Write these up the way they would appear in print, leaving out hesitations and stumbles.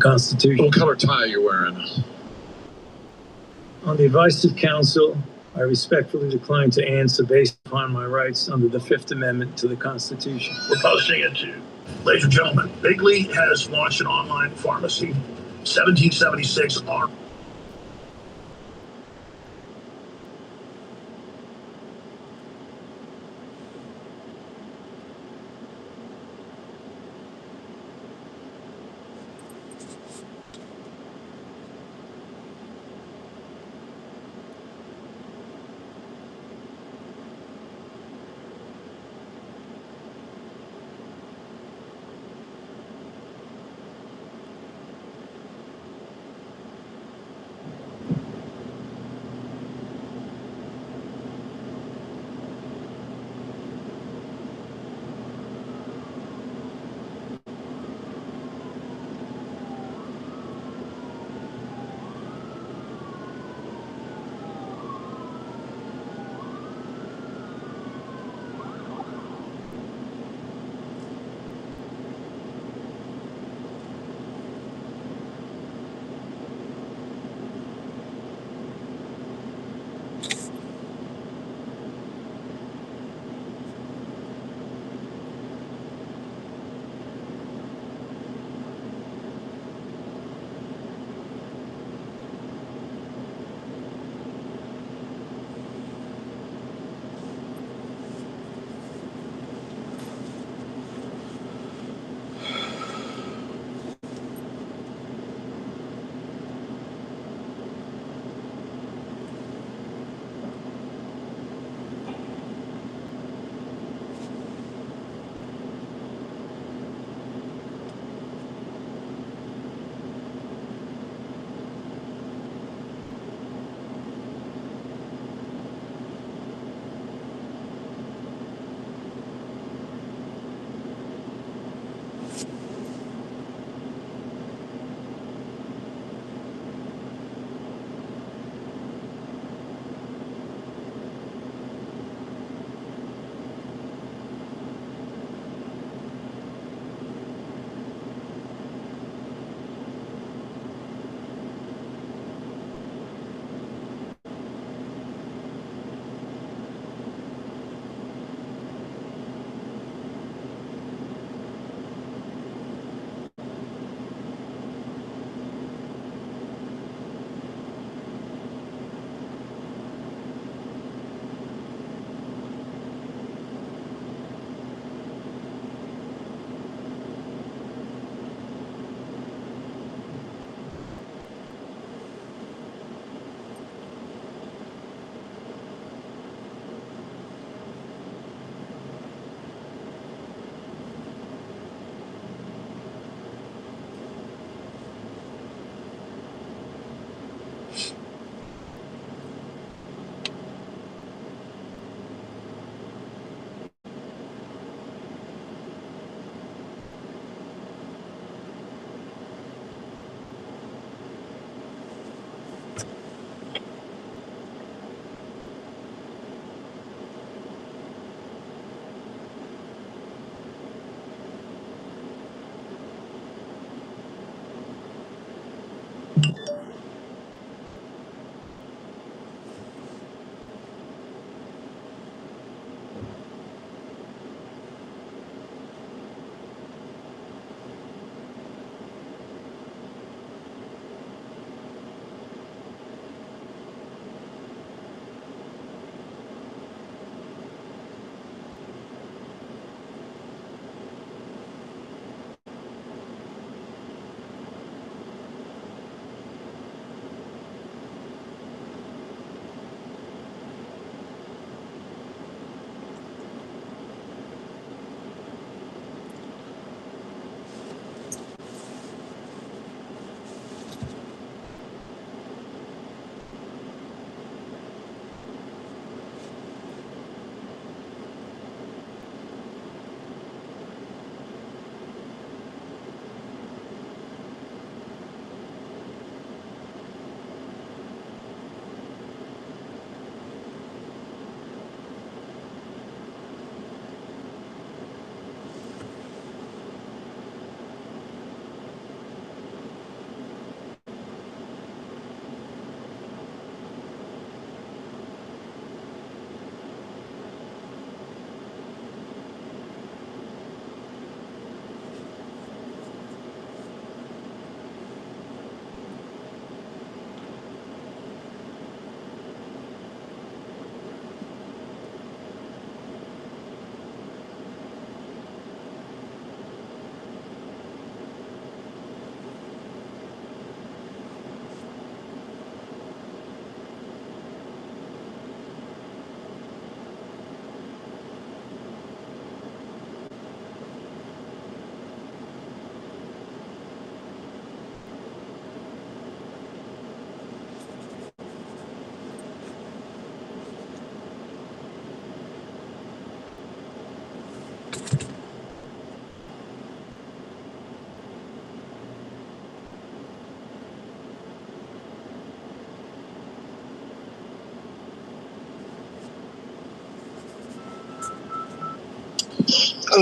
Constitution. What color tie are you wearing? On the advice of counsel, I respectfully decline to answer based upon my rights under the Fifth Amendment to the Constitution. We're posting it to, ladies and gentlemen, Bigley has launched an online pharmacy, 1776 R.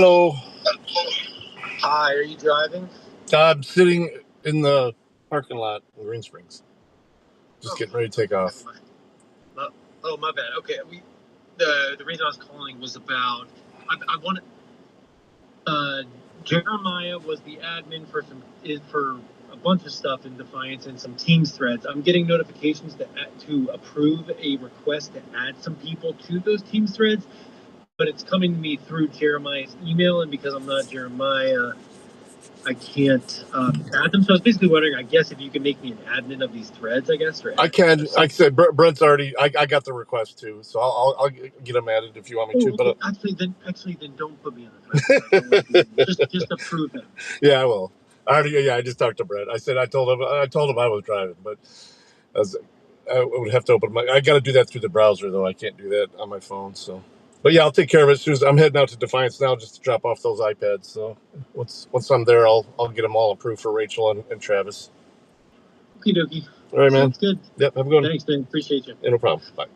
Hello. Hi, are you driving? I'm sitting in the parking lot in Green Springs. Just getting ready to take off. Oh, my bad. Okay, the reason I was calling was about I wanted Jeremiah was the admin for a bunch of stuff in Defiance and some Teams threads. I'm getting notifications to approve a request to add some people to those Teams threads, but it's coming to me through Jeremiah's email, and because I'm not Jeremiah, I can't add them. So I was basically wondering, I guess, if you can make me an admin of these threads, I guess. Or I can. Like I said, Brent's already. I got the request too, so I'll get them added if you want me to. But actually, then don't put me in the thread. just approve them. Yeah, I will. I just talked to Brent. I told him I was driving, but I would have to open I got to do that through the browser though. I can't do that on my phone. So. But yeah, I'll take care of it as soon as I'm heading out to Defiance now, just to drop off those iPads. So once I'm there, I'll get them all approved for Rachel and Travis. Okie dokie. All right, man. Sounds good. Yep, have a good one. Thanks, man. Appreciate you. Yeah, no problem. Bye.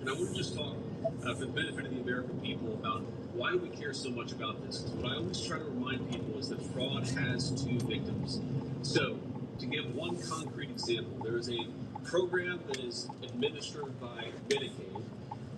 And I want to just talk for the benefit of the American people about why do we care so much about this? Because what I always try to remind people is that fraud has two victims. So, to give one concrete example, there is a program that is administered by Medicaid,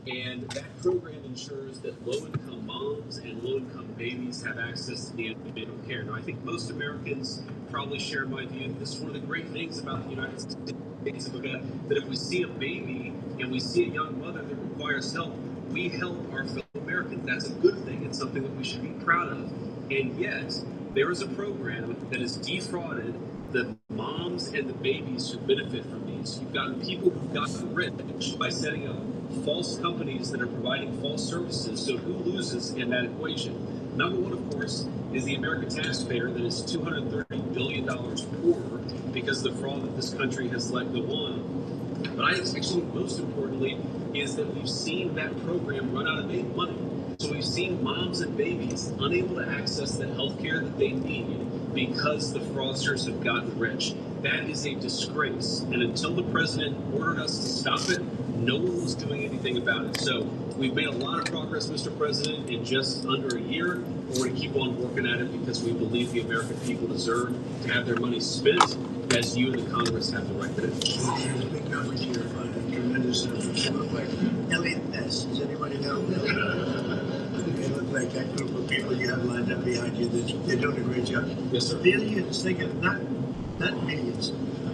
and that program ensures that low-income moms and low-income babies have access to neonatal care. Now, I think most Americans probably share my view that this is one of the great things about the United States of America, that if we see a baby and we see a young mother that requires help, we help our fellow Americans. That's a good thing. It's something that we should be proud of. And yet, there is a program that has defrauded the moms and the babies who benefit from these. You've gotten people who've gotten rich by setting up false companies that are providing false services. So who loses in that equation? Number one, of course, is the American taxpayer that is $230 billion poorer because of the fraud that this country has let go on. But I actually, most importantly, is that we've seen that program run out of money. So we've seen moms and babies unable to access the health care that they need because the fraudsters have gotten rich. That is a disgrace. And until the president ordered us to stop it, no one was doing anything about it. So we've made a lot of progress, Mr. President, in just under a year. We're going to keep on working at it because we believe the American people deserve to have their money spent as you and the Congress have the right to do. There's a big number here, tremendous numbers. They look like Elliot Ness. Does anybody know? They look like that group of people you have lined up behind you. They're doing a great job. Yes, sir. Billions, think of not millions,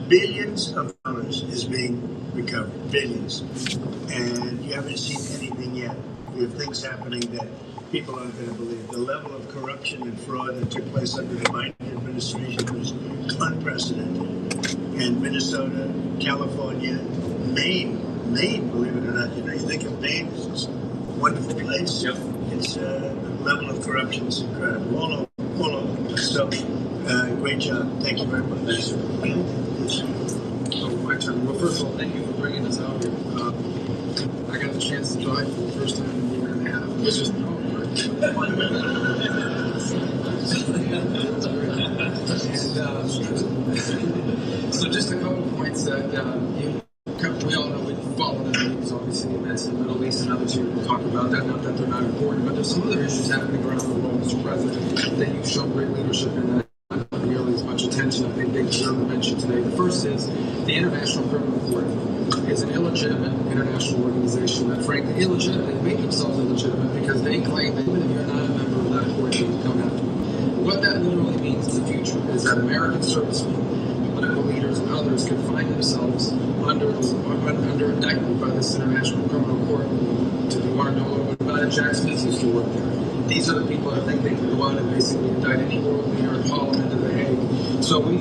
billions of dollars is being recovered. Billions. And you haven't seen anything yet. You have things happening that people aren't going to believe. The level of corruption and fraud that took place under the Biden administration was unprecedented. And Minnesota, California, Maine, believe it or not, you think of Maine as this wonderful place. Yep. It's the level of corruption is incredible. All over. So, great job. Thank you very much. Thanks, sir. Oh, my turn. Well, first of all, thank you for bringing us out here. I got the chance to drive for the first time in a year and a half. It was just so just a couple of points that we all know. We follow the news, obviously, events in the Middle East and others here. We'll talk about that. Not that they're not important, but there's some other issues happening around the world, Mr. President, that you've shown great leadership in that not nearly as much attention. I think they deserve to mention today. The first is the International Criminal Court is an illegitimate international organization that, frankly, illegitimate. They make themselves illegitimate because they claim that even if you're not a member of that court, you can come after. What that literally means in the future is that American servicemen, political leaders, and others can find themselves under indictment by this International Criminal Court. Do you want to know a little bit about it? Jack Smith used to work there. These are the people that think they can go out and basically indict any world leader and haul them into The Hague. So we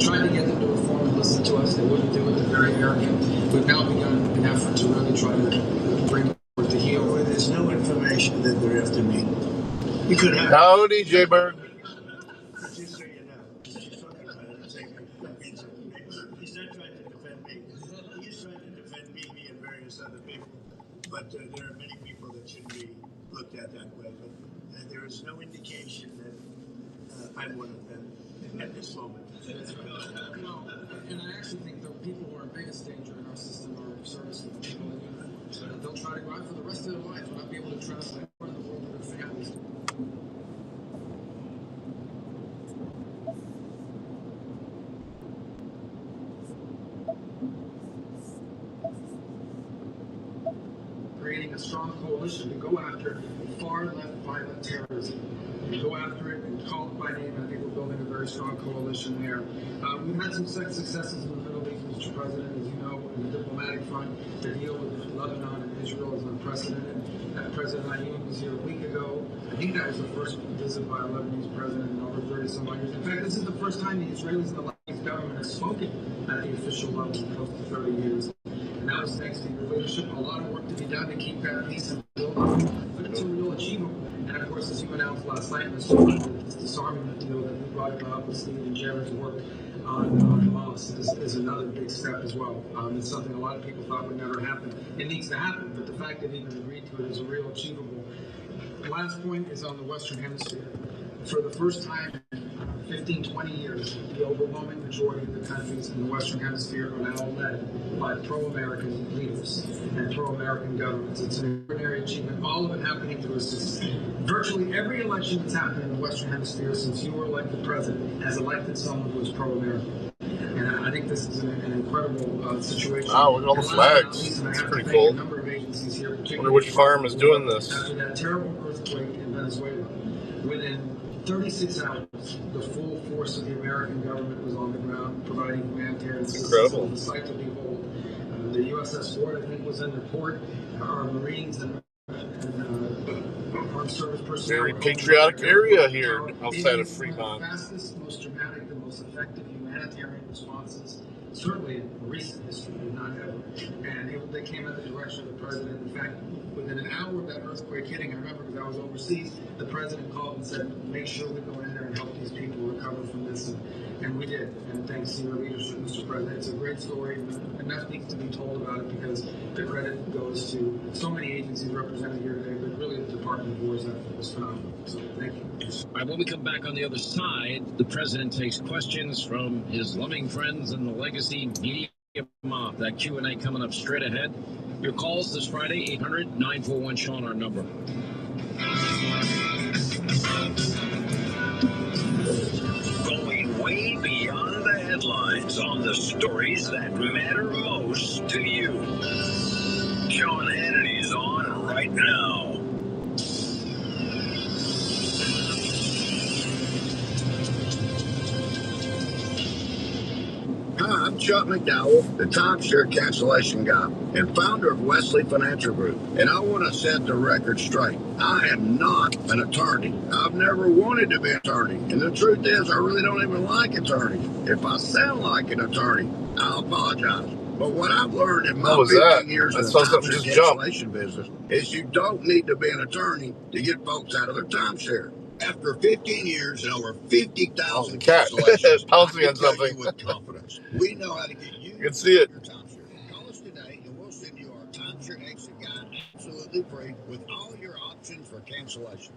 tried to get them to reform and listen to us. They wouldn't do it. They're very arrogant. We've now begun an effort to really try to bring the court to heel. Where there's no information that they're after me. You could have. Howdy, J Bird. Just so you know, she's talking about it. He's not trying to defend me. He's trying to defend me and various other people. But there are many people that shouldn't be looked at that way. But there is no indication that I'm one of them at this moment. Well, and I actually think the people who are in biggest danger in our system are servicemen, people in uniform. They'll try to go out for the rest of their lives, will not be able to trust anyone in the world with their families. Creating a strong coalition to go after far-left violent terrorism. Go after it and call it by name. I think we're building a very strong coalition there. We've had some successes in the Middle East, Mr. President, as you know, in the diplomatic front. The deal with Lebanon and Israel is unprecedented. President Ayub was here a week ago. I think that was the first visit by a Lebanese president in over 30-some years. In fact, this is the first time the Israelis and the Lebanese government have spoken at the official level in close to 30 years. And that was thanks to your leadership. A lot of work to be done to keep that peace and build up. But it's a real achievement. And of course, as you announced last night, Mr. President, this disarmament deal that you brought about with Steve and Jared's work on Hamas is another big step as well. It's something a lot of people thought would never happen. It needs to happen, but the fact that even agreed to it is a real achievable. The last point is on the Western Hemisphere. For the first time in 50 15, 20 years, the overwhelming majority of the countries in the Western Hemisphere are now led by pro-American leaders and pro-American governments. It's an extraordinary achievement, all of it happening through a system. Virtually every election that's happened in the Western Hemisphere since you were elected president has elected someone who is pro-American. And I think this is an incredible situation. Wow, look at all the flags. It's pretty cool. A number of agencies here, I wonder which farm is doing this. After that terrible earthquake in Venezuela, within 36 hours, the full force of the American government was on the ground providing humanitarian assistance. Incredible. It was a sight to behold. The USS Ford, I think, was in the port. Our Marines and armed service personnel. Very patriotic area here outside of Fremont. One of the fastest, most dramatic, the most effective humanitarian responses, certainly in recent history, if not ever. And they came at the direction of the president. In fact, within an hour of that earthquake hitting, I remember because I was overseas, the president called and said, make sure we go in there and help these people recover from this. And we did. And thanks to your leadership, Mr. President. It's a great story, and enough needs to be told about it because the credit goes to so many agencies represented here today, but really the Department of War's effort was phenomenal. So thank you. All right, when we come back on the other side, the president takes questions from his loving friends in the legacy media mob. That Q&A coming up straight ahead. Your calls this Friday, 800-941-SEAN, our number. Going way beyond the headlines on the stories that matter most to you. Sean Hannity's on right now. Hi, I'm Chuck McDowell, the timeshare cancellation guy and founder of Wesley Financial Group. And I want to set the record straight. I am not an attorney. I've never wanted to be an attorney. And the truth is, I really don't even like attorneys. If I sound like an attorney, I'll apologize. But what I've learned in my 15 years in the timeshare cancellation business is you don't need to be an attorney to get folks out of their timeshare. After 15 years and over 50,000 cancellations, pouncing on something with confidence. We know how to get you can see it. Your timeshare. Call us today and we'll send you our timeshare exit guide absolutely free with all your options for cancellation.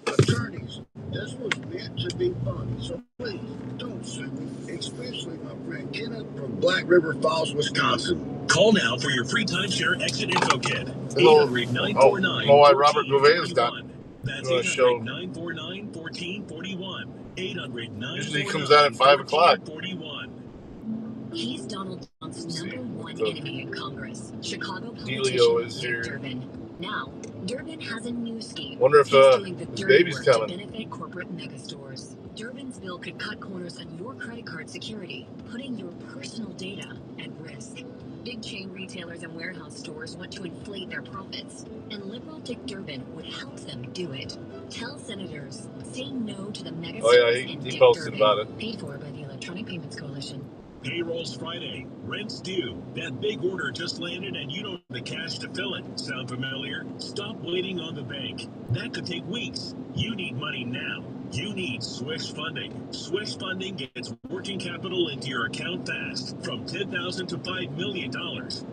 Attorneys, this was meant to be fun, so please don't sue me, especially my friend Kenneth from Black River Falls, Wisconsin. Call now for your free timeshare exit info kit. Oh, why Robert Gouvet is done. That's 800-949-1441. 800-949-1441. Usually he comes out at 5 o'clock. He's Donald Trump's #1 enemy in Congress. Chicago Delio politician is here. Durbin. Now, Durbin has a new scheme. Wonder if He's doing the his dirty baby's work coming. to benefit corporate megastores. Durbin's bill could cut corners on your credit card security, putting your personal data at risk. Big chain retailers and warehouse stores want to inflate their profits, and liberal Dick Durbin would help them do it. Tell senators, say no to the megastores. Oh yeah, and he Dick posted Durbin. about it. Paid for by the Electronic Payments Coalition. Payroll's Friday. Rent's due. That big order just landed and you don't have the cash to fill it. Sound familiar? Stop waiting on the bank. That could take weeks. You need money now. You need Swish Funding. Swish Funding gets working capital into your account fast, from $10,000 to $5 million,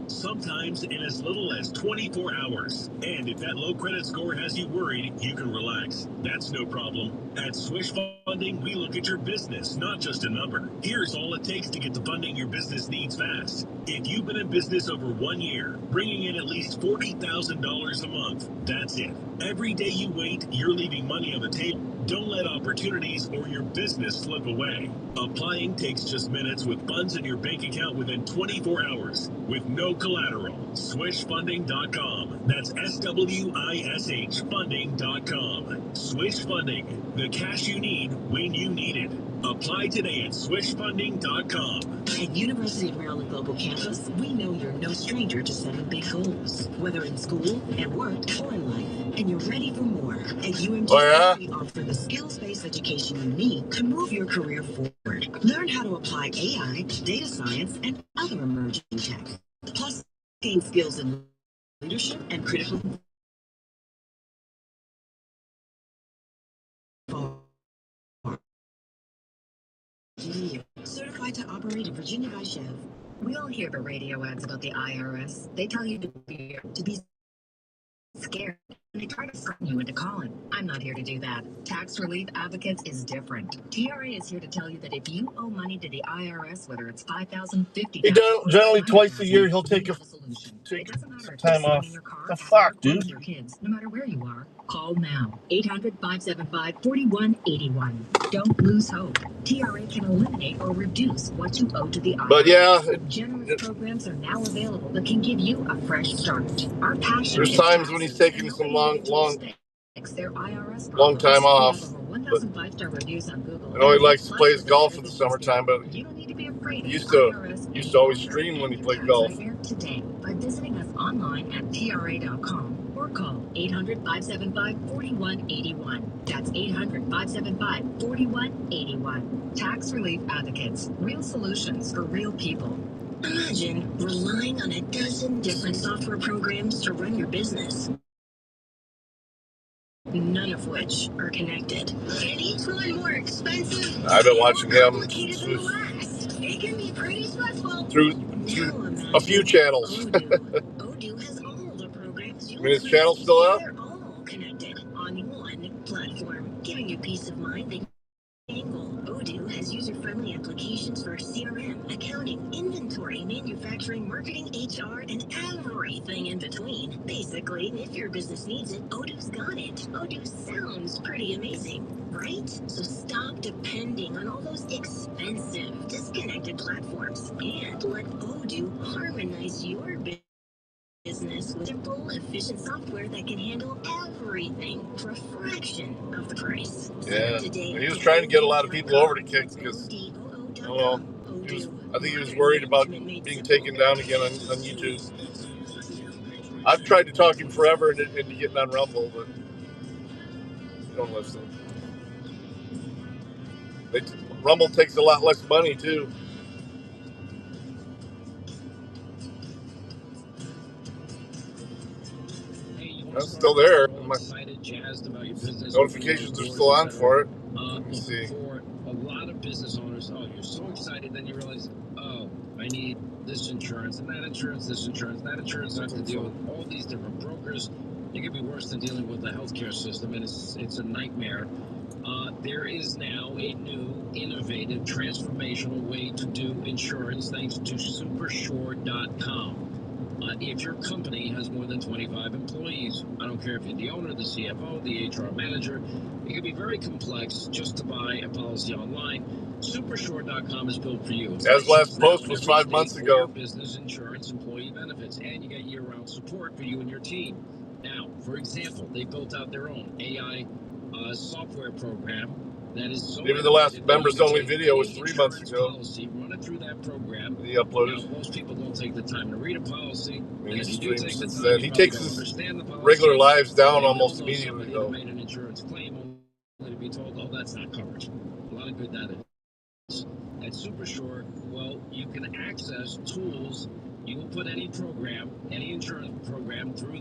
sometimes in as little as 24 hours. And if that low credit score has you worried, you can relax. That's no problem. At Swish Funding, we look at your business, not just a number. Here's all it takes to get the funding your business needs fast. If you've been in business over 1 year, bringing in at least $40,000 a month, that's it. Every day you wait, you're leaving money on the table. Don't let opportunities or your business slip away. Applying takes just minutes with funds in your bank account within 24 hours with no collateral. SwishFunding.com. That's SWISH funding.com. Swish Funding. The cash you need when you need it. Apply today at SwishFunding.com. At University of Maryland Global Campus, we know you're no stranger to setting big goals, whether in school, at work, or in life, and you're ready for more. At UMG, we offer the skills-based education you need to move your career forward. Learn how to apply AI, data science, and other emerging tech. Plus, gain skills in leadership and critical certified to operate in Virginia by Chev. We all hear the radio ads about the IRS. They tell you to be scared. They try to threaten you into calling. I'm not here to do that. Tax Relief Advocates is different. TRA is here to tell you that if you owe money to the IRS, whether it's $5,000, $50,000, Generally twice a year he'll take a solution. take It doesn't matter if time you're off. in your car, The at fuck, work, or with dude? your kids. No matter where you are, call now. 800-575-4181. Don't lose hope. TRA can eliminate or reduce what you owe to the IRS. But yeah, Generous programs are now available that can give you a fresh start. Our passion there's is times when he's taking taxes, some and long their IRS time off. We have over But 1,000 five-star reviews on Google. I know he likes to play his golf in the summertime, but You don't need to be afraid. he used to always stream when he played golf. Today by visiting us online at tra.com or call 800-575-4181. That's 800-575-4181. Tax Relief Advocates. Real solutions for real people. Imagine relying on a dozen different software programs to run your business, none of which are connected. And each one more expensive. I've been watching him It can be pretty stressful. through a few channels. Odoo has all the programs you I mean, his channel's still up? They're all connected on one platform, giving you peace of mind that Odoo has user-friendly applications for CRM, accounting, inventory, manufacturing, marketing, HR, and everything in between. Basically, if your business needs it, Odoo's got it. Odoo sounds pretty amazing, right? So stop depending on all those expensive, disconnected platforms and let Odoo harmonize your business with simple, efficient software that can handle everything for a fraction of the price. Yeah, he was trying to get a lot of people over to Kick because, I don't know, I think he was worried about being taken down again on YouTube. I've tried to talk him forever into getting on Rumble, but he don't listen. Rumble takes a lot less money too. I'm still there. My notifications are still on for it. Let me see. For a lot of business owners, you're so excited, then you realize, I need this insurance and that insurance, this insurance, that insurance. I have to deal with all these different brokers. It could be worse than dealing with the healthcare system, and it's a nightmare. There is now a new, innovative, transformational way to do insurance thanks to Supersure.com. If your company has more than 25 employees, I don't care if you're the owner, the CFO, the HR manager, it can be very complex just to buy a policy online. Supersure.com is built for you. As last post was 5 months ago. Business insurance, employee benefits, and you get year-round support for you and your team. Now, for example, they built out their own AI software program that is so even the last members-only video was 3 months ago. Policy, run it through that program. He uploaded. Now, most people don't take the time to read a policy. He streams instead. He takes his regular lives down almost immediately, though. Made an insurance claim only to be told, that's not covered. A lot of good that is. At Supersure, you can access tools. You will put any program, any insurance program through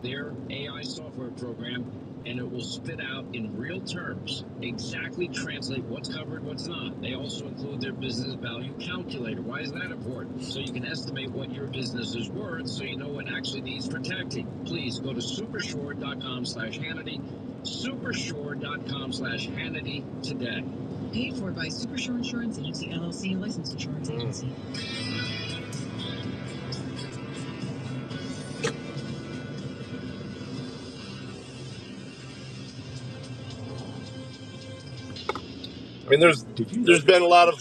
their AI software program, and it will spit out in real terms, exactly translate what's covered, what's not. They also include their business value calculator. Why is that important? So you can estimate what your business is worth, so you know what actually needs protecting. Please go to supersure.com/Hannity, supersure.com/Hannity today. Paid for by Supersure Insurance Agency, LLC, a licensed insurance agency. I mean, there's been a lot of,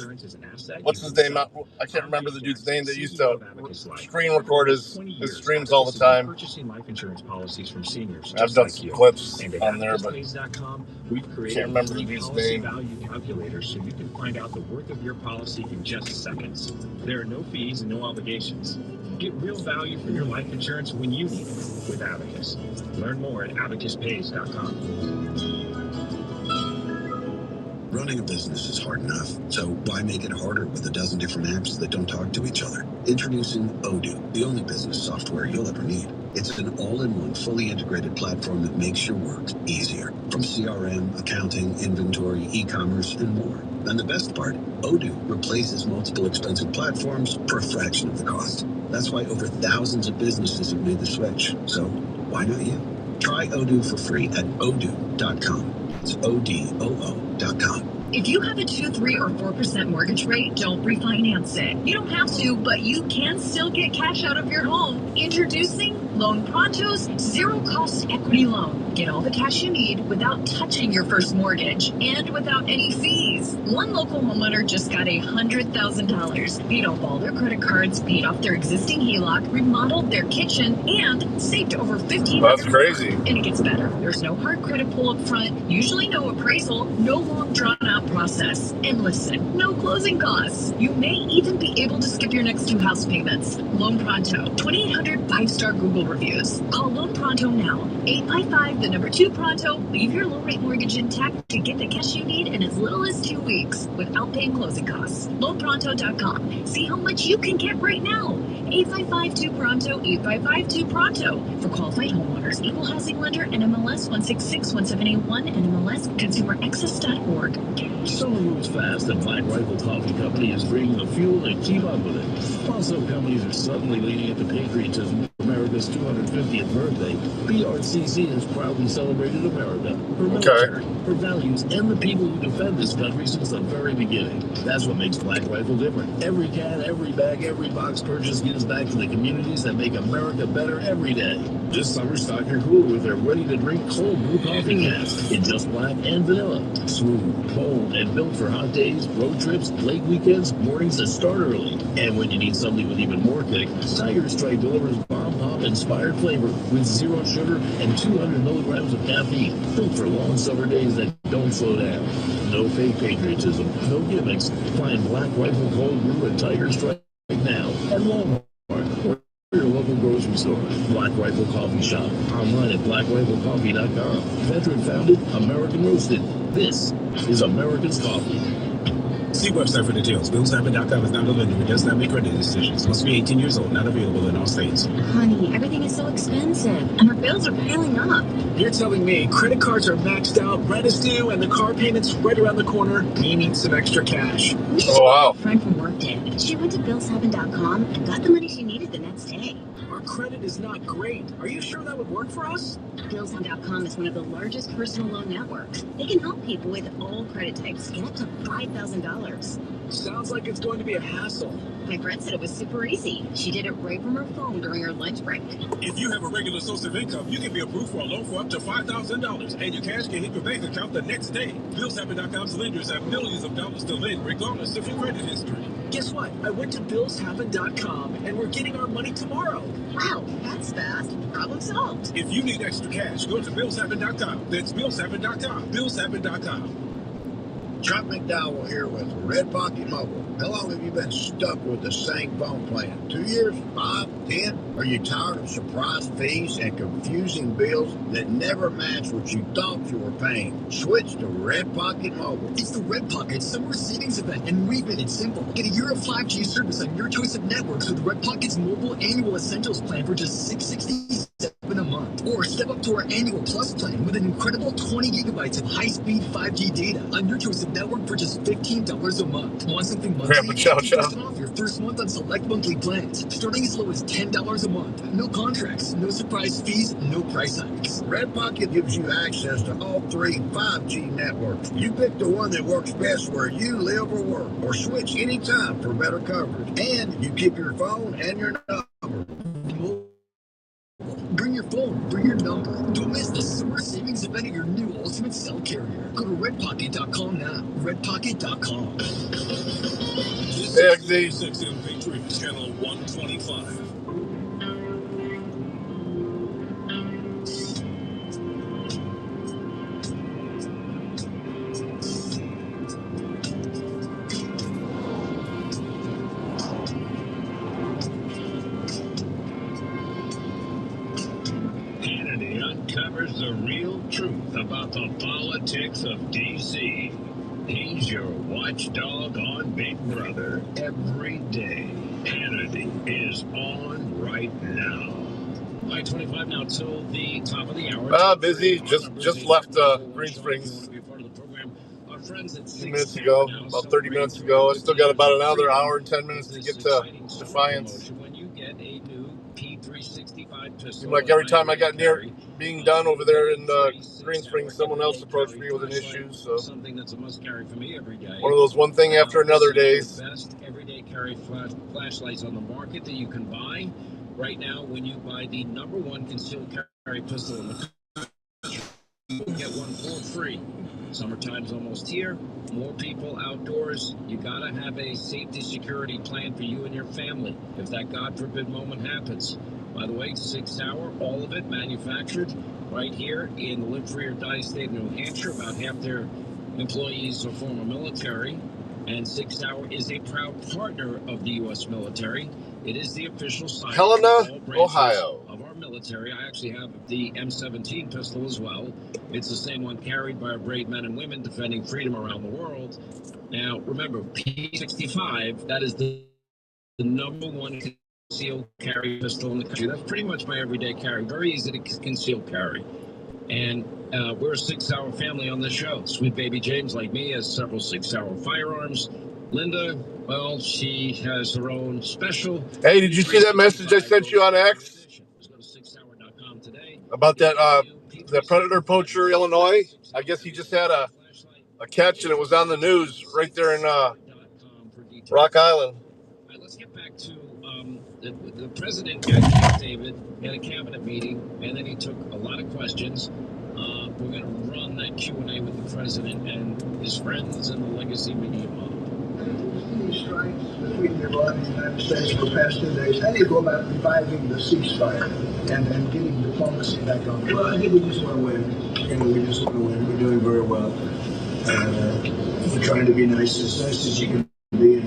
what's his name? I can't remember the dude's name that used to screen record his streams all the time. I've done some clips on there, but can't remember the dude's name. Value calculator, so you can find out the worth of your policy in just seconds. There are no fees and no obligations. Get real value for your life insurance when you need it with Abacus. Learn more at abacuspays.com. Running a business is hard enough, so why make it harder with a dozen different apps that don't talk to each other? Introducing Odoo, the only business software you'll ever need. It's an all-in-one, fully integrated platform that makes your work easier. From CRM, accounting, inventory, e-commerce, and more. And the best part, Odoo replaces multiple expensive platforms for a fraction of the cost. That's why over thousands of businesses have made the switch. So why not you? Try Odoo for free at odoo.com. It's ODOO.com. If you have a 2, 3, or 4% mortgage rate, don't refinance it. You don't have to, but you can still get cash out of your home. Introducing Loan Pronto's zero-cost equity loan. Get all the cash you need without touching your first mortgage and without any fees. One local homeowner just got $100,000, paid off all their credit cards, paid off their existing HELOC, remodeled their kitchen, and saved over $1,500. That's crazy. And it gets better. There's no hard credit pull up front, usually no appraisal, no long drawn-out process. And listen, no closing costs. You may even be able to skip your next 2 house payments. Loan Pronto, 2,800 5-star Google reviews. Call Loan Pronto now. 855 the number 2 Pronto. Leave your low rate mortgage intact to get the cash you need in as little as 2 weeks without paying closing costs. LoanPronto.com. See how much you can get right now. 855-2-PRONTO, 855-2-PRONTO. For qualified homeowners, equal housing lender, NMLS 1661781, NMLS ConsumerAccess.org. Summer moves fast, and Black Rifle Coffee Company is bringing the fuel to keep up with it. While some companies are suddenly leaning into patriotism for America's 250th birthday, BRCC has proudly celebrated America, her military, her values, and the people who defend this country since the very beginning. That's what makes Black Rifle different. Every can, every bag, every box purchase gives back to the communities that make America better every day. This summer, stock your cooler with their ready-to-drink cold brew coffee cans in just black and vanilla. Smooth, bold, and built for hot days, road trips, late weekends, mornings that start early. And when you need something with even more kick, Tiger Strike delivers bomb pop inspired flavor with 0 sugar and 200 milligrams of caffeine, built for long summer days that don't slow down. No fake patriotism, no gimmicks. Find Black Rifle Cold Brew at Tiger Strike now at Walmart or your local grocery store. Black Rifle Coffee Shop. Online at blackriflecoffee.com. Veteran founded, American roasted. This is America's Coffee. See website for details. BillsHappen.com is not a lender. It does not make credit decisions. Must be 18 years old. Not available in all states. Honey, everything is so expensive, and our bills are piling up. You're telling me credit cards are maxed out, rent is due, and the car payment's right around the corner. We need some extra cash. Oh, wow. My friend from work did. She went to BillsHappen.com and got the money she needed the next day. Our credit is not great. Are you sure that would work for us? BillsHappen.com is one of the largest personal loan networks. They can help people with all credit types get up to $5,000. Sounds like it's going to be a hassle. My friend said it was super easy. She did it right from her phone during her lunch break. If you have a regular source of income, you can be approved for a loan for up to $5,000, and your cash can hit your bank account the next day. BillsHappen.com's lenders have millions of dollars to lend, regardless of your credit history. Guess what? I went to BillsHappen.com, and we're getting our money tomorrow. Wow, that's fast. Problem solved. If you need extra cash, go to BillsHappen.com. That's BillsHappen.com. BillsHappen.com. Chuck McDowell here with Red Pocket Mobile. How long have you been stuck with the same phone plan? 2 years? 5? 10? Are you tired of surprise fees and confusing bills that never match what you thought you were paying? Switch to Red Pocket Mobile. It's the Red Pocket Summer Savings Event, and we've made it simple. Get a year of 5G service on your choice of networks with Red Pocket's mobile annual essentials plan for just $667 a month. Or step up to our annual plus plan with an incredible 20 gigabytes of high-speed 5G data on your choice of network for just $15 a month. Want something monthly? Grandpa Chow Chow. 50% off your first month on select monthly plans, starting as low as $10 a month. No contracts, no surprise fees, no price hikes. Red Pocket gives you access to all 3 5G networks. You pick the one that works best where you live or work, or switch anytime for better coverage. And you keep your phone and your number. Bring your phone, bring your number. Don't miss the summer savings event at your new Ultimate Cell carrier. Go to redpocket.com now. Redpocket.com. Hey, XZ. 6M Patriot Channel 125. Uncovers the real truth about the politics of D.C. He's your watchdog on Big Brother every day. Hannity is on right now. 5:25 now till the top of the hour. Busy. Just left Green Springs a few minutes ago, about 30 minutes ago. I still got about another hour and 10 minutes to get to Defiance. When you get a new P3 Seemed like every time I got near being done over there in Green Springs, someone else approached me with an issue. So something that's a must carry for me every day. one of those one thing after another days. Best everyday carry flashlights on the market that you can buy right now. When you buy the #1 concealed carry pistol in the country, you will get one for free. Summertime's almost here. More people outdoors. You gotta have a safety security plan for you and your family if that God forbid moment happens. By the way, 6 Sauer, all of it manufactured right here in the Live Free or Die state of New Hampshire. About half their employees are former military, and 6 Sauer is a proud partner of the U.S. military. It is the official sign Helena, of all branches Ohio. of our military. I actually have the M17 pistol as well. It's the same one carried by our brave men and women defending freedom around the world. Now, remember, P65, that is the #1 concealed carry pistol in the country. That's pretty much my everyday carry. Very easy to conceal carry. And we're a 6 Sauer family on this show. Sweet baby James, like me, has several 6 Sauer firearms. Linda, well, she has her own special. Hey, did you see that message I sent you on X about that the predator poacher, Illinois? I guess he just had a catch and it was on the news right there in Rock Island. All right, let's get back to the president at Camp David had a cabinet meeting, and then he took a lot of questions. We're going to run that Q&A with the president and his friends and the legacy media mob. Strikes between Iran and the United States for the past 2 days. How do you go about reviving the ceasefire and getting diplomacy back on? Well, I think we just want to win. We just want to win. We're doing very well. We're trying to be nice as you can be in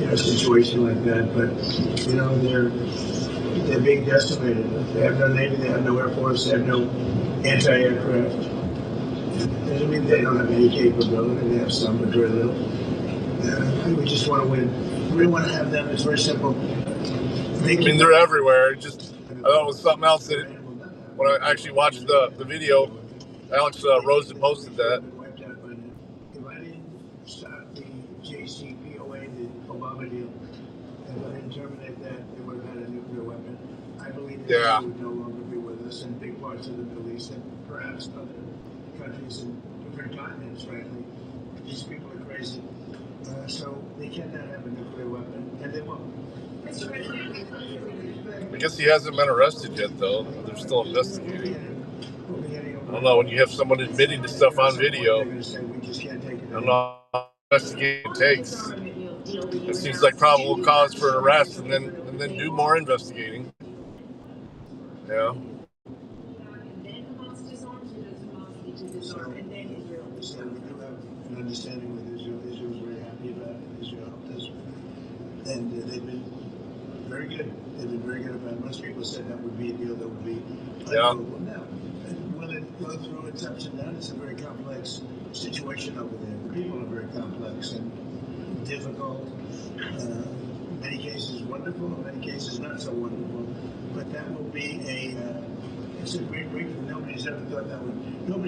a situation like that. But they're being decimated. They have no Navy. They have no Air Force. They have no anti-aircraft. Doesn't mean they don't have any capability. They have some, but very little. We just want to win. We don't want to have them. It's very simple. They're everywhere. I thought it was something else that when I actually watched the video, Alex Rosen posted that. If I didn't stop the JCPOA, the Obama deal, if I didn't terminate that, they would have had a nuclear weapon. I believe they would no longer be with us in big parts of the Middle East and perhaps other countries in different continents, frankly. These people are crazy. So they cannot have a nuclear weapon, and they won't. I guess he hasn't been arrested yet, though. They're still investigating. I don't know, when you have someone admitting to stuff on video, I don't know how investigation takes. It seems like probable cause for an arrest and then do more investigating. Yeah. So we do have an understanding with Israel. Israel is very happy about it. Israel helped us. And they've been very good. They've been very good about it. Most people said that would be a deal that would be undoable now. And will it go through its ups and downs? It's a very complex situation over there. The people are very complex and difficult. In many cases wonderful, in many cases not so wonderful. But that will be it's a great breakthrough. Nobody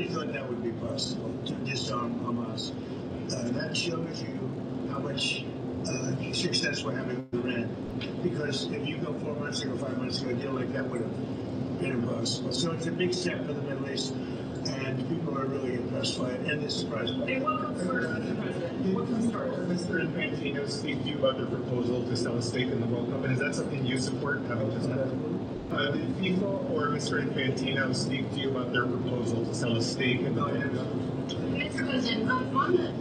thought that would be possible to disarm Hamas. That shows you how much success we're having with Iran. Because if you go 4 months ago, 5 months ago, a deal like that would have been impossible. So it's a big step for the Middle East, and people are really impressed by it, and they're surprised by it. And what comes first, Mr. President? What comes first? Mr. Infantino speak to you about their proposal to sell a stake in the World Cup, and is that something you support? Did FIFA or Mr. Infantino speak to you about their proposal to sell a stake in the World Cup? Mr. President,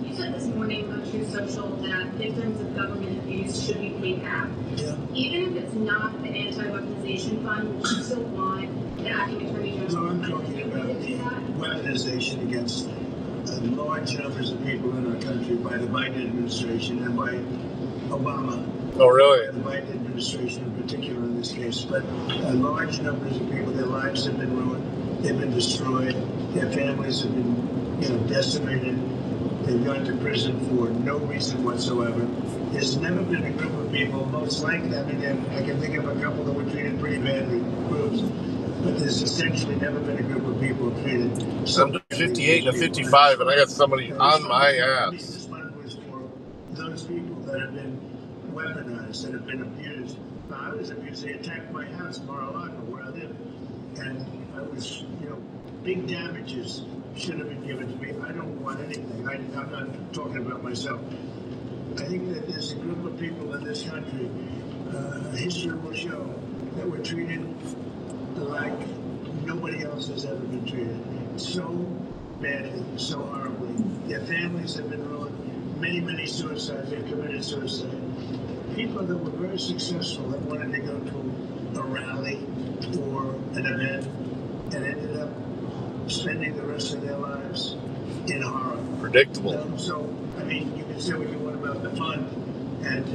you said this morning on True Social that victims of government abuse should be paid back. Yeah. Even if it's not an anti-weaponization fund, would you still want the acting attorney general? No, I'm talking about the weaponization against large numbers of people in our country by the Biden administration and by Obama. Oh, really? The Biden administration in particular in this case. But large numbers of people, their lives have been ruined, they've been destroyed, their families have been decimated, they've gone to prison for no reason whatsoever. There's never been a group of people, most likely, I can think of a couple that were treated pretty badly, groups, but there's essentially never been a group of people treated. I'm 58 and a 55, and I got somebody on my ass. This fund was for those people that have been weaponized, that have been abused by I was abused. They attacked my house, Mar-a-Lago, where I live, and I was, big damages should have been given to me. I don't want anything. I'm not talking about myself. I think that there's a group of people in this country, history will show, that were treated like nobody else has ever been treated. So badly, so horribly. Their families have been ruined. Many, many suicides. They've committed suicide. People that were very successful that wanted to go to a rally or an event and ended up spending the rest of their lives in horror. Predictable. So, I mean, you can say what you want about the fund, and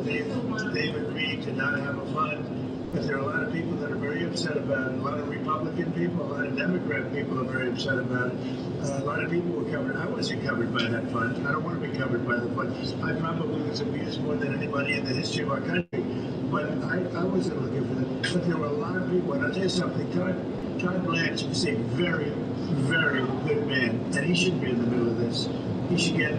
they've agreed to not have a fund, but there are a lot of people that are very upset about it. A lot of Republican people, a lot of Democrat people are very upset about it. A lot of people were covered. I wasn't covered by that fund. I don't want to be covered by the fund. I probably was abused more than anybody in the history of our country, but I wasn't looking for that. But there were a lot of people, and I'll tell you something, Todd Blanche is a very, very good man, and he shouldn't be in the middle of this. He should get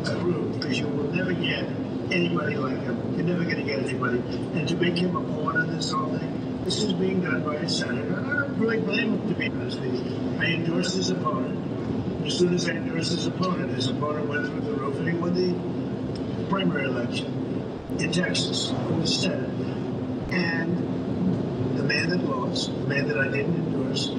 approved, because you will never get anybody like him. You're never going to get anybody. And to make him a pawn in this whole thing, this is being done by a senator. I don't really blame him, to be honest with you. I endorsed his opponent. As soon as I endorsed his opponent went through the roof, and he won the primary election in Texas for the Senate. And the man that lost, the man that I didn't endorse,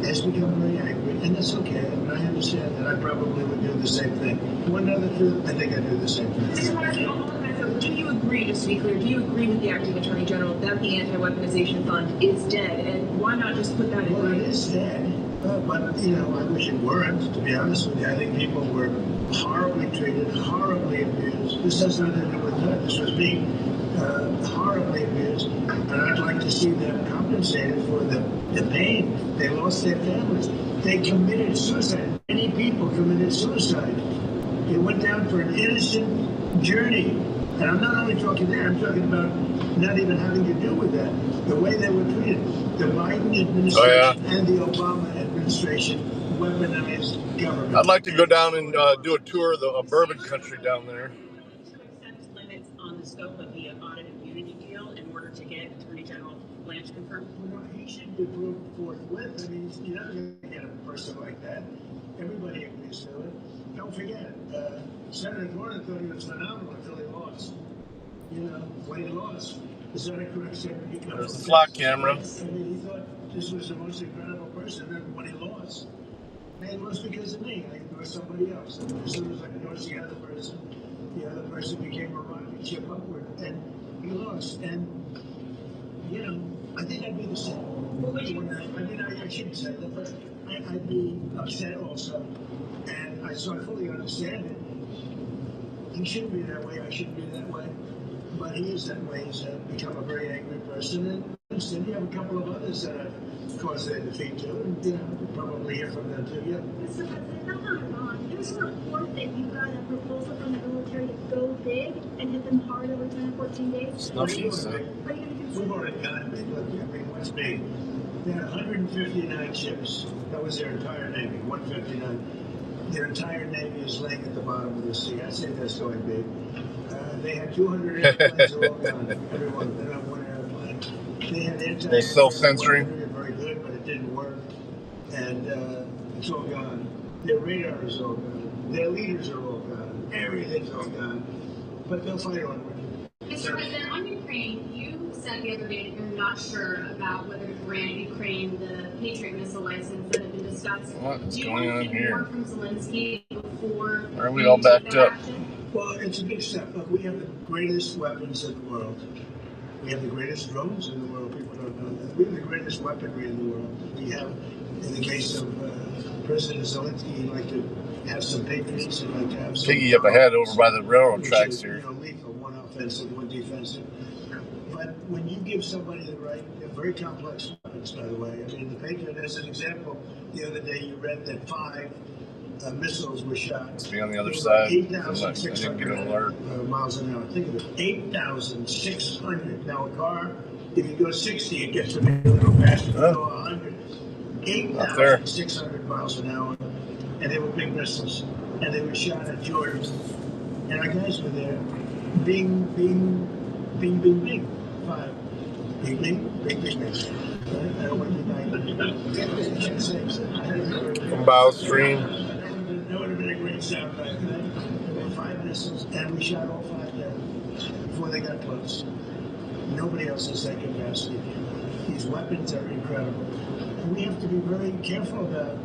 has become very angry, and that's okay. I mean, I understand that. I probably would do the same thing. One other truth, I think I'd do the same thing. Do you agree, just to be clear, do you agree with the acting Attorney General that the anti-weaponization fund is dead, and why not just put that in? Well, it is dead, but I wish it weren't, to be honest with you. I think people were horribly treated, horribly abused. This has nothing to do with that. This was being horribly abused, and I'd like to see them compensated for the pain. They lost their families. They committed suicide. Many people committed suicide. It went down for an innocent journey. And I'm not only talking there, I'm talking about not even having to do with that. The way they were treated. The Biden administration and the Obama administration weaponized government. I'd like to go down and do a tour of the bourbon country down there. Limits on the scope of the audit immunity deal in order to get Attorney General Blanche confirmed? Well, he should be proved forthwith. I mean, you're not going to get a person like that. Everybody agrees to it. Don't forget, Senator Gordon thought he was phenomenal until he lost. When he lost, is that a correct statement? There's the flock camera. I mean, he thought this was the most incredible person. Then when he lost because of me. I endorsed somebody else. And as soon as I endorsed the other person became a rocket ship upward, and he lost. And I think I'd be the same. I shouldn't say that, but I'd be upset also. And I fully understand it. He shouldn't be that way. I shouldn't be that way. But he is that way. He's become a very angry person. And you have a couple of others that have caused their defeat too. And we'll probably hear from them too. Yeah. Mr. President, that's not wrong. There's a report that you got a proposal from the military to go big and hit them hard over 10 or 14 days. We've already gotten big. Look, what's big? They had 159 ships. That was their entire Navy, 159. Their entire Navy is laying at the bottom of the sea. I say that's going big. They had 200 airplanes all gone. Everyone, they're not one airplane. They had little self-censoring. Very good, but it didn't work. And it's all gone. Their radar is all gone. Their leaders are all gone. Everything's all gone. But they'll fight onward. Mr. President, on Ukraine, you said the other day that you're not sure about whether to grant Ukraine the Patriot missile license that had been discussed. What's going on here? More from Zelensky before are we all backed up? Well, it's a big step. Look, we have the greatest weapons in the world. We have the greatest drones in the world. People don't know that. We have the greatest weaponry in the world. We have, in the case of President Zelensky, he'd like to have some Patriots. He'd like to have some... Piggy up ahead over by the railroad tracks here. Lethal, one offensive, one defensive. But when you give somebody the right, they're very complex weapons, by the way. I mean, the Patriot, as an example, the other day you read that 5 missiles were shot. Let's be on the other side. 8,600 miles an hour. Think of it. 8,600. Now a car, if you go 60, it gets to be a little faster. If you go 100. 8,600 miles an hour. And they were big missiles. And they were shot at Jordan. And our guys were there being big. 5. Big me? Big me. I don't want to be From Bow Stream. That would have been a great soundbite. There were 5 missiles, and we shot all 5 down before they got close. Nobody else has that capacity. These weapons are incredible. And we have to be very careful about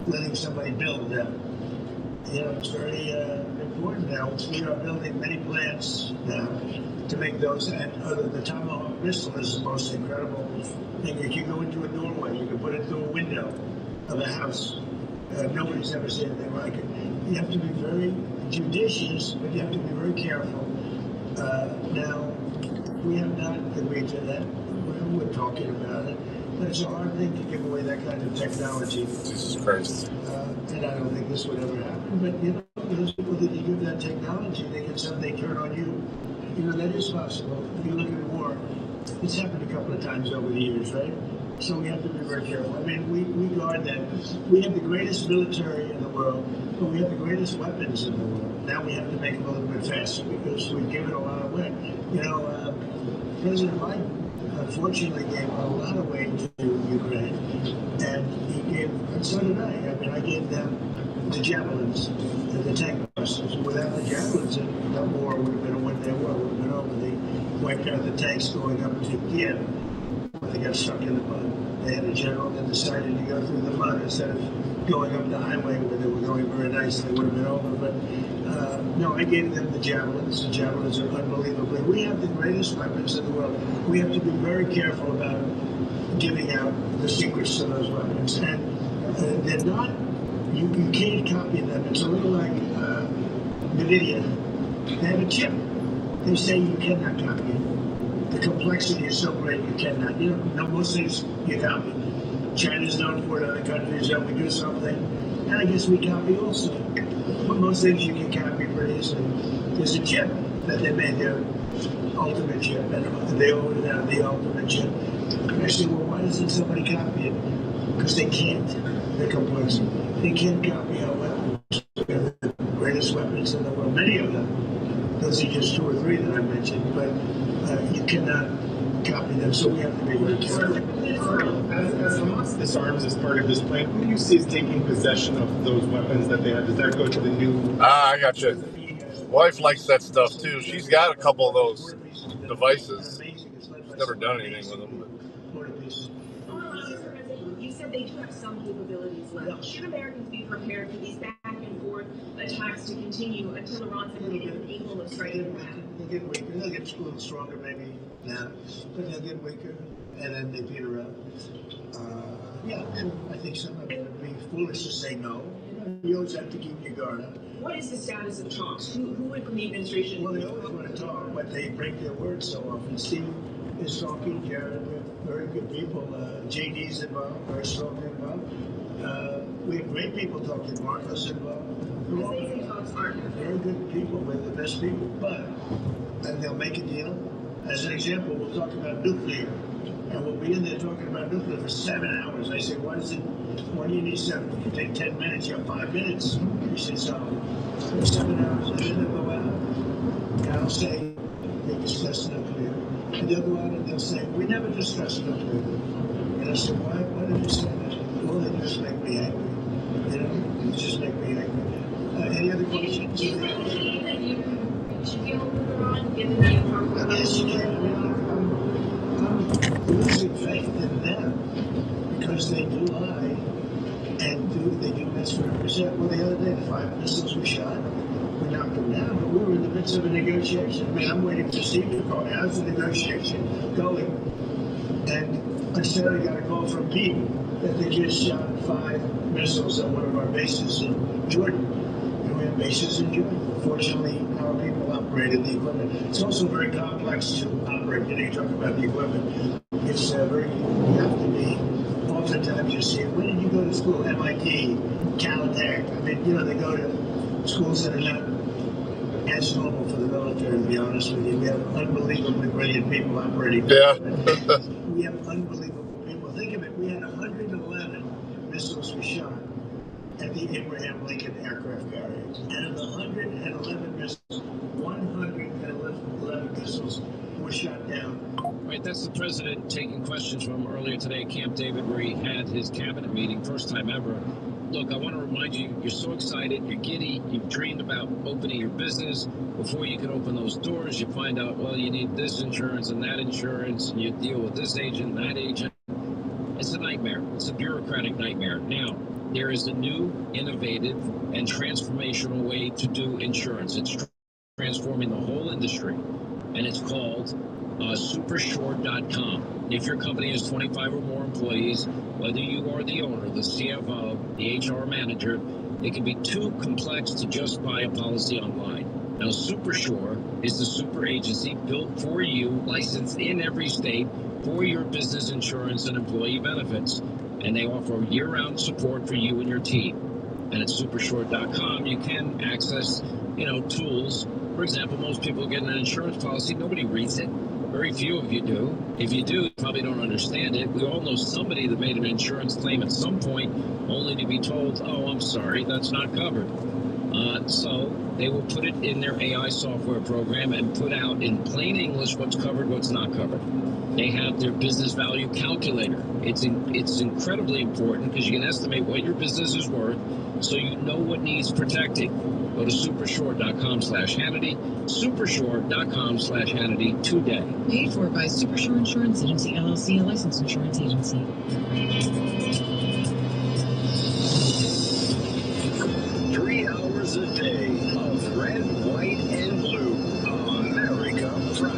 letting somebody build them. You know, it's very important now. We are building many plants now to make those. And the Tomahawk missile is the most incredible thing. You can go into a doorway, you can put it through a window of a house. Nobody's ever seen anything like it. You have to be very judicious, but you have to be very careful. Now, we have not agreed to that. We're talking about it. But it's a hard thing to give away that kind of technology. Jesus Christ. And I don't think this would ever happen. But, you know, those people that you give that technology, they can someday turn on you. You know, that is possible. If you look at war, it's happened a couple of times over the years, right? So we have to be very careful. I mean, we guard that. We have the greatest military in the world, but we have the greatest weapons in the world. Now we have to make them a little bit faster because we've given a lot away. You know, President Biden unfortunately gave a lot away to Ukraine, and he gave, and so did I. I mean, I gave them the javelins and the tank busters. Without the javelins, that war would have been a one-day war. Would have been over. They wiped out the tanks going up to Kiev. They got stuck in the mud. They had a general that decided to go through the mud instead of going up the highway where they were going very nice. They would have been over. But no, I gave them the javelins. The javelins are unbelievable. We have the greatest weapons in the world. We have to be very careful about giving out the secrets to those weapons. And they're not, you can't copy them. It's a little like NVIDIA. They have a chip. They say you cannot copy it. The complexity is so great you cannot. You know, most things you copy. China's known for it, other countries that we do something, and I guess we copy also. But most things you can copy pretty easily. There's a chip that they made, their ultimate chip, and they ordered out the ultimate chip. And I say, well, why doesn't somebody copy it? Because they can't. They're complex. They can't copy our weapons. They're the greatest weapons in the world. Many of them. Those are just 2 or 3 that I mentioned, but you cannot copy them, so we have to be very careful. As Hamas disarms as part of this plan, who do you see as taking possession of those weapons that they have? Does that go to the new... I got you. Wife likes that stuff, too. She's got a couple of those devices. She's never done anything with them. You said they do have some capabilities left. Should Americans be prepared for these back and forth attacks to continue until Iran's able of striking back? They'll get weaker. They'll get a little stronger maybe now, but they'll get weaker, and then they peter out. Yeah, I think some of it would be foolish to say no. You always have to keep your guard up. What is the status of talks? Who from the administration? Well, they always want to talk, but they break their word so often. Steve is talking, Jared, we're very good people. JD's involved, very strongly involved. We have great people talking. Marco's involved. Very good people, we're the best people, but and they'll make a deal. As an example, we'll talk about nuclear, and we'll be in there talking about nuclear for 7 hours. I say, why do you need 7? If you take 10 minutes, you have 5 minutes. He said, so 7 hours, and then they'll go out, and I'll say, they discuss nuclear, and they'll go out and they'll say, we never discussed nuclear. And I said, why did you say that? Well, they just make me angry. You know, they just make me angry. Any other questions? Do you think that you should deal with Iran given the important? Yes, you can. I'm losing faith in them because they do lie and they do misrepresent. Well, the other day, the 5 missiles we shot, we knocked them down, but we were in the midst of a negotiation. I mean, I'm waiting for Steve to call. How's the negotiation going? And instead, I got a call from Pete that they just shot 5 missiles at one of our bases in Jordan. We have bases in Jordan. Fortunately, our people operated the equipment. It's also very complex to operate. You talk about the equipment. It's very, you have to be, oftentimes you see, when did you go to school? MIT, Caltech. I mean, you know, they go to schools that are not as normal for the military, to be honest with you. We have unbelievably brilliant people operating. Yeah. We have unbelievable people. Think of it. We had 111 missiles we shot at the Abraham Lincoln aircraft carrier. And of the 111 missiles, 111 missiles were shot down. right, that's the president taking questions from earlier today at Camp David, where he had his cabinet meeting, first time ever. Look, I want to remind you, you're so excited, you're giddy, you've dreamed about opening your business. Before you can open those doors, you find out, well, you need this insurance and that insurance, and you deal with this agent and that agent. It's a nightmare. It's a bureaucratic nightmare. Now, there is a new, innovative, and transformational way to do insurance. It's transforming the whole industry, and it's called supershort.com. If your company has 25 or more employees, whether you are the owner, the CFO, the HR manager, it can be too complex to just buy a policy online. Now, SuperSure is the super agency built for you, licensed in every state for your business insurance and employee benefits, and they offer year-round support for you and your team. And at supershort.com, you can access, tools. For example, most people get an insurance policy. Nobody reads it. Very few of you do. If you do, you probably don't understand it. We all know somebody that made an insurance claim at some point, only to be told, oh, I'm sorry, that's not covered. So they will put it in their AI software program and put out in plain English what's covered, what's not covered. They have their business value calculator. It's incredibly important because you can estimate what your business is worth, so you know what needs protecting. Go to supershort.com/Hannity, supershort.com/Hannity today. Paid for by Supershore Insurance Agency, LLC, a licensed insurance agency. 3 hours a day of red, white, and blue. America proud.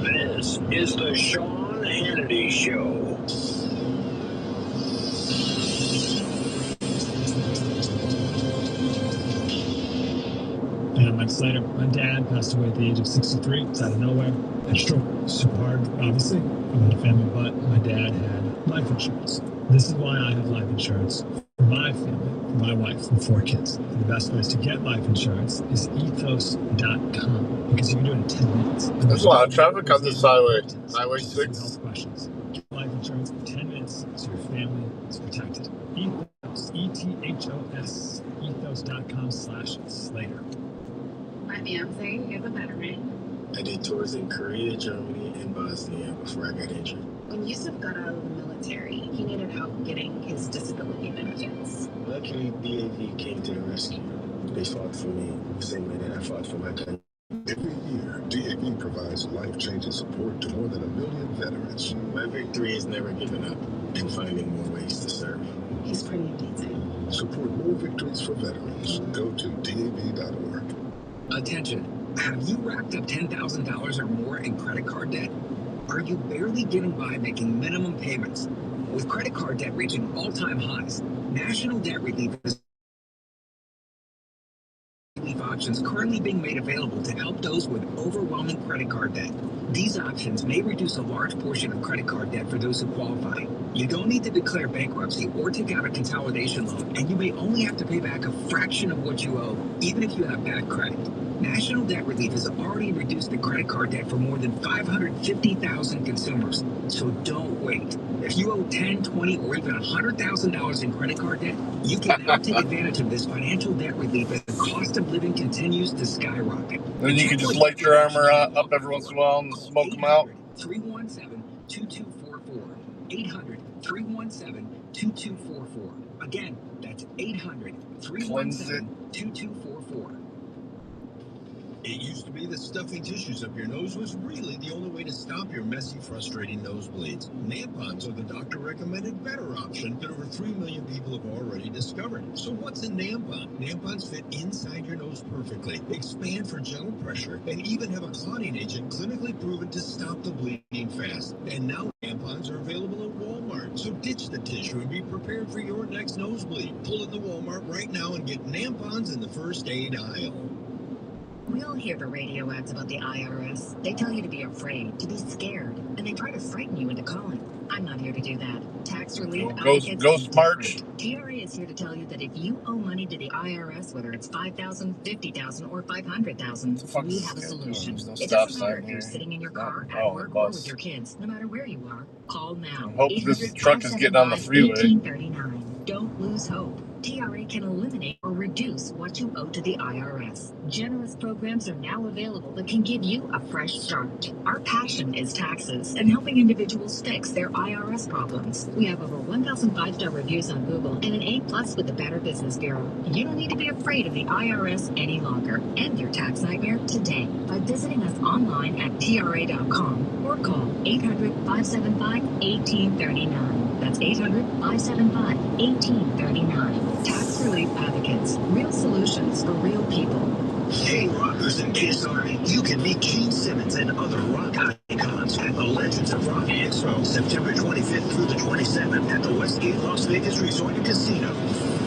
This is the Sean Hannity Show. And I'm Mike Slater. My dad passed away at the age of 63. It's out of nowhere. Had a stroke. Super hard, obviously. I'm in a family, but my dad had life insurance. This is why I have life insurance for my family, for my wife, and 4 kids. And the best place to get life insurance is ethos.com, because you can do it in 10 minutes. There's a lot of traffic on this highway. Highway 6. Health questions. Get life insurance in 10 minutes so your family is protected. Ethos, ETHOS, ethos.com/Slater. My fiance is a veteran. I did tours in Korea, Germany, and Bosnia before I got injured. When Yusuf got out of the military, he needed help getting his disability benefits. Luckily, DAV came to the rescue. They fought for me the same way that I fought for my country. Every year, DAV provides life-changing support to more than 1 million veterans. My victory is never giving up and finding more ways to serve. He's pretty amazing. Support more victories for veterans. Go to DAV.org. Attention, have you racked up $10,000 or more in credit card debt? Are you barely getting by making minimum payments? With credit card debt reaching all-time highs, National Debt Relief options currently being made available to help those with overwhelming credit card debt. These options may reduce a large portion of credit card debt for those who qualify. You don't need to declare bankruptcy or take out a consolidation loan, and you may only have to pay back a fraction of what you owe, even if you have bad credit. National Debt Relief has already reduced the credit card debt for more than 550,000 consumers, so don't wait. If you owe $10, $20, or even $100,000 in credit card debt, you can now take advantage of this financial debt relief as the cost of living continues to skyrocket. Then you can just light your armor up every once in a while and smoke them out. 317-2244. 800-317-2244. Again, that's 800-317-2244. It used to be that stuffing tissues up your nose was really the only way to stop your messy, frustrating nosebleeds. Nampons are the doctor-recommended better option that over 3 million people have already discovered. So what's a Nampon? Nampons fit inside your nose perfectly, expand for gentle pressure, and even have a clotting agent clinically proven to stop the bleeding fast. And now Nampons are available at Walmart. So ditch the tissue and be prepared for your next nosebleed. Pull into Walmart right now and get Nampons in the first aid aisle. We all hear the radio ads about the IRS. They tell you to be afraid, to be scared, and they try to frighten you into calling. I'm not here to do that. Tax relief Ghost March. TRA is here to tell you that if you owe money to the IRS, whether it's $5,000, $50,000, or $500,000, we have a solution. It doesn't matter if you're sitting in your car, at work, or with your kids. No matter where you are, call now. I hope this truck is getting on the freeway. Don't lose hope. TRA can eliminate or reduce what you owe to the IRS. Generous programs are now available that can give you a fresh start. Our passion is taxes and helping individuals fix their IRS problems. We have over 1,000 5-star reviews on Google and an A+ with the Better Business Bureau. You don't need to be afraid of the IRS any longer. End your tax nightmare today by visiting us online at TRA.com or call 800-575-1839. That's 800-575-1839. Tax Relief Advocates. Real solutions for real people. Hey, rockers and Kiss Army, you can meet Gene Simmons and other rock icons at the Legends of Rock Expo, September 25th through the 27th at the Westgate Las Vegas Resort and Casino.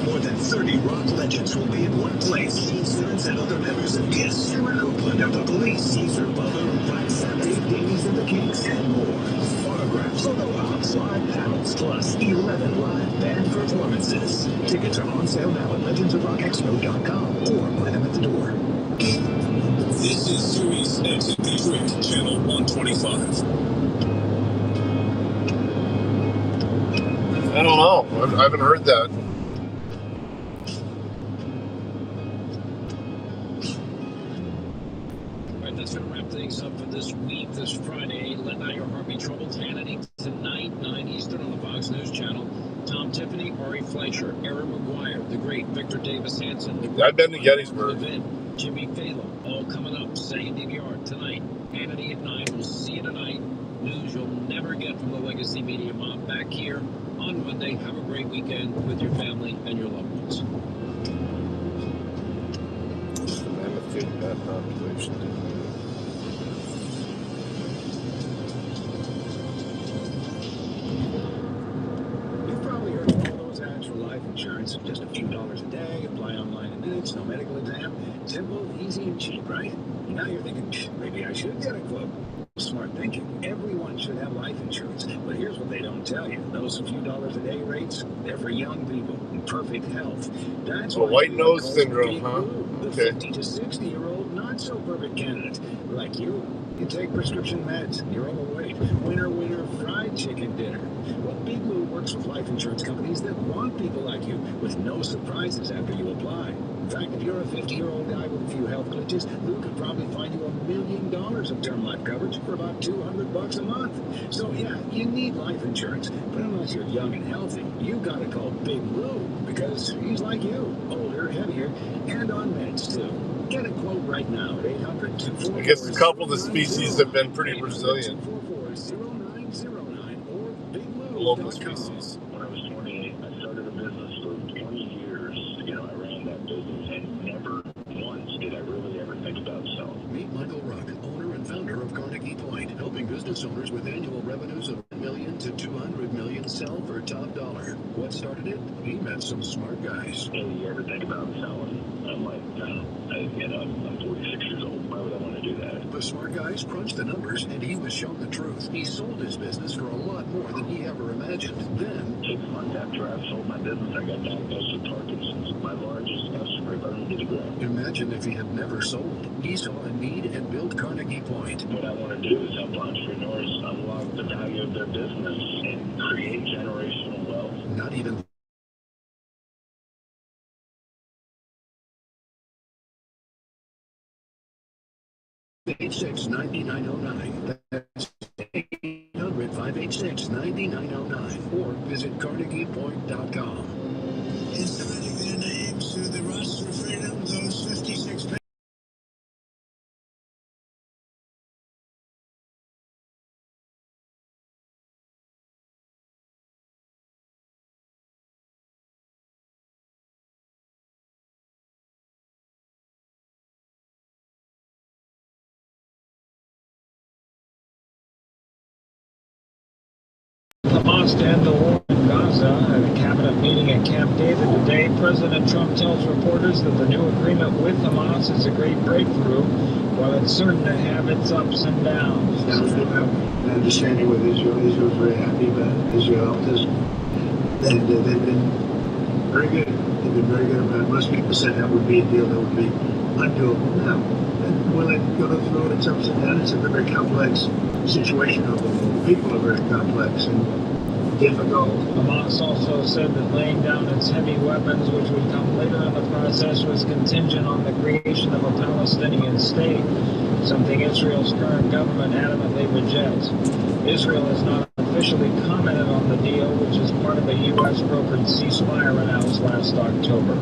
More than 30 rock legends will be in one place. Gene Simmons and other members of Kiss, Sarah Copeland of the Police, Caesar Butler of Black Sabbath, Dave Davies of the Kinks, and more. Autographs, photo ops, live panels, plus 11 live band performances. Tickets are on sale now at legendsofrockexpo.com or buy them at the door. This is Sirius XM Patriot, Channel 125. I don't know. I haven't heard that. All right, that's going to wrap things up for this week, this Friday. Let Not Your Heart Be Troubled, Hannity tonight, 9 Eastern on the Fox News Channel. Tom Tiffany, Ari Fleischer, Aaron McGuire, the great Victor Davis Hanson. I've been to Gettysburg. Jimmy Fallon, all coming up. Second DVR tonight. Hannity at 9. We'll see you tonight. News you'll never get from the Legacy Media Mob back here on Monday. Have a great weekend with your family and your loved ones. Mammoth that population. You've probably heard of all those ads for life insurance. Just a few dollars a day, apply online in minutes, no medical exam. Simple, easy, and cheap, right? Now you're thinking, maybe I should get a quote. Smart thinking. Everyone should have life insurance. But here's what they don't tell you. Those few dollars a day rates, they're for young people in perfect health. That's well, white nose syndrome, huh? The 50 to 60-year-old not so perfect candidate. Like you. You take prescription meds, you're overweight, winter, fried chicken dinner. Well, Big Blue works with life insurance companies that want people like you with no surprises after you apply. In fact, if you're a 50-year-old guy with a few health glitches, Blue could probably find you $1 million of term life coverage for about $200 a month. So yeah, you need life insurance, but unless you're young and healthy, you gotta call Big Blue because he's like you, older, heavier, and on meds too. Get a quote right now at 800-244. I guess a couple of the species have been pretty resilient. The local species. When I was 28, I started a business for 20 years. I ran that business, and never once did I really ever think about selling. Meet Michael Ruck, owner and founder of Carnegie Point, helping business owners with annual revenues of $1 million to $200 million sell for top dollar. What started it? He met some smart guys. Hey, you ever think about selling? I'm like, no. I'm 46 years old. Why would I want to do that? The smart guys crunched the numbers, and he was shown the truth. He sold his business for a lot more than he ever imagined. Then, 6 months after I sold my business, I got diagnosed with Parkinson's. My largest customer burned to the ground. Imagine if he had never sold. He saw a need and built Carnegie Point. What I want to do is help entrepreneurs unlock the value of their business and create generational wealth. Not even 866-9909. That's 800-586-9909. Or visit CarnegiePoint.com. Instrumenting their names to the Rush for Freedom, those 56 Hamas to end the war in Gaza. At a cabinet meeting at Camp David today, President Trump tells reporters that the new agreement with Hamas is a great breakthrough, while it's certain to have its ups and downs. Now, an understanding with Israel. Israel's very happy about Israel helped us. And they've been very good. They've been very good about it. Most people said that would be a deal that would be undoable. Now, will it go through its ups and downs? It's a very complex situation over there. The people are very complex. And difficult. Hamas also said that laying down its heavy weapons, which would come later in the process, was contingent on the creation of a Palestinian state, something Israel's current government adamantly rejects. Israel has not officially commented on the deal, which is part of a U.S.-brokered ceasefire announced last October.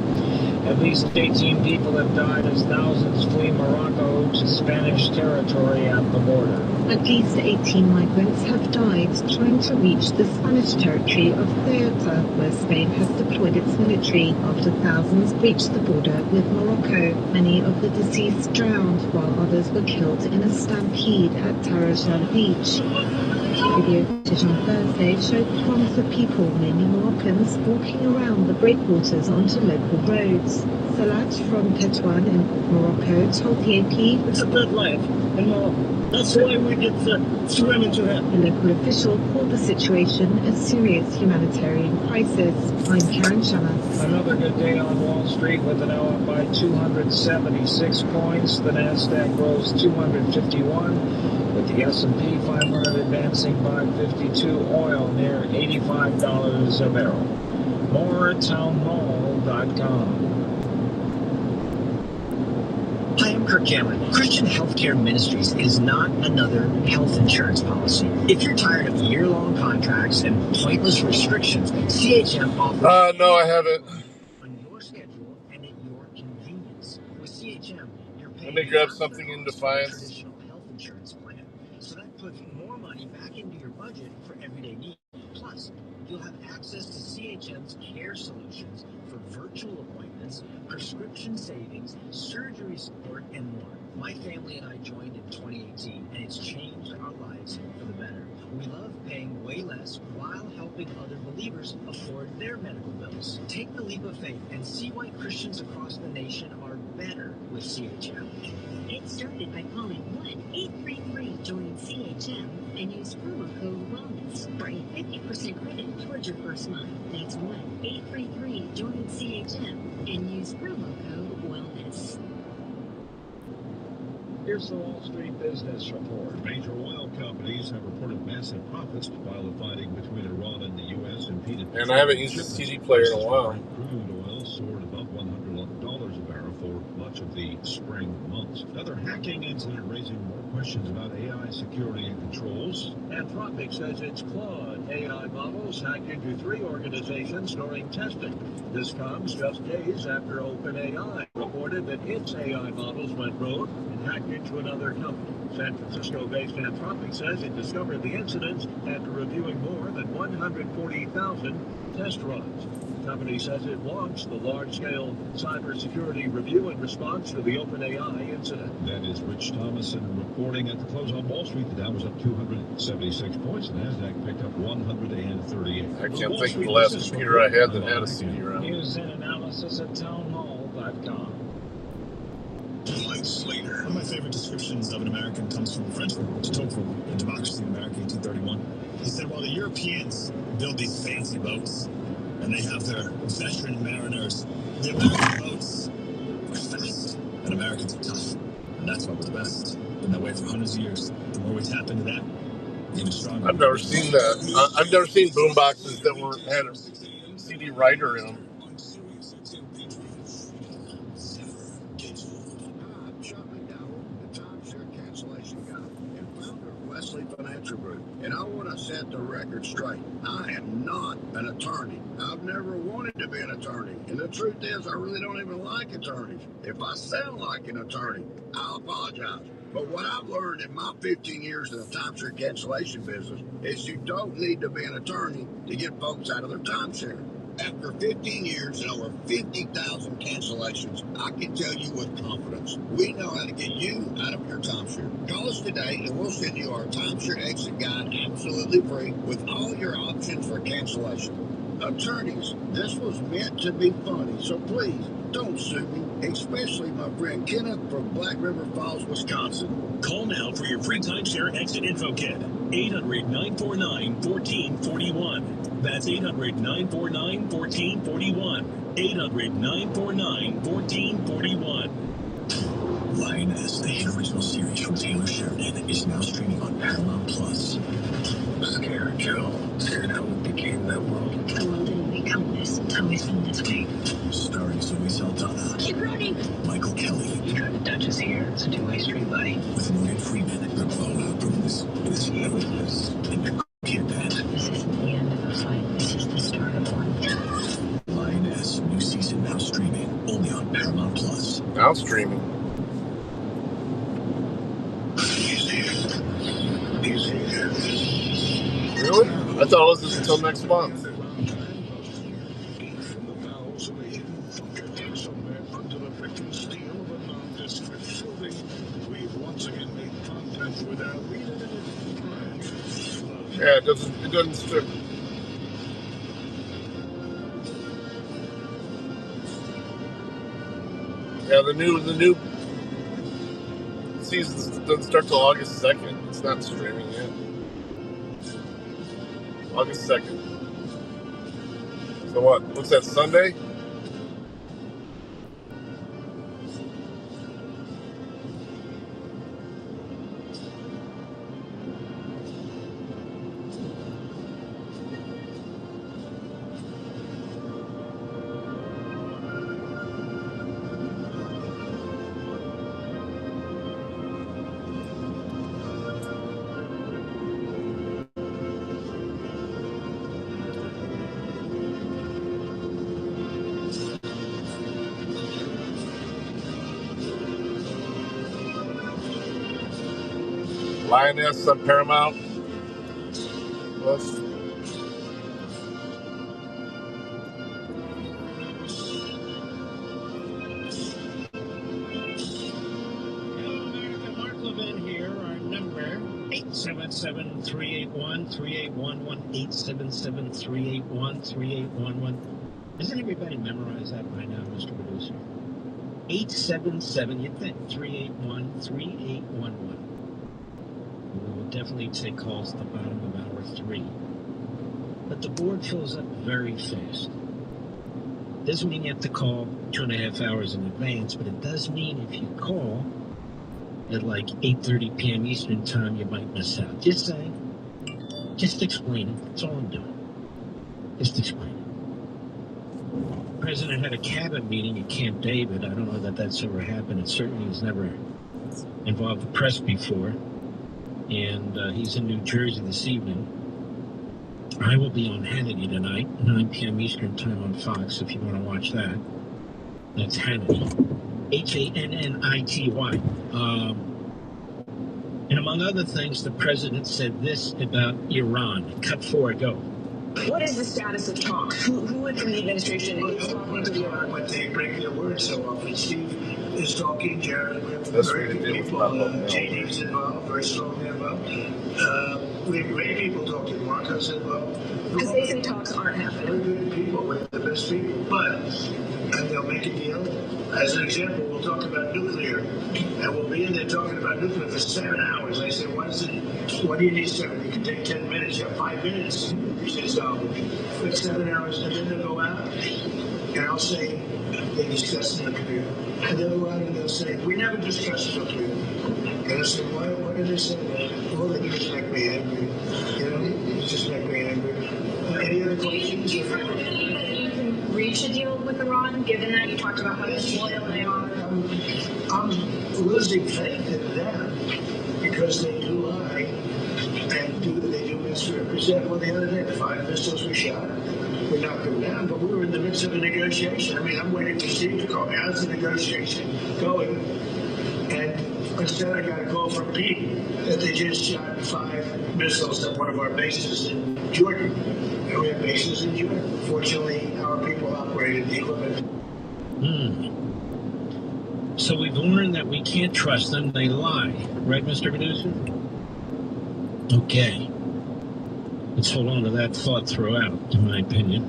At least 18 people have died as thousands flee Morocco to Spanish territory at the border. At least 18 migrants have died trying to reach the Spanish territory of Ceuta, where Spain has deployed its military, after thousands breached the border with Morocco. Many of the deceased drowned, while others were killed in a stampede at Tarajal Beach. Video footage on Thursday showed throngs of people, mainly Moroccans, walking around the breakwaters onto local roads. Salat from Tetuan in Morocco told the AP, "It's a good life in Morocco. That's why we get to swim into it." A local official called the situation a serious humanitarian crisis. I'm Karen Shanna. Another good day on Wall Street with the Dow up by 276 points. The Nasdaq rose 251, with the S&P 500 advancing by 52. Oil near $85 a barrel. More at townhall.com. Hi, I'm Kirk Cameron. Christian Healthcare Ministries is not another health insurance policy. If you're tired of year-long contracts and pointless restrictions, CHM offers... No, I haven't. ...on your schedule and at your convenience. With CHM, you're paying... Let me grab something in Defiance. ...traditional health insurance plan. So that puts more money back into your budget for everyday needs. Plus, you'll have access to CHM's care solutions for virtual appointments, prescription savings, surgery support, and more. My family and I joined in 2018, and it's changed our lives for the better. We love paying way less while helping other believers afford their medical bills. Take the leap of faith and see why Christians across the nation are better with CHM. Get started by calling 1-833-JOIN-CHM and use promo code WELLNESS for a 50% credit towards your first month. That's 1-833-JOIN-CHM and use promo code WELLNESS. Here's the Wall Street Business Report. Major oil companies have reported massive profits while the fighting between Iran and the U.S. impeded. And I haven't used a CD player in a while. Crude oil soared above $100 a barrel for much of the spring months. Another hacking incident raising more questions about AI security and controls. Anthropic says its Claude AI models hacked into 3 organizations during testing. This comes just days after OpenAI reported that its AI models went rogue and hacked into another company. San Francisco-based Anthropic says it discovered the incidents after reviewing more than 140,000 test runs. The company says it launched the large-scale cybersecurity review in response to the OpenAI incident. That is Rich Thomason reporting. At the close on Wall Street, the Dow was up 276 points. The Nasdaq picked up 138. I can't think of the last computer I had that had a CD-ROM. News and analysis at townhall.com. Dwight Slater. One of my favorite descriptions of an American comes from French de Tocqueville in Democracy in America, 1831. He said, while the Europeans build these fancy boats and they have their veteran mariners, the American boats are fast and Americans are tough. And that's why we're the best. Been that way for hundreds of years. The more we tap into that, the even stronger. I've never seen that. I've never seen boom boxes that had a CD writer in them. Financial Group, and I want to set the record straight. I am not an attorney. I've never wanted to be an attorney, and the truth is I really don't even like attorneys. If I sound like an attorney, I'll apologize. But what I've learned in my 15 years in the timeshare cancellation business is you don't need to be an attorney to get folks out of their timeshare. After 15 years and over 50,000 cancellations, I can tell you with confidence, we know how to get you out of your timeshare. Call us today and we'll send you our timeshare exit guide absolutely free with all your options for cancellation. Attorneys, this was meant to be funny, so please don't sue me, especially my friend Kenneth from Black River Falls, Wisconsin. Call now for your free timeshare exit info kit. 800-949-1441. That's 800-949-1441. 800-949-1441. Lioness, the hit original series from Taylor Sheridan, is now streaming on Paramount Plus. Scared Joe, scared out with the kid. that world. The world didn't become this. It's always been this way. Starring Zoe Saldana. Keep running! Michael Kelly. You tried to touch us here. It's a two-way street, buddy. With Morgan Freeman. The fallout from this illness. And your kidnapped. This isn't the end of a fight. This is the start of one. Lioness. New season now streaming. Only on Paramount Plus. Now streaming. Really? I thought it was just until next month. Yeah, it doesn't strip. Yeah, the new season doesn't start till August 2nd. It's not streaming yet. August 2nd. So what? What's that, Sunday? Lioness on Paramount Plus. Mark Levin here. Our number 877-381-3811. 877-381-3811. Doesn't everybody memorize that by now, Mr. Producer? 877, you'd think, 381-3811. We will definitely take calls at the bottom of hour 3. But the board fills up very fast. Doesn't mean you have to call 2.5 hours in advance, but it does mean if you call at like 8:30 p.m. Eastern time, you might miss out. Just saying. Just explain it. That's all I'm doing. Just explain it. The president had a cabinet meeting at Camp David. I don't know that that's ever happened. It certainly has never involved the press before. And he's in New Jersey this evening. I will be on Hannity tonight, 9 p.m. Eastern time on Fox, if you want to watch that. That's Hannity. Hannity. And among other things, the president said this about Iran. Cut 4, go. What is the status of talks? Who in the administration is talking to Iran? But they break their word so often. Steve is talking, Jared. We have That's very what good they do. people. JD's involved, very strongly involved. We have great people talking. Marco's involved. Because they say talks aren't happening. Very good people. We have the best people. But, and they'll make a deal. As an example, we'll talk about nuclear. And we'll be in there talking about nuclear for 7 hours. I say, why do you need 7? You can take 10 minutes. You have 5 minutes. You should solve it. For 7 hours, and then they'll go out. And I'll say, they discussed nuclear. And they'll go out and they'll say, we never discussed nuclear. And I'll say, what did they say? All they do is make me angry. You know, it's just make me angry. Any other questions? Do you feel that you can reach a deal with Iran, given that you talked about how disloyal they are? I'm losing faith in them because they do lie and they do misrepresent. Well, the other day, the 5 missiles were shot. We knocked them down, but we were in the midst of a negotiation. I mean, I'm waiting for Steve to call me. How's the negotiation going? And instead, I got a call from Pete that they just shot 5 missiles at one of our bases in Jordan. And we have bases in Jordan. Fortunately, our people operated the equipment. So we've learned that we can't trust them. They lie. Right, Mr. Producer? Okay. Let's hold on to that thought throughout, in my opinion.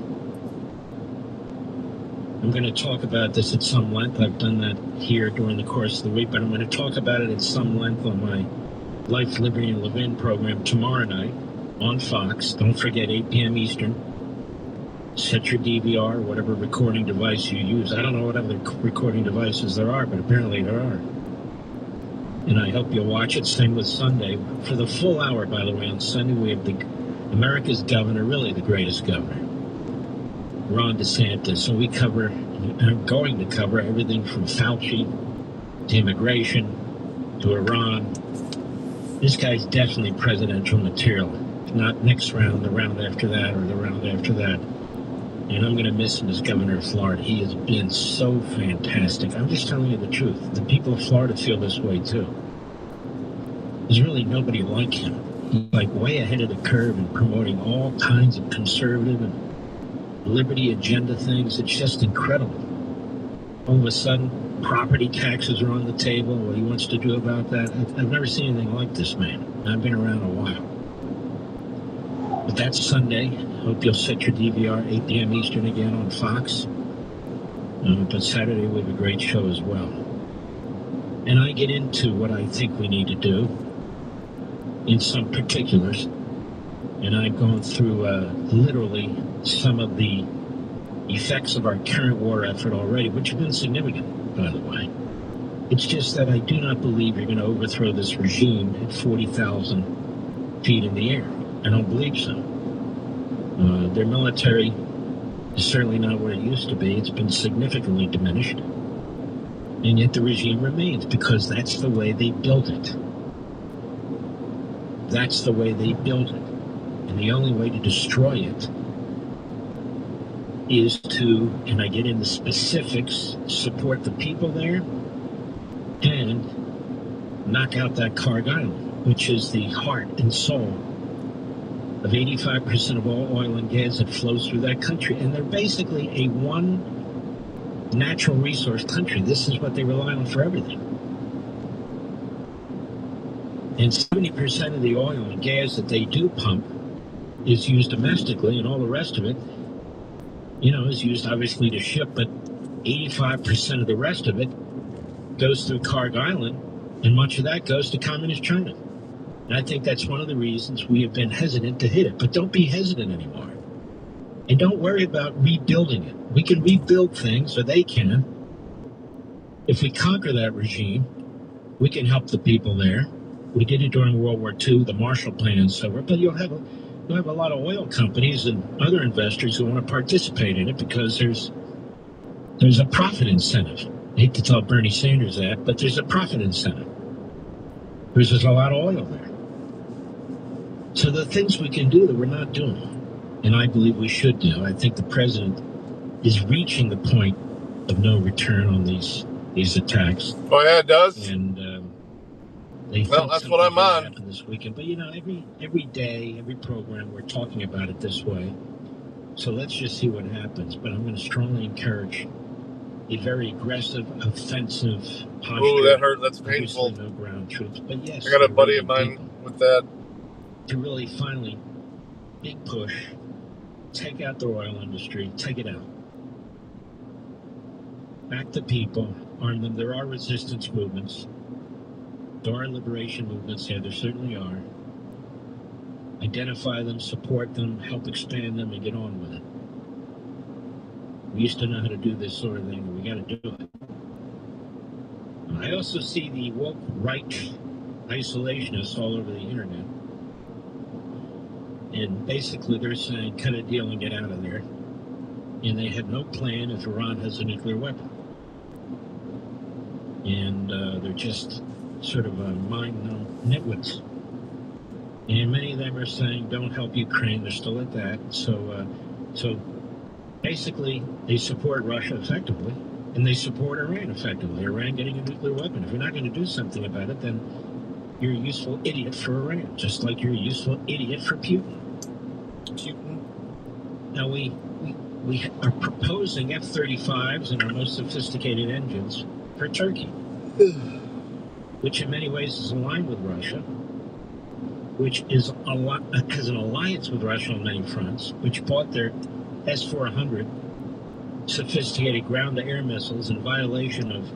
I'm going to talk about this at some length. I've done that here during the course of the week, but I'm going to talk about it at some length on my Life, Liberty, and Levin program tomorrow night on Fox. Don't forget, 8 p.m. Eastern. Set your DVR, whatever recording device you use. I don't know what other recording devices there are, but apparently there are. And I hope you'll watch it. Same with Sunday. For the full hour, by the way, on Sunday we have the America's governor, really the greatest governor, Ron DeSantis. And we I'm going to cover everything from Fauci to immigration to Iran. This guy's definitely presidential material. If not next round, the round after that, or the round after that. And I'm going to miss him as governor of Florida. He has been so fantastic. I'm just telling you the truth. The people of Florida feel this way too. There's really nobody like him. He's like way ahead of the curve in promoting all kinds of conservative and liberty agenda things. It's just incredible. All of a sudden, property taxes are on the table. What he wants to do about that. I've never seen anything like this man. I've been around a while. But that's Sunday. Hope you'll set your DVR 8 p.m. Eastern again on Fox. But Saturday we have a great show as well. And I get into what I think we need to do in some particulars. And I've gone through literally some of the effects of our current war effort already, which have been significant, by the way. It's just that I do not believe you're going to overthrow this regime at 40,000 feet in the air. I don't believe so. Their military is certainly not what it used to be. It's been significantly diminished. And yet the regime remains because that's the way they built it. That's the way they built it. And the only way to destroy it is to, and I get into specifics, support the people there and knock out that Carg Island, which is the heart and soul of 85% of all oil and gas that flows through that country. And they're basically a one natural resource country. This is what they rely on for everything. And 70% of the oil and gas that they do pump is used domestically, and all the rest of it, is used obviously to ship, but 85% of the rest of it goes through Carg Island, and much of that goes to communist China. And I think that's one of the reasons we have been hesitant to hit it. But don't be hesitant anymore. And don't worry about rebuilding it. We can rebuild things, or they can. If we conquer that regime, we can help the people there. We did it during World War II, the Marshall Plan and so forth. But you'll have a lot of oil companies and other investors who want to participate in it because there's a profit incentive. I hate to tell Bernie Sanders that, but there's a profit incentive. There's a lot of oil there. So the things we can do that we're not doing, and I believe we should do, I think the president is reaching the point of no return on these attacks. Oh yeah, it does. And that's what I'm on. Happen this weekend, but every day, every program, we're talking about it this way. So let's just see what happens. But I'm going to strongly encourage a very aggressive, offensive posture. Ooh, that hurt. That's painful. Obviously no ground troops, but yes, I got a buddy of mine with that. To really finally, big push, take out the oil industry, take it out. Back the people, arm them. There are resistance movements. There are liberation movements here. There certainly are. Identify them, support them, help expand them, and get on with it. We used to know how to do this sort of thing, and we got to do it. I also see the woke right isolationists all over the internet. And basically they're saying, cut a deal and get out of there. And they have no plan if Iran has a nuclear weapon. And they're just sort of mind-numb nitwits. And many of them are saying, don't help Ukraine. They're still at that. So basically, they support Russia effectively, and they support Iran effectively. Iran getting a nuclear weapon. If you're not going to do something about it, then you're a useful idiot for Iran, just like you're a useful idiot for Putin. Now, we are proposing F-35s and our most sophisticated engines for Turkey, which in many ways is aligned with Russia, which has an alliance with Russia on many fronts, which bought their S-400 sophisticated ground-to-air missiles in violation of,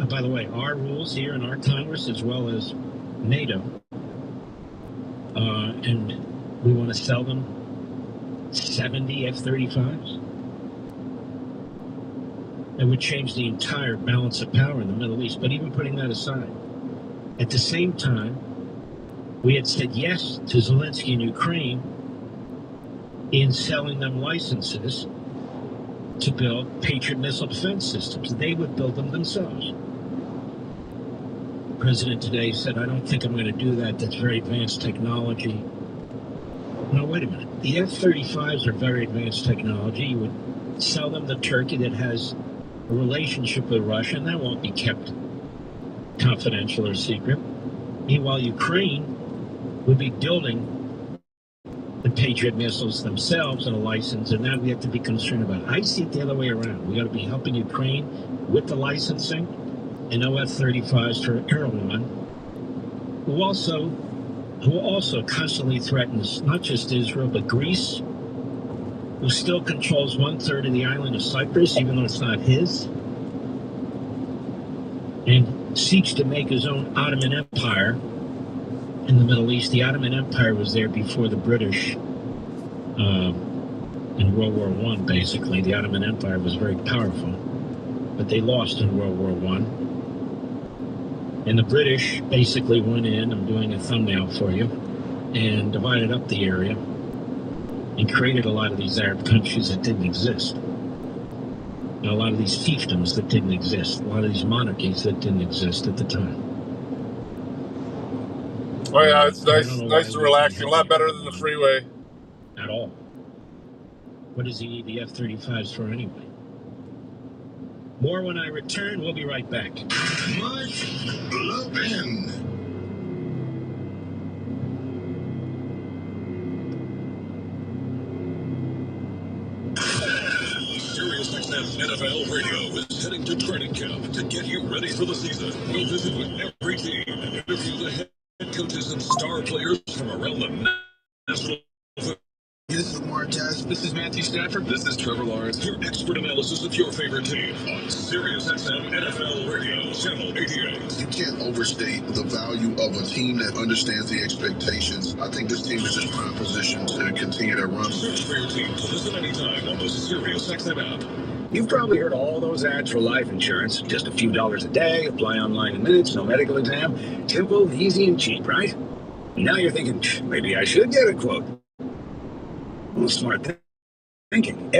by the way, our rules here in our Congress as well as NATO. And we want to sell them 70 F-35s. That would change the entire balance of power in the Middle East. But even putting that aside, at the same time, We had said yes to Zelensky in Ukraine in selling them licenses to build Patriot missile defense systems. They would build them themselves. The president today said, I don't think I'm going to do that. That's very advanced technology. No, wait a minute. The F-35s are very advanced technology. You would sell them to Turkey that has a relationship with Russia, and that won't be kept confidential or secret. Meanwhile, Ukraine would be building the Patriot missiles themselves in a license, and that we have to be concerned about. I see it the other way around. We got to be helping Ukraine with the licensing and no F-35s for Erdogan, who also constantly threatens not just Israel, but Greece, who still controls 1/3 of the island of Cyprus, even though it's not his, and seeks to make his own Ottoman Empire in the Middle East. The Ottoman Empire was there before the British in World War I, basically. The Ottoman Empire was very powerful, but they lost in World War I. And the British basically went in, I'm doing a thumbnail for you, and divided up the area and created a lot of these Arab countries that didn't exist. And a lot of these fiefdoms that didn't exist. A lot of these monarchies that didn't exist at the time. Oh yeah, it's nice and relaxing. A lot better than the freeway. At all. What does he need the F-35s for anyway? More when I return. We'll be right back. Mark Levin. SiriusXM NFL Radio is heading to training camp to get you ready for the season. We'll visit with every team and interview the head coaches and star players from around the national. This is Martez. This is Matthew Stafford. This is Trevor Lawrence. Your expert analysis of your favorite team on SiriusXM NFL Radio, Channel 88. You can't overstate the value of a team that understands the expectations. I think this team is just prime position to continue their run. Search for your team to listen anytime on the SiriusXM app. You've probably heard all those ads for life insurance. Just a few dollars a day, apply online in minutes, no medical exam. Simple, easy, and cheap, right? Now you're thinking, maybe I should get a quote. Well, smart thinking.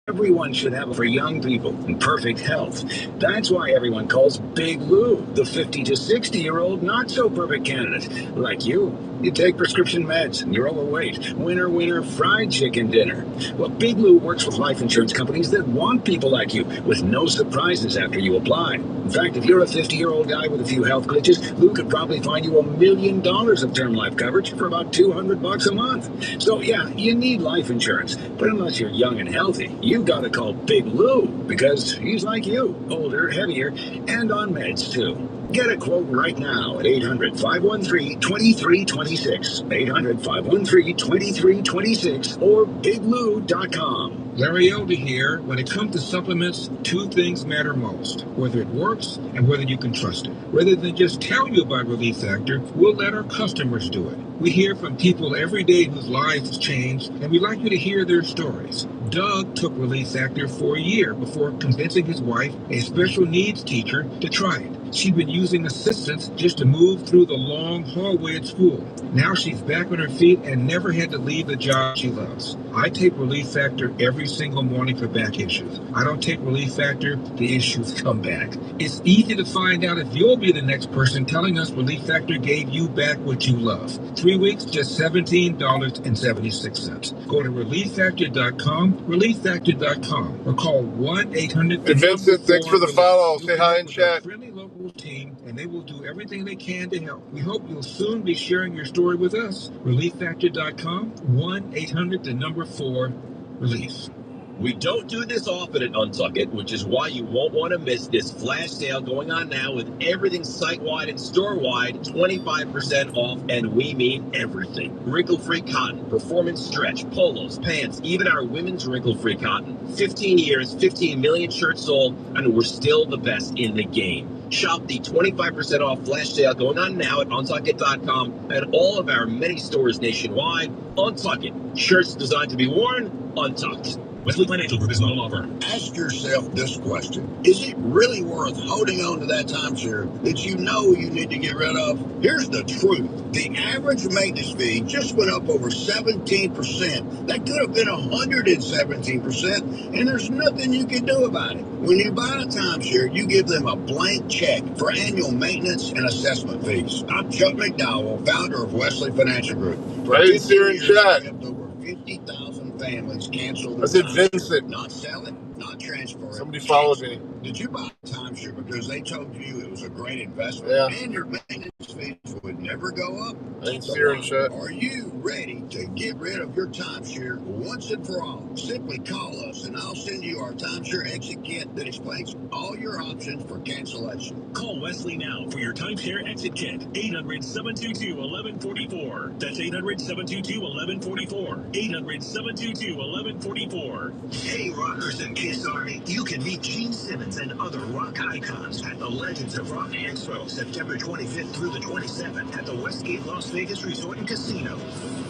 Everyone should have it for young people in perfect health. That's why everyone calls Big Lou the 50 to 60-year-old not-so-perfect candidate. Like you. You take prescription meds and you're overweight. Winner, fried chicken dinner. Well, Big Lou works with life insurance companies that want people like you with no surprises after you apply. In fact, if you're a 50-year-old guy with a few health glitches, Lou could probably find you $1 million of term life coverage for about $200 a month. So, yeah, you need life insurance. But unless you're young and healthy, you gotta call Big Lou because he's like you, older, heavier, and on meds, too. Get a quote right now at 800-513-2326, 800-513-2326, or biglou.com. Larry Elder here. When it comes to supplements, two things matter most: whether it works and whether you can trust it. Rather than just tell you about Relief Factor, we'll let our customers do it. We hear from people every day whose lives changed, and we'd like you to hear their stories. Doug took Relief Factor for a year before convincing his wife, a special needs teacher, to try it. She'd been using assistance just to move through the long hallway at school. Now she's back on her feet and never had to leave the job she loves. I take Relief Factor every single morning for back issues. I don't take Relief Factor, the issues come back. It's easy to find out if you'll be the next person telling us Relief Factor gave you back what you love. 3 weeks, just $17.76. Go to ReliefFactor.com, ReliefFactor.com, or call 1-800. Hey Vincent, thanks for the follow. Say hi in chat. Friendly local team, and they will do everything they can to help. We hope you'll soon be sharing your story with us. ReliefFactor.com, 1-800-4-RELIEF. We don't do this often at Untuck which is why you won't want to miss this flash sale going on now with everything site-wide and store-wide, 25% off, and we mean everything. Wrinkle-free cotton, performance stretch, polos, pants, even our women's wrinkle-free cotton. 15 years, 15 million shirts sold, and we're still the best in the game. Shop the 25% off flash sale going on now at Untuckit.com and all of our many stores nationwide. Untuck It. Shirts designed to be worn, untucked. Wesley Financial Group is not an law firm. Ask yourself this question. Is it really worth holding on to that timeshare that you know you need to get rid of? Here's the truth. The average maintenance fee just went up over 17%. That could have been 117%, and there's nothing you can do about it. When you buy a timeshare, you give them a blank check for annual maintenance and assessment fees. I'm Chuck McDowell, founder of Wesley Financial Group. For 50 years, I've helped over 50,000 families cancel their timeshare. Vincent. Not sell it, not transfer it. Somebody followed me. Did you buy a timeshare because they told you it was a great investment and your maintenance fees would never go up? Are you ready to get rid of your timeshare once and for all? Simply call us and I'll send you our timeshare exit kit that explains all your options for cancellation. Call Wesley now for your timeshare exit kit. 800-722-1144. That's 800-722-1144. 800-722-1144. Hey, rockers and Kiss Army, you can meet Gene Simmons and other rock icons at the Legends of Rock Expo, September 25th through the 27th at the Westgate Las Vegas Resort and Casino.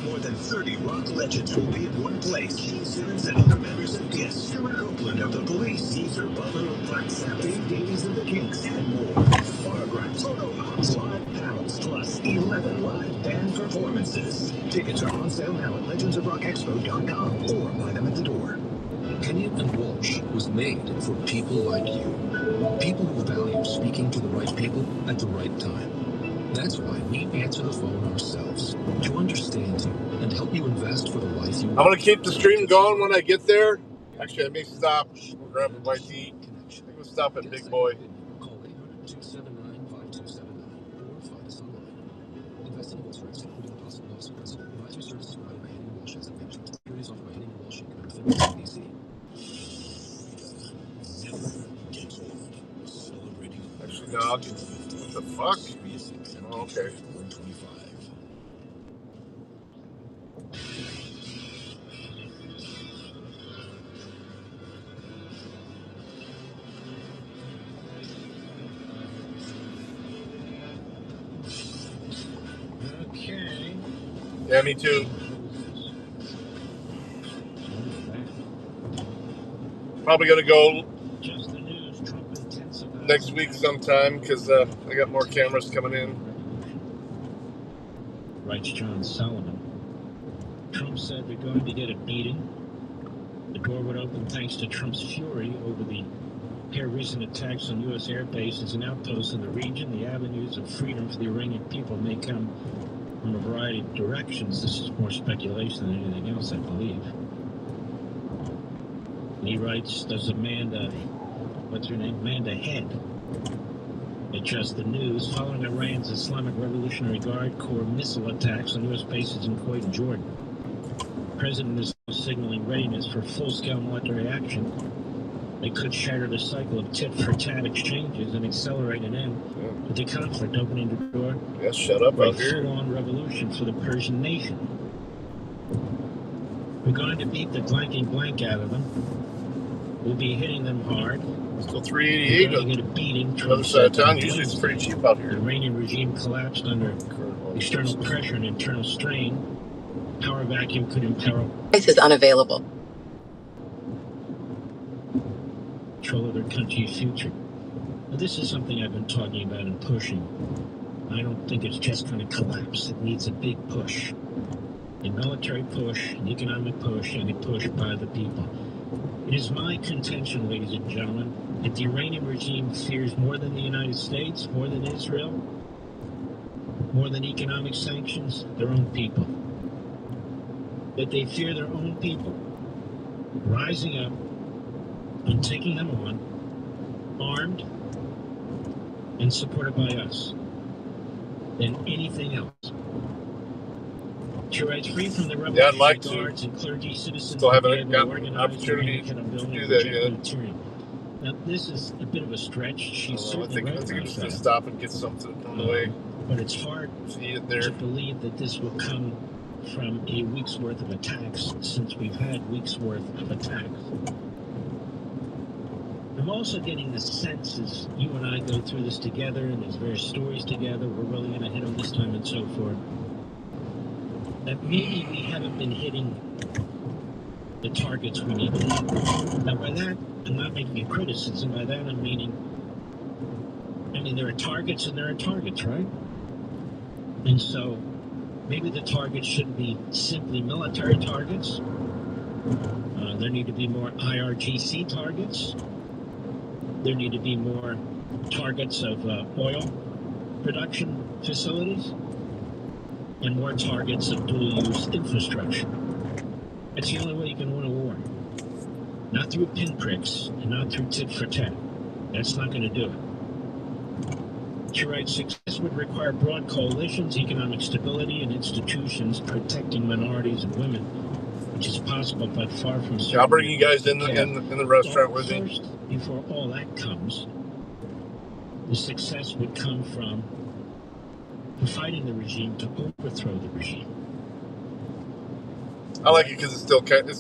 More than 30 rock legends will be in one place. Gene Simmons and other members of Kiss, Stuart Copeland of the Police, Caesar Butler of Black Sabbath, Dave Davies of the Kinks, and more. Autographs, photo ops, live panels, plus 11 live band performances. Tickets are on sale now at legendsofrockexpo.com or buy them at the door. Kenyon and Walsh was made for people like you. People who value speaking to the right people at the right time. That's why we answer the phone ourselves, to understand you and help you invest for the life you want. I'm going to keep the stream going when I get there. Actually, I may stop. We'll grab a bite to eat. I think we'll stop at Big Boy. Call 800-279-5279 or find us online. Investing in risk, including the possible loss of principal. Advisory services provided by Henry Walsh Asset Management. Securities offered by Henry Walsh Inc. DC. Actually, no. What the fuck? Oh, okay. Okay. Yeah, me too. Probably going to go next week sometime because I got more cameras coming in. Writes John Sullivan. Trump said they're going to get a beating. The door would open thanks to Trump's fury over the pair recent attacks on U.S. air bases and outposts in the region. The avenues of freedom for the Iranian people may come from a variety of directions. This is more speculation than anything else, I believe. And he writes, does Amanda, what's her name? Amanda Head. At Just the News, following Iran's Islamic Revolutionary Guard Corps missile attacks on U.S. bases in Kuwait and Jordan. The president is signaling readiness for full-scale military action. They could shatter the cycle of tit-for-tat exchanges and accelerate an end to the conflict, opening the door for a full-on revolution for the Persian nation. We're going to beat the blanking blank out of them. We'll be hitting them hard. Still 388 on get a beating. the other side of town. Usually it's pretty cheap out here. The Iranian regime collapsed under external pressure and internal strain. Power vacuum could imperil. Price is unavailable. Control of their country's future. Now, this is something I've been talking about and pushing. I don't think it's just going to collapse. It needs a big push. A military push, an economic push, and a push by the people. It is my contention, ladies and gentlemen, that the Iranian regime fears more than the United States, more than Israel, more than economic sanctions, their own people. That they fear their own people rising up and taking them on, armed and supported by us, than anything else. She writes, free from the revolutionary guards and clergy, citizens still haven't got an opportunity to do that yet. Now, this is a bit of a stretch. She's I think I'm just going to stop and get something on the way. But it's hard to believe that this will come from a week's worth of attacks, since we've had weeks worth of attacks. I'm also getting the sense, as you and I go through this together, and there's various stories together, we're really going to hit them this time and so forth, that maybe we haven't been hitting the targets we need to meet. Now, by that, I'm not making a criticism. By that, I'm meaning, there are targets and there are targets, right? And so maybe the targets shouldn't be simply military targets. There need to be more IRGC targets. There need to be more targets of oil production facilities and more targets of dual-use infrastructure. That's the only way you can win a war. Not through pinpricks and not through tit for tat. That's not going to do it. You're right, success would require broad coalitions, economic stability, and institutions protecting minorities and women, which is possible but far from certain. I'll bring you guys in the restaurant with me. First, before all that comes, the success would come from fighting the regime to overthrow the regime. I like it because it's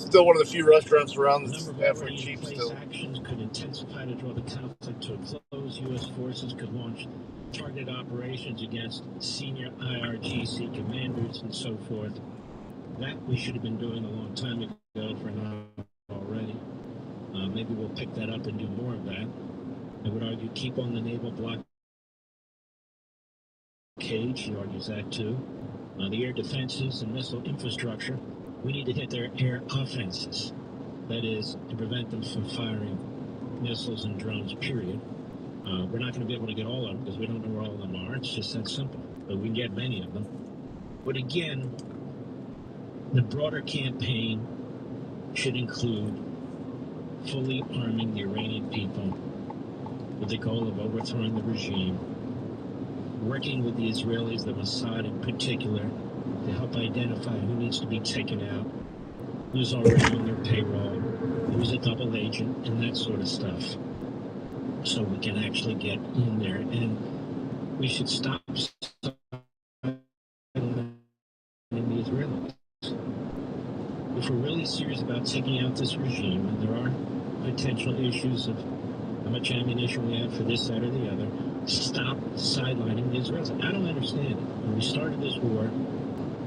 still one of the few restaurants around that's halfway cheap still. Actions could intensify to draw the conflict to a close. U.S. forces could launch targeted operations against senior IRGC commanders and so forth. That we should have been doing a long time ago for not already. Maybe we'll pick that up and do more of that. I would argue keep on the naval blockade. He argues that too. The air defenses and missile infrastructure. We need to hit their air offenses. That is, to prevent them from firing missiles and drones, period. We're not going to be able to get all of them because we don't know where all of them are. It's just that simple. But we can get many of them. But again, the broader campaign should include fully arming the Iranian people with the goal of overthrowing the regime, working with the Israelis, the Mossad in particular, to help identify who needs to be taken out, who's already on their payroll, who's a double agent, and that sort of stuff. So we can actually get in there. And we should stop the Israelis. If we're really serious about taking out this regime, and there are potential issues of how much ammunition we have for this side or the other, stop sidelining the Israelis. I don't understand it. When we started this war,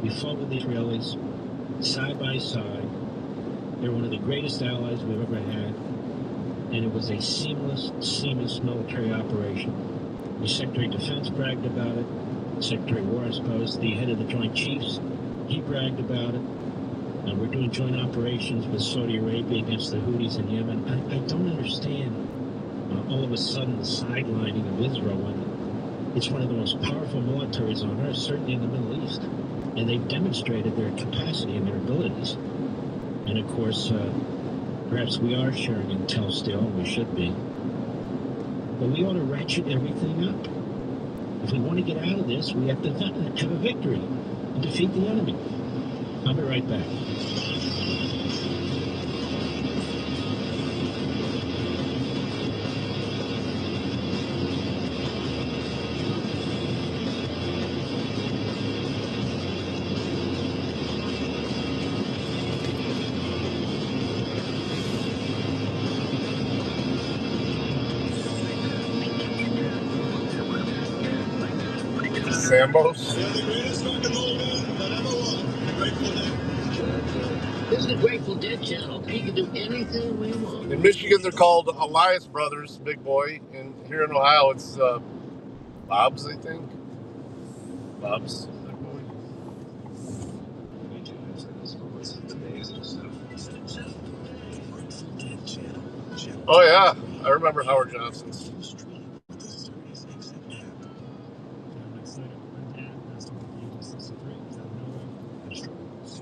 we fought with the Israelis side by side. They're one of the greatest allies we've ever had, and it was a seamless military operation. The Secretary of Defense bragged about it. Secretary of War, I suppose, the head of the Joint Chiefs, he bragged about it. We're doing joint operations with Saudi Arabia against the Houthis in Yemen. I don't understand all of a sudden the sidelining of Israel when it's one of the most powerful militaries on earth, certainly in the Middle East. And they've demonstrated their capacity and their abilities. And of course, perhaps we are sharing intel still, and we should be. But we ought to ratchet everything up. If we want to get out of this, we have to have a victory and defeat the enemy. I'll be right back. Sambos. This is the Grateful Dead channel. We can do anything we want. In Michigan, they're called Elias Brothers, Big Boy. And here in Ohio, it's Bob's, I think. Bob's Big Boy. Oh, yeah. I remember Howard Johnson's.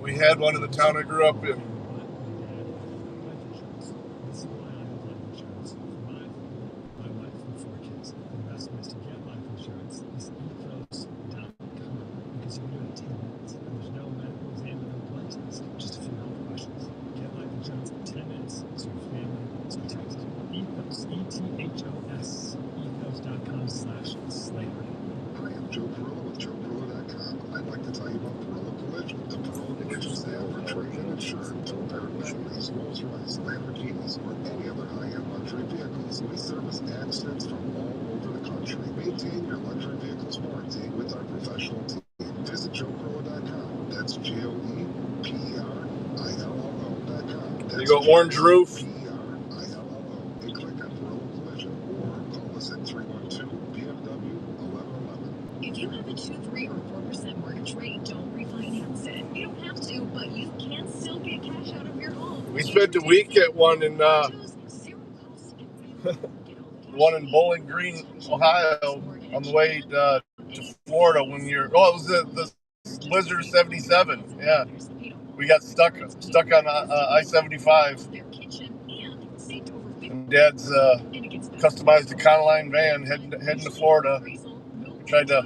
We had one in the town I grew up in. Lamborghinis, or any other high-end luxury vehicles. We service accidents from all over the country. Maintain your luxury vehicle's warranty with our professional team. Visit JoePerlo.com. That's JoePerilo.com. You go orange roof. PRILLO. Click on Perillo Collision or call us at 312-BMW-1111. If you have a 2, 3, or 4% mortgage rate, don't refinance it. You don't have to, but you can still get cash out of your home. We spent a week at one in one in Bowling Green, Ohio, on the way to Florida when you're. Oh, it was the Blizzard '77. Yeah, we got stuck on I-75. And Dad's customized Econoline van heading to Florida. We tried to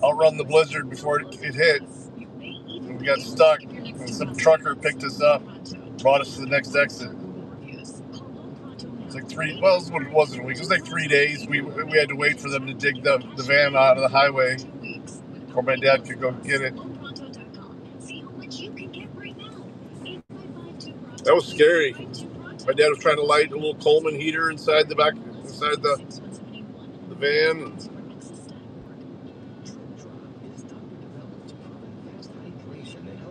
outrun the blizzard before it hit. And we got stuck. And some trucker picked us up, brought us to the next exit. It's like it wasn't a week. It was like 3 days. We had to wait for them to dig the van out of the highway before my dad could go get it. That was scary. My dad was trying to light a little Coleman heater inside the van.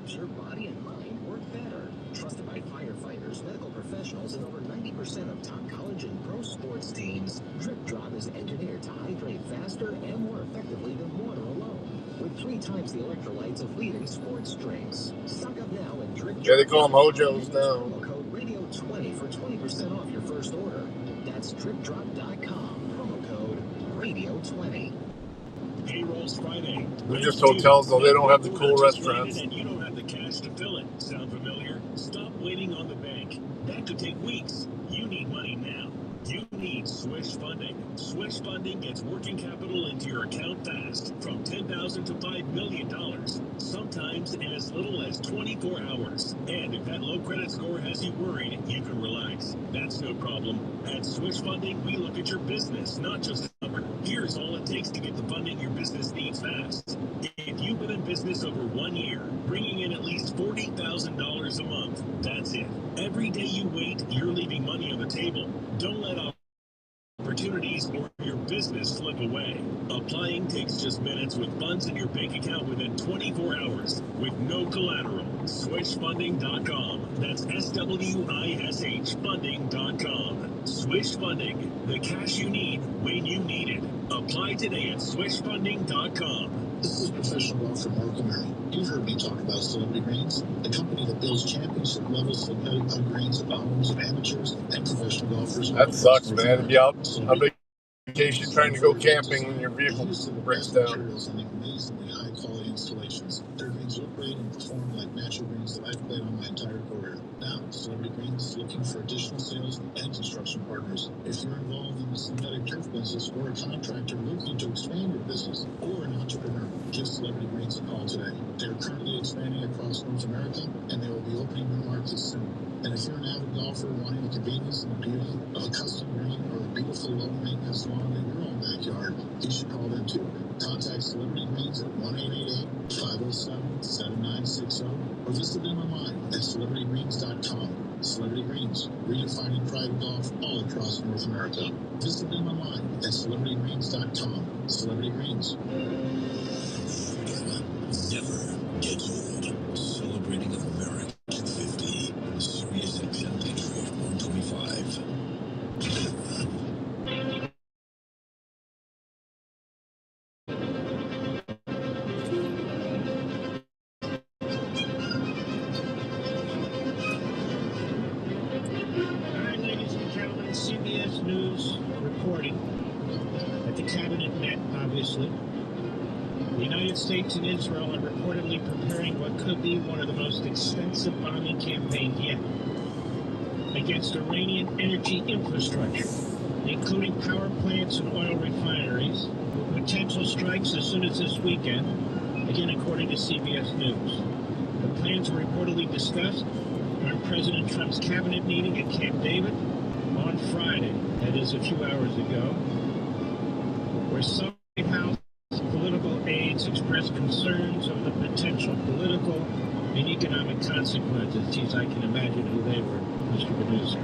Your body and mind work better. Trusted by firefighters, medical professionals, and over 90% of top college and pro sports teams, Drip Drop is engineered to hydrate faster and more effectively than water alone. With 3 times the electrolytes of leading sports drinks. Stock up now and drink. Yeah, they call them Hojos now. Promo code radio20 for 20% off your first order. That's dripdrop.com. Promo code radio20. Payrolls Friday. They're just hotels, though. They don't have the cool restaurants. And you don't have the cash to fill it. Sound familiar? Stop waiting on the bank. That could take weeks. You need money now. You need Swish Funding. Swish Funding gets working capital into your account fast, from $10,000 to $5 million, sometimes in as little as 24 hours. And if that low credit score has you worried, you can relax. That's no problem. At Swish Funding, we look at your business, not just a number. Here's all it takes to get the funding your business needs fast. If you've been in business over 1 year, bringing in at least $40,000 a month, that's it. Every day you wait, you're leaving money on the table. Don't let opportunities or your business slip away. Applying takes just minutes with funds in your bank account within 24 hours with no collateral. SwishFunding.com. That's SWISH funding.com. Swish Funding. The cash you need when you need it. Apply today at SwishFunding.com. This is professional golfer Mark O'Malley. You've heard me talk about Celebrity Greens, the company that builds championship-level synthetic putt greens at the homes of amateurs and professional golfers. That sucks, man. To be out on vacation trying to go camping when your vehicle breaks down. Amazingly high-quality installations. Their greens look great and perform like natural greens that I've played on my entire career. Now, Celebrity Greens is looking for additional sales and construction partners. If you're involved in the synthetic turf business or a contractor looking to expand your business or an entrepreneur, give Celebrity Greens a call today. They're currently expanding across North America, and they will be opening new markets soon. And if you're an avid golfer wanting the convenience and the beauty of a custom green or a beautiful low-maintenance lawn in your own backyard, you should call them too. Contact Celebrity Greens at 1-888-507-7960 or visit them online at celebritygreens.com. Celebrity Greens, redefining private golf all across North America. Visit them online at celebritygreens.com. Celebrity Greens. Never gets old. Celebrating American 50. Sirius XM Patriot 125. All right, ladies and gentlemen, CBS News reporting that the cabinet met, obviously. The United States and Israel are reportedly preparing what could be one of the most extensive bombing campaigns yet against Iranian energy infrastructure, including power plants and oil refineries, with potential strikes as soon as this weekend, again according to CBS News. The plans were reportedly discussed during President Trump's cabinet meeting at Camp David on Friday, that is a few hours ago, where some White House political aides expressed concerns over the potential political and economic consequences. Geez, I can imagine who they were, Mr. Producer.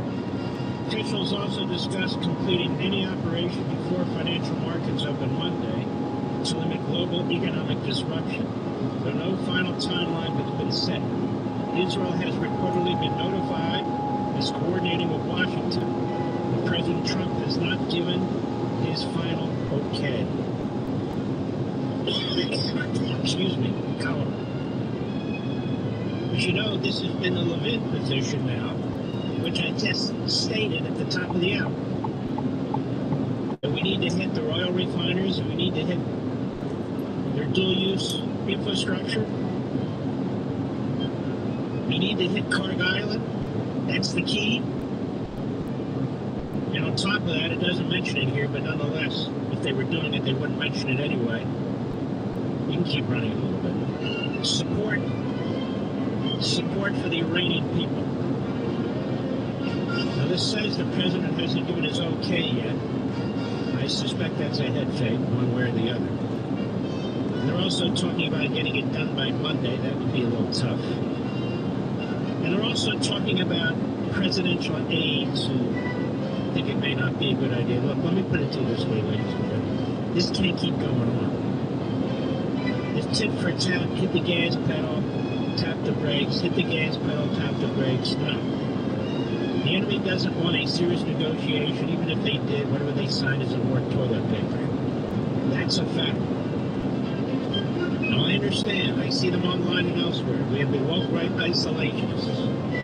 Officials also discussed completing any operation before financial markets open Monday to limit global economic disruption, though no final timeline has been set. Israel has reportedly been notified President Trump has not given his final okay. Excuse me, color. But you know, this has been the Levin position now, which I just stated at the top of the hour. That we need to hit the oil refiners, and we need to hit their dual-use infrastructure. We need to hit Carg Island. That's the key. And on top of that, it doesn't mention it here, but nonetheless, if they were doing it, they wouldn't mention it anyway. You can keep running a little bit. Support for the Iranian people. Now, this says the president hasn't given his okay yet. I suspect that's a head fake, one way or the other. And they're also talking about getting it done by Monday. That would be a little tough. And they're also talking about presidential aides who think it may not be a good idea. Look, let me put it to you this way, ladies and gentlemen. This can't keep going on. This tit for tat, hit the gas pedal, tap the brakes, hit the gas pedal, tap the brakes. No. The enemy doesn't want a serious negotiation. Even if they did, whatever they signed is a war toilet paper. That's a fact. Now, I understand. I see them online and elsewhere. We have the woke right isolationists.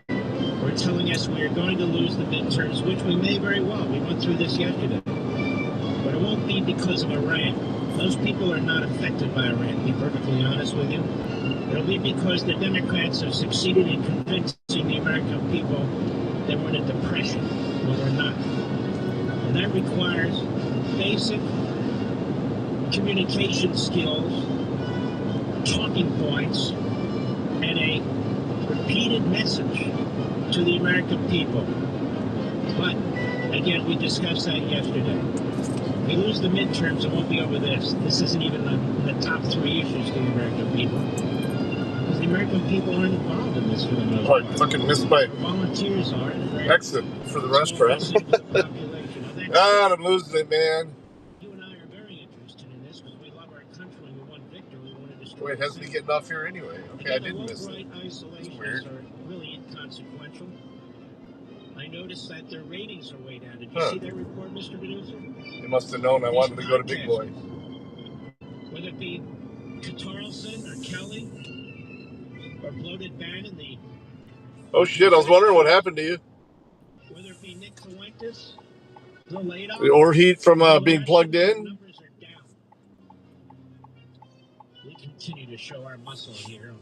We're telling us we are going to lose the midterms, which we may very well. We went through this yesterday. But it won't be because of Iran. Those people are not affected by Iran, to be perfectly honest with you. It'll be because the Democrats have succeeded in convincing the American people that we're in a depression. Well, we're not. And that requires basic communication skills, talking points, and a repeated message to the American people. But, again, we discussed that yesterday. If we lose the midterms, it won't be over this. This isn't even the top three issues to the American people. Because the American people aren't involved in this for the most part. I fucking missed my volunteers are. exit for the restaurant. God, I'm losing it, man. You and I are very interested in this because we love our country and we want victory. We want to destroy. Wait, hasn't he getting off here anyway? Okay, I didn't miss it. Isolations Weird. are really inconsequential. I noticed that their ratings are way down. Did you see that report, Mr. Producer? They must have known I wanted to go to Big Boy. Whether it be Carlson or Kelly or Bloated Bannon, Oh shit, I was wondering what happened to you. Whether it be Nick Fuentes, the laid off, The overheat from being plugged in. Numbers are down. We continue to show our muscle here.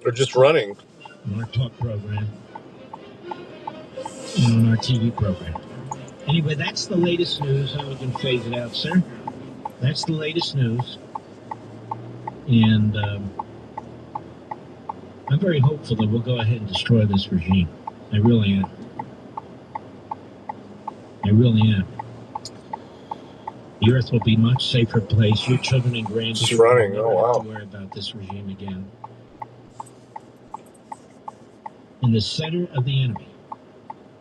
Or just running. On our talk program. And on our TV program. Anyway, that's the latest news. How we can phase it out, sir. That's the latest news. And I'm very hopeful that we'll go ahead and destroy this regime. I really am. I really am. The earth will be a much safer place. Your children and grandchildren will never have to worry about this regime again. In the center of the enemy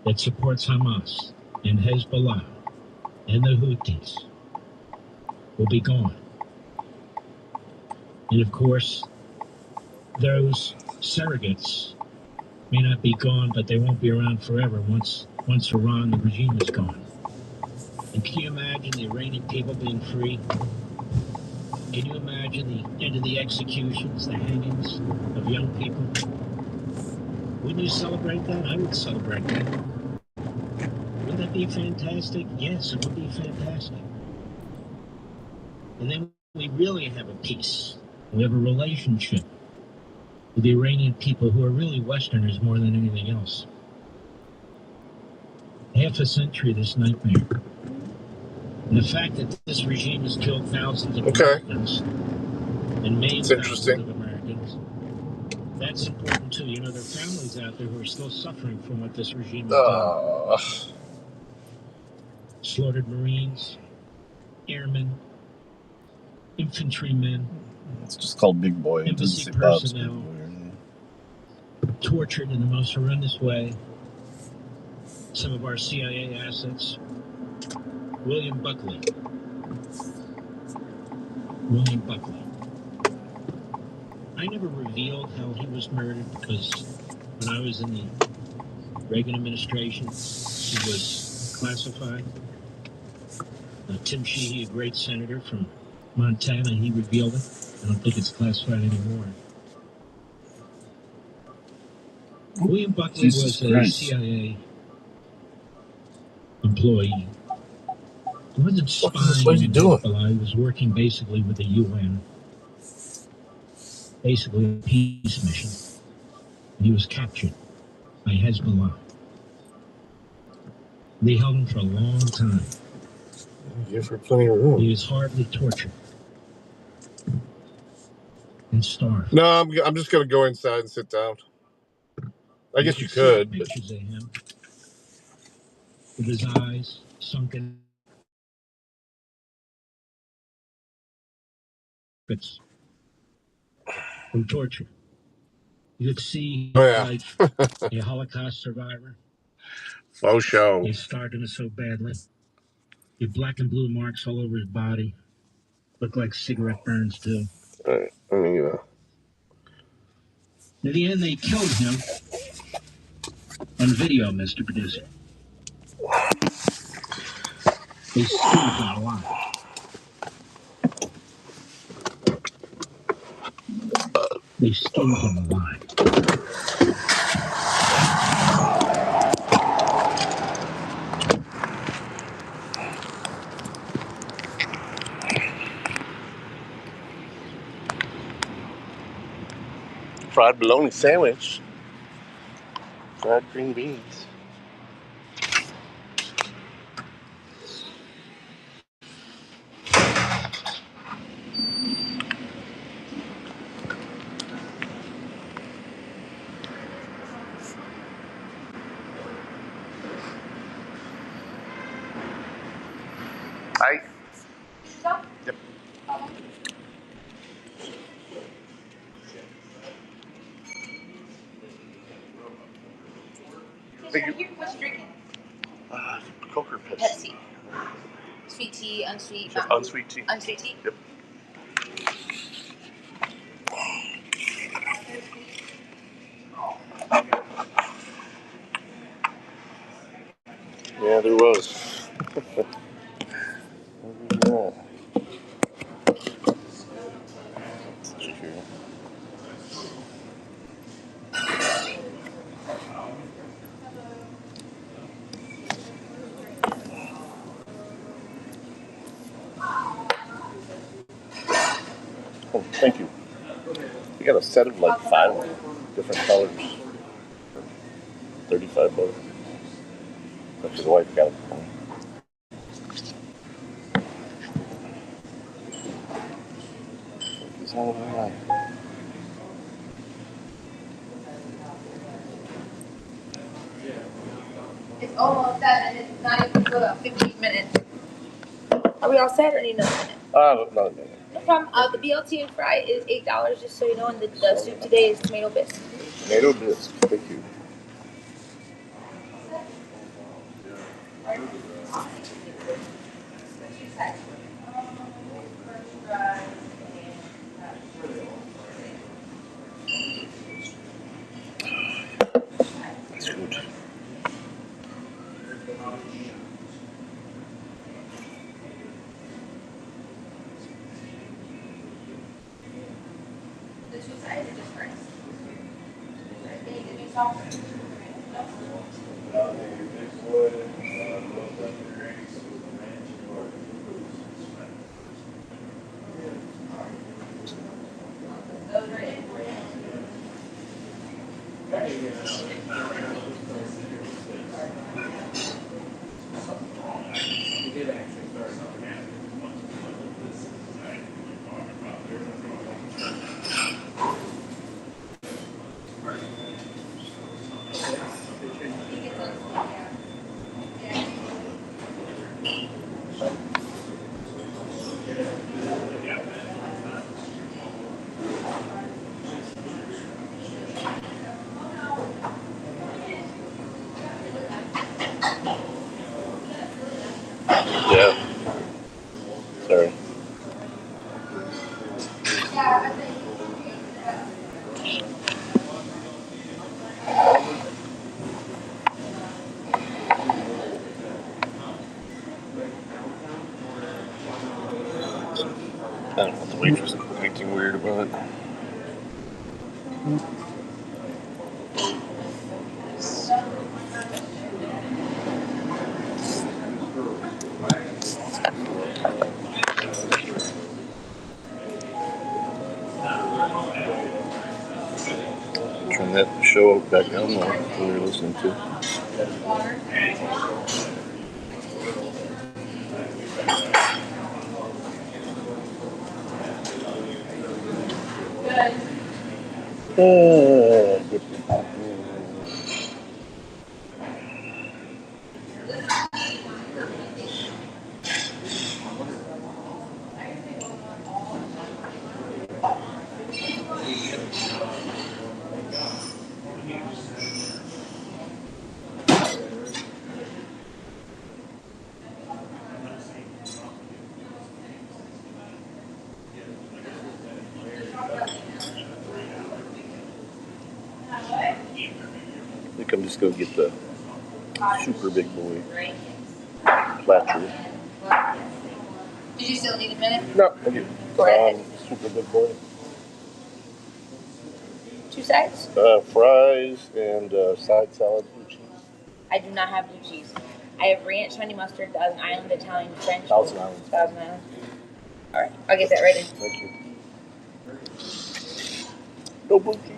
that supports Hamas and Hezbollah and the Houthis will be gone. And of course, those surrogates may not be gone, but they won't be around forever once Iran, the regime, is gone. And can you imagine the Iranian people being free? Can you imagine the end of the executions, the hangings of young people? Wouldn't you celebrate that? I would celebrate that. Wouldn't that be fantastic? Yes, it would be fantastic. And then we really have a peace. We have a relationship with the Iranian people who are really Westerners more than anything else. Half a century of this nightmare. And the fact that this regime has killed thousands of Americans and maimed thousands of Americans, that's important too. You know, there are families out there who are still suffering from what this regime has done. Slaughtered Marines, airmen, infantrymen. It's just called Big Boy. Embassy personnel. Tortured in the most horrendous way. Some of our CIA assets. William Buckley. I never revealed how he was murdered because when I was in the Reagan administration, he was classified. Tim Sheehy, a great senator from Montana, he revealed it. I don't think it's classified anymore. William Buckley was a CIA employee. He wasn't spying in Hezbollah. He was working basically with the UN, basically a peace mission. And he was captured by Hezbollah. They held him for a long time. Give her plenty of room. He was horribly tortured and starved. No, I'm just gonna go inside and sit down. I guess you could. Pictures of him with his eyes sunken. It's from torture. You could see like a Holocaust survivor. Faux show. They scarred him so badly. The black and blue marks all over his body. Look like cigarette burns too. Right. In the end, they killed him on video, Mr. Producer. They skinned him alive. They skinned him alive. Fried bologna sandwich. Fried green beans. Hi. Yep. Thank you. What's drinking? Coke or Pepsi? Pepsi. Sweet tea, unsweet. Just unsweet tea. Unsweet tea? Yep. Yeah, there was. Oh, thank you. We got a set of like 5 different colors. $35. That's his wife got it. It's all right. It's almost 7. It's not even for about 15 minutes. Are we all set or need another minute? Not a minute. No problem. The BLT and fry is $8, just so you know, and the soup today is tomato bisque. Tomato bisque. Thank you. That's good. The 2 sides are just rice. Can you give me salt? Those are it. Yeah. Sorry. The waitress acting weird about it. Turn that show back on that we were listening to. I think I'm just going to get the super big boy Flatcher. Did you still need a minute? No, I get super big boy. 2 sides? Fries and side salad, blue cheese. I do not have blue cheese. I have ranch, honey mustard, Thousand Island, Italian, French. Thousand Island. Thousand Island. All right, I'll get that right in. Thank you. No blue cheese.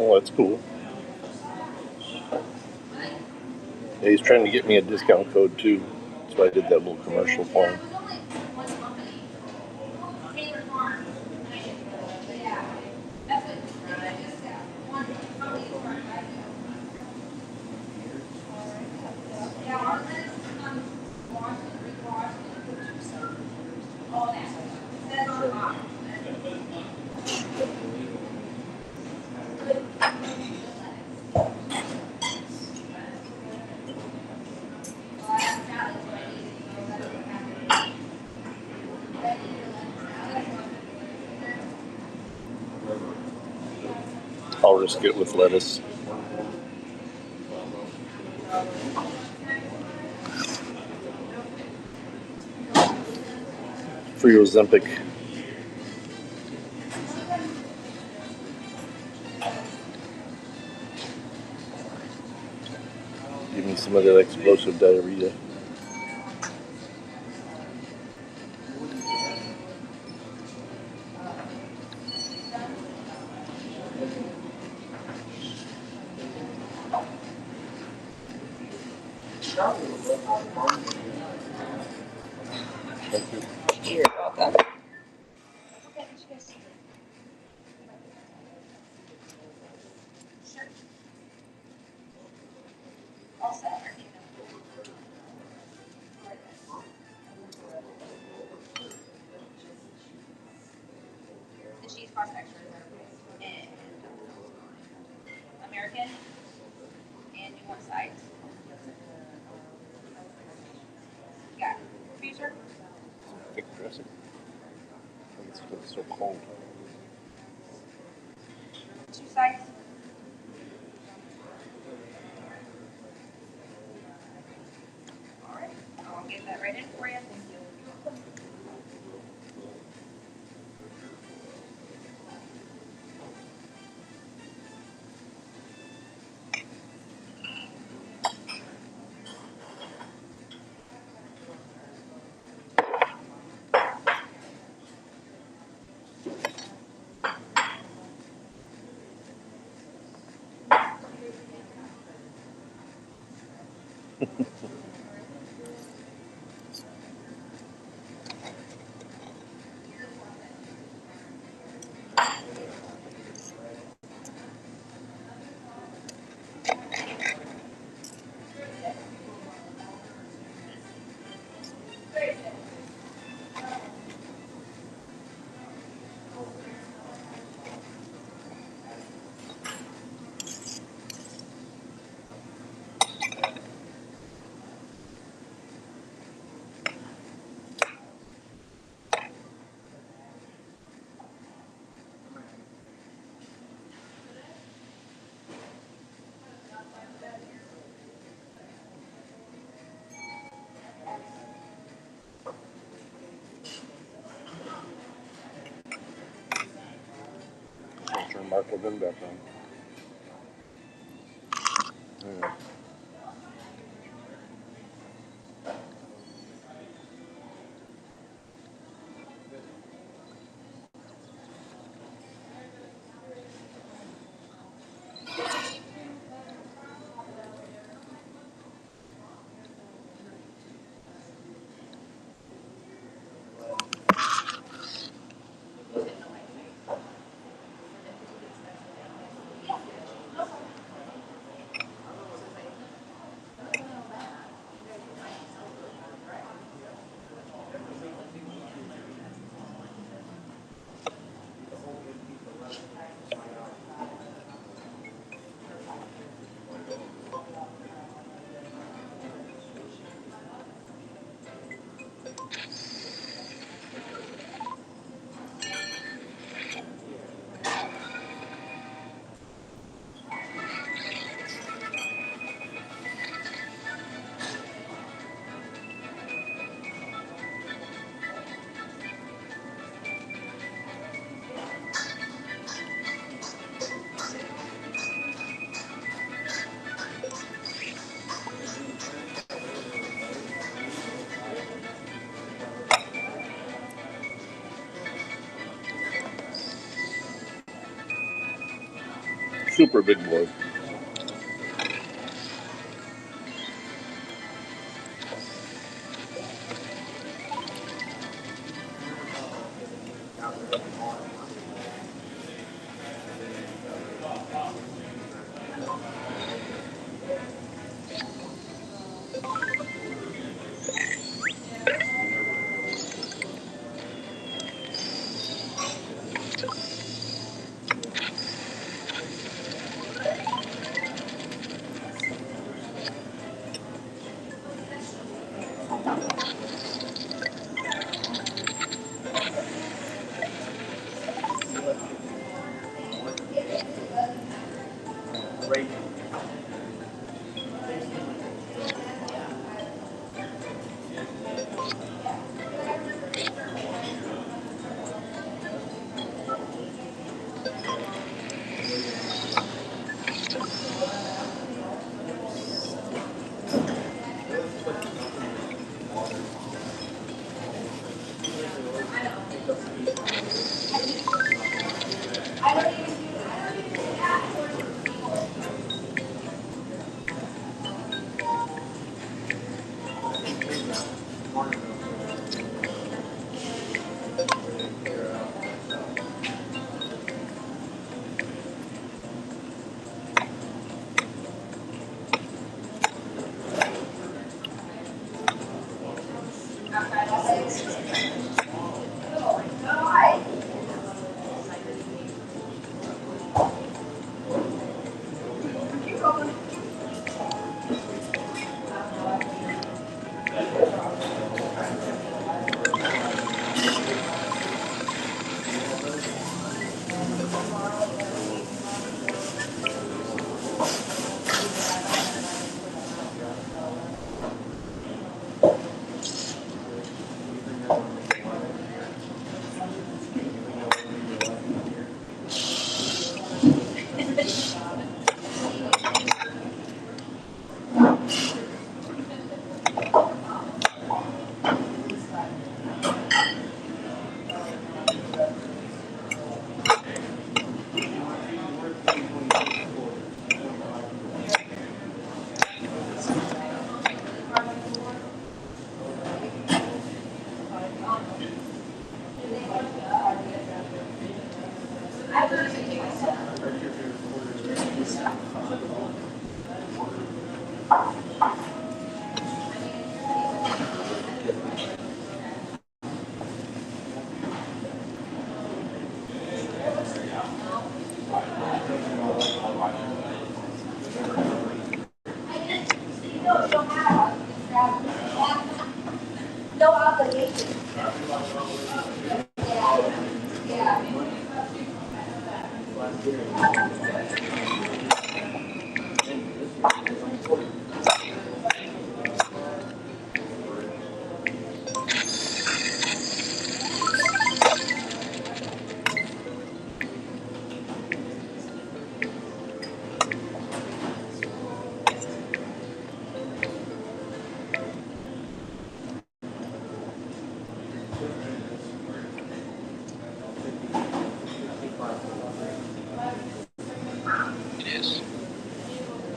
Oh, that's cool. Yeah, he's trying to get me a discount code too. So I did that little commercial for him. I'll risk it with lettuce. For your Ozempic. Give me some of that explosive diarrhea. Thank you. You're welcome. The cheese cross extra and American, and you want sides? Yeah. Freezer? Thick dressing. It's so cold. 2 sides? All right, I'll get that right in for you. Thank you. I'll turn Mark Levin back on. Yeah. Super big boy.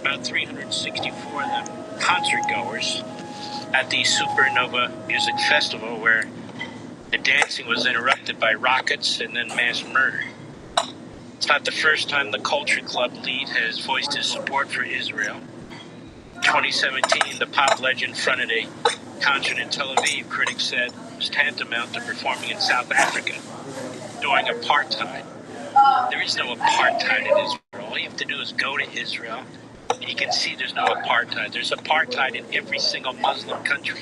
about 364 of them concert goers at the Supernova Music Festival, where the dancing was interrupted by rockets and then mass murder. It's not the first time the Culture Club lead has voiced his support for Israel. In 2017, the pop legend fronted a concert in Tel Aviv critics said was tantamount to performing in South Africa during apartheid. There is no apartheid in Israel. All you have to do is go to Israel, and you can see there's no apartheid. There's apartheid in every single Muslim country,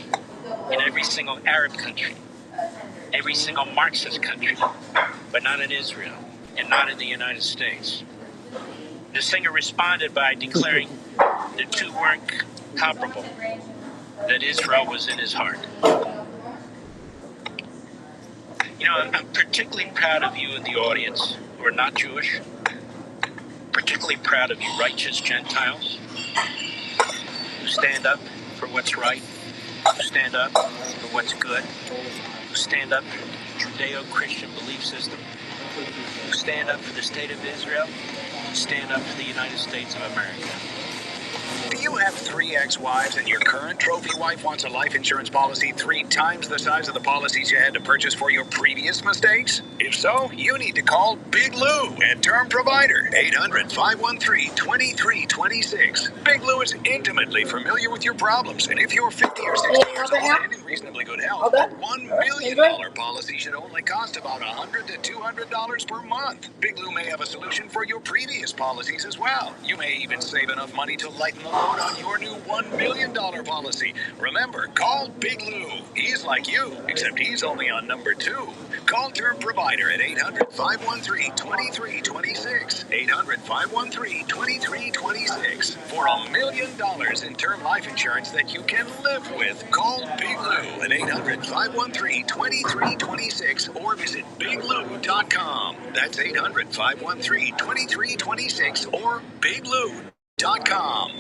in every single Arab country, every single Marxist country, but not in Israel, and not in the United States. The singer responded by declaring the two weren't comparable, that Israel was in his heart. You know, I'm particularly proud of you in the audience who are not Jewish, particularly proud of you righteous Gentiles who stand up for what's right, who stand up for what's good, who stand up for the Judeo-Christian belief system, who stand up for the state of Israel, who stand up for the United States of America. Do you have 3 ex-wives and your current trophy wife wants a life insurance policy 3 times the size of the policies you had to purchase for your previous mistakes? If so, you need to call Big Lou and Term Provider, 800-513-2326. Big Lou is intimately familiar with your problems, and if you're 50 or 60 years old and in reasonably good health, a $1 million policy should only cost about $100 to $200 per month. Big Lou may have a solution for your previous policies as well. You may even save enough money to lighten the load on your new $1 million policy. Remember, call Big Lou. He's like you, except he's only on number 2. Call Term Provider at 800-513-2326. 800-513-2326. For $1 million in term life insurance that you can live with, call Big Lou at 800-513-2326 or visit biglou.com. That's 800-513-2326 or biglou.com.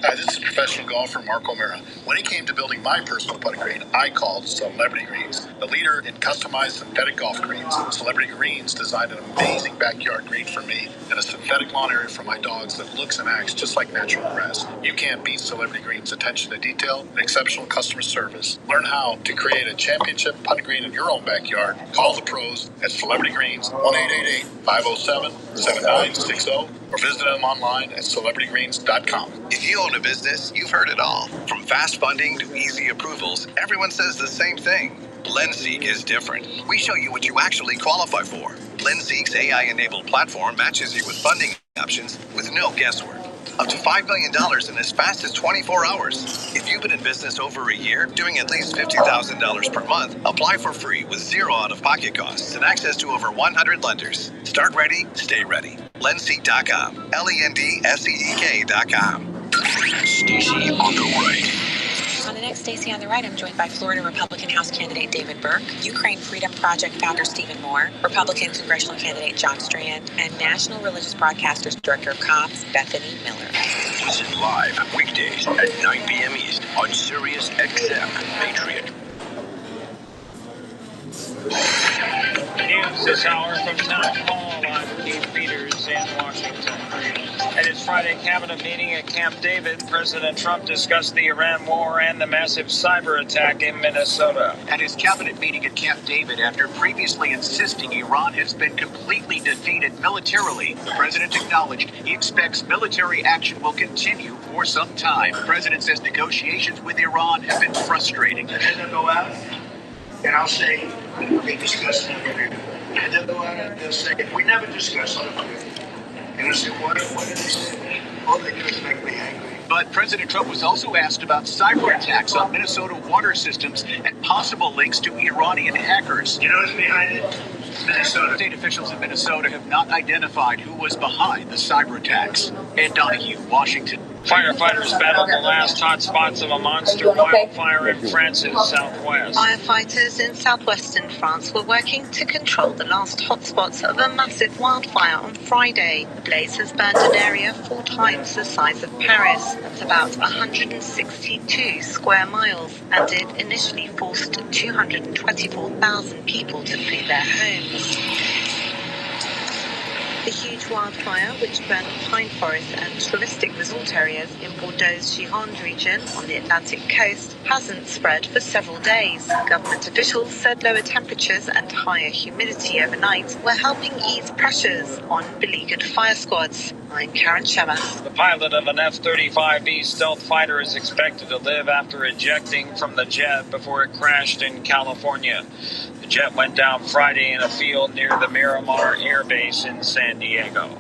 Hi, this is professional golfer Mark O'Mara. When it came to building my personal putting green, I called Celebrity Greens, the leader in customized synthetic golf greens. Celebrity Greens designed an amazing backyard green for me and a synthetic lawn area for my dogs that looks and acts just like natural grass. You can't beat Celebrity Greens' attention to detail and exceptional customer service. Learn how to create a championship putting green in your own backyard. Call the pros at Celebrity Greens, 1-888-507-7960, or visit them online at celebritygreens.com. If you own a business, you've heard it all. From fast funding to easy approvals, everyone says the same thing. LendSeek is different. We show you what you actually qualify for. LendSeek's AI-enabled platform matches you with funding options with no guesswork. Up to $5 million in as fast as 24 hours. If you've been in business over a year, doing at least $50,000 per month, apply for free with zero out-of-pocket costs and access to over 100 lenders. Start ready, stay ready. LendSeek.com. LendSeek.com. Stacey on the right. On the next Stacey on the Right, I'm joined by Florida Republican House candidate David Burke, Ukraine Freedom Project founder Stephen Moore, Republican congressional candidate John Strand, and National Religious Broadcasters Director of Comms Bethany Miller. Listen live weekdays at 9 p.m. East on Sirius XM Patriot. News this hour from Town Hall. I'm Keith Peters in Washington. At his Friday cabinet meeting at Camp David, President Trump discussed the Iran war and the massive cyber attack in Minnesota. At his cabinet meeting at Camp David, after previously insisting Iran has been completely defeated militarily, the president acknowledged he expects military action will continue for some time. The president says negotiations with Iran have been frustrating. And then they'll go out, and I'll say, we discussed it. And they'll go out and they'll say, we never discussed it. And I said, what did they say? All they do is make me angry. But President Trump was also asked about cyber attacks on Minnesota water systems and possible links to Iranian hackers. You know who's behind it? Minnesota. State officials in Minnesota have not identified who was behind the cyber attacks. Ed Donahue, Washington. Firefighters battled the last hot spots of a monster wildfire in France's southwest. Firefighters in southwestern France were working to control the last hotspots of a massive wildfire on Friday. The blaze has burned an area 4 times the size of Paris. That's about 162 square miles, and it initially forced 224,000 people to flee their homes. The huge wildfire, which burned pine forests and touristic resort areas in Bordeaux's Gironde region on the Atlantic coast, hasn't spread for several days. Government officials said lower temperatures and higher humidity overnight were helping ease pressures on beleaguered fire squads. I'm Karen Shemas. The pilot of an F-35B stealth fighter is expected to live after ejecting from the jet before it crashed in California. The jet went down Friday in a field near the Miramar Air Base in San Diego.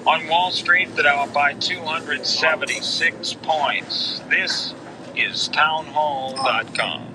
On Wall Street, the Dow up by 276 points. This is townhall.com.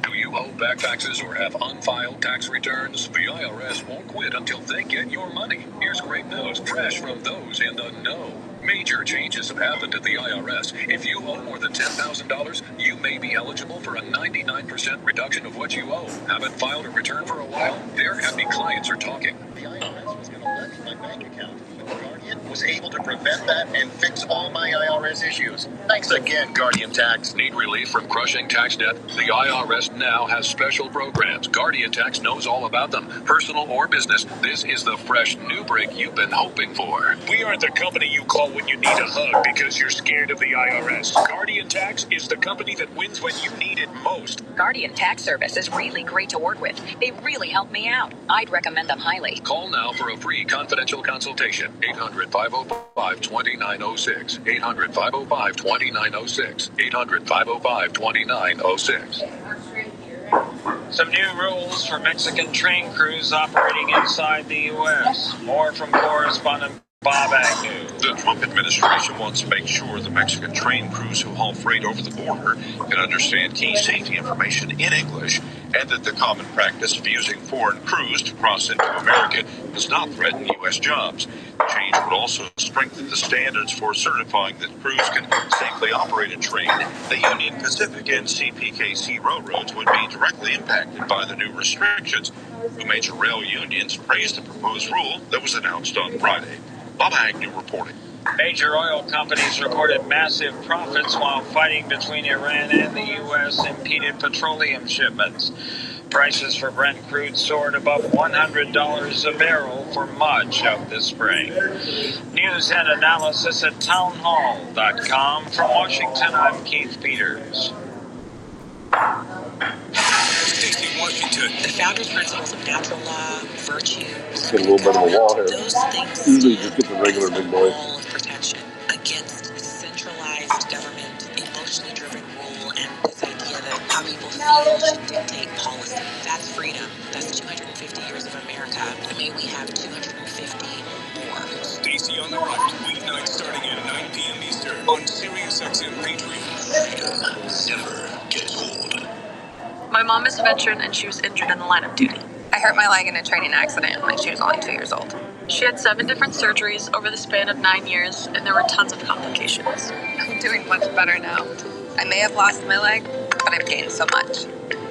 Do you owe back taxes or have unfiled tax returns? The IRS won't quit until they get your money. Here's great news, fresh from those in the know. Major changes have happened at the IRS. If you owe more than $10,000, you may be eligible for a 99% reduction of what you owe. Haven't filed a return for a while? Their happy clients are talking. The IRS was going to levy my bank account. But Guardian was able to prevent that and fix all my IRS issues. Thanks again, Guardian Tax. Need relief from crushing tax debt? The IRS now has special programs. Guardian Tax knows all about them, personal or business. This is the fresh new break you've been hoping for. We aren't the company you call when you need a hug because you're scared of the IRS. Guardian Tax is the company that wins when you need it most. Guardian Tax Service is really great to work with. They really helped me out. I'd recommend them highly. Call now for a free confidential consultation. 800-505-2906. 800-505-2906. 800-505-2906. Some new rules for Mexican train crews operating inside the U.S. More from correspondent Bob Agnew. The Trump administration wants to make sure the Mexican train crews who haul freight over the border can understand key safety information in English, and that the common practice of using foreign crews to cross into America does not threaten U.S. jobs. The change would also strengthen the standards for certifying that crews can safely operate a train. The Union Pacific and CPKC railroads would be directly impacted by the new restrictions. The major rail unions praised the proposed rule that was announced on Friday. Bob Agnew reporting. Major oil companies recorded massive profits while fighting between Iran and the U.S. impeded petroleum shipments. Prices for Brent crude soared above $100 a barrel for much of the spring. News and analysis at townhall.com. From Washington, I'm Keith Peters. Washington. The founders' principles of natural law, virtue, get a little bit of a wall here. those things Usually just get the regular big boy. All of protection against centralized government, emotionally driven rule, and this idea that how people feel should dictate policy. That's freedom. That's 250 years of America. May we have 250 more. Stacy on the Right, weeknights starting at 9 p.m. Eastern on SiriusXM Patriot. Freedom never gets old. My mom is a veteran and she was injured in the line of duty. I hurt my leg in a training accident when she was only 2 years old. She had 7 different surgeries over the span of 9 years, and there were tons of complications. I'm doing much better now. I may have lost my leg, but I've gained so much.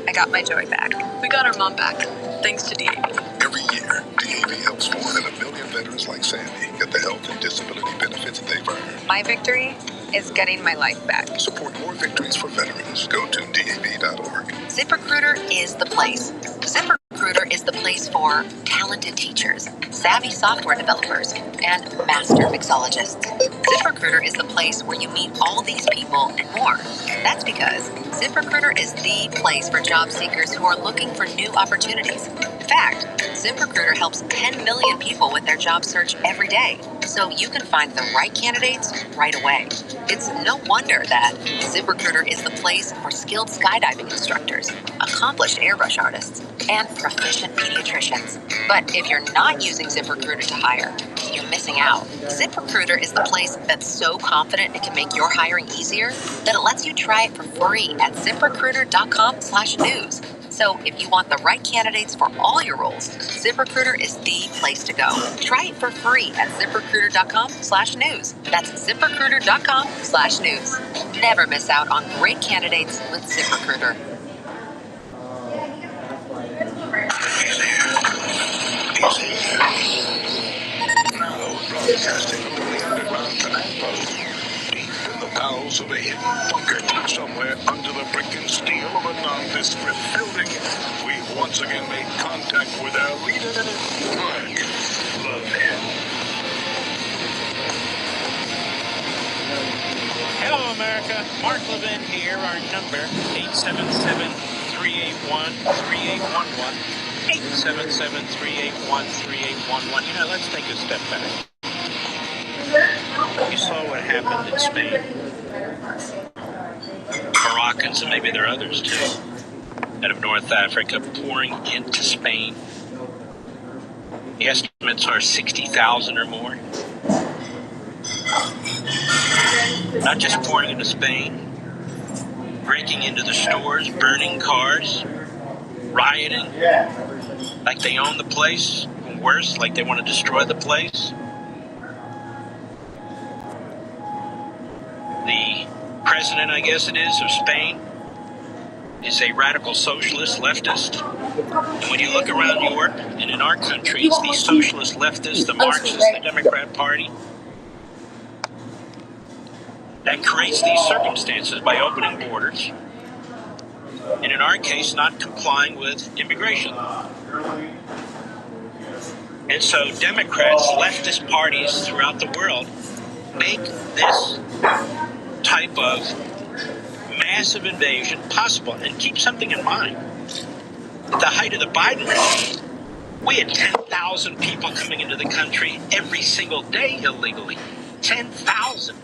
I got my joy back. We got our mom back, thanks to DAV. Every year, DAV helps more than 1 million veterans like Sandy get the health and disability benefits they've earned. My victory is getting my life back. Support more victories for veterans. Go to DAV.org. ZipRecruiter is the place. ZipRecruiter is the place for talented teachers, savvy software developers, and master mixologists. ZipRecruiter is the place where you meet all these people and more. That's because ZipRecruiter is the place for job seekers who are looking for new opportunities. In fact, ZipRecruiter helps 10 million people with their job search every day, so you can find the right candidates right away. It's no wonder that ZipRecruiter is the place for skilled skydiving instructors, accomplished airbrush artists, and proficient pediatricians. But if you're not using ZipRecruiter to hire, you're missing out. ZipRecruiter is the place that's so confident it can make your hiring easier that it lets you try it for free at ZipRecruiter.com/news. So if you want the right candidates for all your roles, ZipRecruiter is the place to go. Try it for free at ZipRecruiter.com/news. That's ZipRecruiter.com/news. Never miss out on great candidates with ZipRecruiter. Now broadcasting from the underground command post, deep in the bowels of a hidden bunker. Somewhere under the brick and steel of a nondescript building, we've once again made contact with our leader, Mark Levin. Hello, America. Mark Levin here. Our number, 877-381-3811. 877-381-3811. You know, let's take a step back. You saw what happened in Spain. Moroccans, and maybe there are others too, out of North Africa pouring into Spain. The estimates are 60,000 or more. Not just pouring into Spain, breaking into the stores, burning cars, rioting, like they own the place, and worse, like they want to destroy the place. The president, I guess it is, of Spain is a radical socialist leftist. And when you look around Europe and in our country, it's the socialist leftists, the Marxists, the Democrat Party that creates these circumstances by opening borders, and in our case, not complying with immigration law. And so Democrats, leftist parties throughout the world make this type of massive invasion possible. And keep something in mind. At the height of the Biden regime, we had 10,000 people coming into the country every single day illegally. 10,000.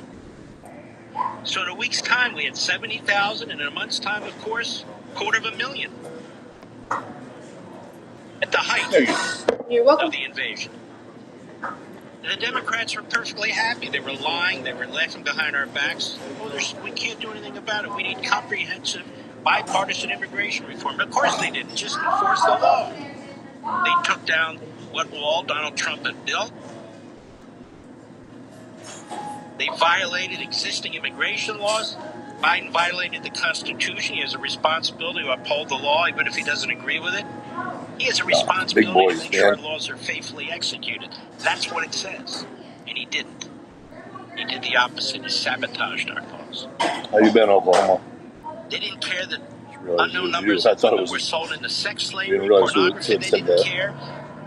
So in a week's time, we had 70,000, and in a month's time, of course, 250,000. At the height of the invasion. And the Democrats were perfectly happy. They were lying. They were laughing behind our backs. Oh, we can't do anything about it. We need comprehensive, bipartisan immigration reform. Of course they didn't. Just enforce the law. They took down what wall Donald Trump had built. They violated existing immigration laws. Biden violated the Constitution. He has a responsibility to uphold the law, even if he doesn't agree with it. He has a responsibility to make sure laws are faithfully executed. That's what it says. And he didn't. He did the opposite. He sabotaged our laws. How you been, Oklahoma? They didn't care that Really unknown numbers of women were sold into sex slavery, pornography. They didn't care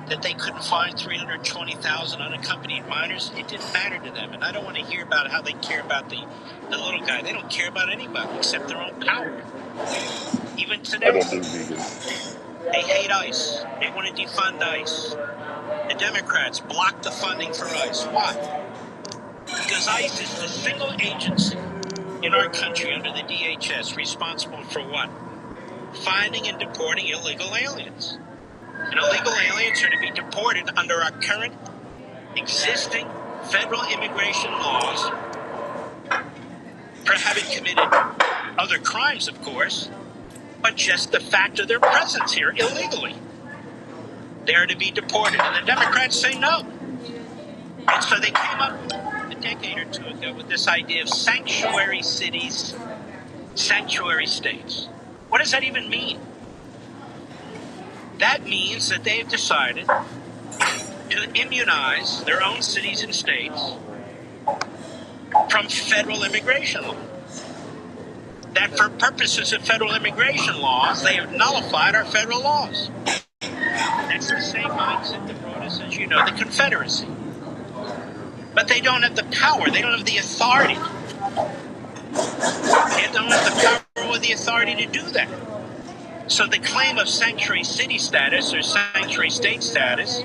that they couldn't find 320,000 unaccompanied minors. It didn't matter to them. And I don't want to hear about how they care about the little guy. They don't care about anybody except their own power. Even today. I don't do vegan. They hate ICE. They want to defund ICE. The Democrats blocked the funding for ICE. Why? Because ICE is the single agency in our country under the DHS responsible for what? Finding and deporting illegal aliens. And illegal aliens are to be deported under our current existing federal immigration laws for having committed other crimes, of course, but just the fact of their presence here illegally. They are to be deported. And the Democrats say no. And so they came up a decade or two ago with this idea of sanctuary cities, sanctuary states. What does that even mean? That means that they have decided to immunize their own cities and states from federal immigration law. That for purposes of federal immigration laws, they have nullified our federal laws. That's the same mindset that brought us, as you know, the Confederacy. But they don't have the power. They don't have the authority. They don't have the power or the authority to do that. So the claim of sanctuary city status or sanctuary state status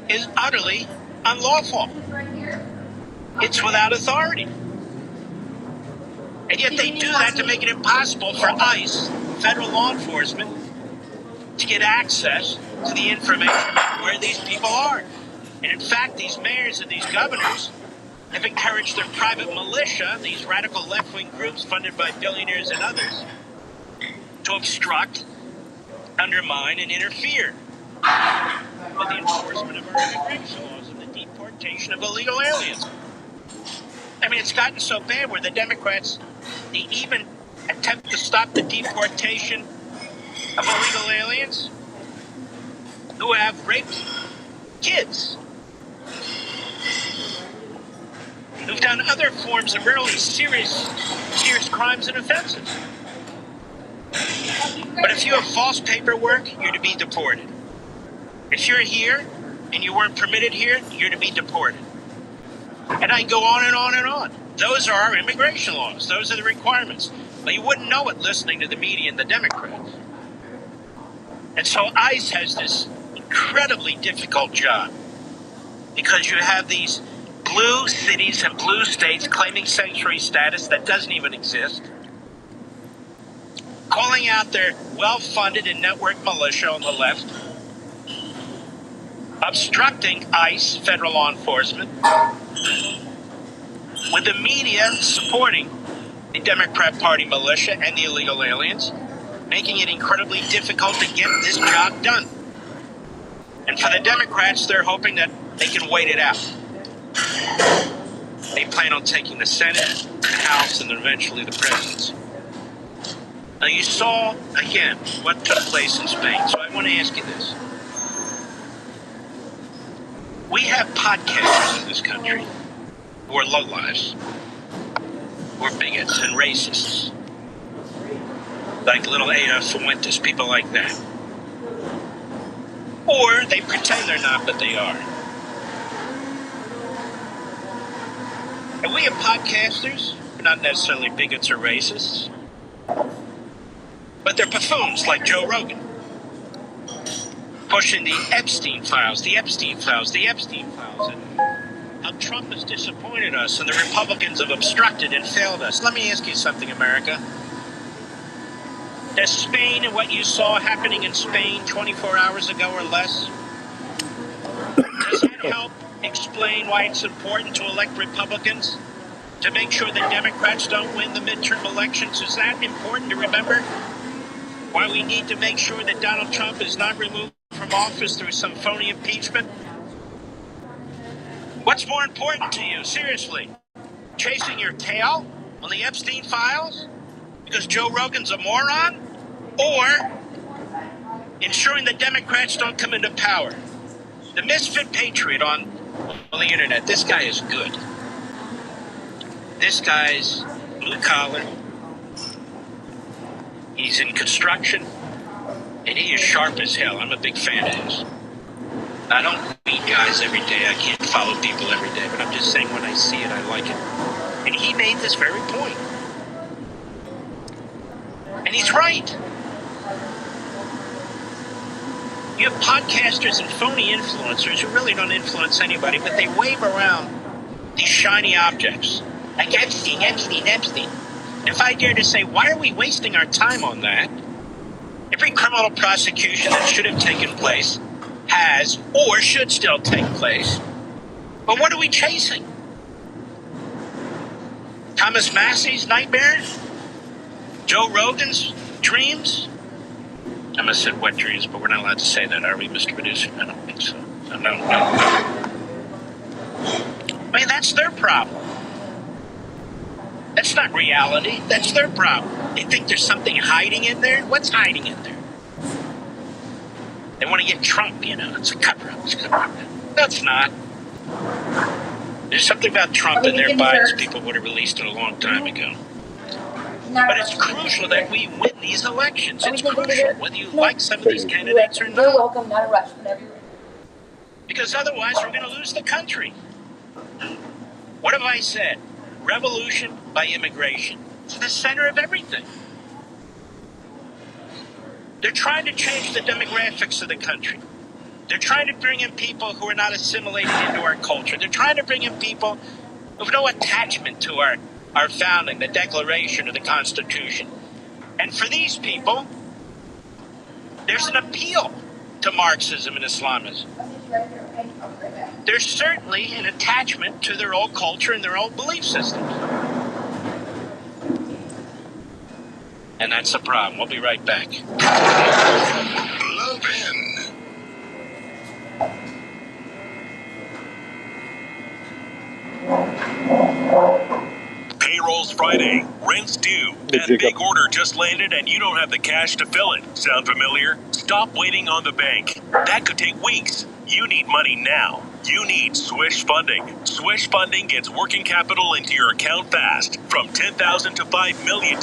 is utterly unlawful. It's without authority. And yet they do that to make it impossible for ICE, federal law enforcement, to get access to the information about where these people are. And in fact, these mayors and these governors have encouraged their private militia, these radical left-wing groups funded by billionaires and others, to obstruct, undermine, and interfere with the enforcement of our immigration laws and the deportation of illegal aliens. I mean, it's gotten so bad where the Democrats, they even attempt to stop the deportation of illegal aliens who have raped kids. who've done other forms of really serious crimes and offenses. But if you have false paperwork, you're to be deported. If you're here and you weren't permitted here, you're to be deported. And I go on and on and on. Those are our immigration laws. Those are the requirements. But you wouldn't know it listening to the media and the Democrats. And so ICE has this incredibly difficult job because you have these blue cities and blue states claiming sanctuary status that doesn't even exist, calling out their well-funded and networked militia on the left, obstructing ICE, federal law enforcement, with the media supporting the Democrat Party militia and the illegal aliens, making it incredibly difficult to get this job done. And for the Democrats, they're hoping that they can wait it out. They plan on taking the Senate, the House, and then eventually the presidency. Now, you saw, again, what took place in Spain, so I want to ask you this. We have podcasters in this country who are lowlives, who are bigots and racists, like little Ada Fuentes, people like that. Or they pretend they're not, but they are. And we have podcasters, who are not necessarily bigots or racists, but they're buffoons like Joe Rogan, pushing the Epstein files, the Epstein files, the Epstein files, and how Trump has disappointed us and the Republicans have obstructed and failed us. Let me ask you something, America. Does Spain and what you saw happening in Spain 24 hours ago or less, does that help explain why it's important to elect Republicans? To make sure that Democrats don't win the midterm elections? Is that important to remember? Why we need to make sure that Donald Trump is not removed from office through some phony impeachment? What's more important to you, seriously? Chasing your tail on the Epstein files because Joe Rogan's a moron? Or ensuring that Democrats don't come into power? The misfit patriot on the internet, this guy is good. This guy's blue collar. He's in construction, and he is sharp as hell. I'm a big fan of his. I don't meet guys every day. I can't follow people every day, but I'm just saying when I see it, I like it. And he made this very point. And he's right. You have podcasters and phony influencers who really don't influence anybody, but they wave around these shiny objects. Like Epstein, Epstein, Epstein. If I dare to say, why are we wasting our time on that? Every criminal prosecution that should have taken place has or should still take place. But what are we chasing? Thomas Massey's nightmare? Joe Rogan's dreams? I almost said wet dreams, but we're not allowed to say that, are we, Mr. Producer? I don't think so. No. I mean, that's their problem. That's not reality. That's their problem. They think there's something hiding in there. What's hiding in there? They want to get Trump, you know. It's a cover-up. It's a cover-up. No, it's not. There's something about Trump and their bias people would have released it a long time ago. But it's crucial that we win these elections. It's crucial, whether you like some of these candidates or not. You're welcome, not a rush, whenever you're ready. Because otherwise, we're going to lose the country. What have I said? Revolution by immigration. It's the center of everything. They're trying to change the demographics of the country. They're trying to bring in people who are not assimilated into our culture. They're trying to bring in people who have no attachment to our founding, the Declaration or the Constitution. And for these people, there's an appeal to Marxism and Islamism. There's certainly an attachment to their old culture and their old belief systems. And that's the problem. We'll be right back. Love in. Payroll's Friday. Rent's due. That big order just landed and you don't have the cash to fill it. Sound familiar? Stop waiting on the bank. That could take weeks. You need money now. You need Swish Funding. Swish Funding gets working capital into your account fast, from $10,000 to $5 million.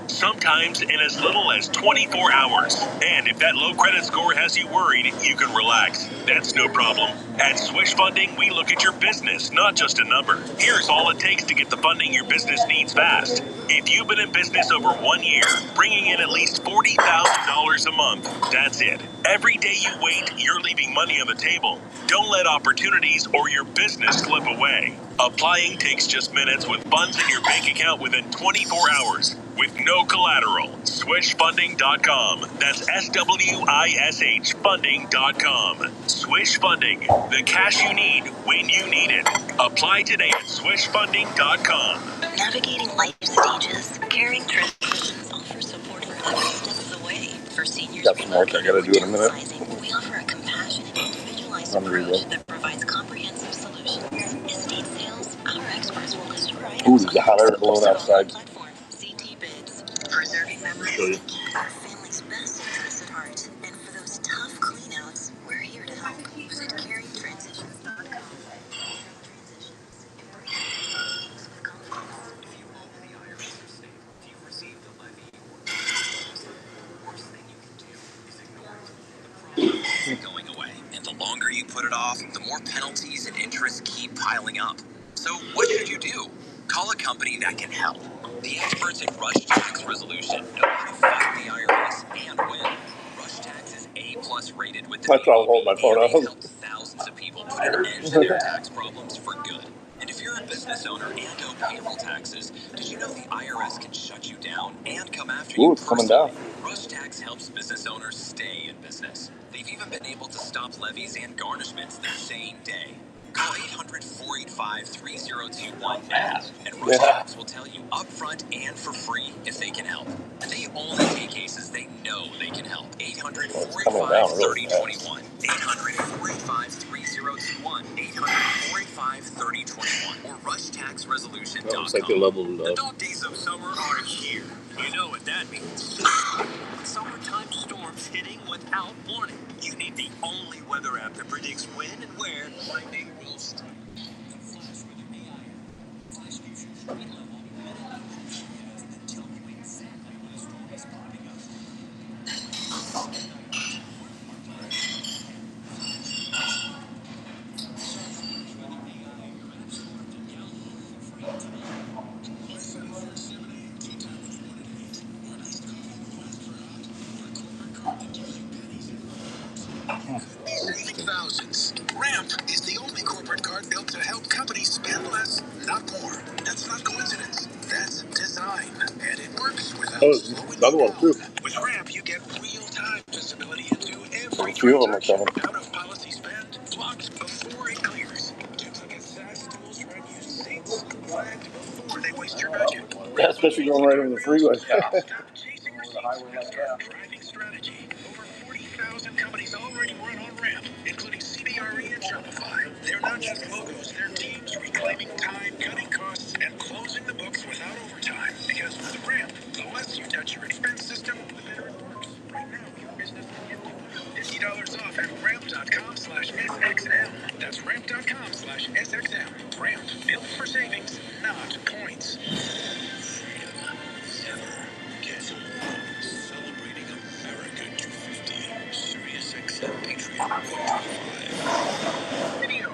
Sometimes in as little as 24 hours. And if that low credit score has you worried, you can relax. That's no problem. At Swish Funding, we look at your business, not just a number. Here's all it takes to get the funding your business needs fast. If you've been in business over 1 year, bringing in at least $40,000 a month, that's it. Every day you wait, you're leaving money on the table. Don't let opportunities or your business slip away. Applying takes just minutes with funds in your bank account within 24 hours. With no collateral. SwishFunding.com. That's SWISH funding.com. Swish Funding. The cash you need when you need it. Apply today at SwishFunding.com. Navigating life stages. Caring Transitions offers support for every step of the way. For seniors, Got some work I gotta do in a minute. we offer a compassionate, individualized approach that provides comprehensive solutions. Estate sales, our experts will list your items. Ooh, there's a hot air balloon outside. CT bids. Preserving memories. Our family's best interests at heart. And for those tough cleanouts, we're here to help. Visit caringtransitions.com. Going away, and the longer you put it off, the more penalties and interest keep piling up. So what should you do? Call a company that can help. The experts at Rush Tax Resolution know how to fight the IRS and win. Rush Tax is A+ rated with the That's why I'll hold my phone and they've out. helped thousands of people put an end to their tax problems for good. And if you're a business owner and owe payroll taxes, did you know the IRS can shut you down and come after you Ooh, it's coming down. Rush Tax helps business owners stay in business. They've even been able to stop levies and garnishments the same day. Call 800-485-3021 now, and Rush Tax will tell you upfront and for free if they can help. And they only take cases they know they can help. 800-485-3021. 800-485-3021. 800-485-3021. Or RushTaxResolution.com. Looks like they leveled The up. dog days of summer are here. You know what that means. Summertime storms hitting without warning. You need the only weather app that predicts when and where lightning will strike. Saving thousands. Ramp is the only corporate card built to help companies spend less, not more. That's not coincidence. That's design. And it works without slowing Another one too. With Ramp, you get real-time visibility into every A few of them are transaction. coming. Out of policy spend, blocked before it clears. Duplicate SaaS tools run you seats, flagged before they waste your budget. Yeah, especially going right over the freeway. Stop chasing receipts and start driving strategy. Over 40,000 companies already run on Ramp, including CBRE and Shopify. They're not just logos, they're teams reclaiming time, cutting costs, and closing the books without overtime. Because with Ramp, the less you touch your expense system, the better it works. Right now, your business can get $50 off at ramp.com/SXM. That's ramp.com/SXM. Ramp, built for savings, not points. Celebrating America 250. Sirius XM Patreon 125. Video.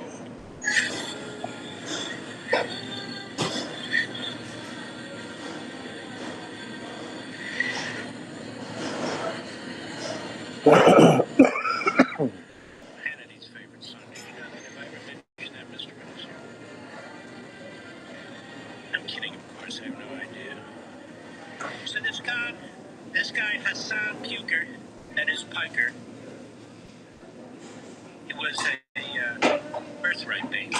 Hannity's favorite Sunday. Have I ever mentioned that, Mr. Producer? I'm kidding, of course. I have no idea. So this guy Hassan Puker, that is Piker, he was a birthright baby.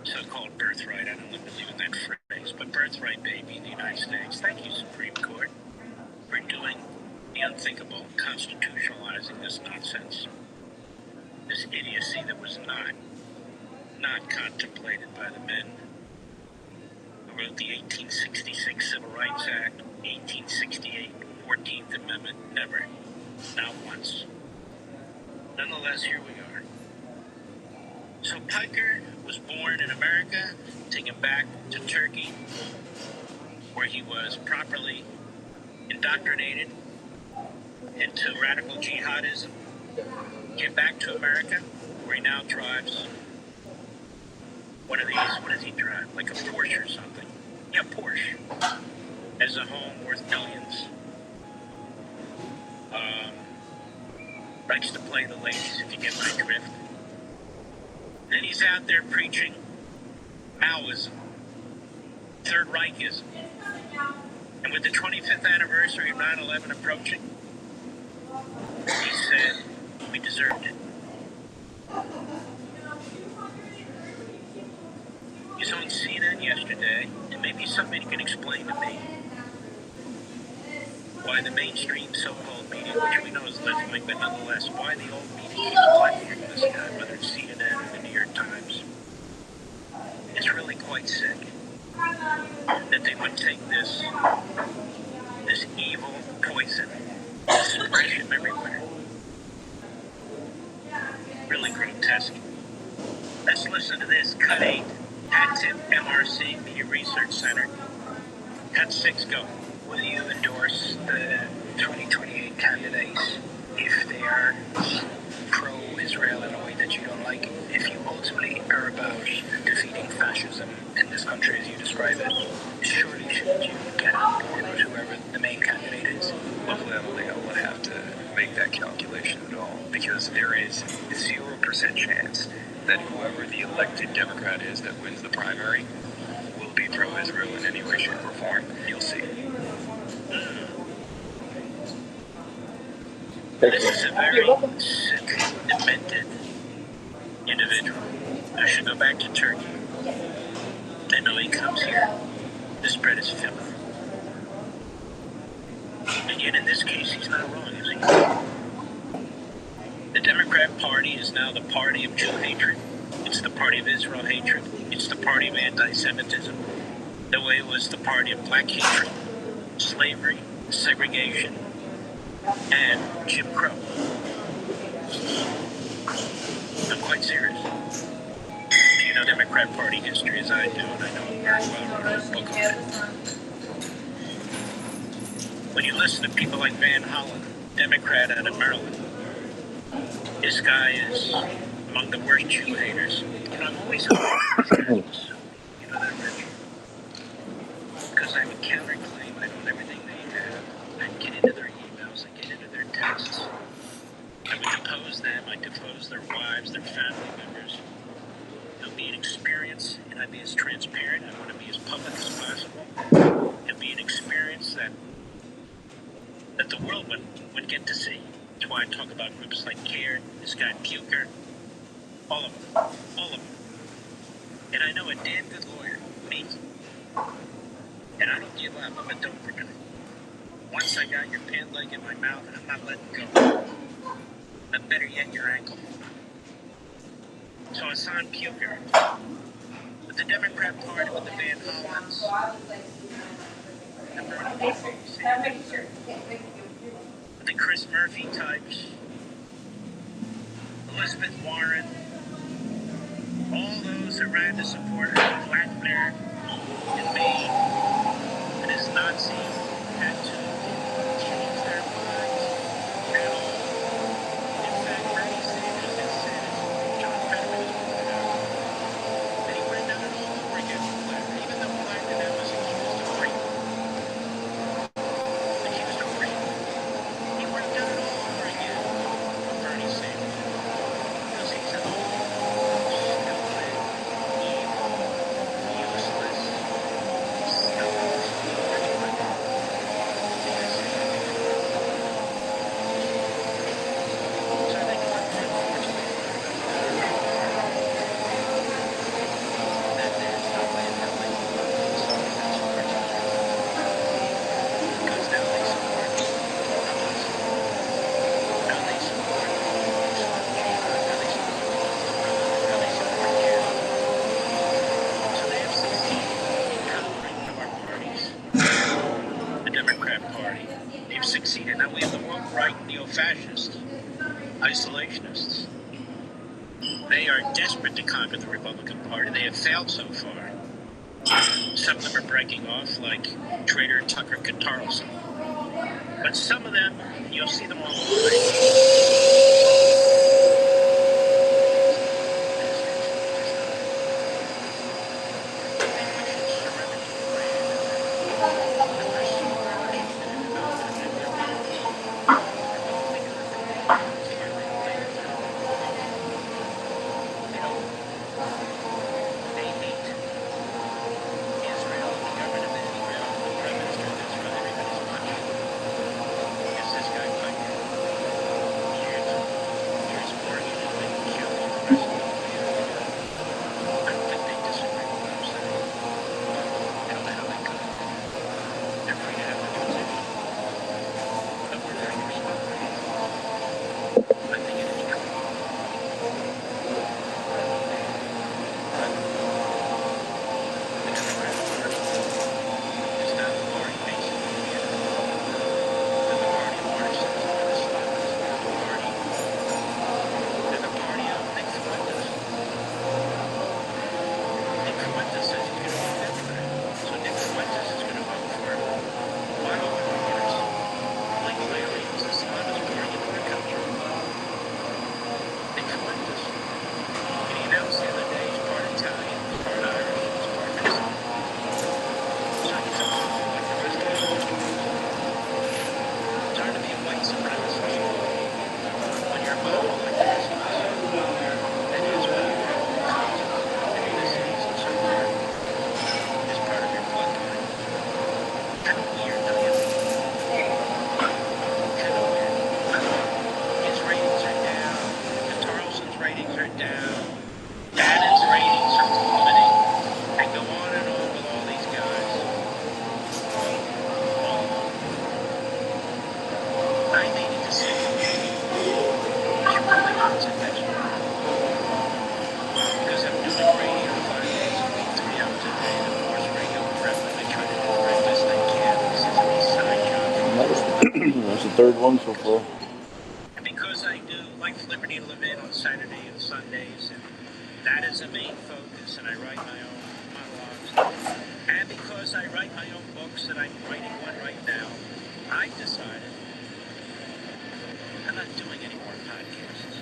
So-called birthright. I don't believe in that phrase, but birthright baby in the United States. Thank you, Supreme Court, for doing the unthinkable, constitutionalizing this nonsense, this idiocy that was not contemplated by the men who wrote the 1866 Civil Rights Act, 1868 14th Amendment. Never, not once. Nonetheless, here we are. So Piker was born in America, taken back to Turkey, where he was properly indoctrinated into radical jihadism. Came back to America, where he now drives one of these. What does he drive? Like a Porsche or something? Yeah, Porsche. Has a home worth millions. Likes to play the ladies, if you get my drift. Then he's out there preaching Maoism, Third Reichism. And with the 25th anniversary of 9/11 approaching, he said we deserved it. He's on CNN yesterday, and maybe somebody can explain to me why the mainstream so-called media, which we know is left-wing, but nonetheless, why the old media is platforming this guy, whether it's CNN or the New York Times. It's really quite sick that they would take this evil poison, spread him everywhere. Really grotesque. Let's listen to this. Cut 8, Hat Tip, MRC, Media Research Center. Cut 6, go. Will you endorse the 2028 candidates if they are pro-Israel in a way that you don't like? If you ultimately are about defeating fascism in this country as you describe it, surely shouldn't you get on board with whoever the main candidate is? Luckily, I don't think I would have to make that calculation at all, because there is 0% chance that whoever the elected Democrat is that wins the primary will be pro-Israel in any way, shape, or form. You'll see. This is a very sick, demented individual who should go back to Turkey. I know he comes here to spread his filth. And yet in this case, he's not wrong, is he? The Democrat Party is now the party of Jew hatred. It's the party of Israel hatred. It's the party of anti-Semitism. The way it was the party of black hatred, slavery, segregation, and Jim Crow. I'm quite serious. You know Democrat Party history as I do, and I know it very well. I wrote a book on it. When you listen to people like Van Hollen, Democrat out of Maryland, this guy is among the worst Jew haters. You know, I'm always hoping you know, they're rich. Because I would counterclaim I know everything they have. I'd get into their emails, I'd get into their texts. I would depose them, I'd depose their wives, their family members. It'll be an experience, and I'd be as transparent. I want to be as public as possible. It'll be an experience that the world would get to see. That's why I talk about groups like CARE, this guy Puker, all of them. All of them. And I know a damn good lawyer, me. And I don't give up, I'm a Doberman. Once I got your pant leg in my mouth, I'm not letting go. And better yet, your ankle. So it's on Puker. With the Democrat Party, with the Van Hollens, the Chris Murphy types, Elizabeth Warren, all those who ran to support her, Blackner and me, and his Nazi had to change their minds at all. In fact, Bernie Sanders has said, as John Fetterman has pointed out, that he would have done it all over again with Blackner, even though Blackner now was accused of rape. Accused of rape. He would have done it all over again with Bernie Sanders. Because he's an old, stupid, evil, useless, selfish, 25 in the Republican Party. They have failed so far. Some of them are breaking off, like Trader Tucker Carlson. But some of them, you'll see them That's the third one so far. And because I do Life, Liberty, Live In on Saturday and Sundays, and that is a main focus, and I write my own monologues, and because I write my own books, and I'm writing one right now, I decided I'm not doing any more podcasts.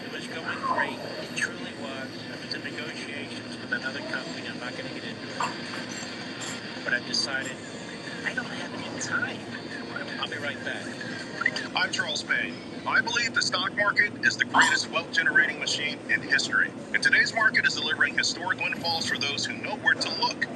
It was going great. It truly was. I was in negotiations with another company. I'm not going to get into it. But I've decided I don't have any time. I'll be right back. I'm Charles Payne. I believe the stock market is the greatest wealth-generating machine in history. And today's market is delivering historic windfalls for those who know where to look.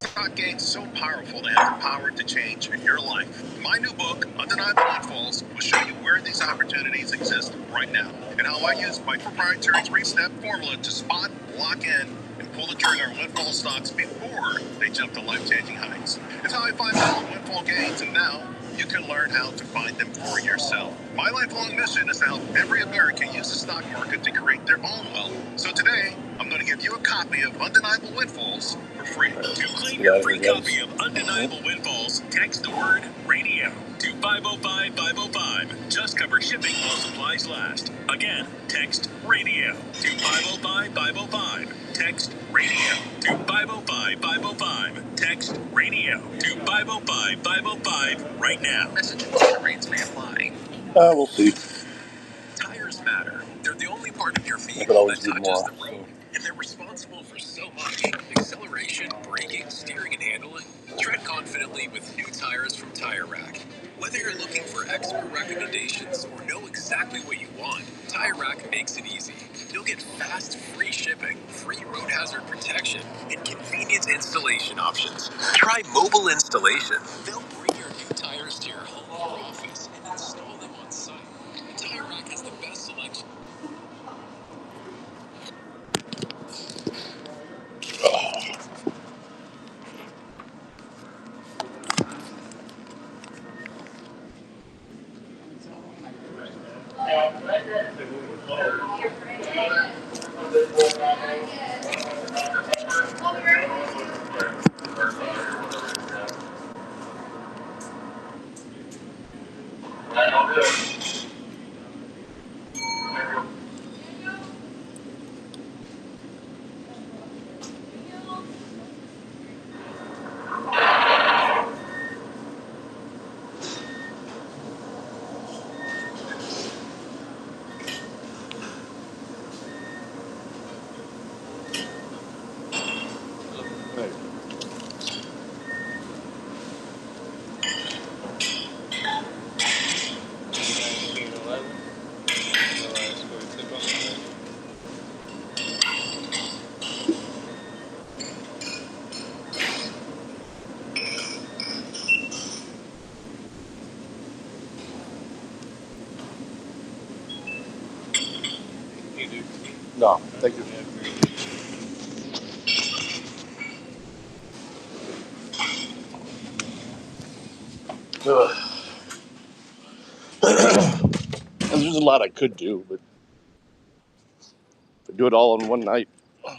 Stock gains so powerful they have the power to change your life. My new book, Undeniable Windfalls, will show you where these opportunities exist right now and how I use my proprietary 3-step formula to spot, lock in, and pull the trigger on windfall stocks before they jump to life-changing heights. It's how I find my own windfall gains, and now you can learn how to find them for yourself. My lifelong mission is to help every American use the stock market to create their own wealth. So today, I'm going to give you a copy of Undeniable Windfalls for free. To claim your free copy of Undeniable Windfalls, text the word radio to 505-505. Just cover shipping while supplies last. Again, text radio to 505-505. Text radio to 505-505. Text radio to 505-505 right now. Message and data rates may apply. We'll see. Tires matter. They're the only part of your vehicle that touches the road, and they're responsible for so much. Acceleration, braking, steering, and handling. Tread confidently with new tires from Tire Rack. Whether you're looking for expert recommendations or know exactly what you want, Tire Rack makes it easy. You'll get fast, free shipping, free road hazard protection, and convenient installation options. Try mobile installation. They'll bring your new tires to your home or office and install them on site. Tire Rack has the best selection. Hey. No, thank you. There's a lot I could do, but if I do it all in one night, I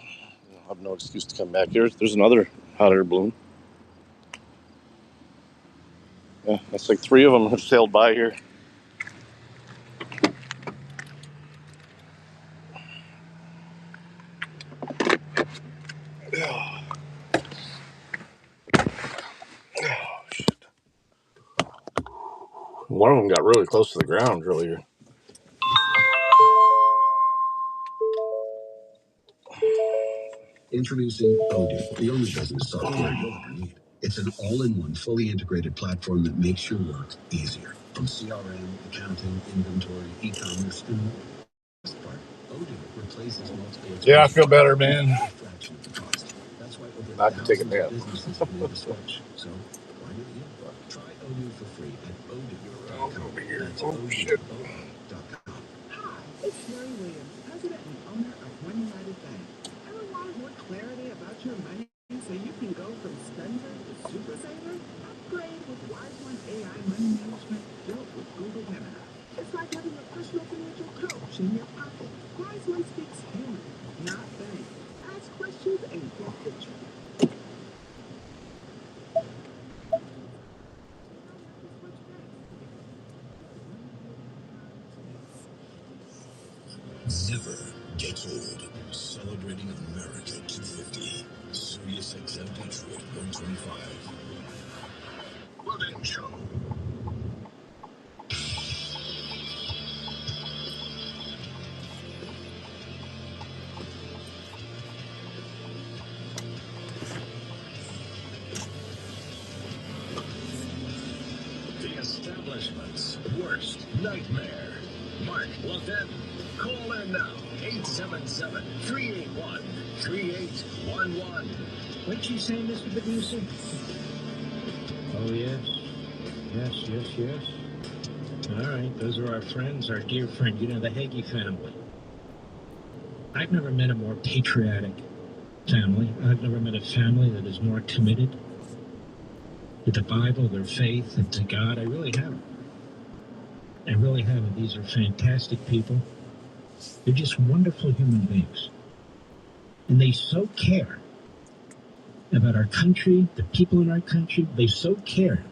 have no excuse to come back here. There's another hot air balloon. Yeah, that's like 3 of them have sailed by here. One of them got really close to the ground earlier. Introducing Odoo, the only business software you'll ever need. It's an all-in-one, fully integrated platform that makes your work easier. From CRM, accounting, inventory, e-commerce, and more. The best part, Odoo replaces multiple. Yeah, I feel better, man. A fraction of the cost. That's why over I can take a nap. businesses have made the switch. So why don't you? Try Odoo for free at odoo.com. That's odoo.com. Hi, it's Mary Williams, president and owner of One United Bank. Ever want more clarity about your money so you can go from spender to super saver? Upgrade with Wise1 AI Money Management built with Google Gemini. It's like having a personal financial coach in your pocket. Wise1 speaks human, not bank. Ask questions and get pictures. Never gets old. Celebrating America 250. Sirius XM Patriot 125. Living Show. The establishment's worst nightmare. Mark Levin. Call in now. 877-381-3811. What'd you say, Mr. Producer? Oh, yes. Yes. All right, those are our friends, our dear friend, the Hagee family. I've never met a more patriotic family. I've never met a family that is more committed to the Bible, their faith, and to God. I really haven't. These are fantastic people. They're just wonderful human beings. And they so care about our country, the people in our country. They so care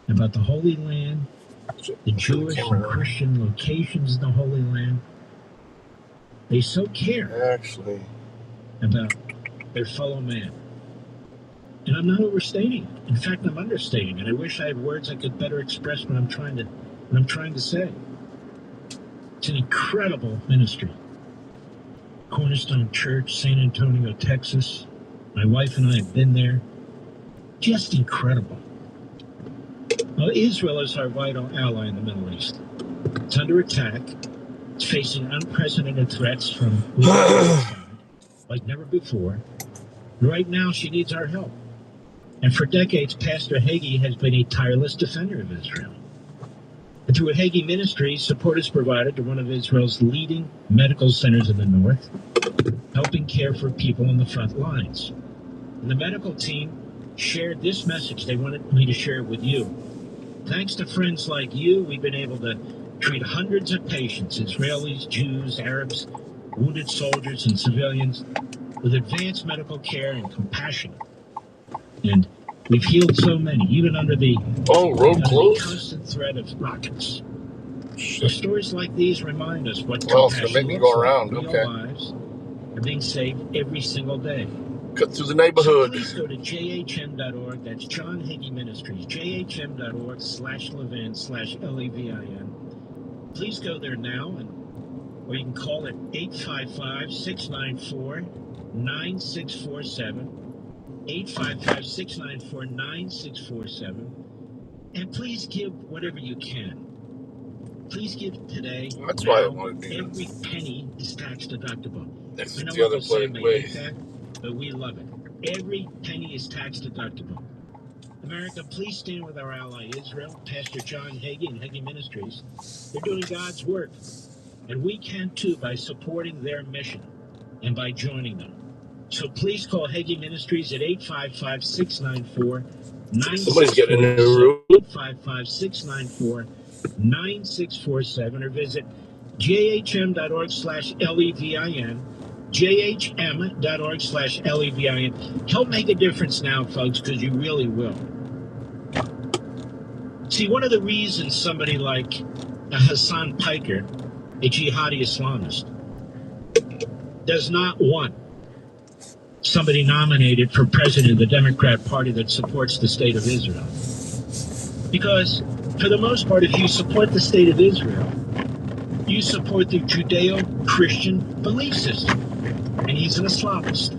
about the Holy Land, the Jewish and Christian locations in the Holy Land. They so care about their fellow man. And I'm not overstating it. In fact, I'm understating it. I wish I had words I could better express what I'm trying to say. It's an incredible ministry. Cornerstone Church, San Antonio, Texas. My wife and I have been there. Just incredible. Well, Israel is our vital ally in the Middle East. It's under attack. It's facing unprecedented threats from like never before. And right now, she needs our help. And for decades, Pastor Hagee has been a tireless defender of Israel. And through Hagee Ministries, support is provided to one of Israel's leading medical centers in the north, helping care for people on the front lines. And the medical team shared this message. They wanted me to share it with you. Thanks to friends like you, we've been able to treat hundreds of patients, Israelis, Jews, Arabs, wounded soldiers, and civilians, with advanced medical care and compassion. And we've healed so many, even under the constant threat of rockets. So stories like these remind us what compassion looks like. Real lives are being saved every single day. Cut through the neighborhood. So please go to jhm.org. That's John Hagee Ministries. jhm.org/Levin/LEVIN. Please go there now, or you can call it 855-694-9647. 855-694-9647. And please give whatever you can. Please give today. That's now, why I want to do every penny is tax deductible. That's I know the what other they'll say, way. they hate that, but we love it. Every penny is tax deductible. America, please stand with our ally Israel, Pastor John Hagee and Hagee Ministries. They're doing God's work, and we can too by supporting their mission and by joining them. So please call Hagee Ministries at 855-694-9647. Somebody's getting a new room. 855-694-9647 or visit jhm.org/LEVIN, jhm.org/LEVIN. Help make a difference now, folks, because you really will. See, one of the reasons somebody like Hassan Piker, a jihadi Islamist, does not want somebody nominated for president of the Democrat Party that supports the state of Israel. Because, for the most part, if you support the state of Israel, you support the Judeo-Christian belief system. And he's an Islamist.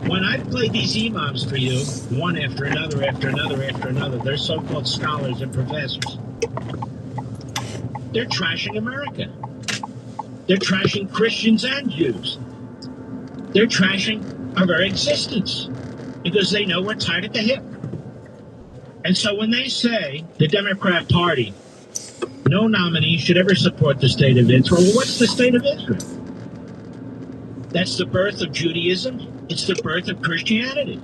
When I play these imams for you, one after another, they're so-called scholars and professors. They're trashing America. They're trashing Christians and Jews. They're trashing our very existence because they know we're tied at the hip. And so when they say the Democrat Party, no nominee should ever support the state of Israel, well, what's the state of Israel? That's the birth of Judaism. It's the birth of Christianity.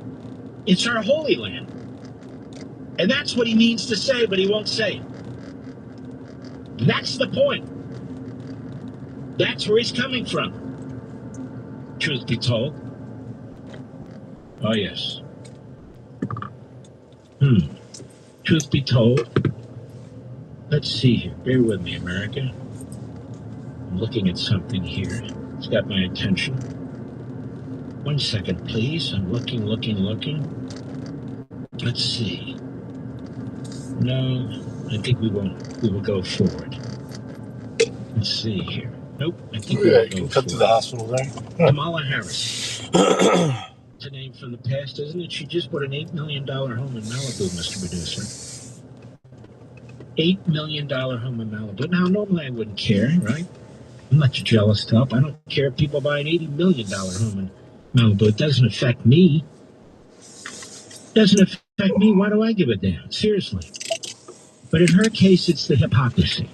It's our Holy Land. And that's what he means to say, but he won't say it. That's the point. That's where he's coming from. Truth be told. Oh, yes. Truth be told. Let's see here. Bear with me, America. I'm looking at something here. It's got my attention. 1 second, please. I'm looking. Let's see. No, I think we will go forward. Let's see here. Nope, I think we will You go can cut forward. to the hospital there. Kamala Harris. It's a name from the past, isn't it? She just bought an $8 million home in Malibu, Mr. Producer. $8 million home in Malibu. Now, normally I wouldn't care, right? I'm not your jealous type. I don't care if people buy an $80 million home in Malibu. It doesn't affect me. Why do I give a damn? Seriously. But in her case, it's the hypocrisy.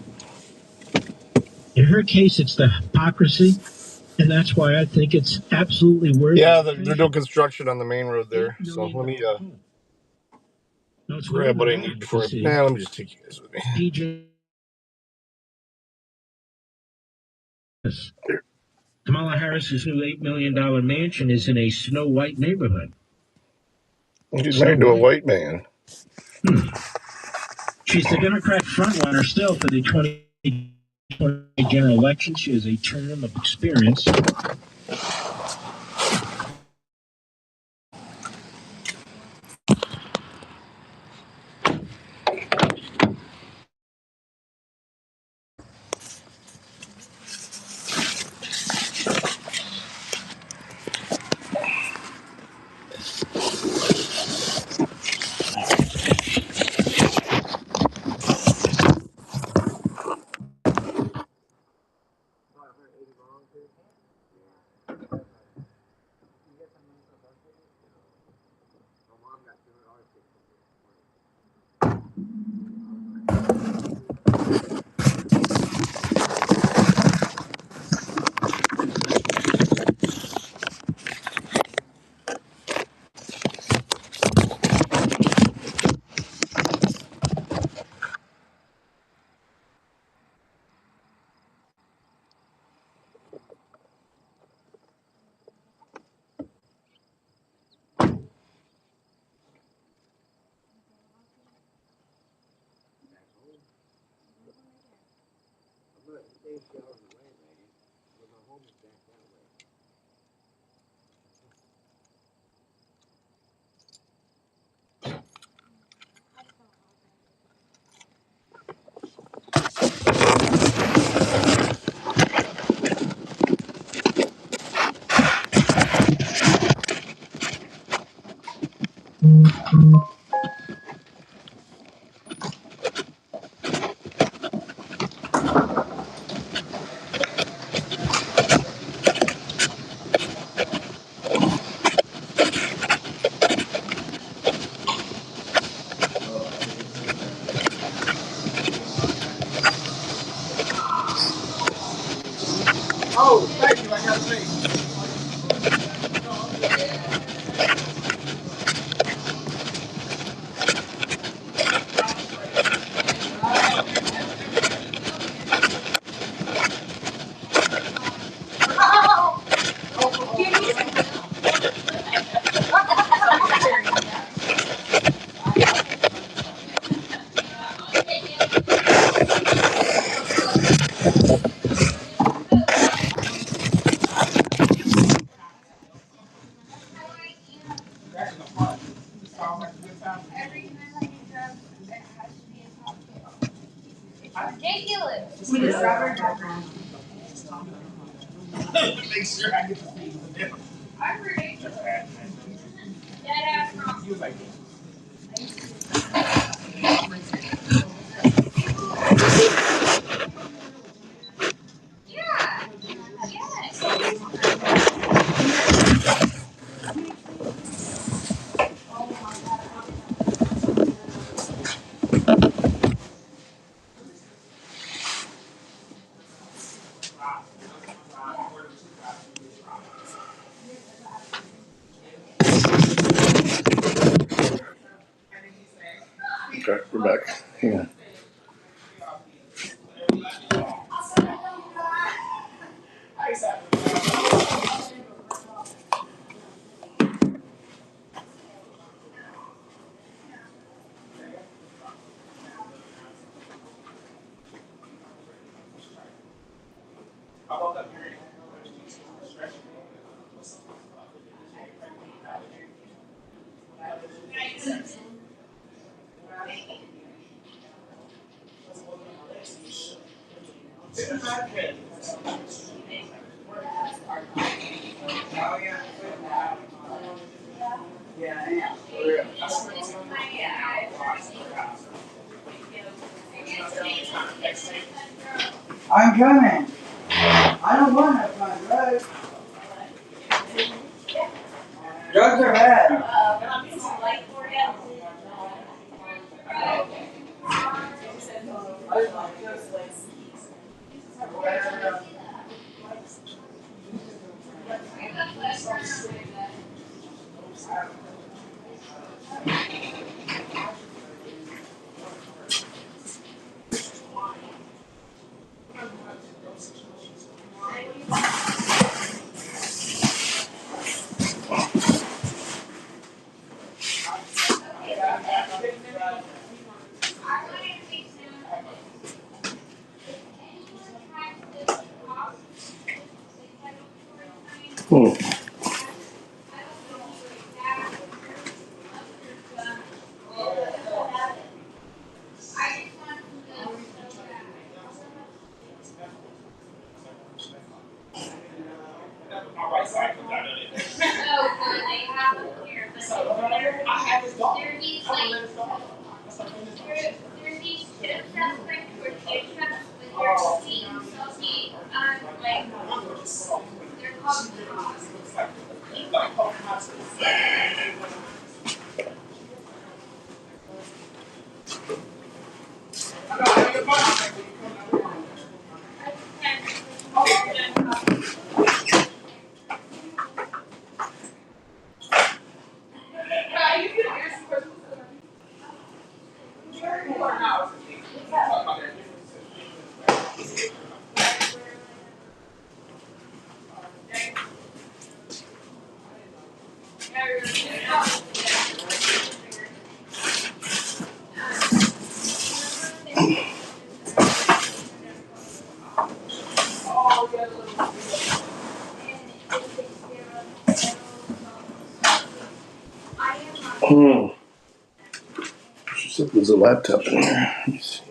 And that's why I think it's absolutely worth it. Yeah, they're doing construction on the main road there. So let me grab what I need before let me just take you guys with me. PJ. Kamala Harris's new $8 million mansion is in a Snow White neighborhood. She's married to a white man. She's the Democrat frontrunner still for the 2020 general election. She has a term of experience. With the strawberry background. Make sure I get the thing. Okay, we're back. Hang on. I'm coming. I don't want to find drugs. Drugs are bad. She said there's a laptop in here. Let me see.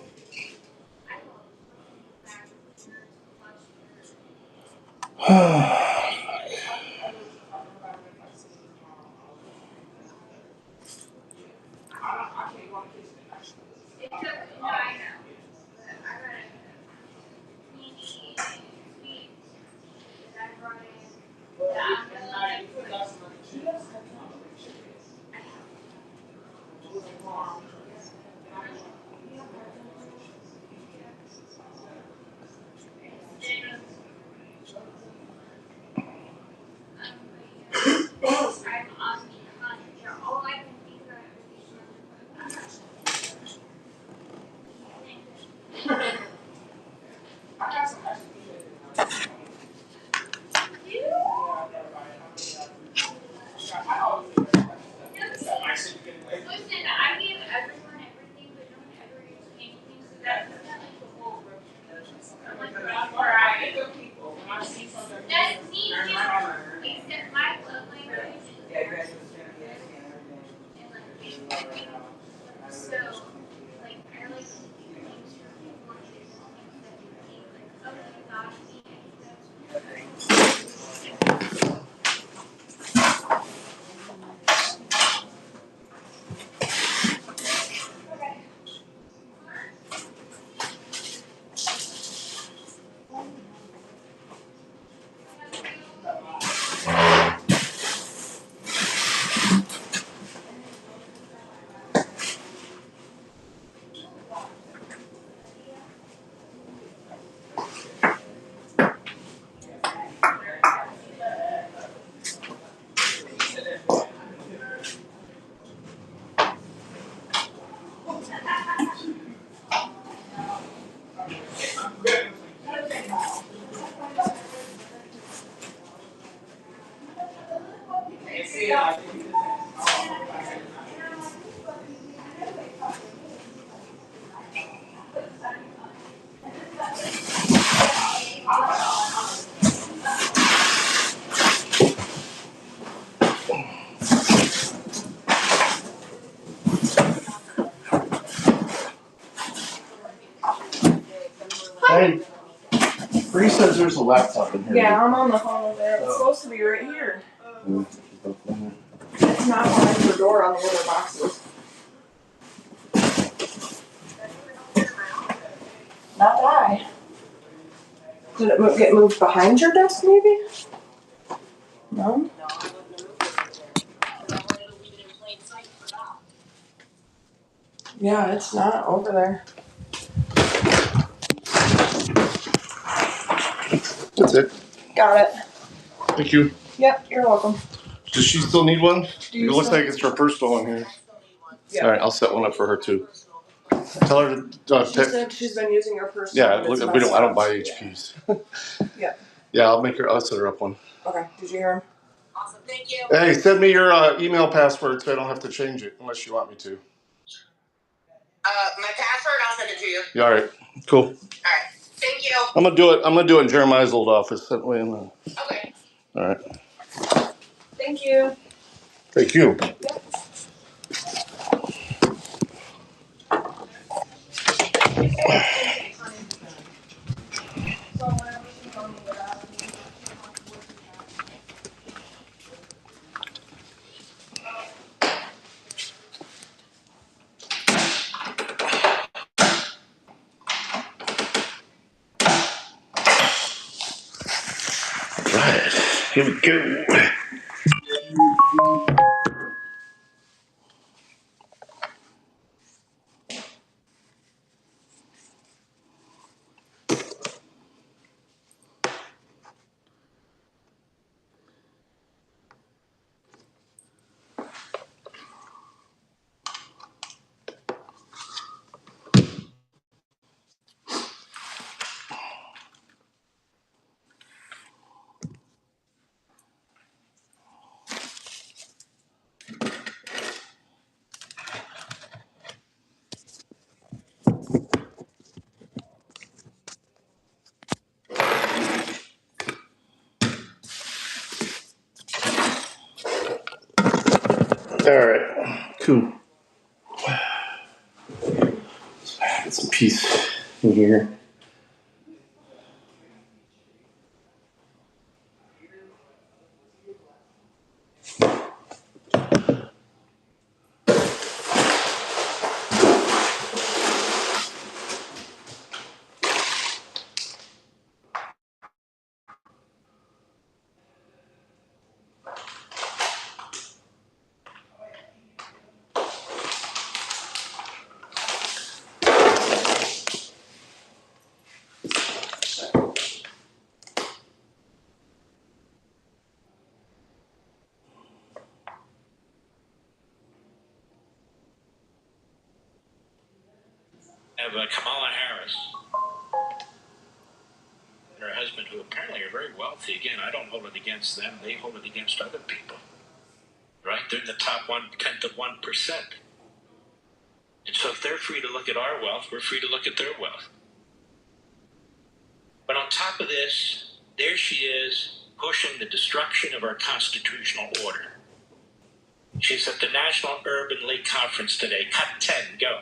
Hey, Bree says there's a laptop in here. Yeah, I'm on the phone over there. It's supposed to be right here. It's not behind the door on the other boxes. Not that. Did it get moved behind your desk, maybe? No? Yeah, it's not over there. That's it. Got it. Thank you. Yep, you're welcome. Does she still need one? It You looks still- like it's her personal one here. Yeah. All right, I'll set one up for her too. Tell her to She said she's been using her personal. Yeah, but look, it's I don't messed buy up. HPs. Yeah. Yeah, I'll set her up one. Okay. Did you hear him? Awesome. Thank you. Hey, send me your email password so I don't have to change it unless you want me to. My password, I'll send it to you. Yeah, all right, cool. All right. Thank you. I'm gonna do it in Jeremiah's old office. That way Okay. all right. Thank you. Thank you. Yep. All right, here we go. All right, cool. Get some peace in here. Have Kamala Harris and her husband, who apparently are very wealthy. Again, I don't hold it against them. They hold it against other people. Right? They're in the top 1/10 of 1%. And so if they're free to look at our wealth, we're free to look at their wealth. But on top of this, there she is pushing the destruction of our constitutional order. She's at the National Urban League Conference today. Cut 10, go.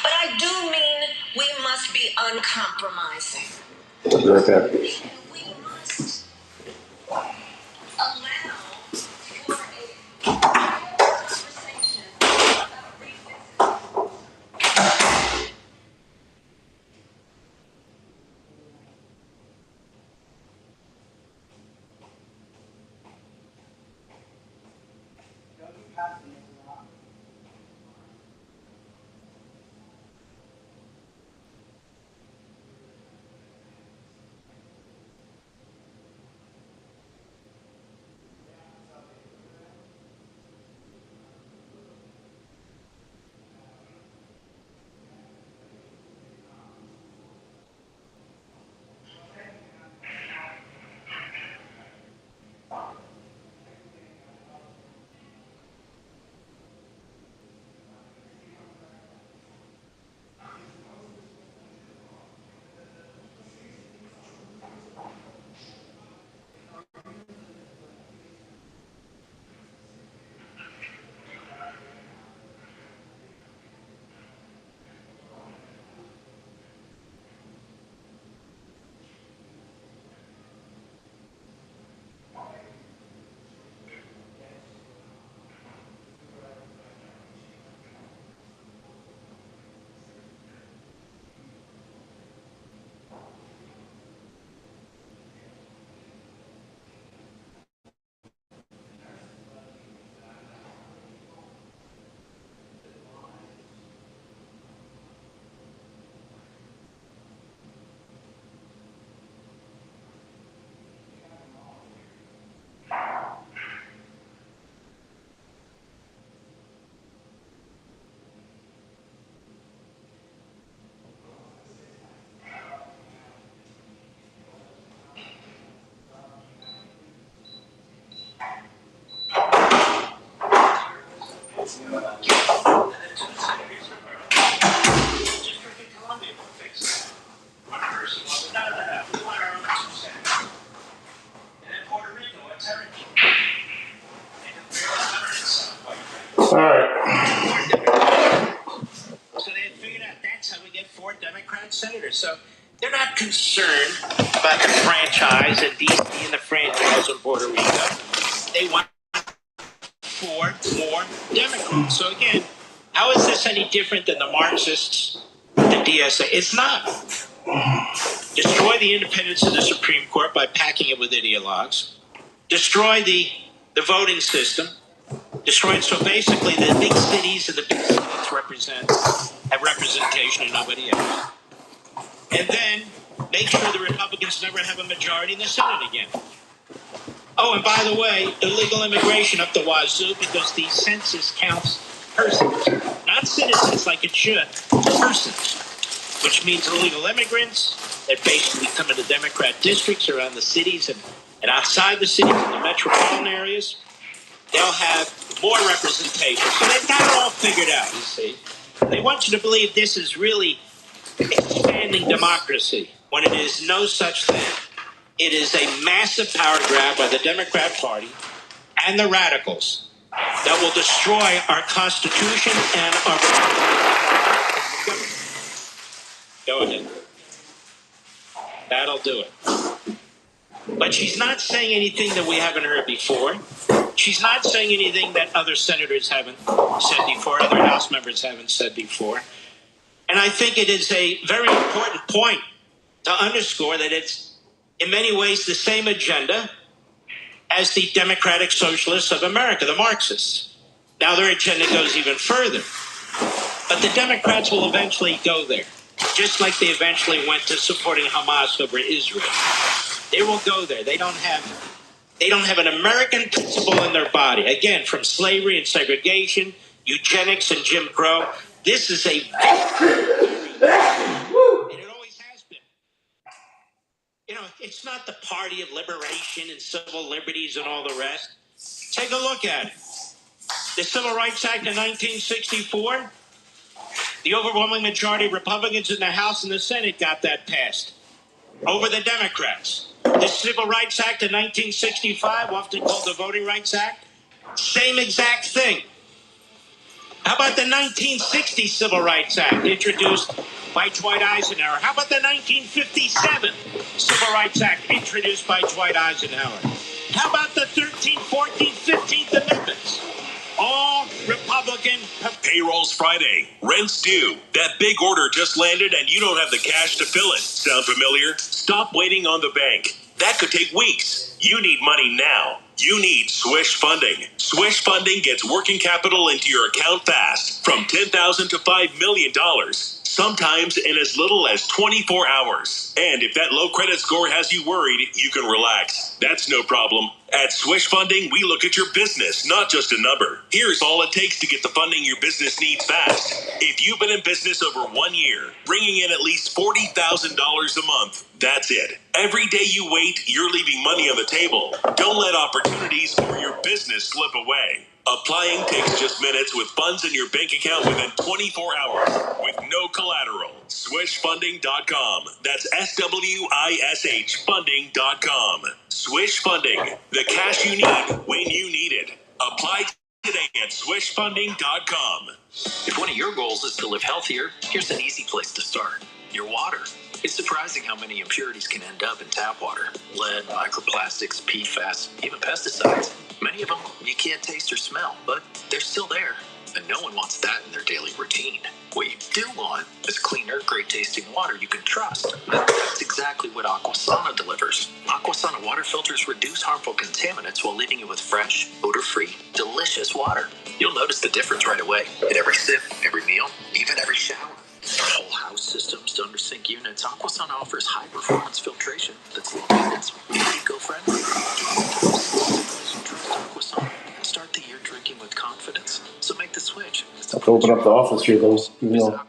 But I do mean we must be uncompromising. I'll be right back. We must allow for a conversation about revisiting. All right. So they had figured out that's how we get 4 Democrat senators. So they're not concerned about the franchise in D.C. and the franchise in Puerto Rico. They want 4 more Democrats. So again, how is this any different than the Marxists, the DSA? It's not. Destroy the independence of the Supreme Court by packing it with ideologues. Destroy the voting system. Destroy it. So basically, the big cities and the big states have representation and nobody else. And then make sure the Republicans never have a majority in the Senate again. Oh, and by the way, illegal immigration up the wazoo because the census counts persons, not citizens like it should, persons, which means illegal immigrants that basically come into Democrat districts around the cities and outside the cities in the metropolitan areas. They'll have more representation. So they've got it all figured out, you see. They want you to believe this is really expanding democracy when it is no such thing. It is a massive power grab by the Democrat Party and the radicals that will destroy our Constitution and our government. Go ahead. That'll do it. But she's not saying anything that we haven't heard before. She's not saying anything that other senators haven't said before, other House members haven't said before. And I think it is a very important point to underscore that it's in many ways the same agenda as the Democratic Socialists of America, the Marxists. Now their agenda goes even further. But the Democrats will eventually go there, just like they eventually went to supporting Hamas over Israel. They will go there. They don't have an American principle in their body. Again, from slavery and segregation, eugenics and Jim Crow, this is a and it always has been. You know, it's not the party of liberation and civil liberties and all the rest. Take a look at it. The Civil Rights Act of 1964, the overwhelming majority of Republicans in the House and the Senate got that passed over the Democrats. The Civil Rights Act of 1965, often called the Voting Rights Act, same exact thing. How about the 1960 Civil Rights Act, introduced by Dwight Eisenhower? How about the 1957 Civil Rights Act, introduced by Dwight Eisenhower? How about the 13th, 14th, 15th Amendments? All Republican. Payroll's Friday. Rent's due. That big order just landed and you don't have the cash to fill it. Sound familiar? Stop waiting on the bank. That could take weeks. You need money now. You need Swish Funding. Swish Funding gets working capital into your account fast, from $10,000 to $5 million, sometimes in as little as 24 hours. And if that low credit score has you worried, you can relax. That's no problem. At Swish Funding, we look at your business, not just a number. Here's all it takes to get the funding your business needs fast. If you've been in business over 1 year, bringing in at least $40,000 a month, that's it. Every day you wait, you're leaving money on the table. Don't let opportunities for your business slip away. Applying takes just minutes with funds in your bank account within 24 hours with no collateral. SwishFunding.com. That's SWISH funding.com. Swish Funding. The cash you need when you need it. Apply today at SwishFunding.com. If one of your goals is to live healthier, here's an easy place to start. Your water. It's surprising how many impurities can end up in tap water. Lead, microplastics, PFAS, even pesticides. Many of them you can't taste or smell, but they're still there. And no one wants that in their daily routine. What you do want is cleaner, great-tasting water you can trust. And that's exactly what Aquasana delivers. Aquasana water filters reduce harmful contaminants while leaving you with fresh, odor-free, delicious water. You'll notice the difference right away. At every sip, every meal, even every shower. Whole house systems to under-sink units, Aquasana offers high-performance filtration that's low-maintenance and eco-friendly. Trust Aquasana and start the year drinking with confidence. So make the switch. I have to open up the office here, though. You know,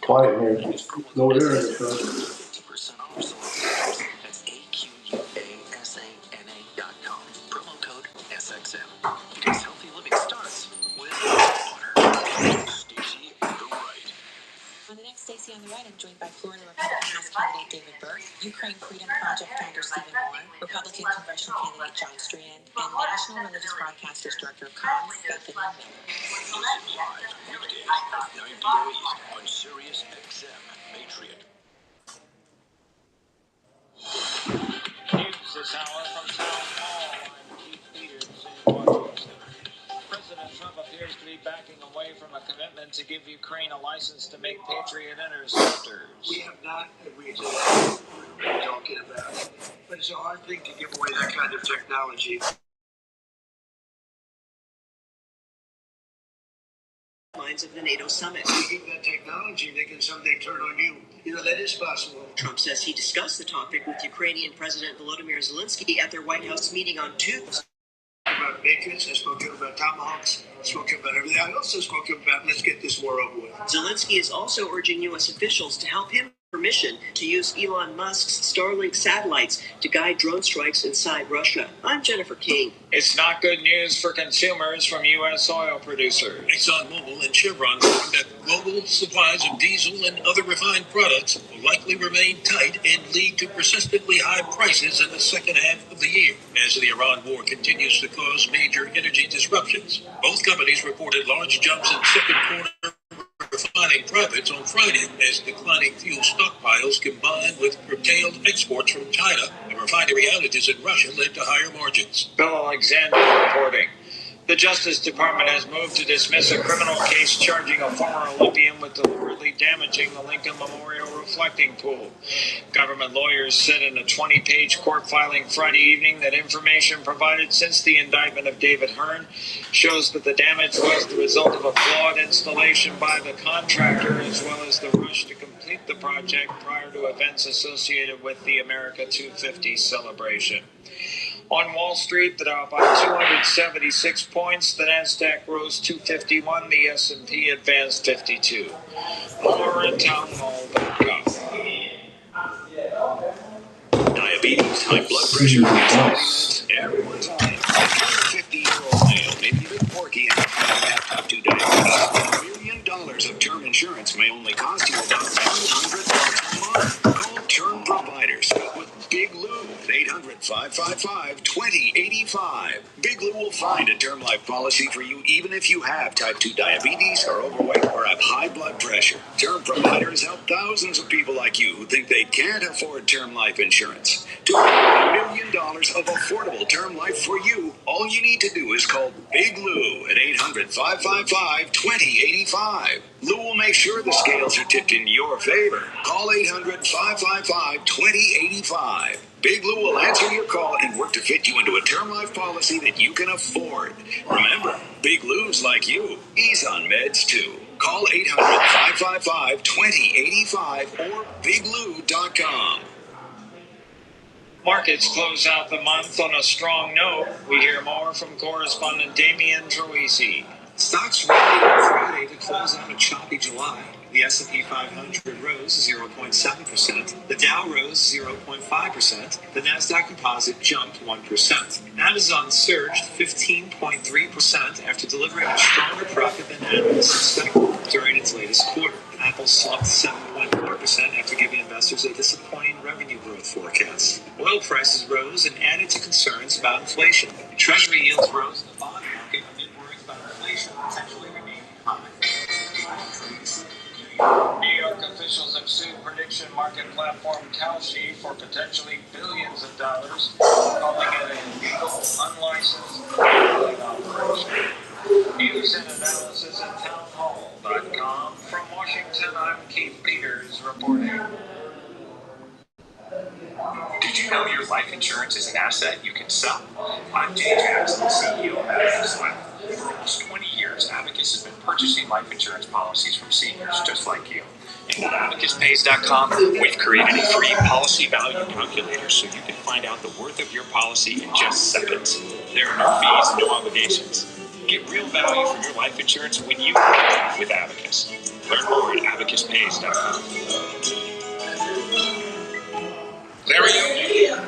quiet here. No air in it, 50% off select. That's AQUASANA.com. Promo code SXM. Because healthy living starts with water. Stacey on the right. On the next Stacey on the Right, I'm joined by Florida Republican House candidate David Burke, Ukraine Freedom Project founder Stephen Moore, Republican congressional candidate John Strand, and National Religious Broadcasters Director of Comms, Bethany Miller. Live weekdays at 9 p.m. East on Sirius XM Patriot. News this hour from Town Hall. I'm Keith Peters in Washington. President Trump appears to be backing away from a commitment to give Ukraine a license to make Patriot interceptors. We have not agreed to that. We're talking about it. But it's a hard thing to give away that kind of technology. Lines of the NATO summit. You give that technology, they can someday turn on you. You know, that is possible. Trump says he discussed the topic with Ukrainian President Volodymyr Zelensky at their White House meeting on Tuesday. About Patriots, I spoke to him about Tomahawks, I spoke to him about everything. I also spoke to him about let's get this war over with. Zelensky is also urging U.S. officials to help him permission to use Elon Musk's Starlink satellites to guide drone strikes inside Russia. I'm Jennifer King. It's not good news for consumers from U.S. oil producers. ExxonMobil and Chevron warned that global supplies of diesel and other refined products will likely remain tight and lead to persistently high prices in the second half of the year, as the Iran war continues to cause major energy disruptions. Both companies reported large jumps in second quarter refining profits on Friday as declining fuel stockpiles combined with curtailed exports from China and refinery outages in Russia led to higher margins. Bill Alexander reporting. The Justice Department has moved to dismiss a criminal case charging a former Olympian with deliberately damaging the Lincoln Memorial reflecting pool. Government lawyers said in a 20-page court filing Friday evening that information provided since the indictment of David Hearn shows that the damage was the result of a flawed installation by the contractor as well as the rush to complete the project prior to events associated with the America 250 celebration. On Wall Street, the Dow by 276 points, the Nasdaq rose 251, the S&P advanced 52. More at townhall.com. Diabetes, high blood pressure, anxiety, everyone's on it. 50-year-old male may be a bit porky and have type 2 diabetes. $1 million of term insurance may only cost you about $200 a month. Call Term Providers with Big Lou at 800-555-2085. Big Lou will find a term life policy for you even if you have type 2 diabetes, are overweight, or have high blood pressure. Term Providers help thousands of people like you who think they can't afford term life insurance. To $1 million of affordable term life for you, all you need to do is call Big Lou at 800-555-2085. Lou will make sure the scales are tipped in your favor. Call 800-555-2085. Big Lou will answer your call and work to fit you into a term life policy that you can afford. Remember, Big Lou's like you. He's on meds too. Call 800-555-2085 or biglou.com. Markets close out the month on a strong note. We hear more from correspondent Damian Troisi. Stocks rallied on Friday to close out a choppy July. The S&P 500 rose 0.7%, the Dow rose 0.5%, the Nasdaq Composite jumped 1%. Amazon surged 15.3% after delivering a stronger profit than analysts expected during its latest quarter. Apple slumped 7.4% after giving investors a disappointing revenue growth forecast. Oil prices rose and added to concerns about inflation. Treasury yields rose in the bond market amid worries about inflation potentially remaining high. New York officials have sued prediction market platform Kalshi for potentially billions of dollars, calling it an illegal, unlicensed gambling operation. News and analysis at townhall.com. From Washington, I'm Keith Peters reporting. Did you know your life insurance is an asset you can sell? I'm Jay Jackson, CEO of Abacus Life. For almost 20 years, Abacus has been purchasing life insurance policies from seniors just like you. And at AbacusPays.com, we've created a free policy value calculator so you can find out the worth of your policy in just seconds. There are no fees and no obligations. Get real value from your life insurance when you work with Abacus. Learn more at AbacusPays.com. Larry O'Neill.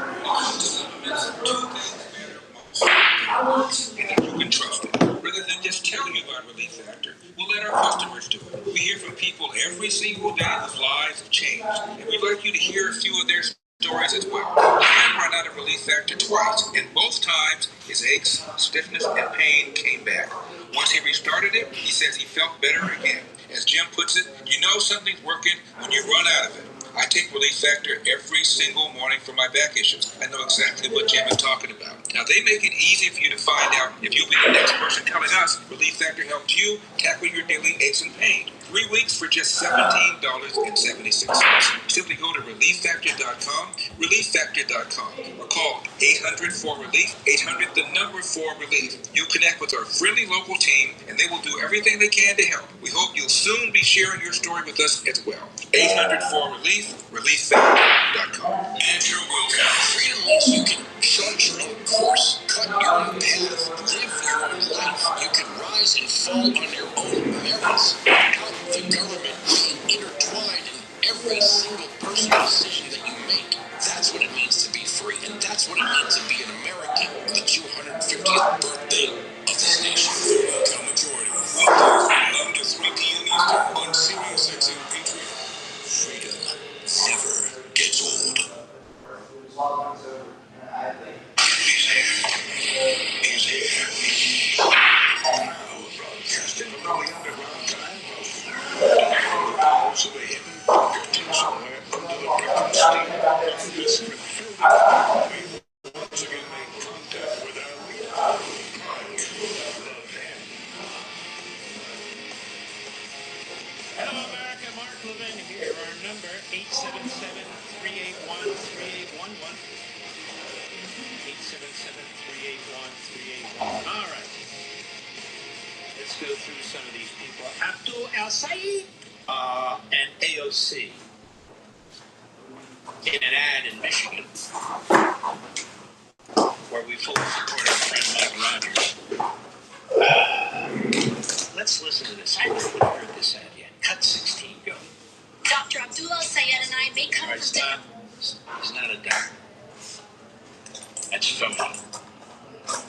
And you can trust it. Rather than just telling you about Relief Factor, we'll let our customers do it. We hear from people every single day whose lives have changed, and we'd like you to hear a few of their stories as well. Ken ran out of Relief Factor twice, and both times his aches, stiffness, and pain came back. Once he restarted it, he says he felt better again. As Jim puts it, you know something's working when you run out of it. I take Relief Factor every single morning for my back issues. I know exactly what Jim is talking about. Now, they make it easy for you to find out if you'll be the next person telling us Relief Factor helped you tackle your daily aches and pain. 3 weeks for just $17.76. Simply go to ReliefFactor.com, ReliefFactor.com, or call 800-4RELIEF, 800 the number 4RELIEF. You'll connect with our friendly local team, and they will do everything they can to help. We hope you'll soon be sharing your story with us as well. 800-4RELIEF, ReliefFactor.com. Manage your willpower. Freedom means you can chart your own course, cut your own path, live your own life. You can rise and fall on your own merits without the government being intertwined in every single personal decision that you make. That's what it means to be free, and that's what it means to be an American on the 250th birthday of this nation. Welcome, majority. Weekdays, 9 to 3 p.m. Eastern on SiriusXM Patriot. Freedom never gets old. He's here. He's here. Broadcasting from the underground time. So we're hidden, drifting somewhere under the broken steel. This refilled we once again make contact with our leader. Hello, America. Mark Levin here. Our number, 877-381-3811. 877-381-3811. All right. Let's go through some of these people. Abdul Al-Said and AOC. In an ad in Michigan, where we fully support our friend Mike Rogers. Let's listen to this. I haven't heard this ad yet. Cut 16, go. Dr. Abdullah Sayed and I may come from stop. He's not a doctor. That's phony.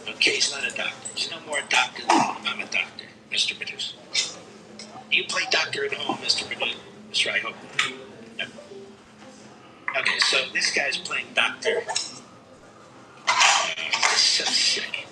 Okay, he's not a doctor. He's no more a doctor than I'm a doctor, Mr. Producer. You play doctor at home, Mr. Producer. Mr. I hope. No. Okay, so this guy's playing doctor. This is so sick.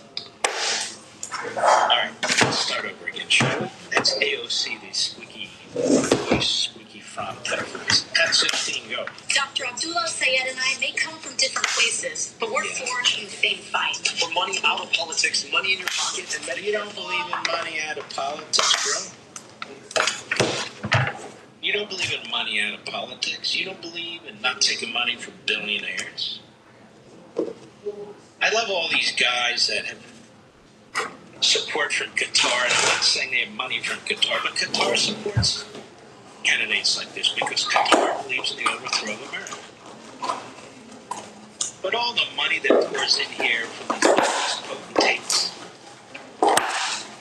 Alright, let's start over again, shall we? That's AOC, the squeaky voice, squeaky frog type voice. Cut 16, go. Dr. Abdullah Sayed and I may come from different places, but we're for the same fight. For money out of politics, money in your pocket, and Medicare. You don't believe in money out of politics, bro? You don't believe in money out of politics? You don't believe in not taking money from billionaires? I love all these guys that have support from Qatar. I'm not saying they have money from Qatar, but Qatar supports candidates like this because Qatar believes in the overthrow of America. But all the money that pours in here from these potentates,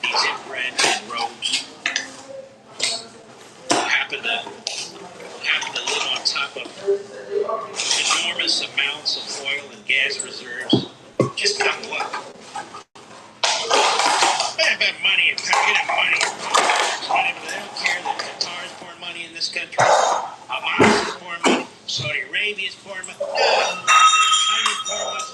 these inbred and robes, who happen to live on top of enormous amounts of oil and gas reserves, just got luck. They have money and power. They don't care that Qatar is pouring money in this country. Hamas is pouring money. Saudi Arabia is pouring money. China's pouring money.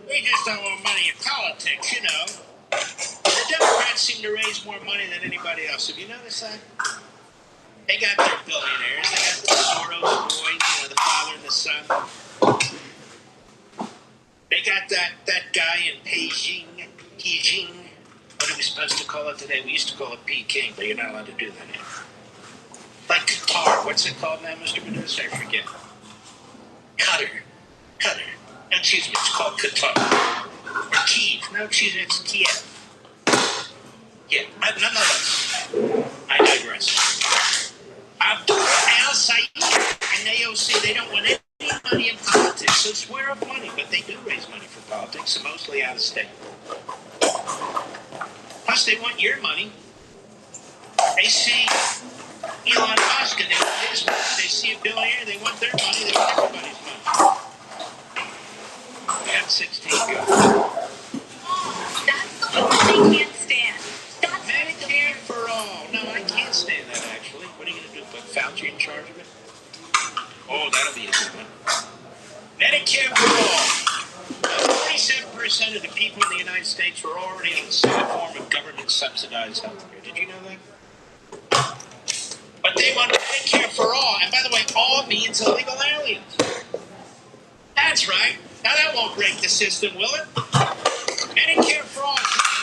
We just don't want money in politics, you know. The Democrats seem to raise more money than anybody else. Have you noticed that? They got their billionaires. They got the Soros boys, the father and the son. They got that guy in Beijing. What are we supposed to call it today? We used to call it Peking, but you're not allowed to do that anymore. Like Qatar. What's it called now, Mr. Producer? I forget. Qatar. Excuse me, it's called Qatar. Or Kiev. No, it's Kiev. Yeah, nonetheless. I digress. Abdul Al-Said and AOC, they don't want any money in politics, so swear up money, but they do raise money for politics, so mostly out of state. Plus, they want your money. They see Elon Musk and they want his money. They see a billionaire, they want their money, they want everybody's money. Got 16 go. That's the one they can't stand. That's Medicare for all. No, I can't stand that, actually. What are you going to do, put Fauci in charge of it? Oh, that'll be a good one. states were already on some form of government-subsidized health care. Did you know that? But they want Medicare for all. And by the way, all means illegal aliens. That's right. Now that won't break the system, will it? Medicare for all.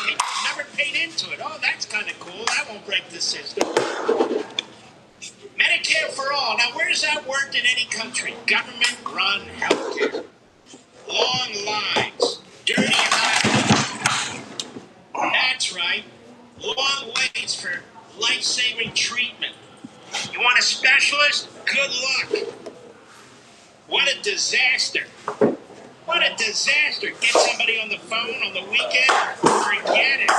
People never paid into it. Oh, that's kind of cool. That won't break the system. Medicare for all. Now, where does that work in any country? Government-run healthcare. Long lines. Dirty highways. That's right. Long waits for life-saving treatment. You want a specialist? Good luck. What a disaster. What a disaster. Get somebody on the phone on the weekend? Forget it.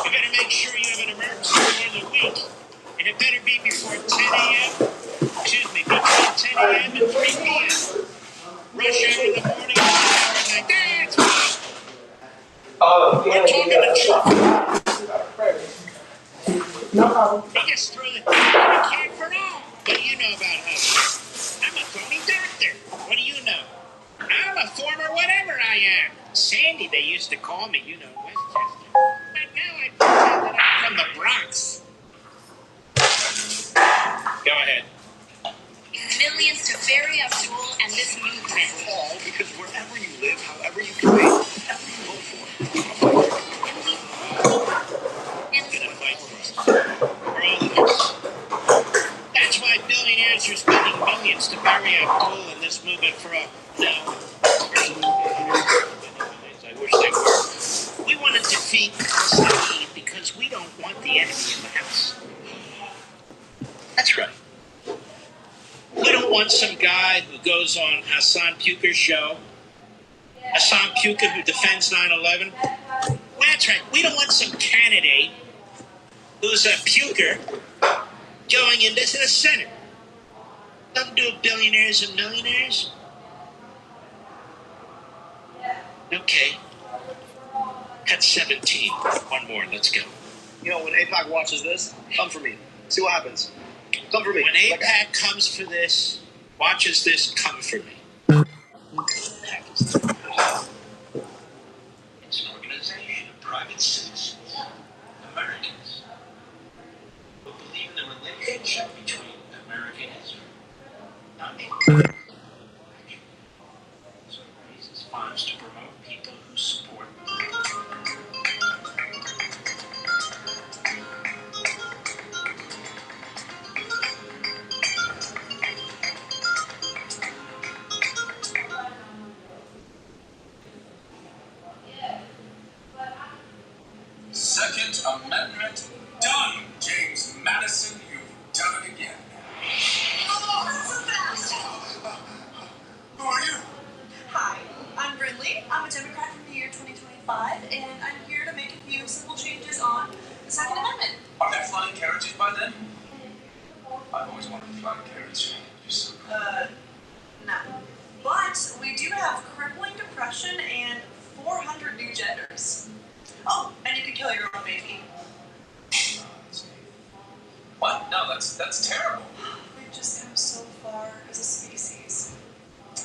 You better make sure you have an emergency during the week. And it better be before 10 a.m. Excuse me, between 10 a.m. and 3 p.m. Rush hour in the morning, rush hour at night. That's right. We're talking the truth. No problem. They just throw the Medicare for all. What do you know about health? I'm a phony doctor. What do you know? I'm a former whatever I am. Sandy, they used to call me, you know, Westchester. But now I pretend that I'm from the Bronx. Go ahead. Millions to Barry Abdul and this movement. All because wherever you live, however you can be, whatever you vote for, Gonna fight for all of us. That's why billionaires are spending millions to Barry Abdul and this movement for all. No. I wish they were. We want to defeat Hussein because we don't want the enemy in the house. That's right. We don't want some guy who goes on Hassan Puker's show. Hassan Puker who defends 9/11. That's right. We don't want some candidate who's a puker going into the Senate. Don't do billionaires and millionaires. Okay. Cut 17. One more. Let's go. You know, when AIPAC watches this, come for me. See what happens. Come for me. When AIPAC comes for this, watches this, come for me. It's an organization of private citizens, Americans, who believe in the relationship between America and Israel. Not me. So it raises funds to promote people who support. Second Amendment done. James Madison, you've done it again. Who are you? Hi, I'm Brindley. I'm a Democrat from the year 2025, and I'm here to make a few simple changes on the Second Amendment. Are there flying carriages by then? I've always wanted a flying carriage. No. But we do have crippling depression and 400 new genders. Oh, and you can kill your own baby. What? No, that's terrible. We've just come so far as a species.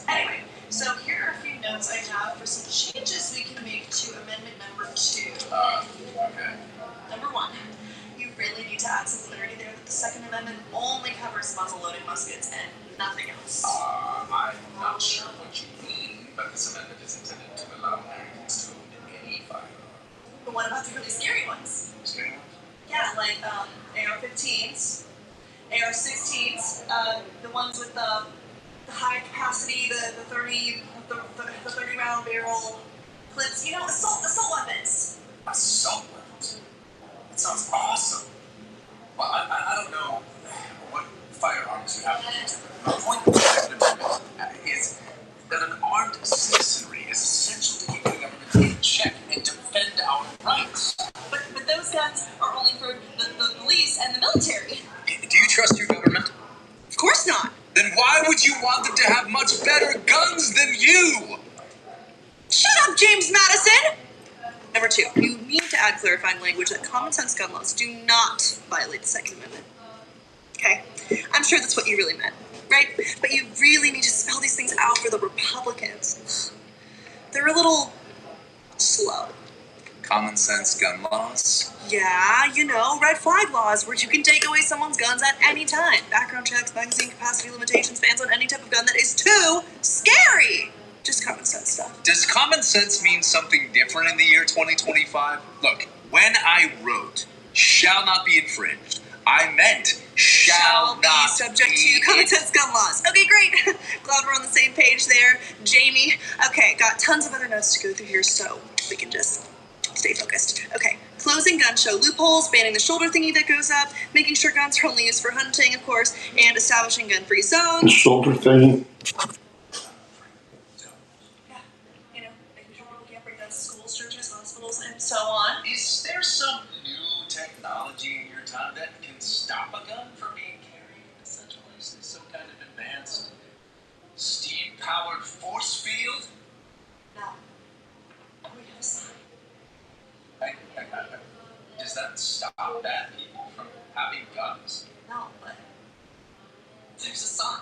Anyway, so here are a few notes I have for some changes we can make to Amendment number 2. Okay. Number 1, you really need to add some clarity there that the Second Amendment only covers muzzle-loading muskets and nothing else. I'm not sure what you mean, but this amendment is intended to allow Americans to own any firearm. But what about the really scary ones? Scary ones? Yeah, like AR-15s, AR-16s, the ones with the high capacity, the 30 round barrel clips. You know, assault weapons. Assault weapons? That sounds awesome. Well, I don't know what firearms you have. The point of the Second Amendment is that an armed citizenry is essential to keep the government in check and defend our rights. But those guns are only for the police and the military. Do you trust your government? Of course not. Then why would you want them to have much better guns than you? Shut up, James Madison! Number 2, you need to add clarifying language that common sense gun laws do not violate the Second Amendment. Okay? I'm sure that's what you really meant, right? But you really need to spell these things out for the Republicans. They're a little slow. Common sense gun laws? Yeah, you know, red flag laws where you can take away someone's guns at any time. Background checks, magazine capacity limitations, bans on any type of gun that is too scary. Just common sense stuff. Does common sense mean something different in the year 2025? Look, when I wrote, shall not be infringed, I meant shall not be subject to common sense gun laws. Okay, great. Glad we're on the same page there, Jamie. Okay, got tons of other notes to go through here, so we can just stay focused. Okay, closing gun show loopholes, banning the shoulder thingy that goes up, making sure guns are only used for hunting, of course, and establishing gun-free zones. Shoulder thingy. Yeah, you know, making sure people can't bring guns to schools, churches, hospitals, and so on. Is there some new technology in your town that can stop a gun from being carried into such places? Some kind of advanced steam-powered force field? No. We have a sign. Does that stop bad people from having guns? No, but there's a sign.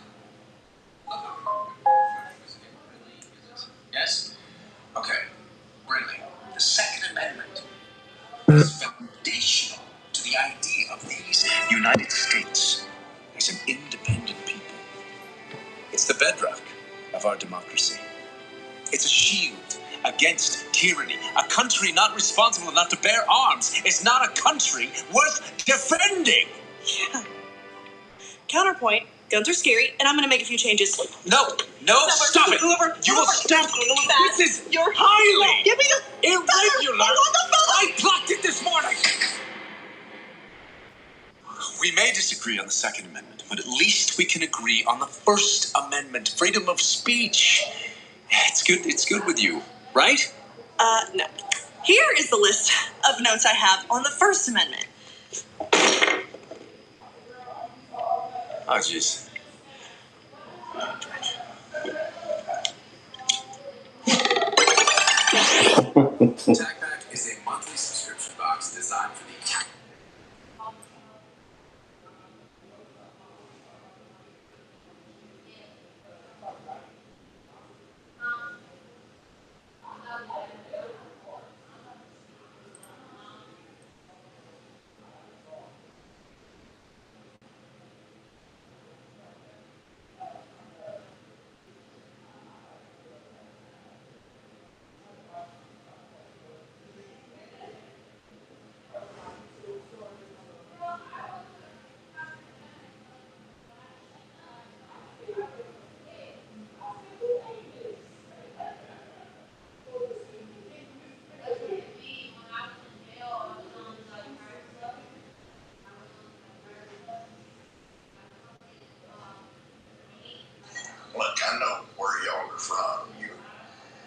Yes? Okay. Really, the Second Amendment is foundational to the idea of these United States as an independent people. It's the bedrock of our democracy. It's a shield against tyranny. A country not responsible enough to bear arms is not a country worth defending. Yeah. Counterpoint, guns are scary, and I'm gonna make a few changes. No, stop it. You will stop. This is You're highly Give me the irregular. I blocked it this morning. We may disagree on the Second Amendment, but at least we can agree on the First Amendment, freedom of speech. It's good with you, right? No. Here is the list of notes I have on the First Amendment. Oh, jeez. TACBack is a monthly subscription box designed for the Look, I know where y'all are from. You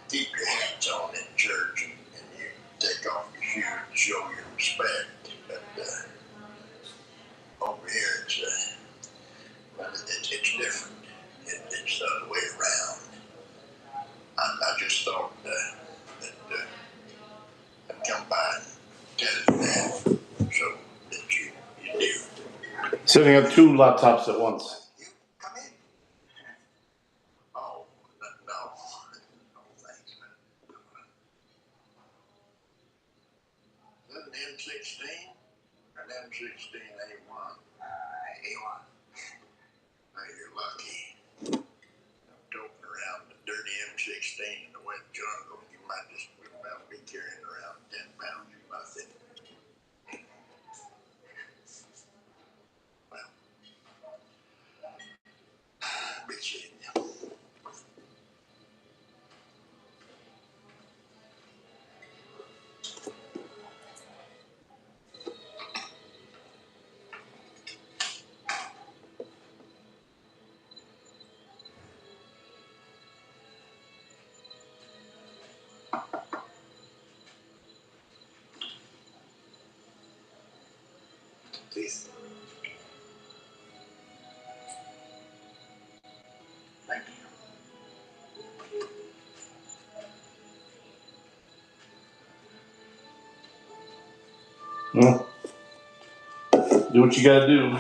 keep your hands on in church and you take off your shoes to show your respect. But over here, it's different. It's the other way around. I just thought that I'd come by and tell you that so that you do. Setting up two laptops at once. Oh, no, thanks. Is that an M16 or an M16A1? A1. Now you're lucky. Toting around the dirty M16 in the wet jungle, you might just about be carrying around 10 pounds of nothing. Well, be seeing you. Peace. Thank you. Well, do what you gotta do.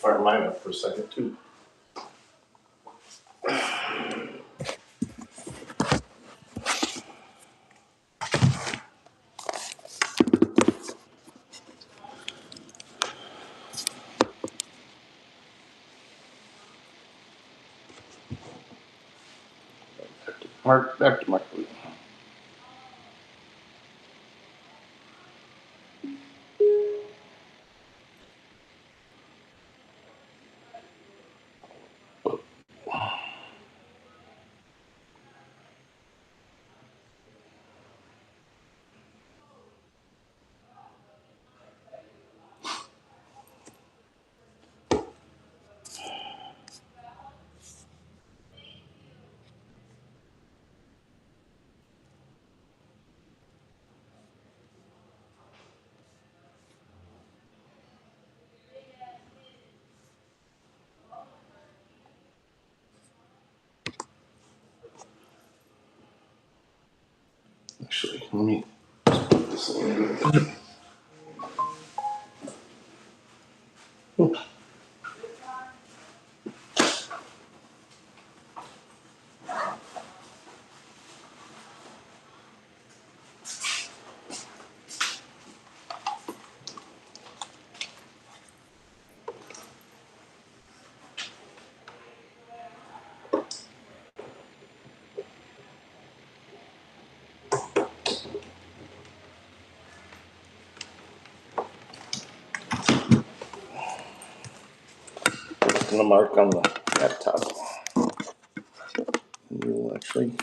fire mine up for a second too. Back to Mark. Actually, let me put this in. I'm gonna mark on the laptop. You'll actually.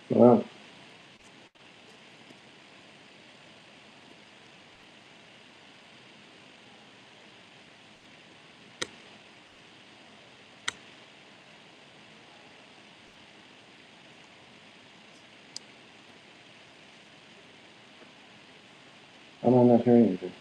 Wow. I'm not hearing anything.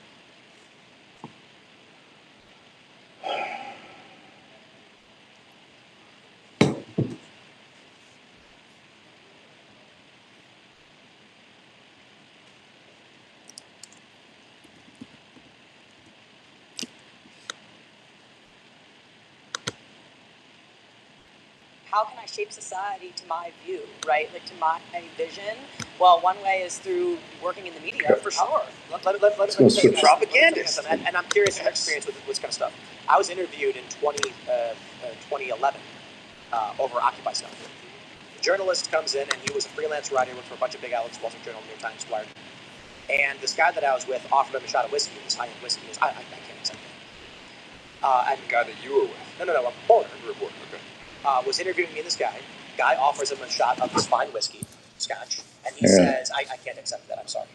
How can I shape society to my view, right? Like to my vision? Well, one way is through working in the media, for sure. Let me say propagandist. And I'm curious your experience with this kind of stuff. I was interviewed in 2011 over Occupy stuff. The journalist comes in, and he was a freelance writer, worked for a bunch of big outlets, Wall Street Journal, New York Times, Wired. And this guy that I was with offered him a shot of whiskey, this high-end whiskey. I can't accept it. And the guy that you were with? No, I'm a reporter. Okay. Was interviewing me and this guy. Guy offers him a shot of this fine whiskey, scotch, and he says, I can't accept that, I'm sorry.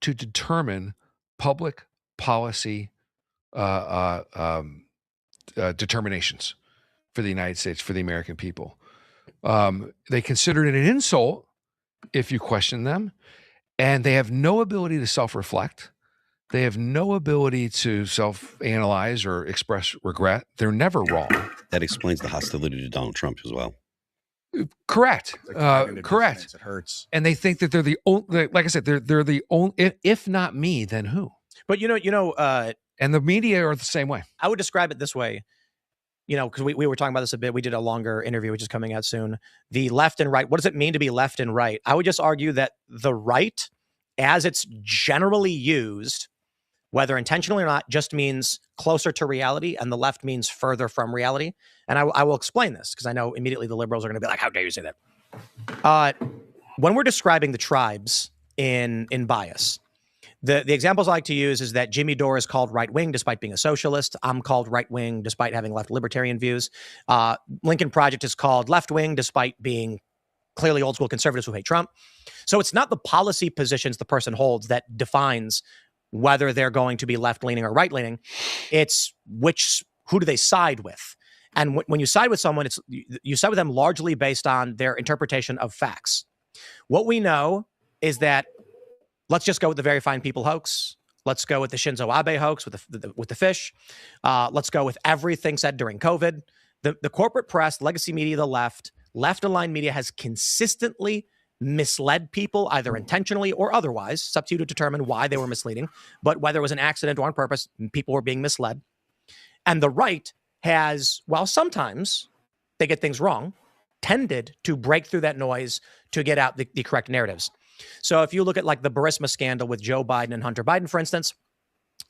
to determine public policy determinations for the United States, for the American people. They consider it an insult if you question them, and they have no ability to self-reflect. They have no ability to self-analyze or express regret. They're never wrong. That explains the hostility to Donald Trump as well. Correct. Correct. It hurts. And they think that they're the only, like I said, they're the only, if not me, then who? But and the media are the same way. I would describe it this way, because we were talking about this a bit. We did a longer interview, which is coming out soon. The left and right, what does it mean to be left and right? I would just argue that the right, as it's generally used, whether intentionally or not, just means closer to reality, and the left means further from reality. And I will explain this, because I know immediately the liberals are going to be like, how dare you say that? When we're describing the tribes in bias, the examples I like to use is that Jimmy Dore is called right-wing despite being a socialist. I'm called right-wing despite having left libertarian views. Lincoln Project is called left-wing despite being clearly old-school conservatives who hate Trump. So it's not the policy positions the person holds that defines whether they're going to be left-leaning or right-leaning. It's who do they side with? And when you side with someone, you side with them largely based on their interpretation of facts. What we know is that, let's just go with the Very Fine People hoax. Let's go with the Shinzo Abe hoax with the fish. Let's go with everything said during COVID. The corporate press, legacy media, the left-aligned media has consistently misled people, either intentionally or otherwise. It's up to you to determine why they were misleading. But whether it was an accident or on purpose, people were being misled. And the right has, while sometimes they get things wrong, tended to break through that noise to get out the correct narratives. So if you look at like the Burisma scandal with Joe Biden and Hunter Biden, for instance,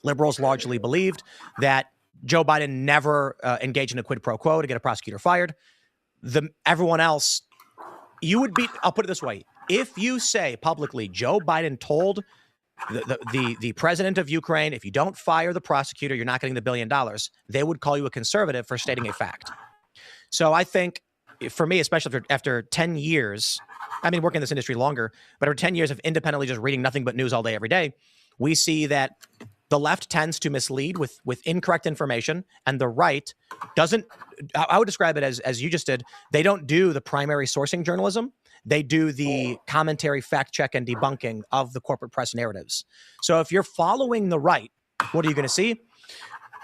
liberals largely believed that Joe Biden never engaged in a quid pro quo to get a prosecutor fired. Everyone else, I'll put it this way. If you say publicly, Joe Biden told the president of Ukraine, if you don't fire the prosecutor, you're not getting the $1 billion, they would call you a conservative for stating a fact. So I think, for me, especially after 10 years, I mean, working in this industry longer, but after 10 years of independently just reading nothing but news all day, every day, we see that the left tends to mislead with incorrect information, and the right doesn't. I would describe it as you just did. They don't do the primary sourcing journalism. They do the commentary, fact check, and debunking of the corporate press narratives. So if you're following the right, what are you going to see?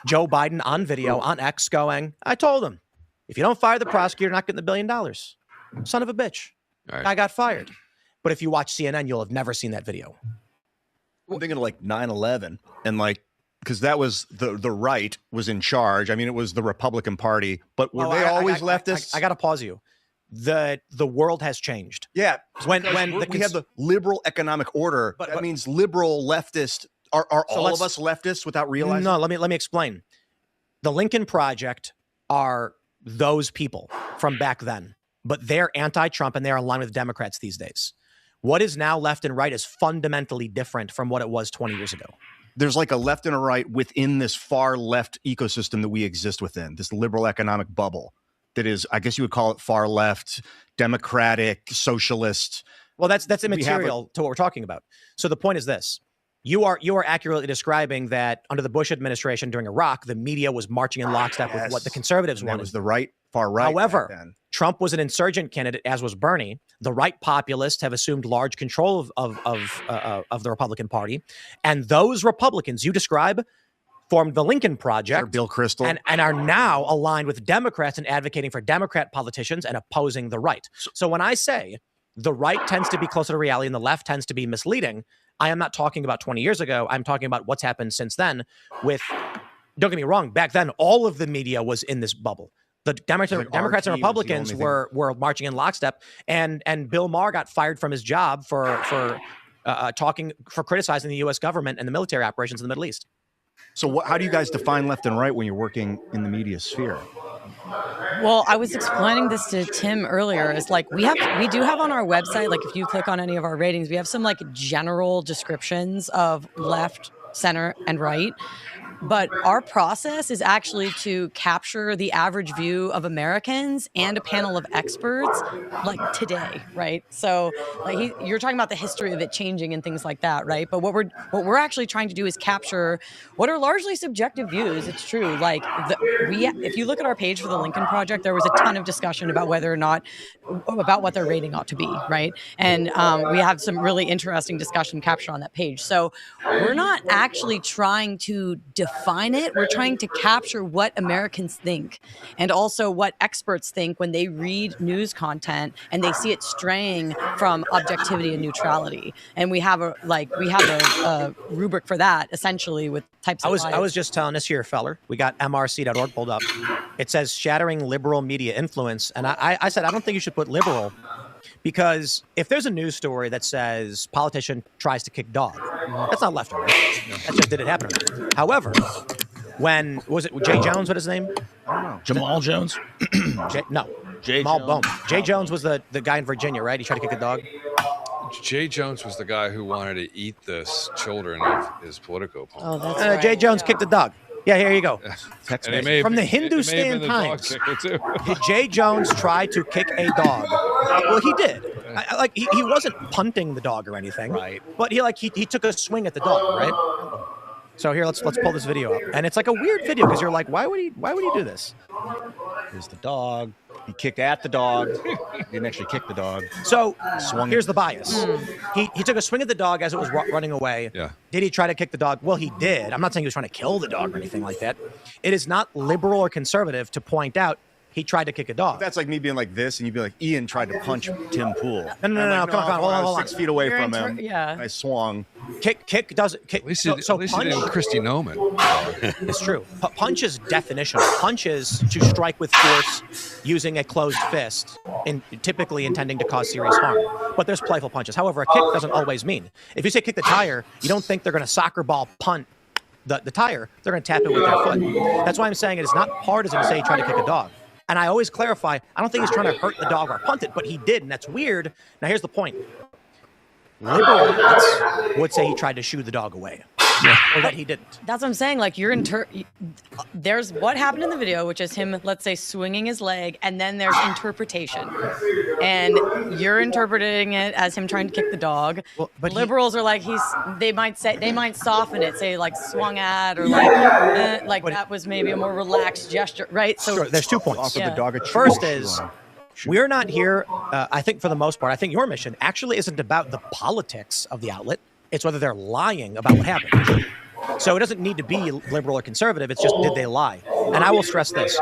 Joe Biden on video on X going, I told him, if you don't fire the prosecutor, you're not getting the $1 billion. Son of a bitch. Right. Guy got fired. But if you watch CNN, you'll have never seen that video. I'm thinking of like 9/11 and because that was the right was in charge. I mean, it was the Republican Party, but were they always leftists? I got to pause you. The world has changed. Yeah. When we have the liberal economic order, that means liberal leftist. Are all of us leftists without realizing? No, let me explain. The Lincoln Project are those people from back then, but they're anti-Trump and they're aligned with Democrats these days. What is now left and right is fundamentally different from what it was 20 years ago. There's like a left and a right within this far left ecosystem that we exist within, this liberal economic bubble that is, I guess you would call it far left, democratic, socialist. Well, that's immaterial to what we're talking about. So the point is this. You are accurately describing that under the Bush administration during Iraq, the media was marching in lockstep with what the conservatives wanted. That was the right, far right. However, Trump was an insurgent candidate, as was Bernie. The right populists have assumed large control of the Republican Party, and those Republicans you describe formed the Lincoln Project, Bill Kristol, and are now aligned with Democrats and advocating for Democrat politicians and opposing the right. So when I say the right tends to be closer to reality and the left tends to be misleading, I am not talking about 20 years ago. I'm talking about what's happened since then with, don't get me wrong, back then, all of the media was in this bubble. The Democrats and Republicans were marching in lockstep, and Bill Maher got fired from his job for criticizing the U.S. government and the military operations in the Middle East. So how do you guys define left and right when you're working in the media sphere? Well, I was explaining this to Tim earlier. It's like we do have on our website, like if you click on any of our ratings, we have some like general descriptions of left, center, and right. But our process is actually to capture the average view of Americans and a panel of experts like today, right? So like you're talking about the history of it changing and things like that, right? But what we're actually trying to do is capture what are largely subjective views. It's true. Like if you look at our page for the Lincoln Project, there was a ton of discussion about whether or not about what their rating ought to be, right? And we have some really interesting discussion captured on that page. So we're not actually trying to define it. We're trying to capture what Americans think and also what experts think when they read news content and they see it straying from objectivity and neutrality. And we have a rubric for that, essentially, with types of I was just telling this here feller, we got mrc.org pulled up. It says shattering liberal media influence. And I said, I don't think you should put liberal, because if there's a news story that says politician tries to kick dog, that's not left or right. That's just did it happen or not. However, when was it Jay Jones? What is his name? I don't know. Jamal Jones? Jamal Bowman. Jay Jones was the guy in Virginia, right? He tried to kick a dog. Jay Jones was the guy who wanted to eat the children of his political opponent. Oh, that's right. Jay Jones kicked a dog. Yeah, here you go. From the Hindustan Times. Did Jay Jones try to kick a dog? Well, he did. He wasn't punting the dog or anything. Right. But he took a swing at the dog, right? So here, let's pull this video up. And it's like a weird video because you're like, why would he do this? Here's the dog. He kicked at the dog. He didn't actually kick the dog. So here's the bias. He took a swing at the dog as it was running away. Yeah. Did he try to kick the dog? Well, he did. I'm not saying he was trying to kill the dog or anything like that. It is not liberal or conservative to point out he tried to kick a dog. That's like me being like this, and you'd be like, Ian tried to punch Tim Pool. No, come on, hold on. 6 feet away from him. Yeah. I swung. Kick doesn't kick. At least he didn't Christy Noman. It's true. Punch is definitional. Punch is to strike with force using a closed fist, typically intending to cause serious harm. But there's playful punches. However, a kick doesn't always mean. If you say kick the tire, you don't think they're going to soccer ball punt the tire. They're going to tap it with their foot. That's why I'm saying it is not partisan to say he tried to kick a dog. And I always clarify, I don't think he's trying to hurt the dog or punt it, but he did, and that's weird. Now, here's the point. Liberals would say he tried to shoo the dog away. Or that he didn't. That's what I'm saying. Like there's what happened in the video, which is him, let's say, swinging his leg, and then there's interpretation, and you're interpreting it as him trying to kick the dog. Well, but liberals are like they might soften it, say like swung at, or like that was maybe a more relaxed gesture, right? So sure, there's 2 points. First is, we're not here, I think for the most part, I think your mission actually isn't about the politics of the outlet. It's whether they're lying about what happened. So it doesn't need to be liberal or conservative. It's just, did they lie? And I will stress this.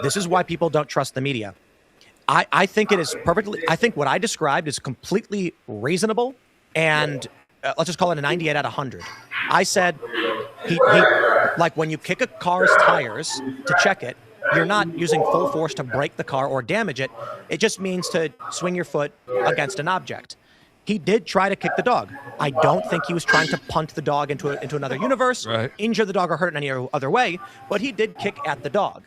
This is why people don't trust the media. I think it is I think what I described is completely reasonable. And let's just call it a 98 out of 100. I said, like when you kick a car's tires to check it, you're not using full force to break the car or damage it. It just means to swing your foot against an object. He did try to kick the dog. I don't think he was trying to punt the dog into another universe, injure the dog, or hurt in any other way, but he did kick at the dog.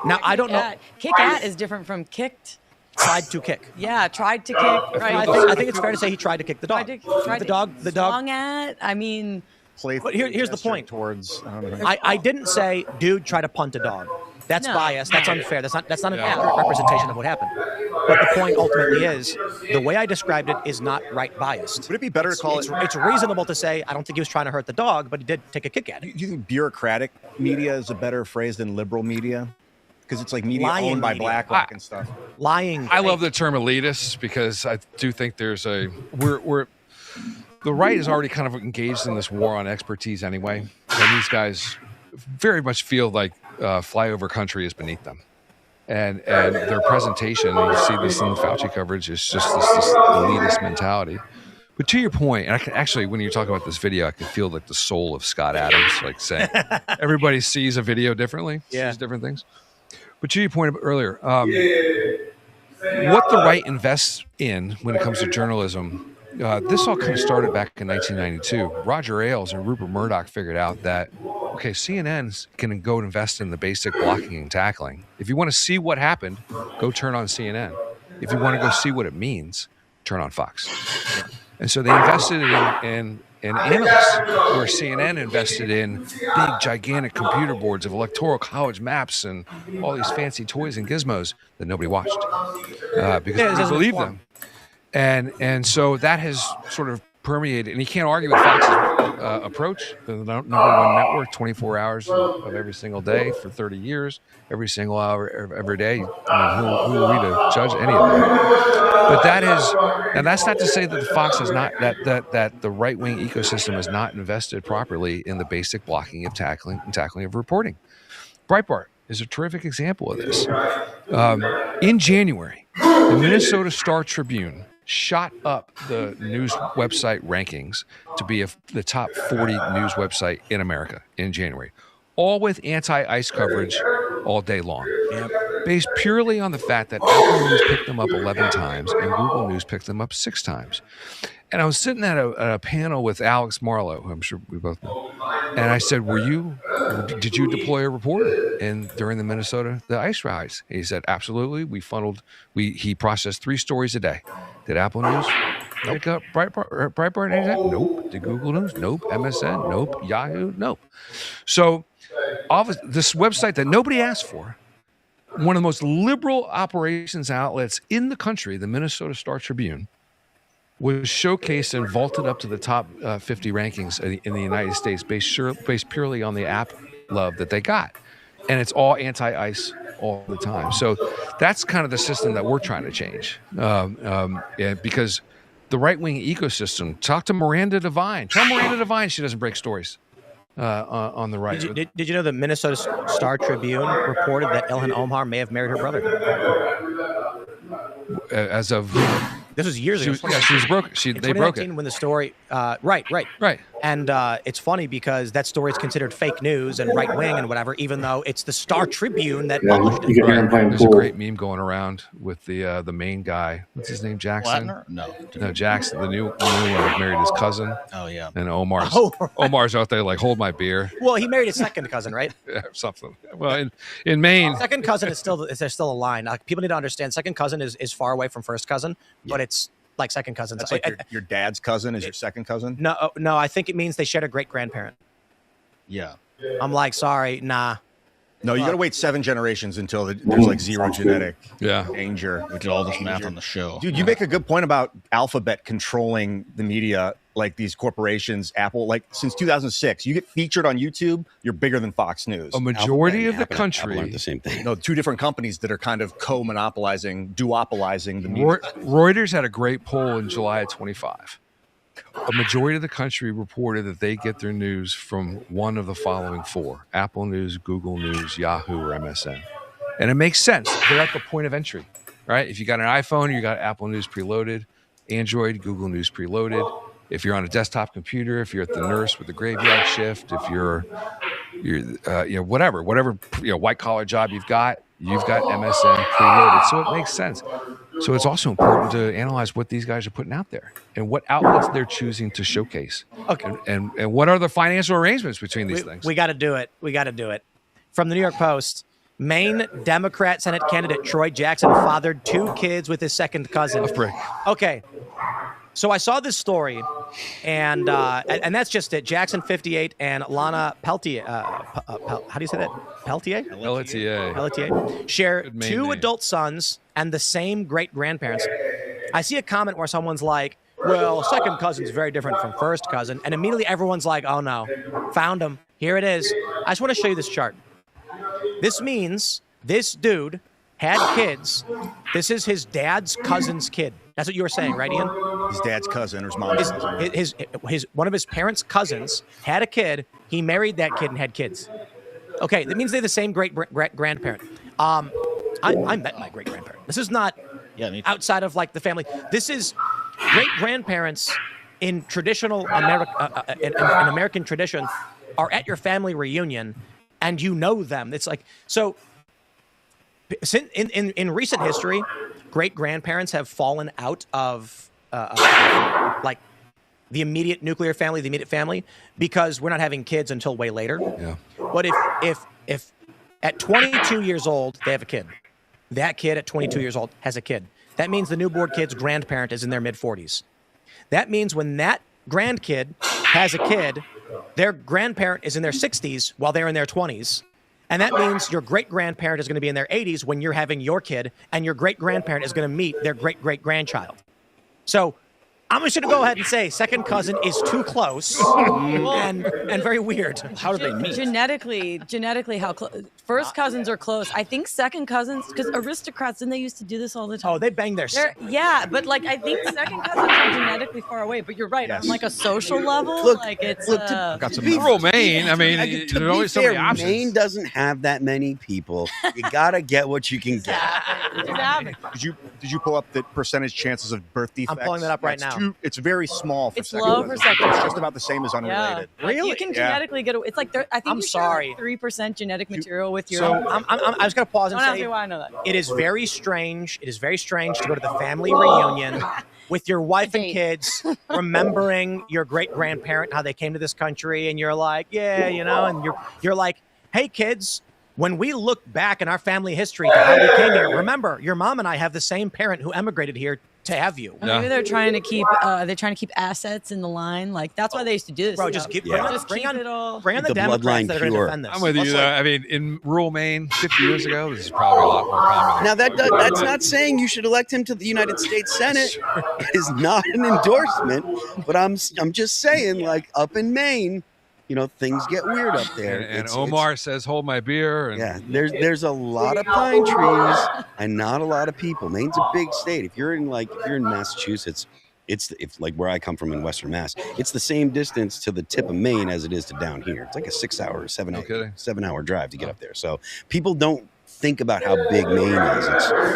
Now, I don't know. Kick at is different from kicked. Tried to kick. Yeah, tried to kick. Right. I think it's fair to say he tried to kick the dog. The dog. Swung at. I mean. But here's the point. I didn't say, dude, try to punt a dog. That's biased. That's unfair. That's not an accurate representation of what happened. But the point ultimately is, the way I described it is not right biased. Would it be better to call it? It's reasonable to say, I don't think he was trying to hurt the dog, but he did take a kick at it. Do you think bureaucratic media is a better phrase than liberal media? Because it's like media owned by BlackRock and stuff. Lying. I love the term elitist because I do think there's the right is already kind of engaged in this war on expertise anyway, and these guys very much feel like flyover country is beneath them, and their presentation, and you see this in the Fauci coverage, is just this elitist mentality. But to your point, and I can actually, when you're talking about this video, I can feel like the soul of Scott Adams, like saying everybody sees a video differently, sees different things. But to your point earlier, what the right invests in when it comes to journalism, this all kind of started back in 1992. Roger Ailes and Rupert Murdoch figured out that, okay, CNN can go and invest in the basic blocking and tackling. If you want to see what happened, go turn on CNN. If you want to go see what it means, turn on Fox. And so they invested in and analysts, where CNN invested in big, gigantic computer boards of electoral college maps and all these fancy toys and gizmos that nobody watched because they believed them. And so that has sort of permeated, and you can't argue with Fox's approach. The number one network, 24 hours of every single day for 30 years, every single hour, every day. I mean, who are we to judge any of that? But that is, and that's not to say that the Fox has not, that the right-wing ecosystem has not invested properly in the basic blocking of tackling of reporting. Breitbart is a terrific example of this. In January, the Minnesota Star Tribune shot up the news website rankings to be the top 40 news website in America in January, all with anti-ICE coverage all day long, based purely on the fact that Apple News picked them up 11 times and Google News picked them up 6 times. And I was sitting at a panel with Alex Marlowe, who I'm sure we both know, and I said, did you deploy a reporter during the ICE rallies? And he said, absolutely. He processed 3 stories a day. Did Apple News pick up Breitbart? Nope. Did Google News? Nope. MSN? Nope. Yahoo? Nope. So this website that nobody asked for, one of the most liberal operations outlets in the country, the Minnesota Star Tribune, was showcased and vaulted up to the top 50 rankings in the United States based purely on the app love that they got. And it's all anti-ICE all the time. So that's kind of the system that we're trying to change. Because the right-wing ecosystem, talk to Miranda Devine. Tell Miranda Devine she doesn't break stories on the right. Did you know the Minnesota Star Tribune reported that Ilhan Omar may have married her brother? As of... This was years ago. She was broke. They broke it when the story. Right. And it's funny because that story is considered fake news and right wing and whatever, even though it's the Star Tribune that published it. There's a great meme going around with the main guy. What's his name? Jackson? Latner? No, Jackson. The new one married his cousin. Oh yeah. And Omar's out there like, hold my beer. Well, he married his second cousin, right? Yeah, something. Well, in Maine, second cousin is still a line. People need to understand. Second cousin is far away from first cousin, but it's like second cousins. That's like your dad's cousin is your second cousin? No, I think it means they shared a great grandparent. Yeah. I'm like, sorry, nah. No, you got to wait 7 generations until there's like zero genetic danger. We did all this math on the show. Dude, you make a good point about Alphabet controlling the media, like these corporations, Apple. Like since 2006, you get featured on YouTube, you're bigger than Fox News. A majority of the country. Apple aren't the same thing. No, 2 different companies that are kind of co-monopolizing, duopolizing the media. Reuters had a great poll in July of 25. A majority of the country reported that they get their news from one of the following 4: Apple News, Google News, Yahoo, or MSN. And it makes sense. They're at the point of entry, right? If you got an iPhone, you got Apple News preloaded, Android, Google News preloaded. If you're on a desktop computer, if you're at the nurse with the graveyard shift, if you're whatever white collar job you've got MSN preloaded. So it makes sense. So it's also important to analyze what these guys are putting out there and what outlets they're choosing to showcase. Okay. And what are the financial arrangements between these things? We got to do it. From the New York Post, Maine Democrat Senate candidate Troy Jackson fathered 2 kids with his second cousin. Okay. So I saw this story, and that's just it. Jackson, 58, and Lana Peltier. How do you say that? Peltier? Peltier. Share 2 adult sons and the same great-grandparents. I see a comment where someone's like, well, second cousin's very different from first cousin. And immediately everyone's like, oh, no. Found him. Here it is. I just want to show you this chart. This means this dude had kids. This is his dad's cousin's kid. That's what you were saying, right, Ian? His dad's cousin or his mom's cousin. His one of his parents' cousins had a kid. He married that kid and had kids. Okay, that means they're the same great-grandparent. I met my great-grandparent. This is not outside of like the family. This is great-grandparents in traditional in American tradition are at your family reunion, and you know them. It's like so. In recent history, great-grandparents have fallen out of like the immediate nuclear family, the immediate family, because we're not having kids until way later. Yeah. But if at 22 years old they have a kid, that kid at 22 years old has a kid. That means the newborn kid's grandparent is in their mid-40s. That means when that grandkid has a kid, their grandparent is in their 60s while they're in their 20s. And that means your great-grandparent is going to be in their 80s when you're having your kid, and your great-grandparent is going to meet their great-great-grandchild. So I'm just going to go ahead and say second cousin is too close and very weird. How do they meet? Genetically, how close? First cousins are close. I think second cousins, because aristocrats, didn't they used to do this all the time? Oh, they bang their yeah, but like I think second cousins are genetically far away. But you're right, Yes. on like a social level, Look, like it's got some rural Maine. I mean, to there's always so many fair, options. Maine doesn't have that many people. You gotta get what you can get. Did you pull up the percentage chances of birth defects? I'm pulling that up right now. It's very small for It's second low for cousins. second. It's just about the same as unrelated. Like, you can genetically get. It's like I think I'm you sorry. share 3% genetic material with your. So I was going to pause and Don't ask say, me why I know that. it is very strange. It is very strange to go to the family reunion with your wife and kids, remembering your great grandparent, how they came to this country, and you're like, yeah, and you're like, hey kids, when we look back in our family history to how we came here, remember your mom and I have the same parent who emigrated here to have you. Maybe they're trying to keep assets in the line. Like that's why they used to do this. Bro, stuff. just bring on it all. Bring on the Democrats that are going to defend this. I'm with you. I mean, in rural Maine, 50 years ago, this is probably a lot more common. Now that's not saying you should elect him to the United States Senate. It is not an endorsement, but I'm just saying, like up in Maine, things get weird up there. And Omar says, "Hold my beer." And yeah, there's a lot of pine trees and not a lot of people. Maine's a big state. If you're in Massachusetts, it's like where I come from in Western Mass. It's the same distance to the tip of Maine as it is to down here. It's like a 7 hour drive to get up there. So people don't think about how big Maine is.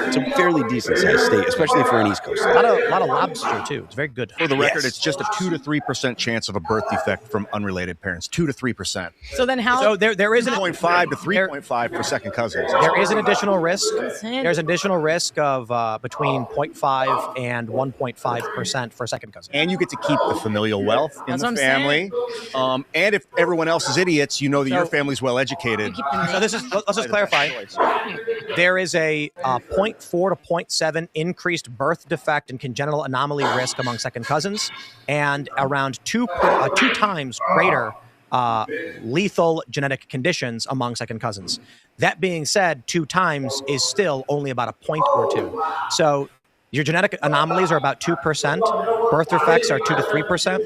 It's a fairly decent sized state, especially for an East Coast state. A lot of lobster too. It's very good. For the record, it's just a 2 to 3% chance of a birth defect from unrelated parents. 2 to 3%. So then how? So there is an 0.5 to 3.5 for second cousins. There is an additional risk. Insane. There's an additional risk of between 0.5 and 1.5% for second cousins. And you get to keep the familial wealth in That's what the I'm family. And if everyone else is idiots, you know that your family's well educated. So let's just clarify. There is a 0.4 to 0.7 increased birth defect and congenital anomaly risk among second cousins, and around two times greater lethal genetic conditions among second cousins. That being said, 2 times is still only about a point or 2. So your genetic anomalies are about 2%. Birth defects are 2 to 3%.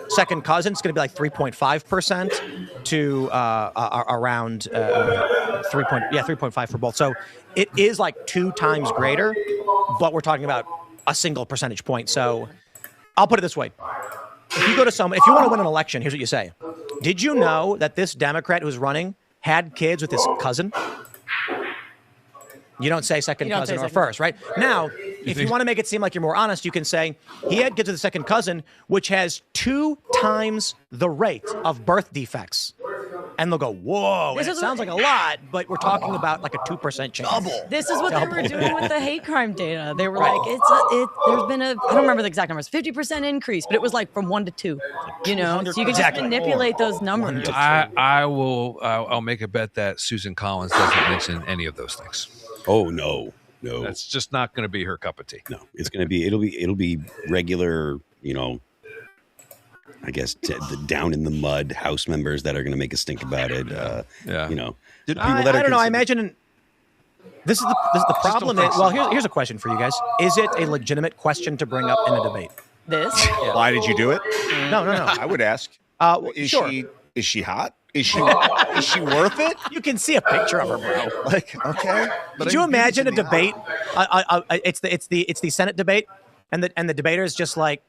Second cousins is going to be like 3.5% to around 3.5 for both. So it is like 2 times greater, but we're talking about a single percentage point. So I'll put it this way. If you want to win an election, here's what you say. Did you know that this Democrat who's running had kids with his cousin? You don't say second cousin or first, right? Now, if you want to make it seem like you're more honest, you can say he had kids with a second cousin, which has 2 times the rate of birth defects. And they'll go, whoa, it sounds like a lot, but we're talking about like a 2% chance. Double. This is what they were doing with the hate crime data. They were like, there's been I don't remember the exact numbers, 50% increase, but it was like from 1 to 2, So you can just manipulate those numbers. I'll make a bet that Susan Collins doesn't mention any of those things. Oh, no. That's just not going to be her cup of tea. No, it'll be regular, I guess the down in the mud House members that are going to make a stink about it. I don't know. I imagine this is the problem. Here's a question for you guys. Is it a legitimate question to bring up in a debate? This? Yeah. Why did you do it? No. I would ask. Is she hot? Is she worth it? You can see a picture of her, bro. Like, okay. Could you imagine a debate? It's the Senate debate, and the debater is just like,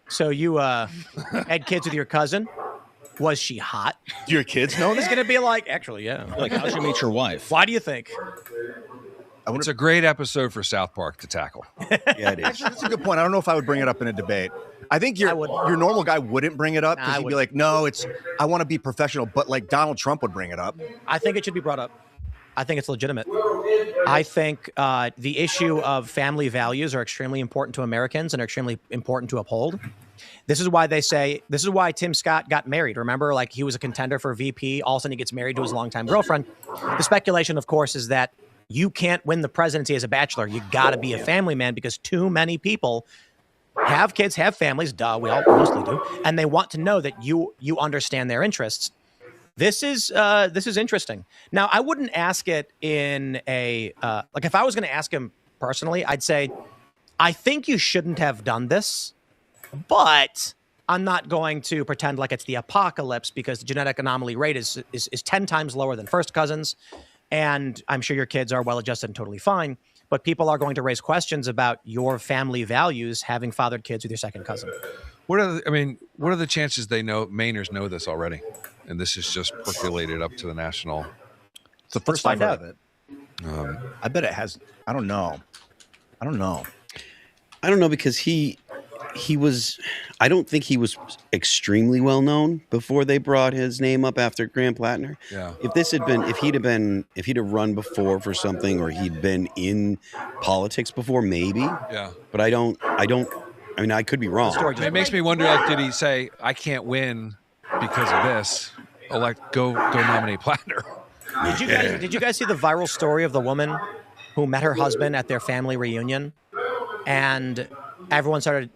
so you had kids with your cousin? Was she hot? Do your kids know? It's going to be like, actually, yeah. Like, how'd you meet your wife? Why do you think? It's a great episode for South Park to tackle. Yeah, it is. Actually, that's a good point. I don't know if I would bring it up in a debate. I think your normal guy wouldn't bring it up because he'd be like, no, I want to be professional. But like Donald Trump would bring it up. I think it should be brought up. I think it's legitimate. I think the issue of family values are extremely important to Americans and are extremely important to uphold. This is why Tim Scott got married. Remember, like he was a contender for VP. All of a sudden he gets married to his longtime girlfriend. The speculation, of course, is that you can't win the presidency as a bachelor. You got to be a family man because too many people have kids, have families. Duh, we all mostly do, and they want to know that you understand their interests. This is interesting. Now, I wouldn't ask it in a like if I was going to ask him personally, I'd say, I think you shouldn't have done this, but I'm not going to pretend like it's the apocalypse because the genetic anomaly rate is 10 times lower than first cousins. And I'm sure your kids are well-adjusted and totally fine, but people are going to raise questions about your family values having fathered kids with your second cousin. What are the chances Mainers know this already? And this is just percolated up to the national. It's the first I've heard of it. Um, I bet it has. I don't know because he was. I don't think he was extremely well known before they brought his name up after Graham Plattner. Yeah. If he'd have run before for something, or he'd been in politics before, maybe. Yeah. But I don't. I mean, I could be wrong. It makes me wonder. Like, did he say, "I can't win because of this"? Go nominate Plattner. Did you guys see the viral story of the woman who met her husband at their family reunion, and everyone started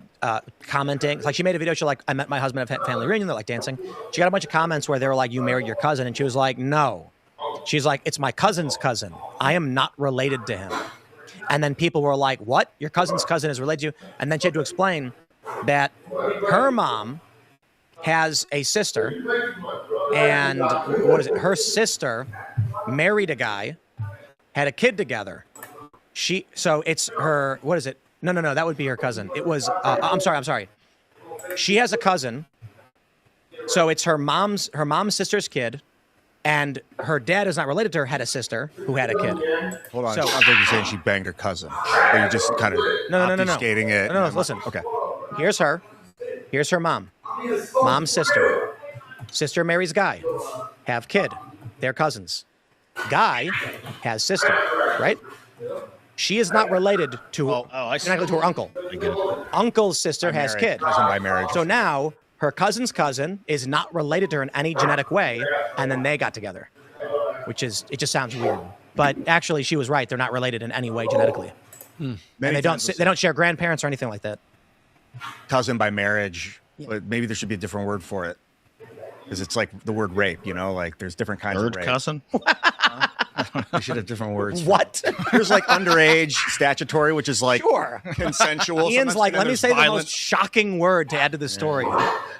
commenting? Like, she made a video. She's like, "I met my husband at family reunion." They're like dancing. She got a bunch of comments where they were like, "You married your cousin," and she was like, "No." She's like, "It's my cousin's cousin. I am not related to him." And then people were like, "What? Your cousin's cousin is related to you?" And then she had to explain that her mom has a sister, and her sister married a guy, had a kid together. So it's her, what is it? No, that would be her cousin. It was, I'm sorry. She has a cousin. So it's her mom's sister's kid, and her dad is not related to her, had a sister who had a kid. Hold on. So, I don't think you're saying she banged her cousin. Or you're just kind of obfuscating it. No, listen. Okay. Here's her. Here's her mom. Mom's sister. Sister marries guy. Have kid. They're cousins. Guy has sister, right? She is not related to to her uncle. I get it. Uncle's sister has kid. Cousin by marriage. So now her cousin's cousin is not related to her in any genetic way, and then they got together, it just sounds weird. But actually, she was right. They're not related in any way genetically, and they don't share grandparents or anything like that. Cousin by marriage, but maybe there should be a different word for it, because it's like the word rape. Like there's different kinds of rape. Cousin. We should have different words. What? There's like underage, statutory, which is like consensual. Ian's like, let me say violent. the most shocking word to add to the story.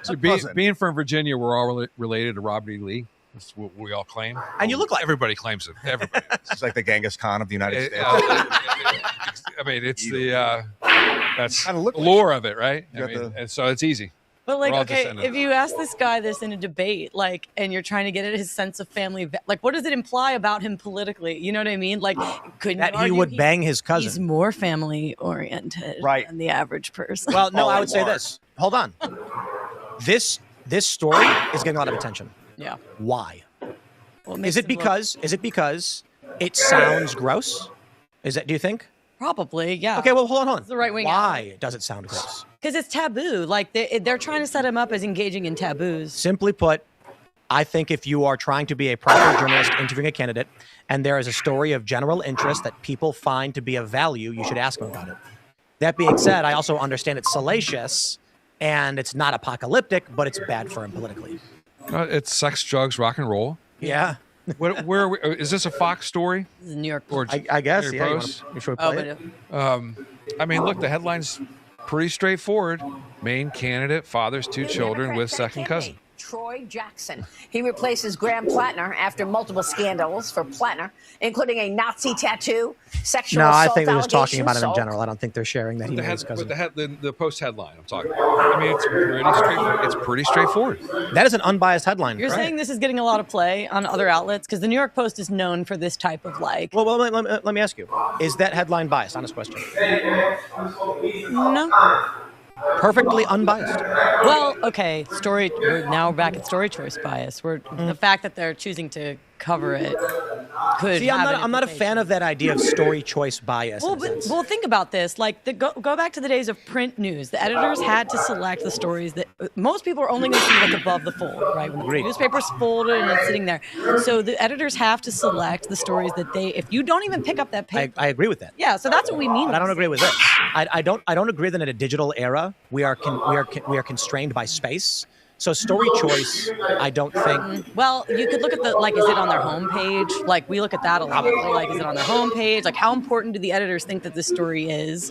So being from Virginia, we're all related to Robert E. Lee. That's what we all claim. And you look like everybody claims it. Everybody. It's like the Genghis Khan of the United States. I mean, it's that's the lore of it, right? And so it's easy. But if you ask this guy this in a debate, and you're trying to get at his sense of family, what does it imply about him politically? You know what I mean? Couldn't that he would bang his cousin? He's more family oriented than the average person. Well, no, I would say this. Hold on. This story is getting a lot of attention. Yeah. Why? Well, is it because it sounds gross? Do you think? Probably, yeah. Okay, well, hold on. It's the right wing. Why does it sound gross? Because it's taboo. They're trying to set him up as engaging in taboos. Simply put, I think if you are trying to be a proper journalist interviewing a candidate, and there is a story of general interest that people find to be of value, you should ask them about it. That being said, I also understand it's salacious, and it's not apocalyptic, but it's bad for him politically. It's sex, drugs, rock and roll. Yeah. Where are we, is this a Fox story? This is New York Post. I guess. New Yeah. York Post? You should play it. I mean, look, the headline's pretty straightforward. Main candidate fathers 2 children with second cousin. Troy Jackson. He replaces Graham Plattner after multiple scandals for Plattner, including a Nazi tattoo, sexual assault. No, I think they're just talking about it in allegations. general. I don't think they're sharing that he made his cousin. The Post headline I'm talking about. I mean, it's pretty straightforward. That is an unbiased headline. You're saying this is getting a lot of play on other outlets because the New York Post is known for this type of Well, let me ask you: is that headline biased? Honest question. No. Perfectly unbiased. Well, okay. Now we're back at story choice bias. The fact that they're choosing to cover it could. See, I'm not a fan of that idea of story choice bias. Well, think about this. Go back to the days of print news. The editors had to select the stories that most people are only going to see what's above the fold, right? When the newspaper's folded and it's sitting there. So the editors have to select the stories that if you don't even pick up that paper. I agree with that. Yeah, so that's what we mean. But I don't agree with this. I don't agree that in a digital era we are constrained by space. So story choice, I don't think. Well, you could look at the, like, is it on their homepage? Like, we look at that a lot. We're like, is it on their homepage? Like, how important do the editors think that this story is?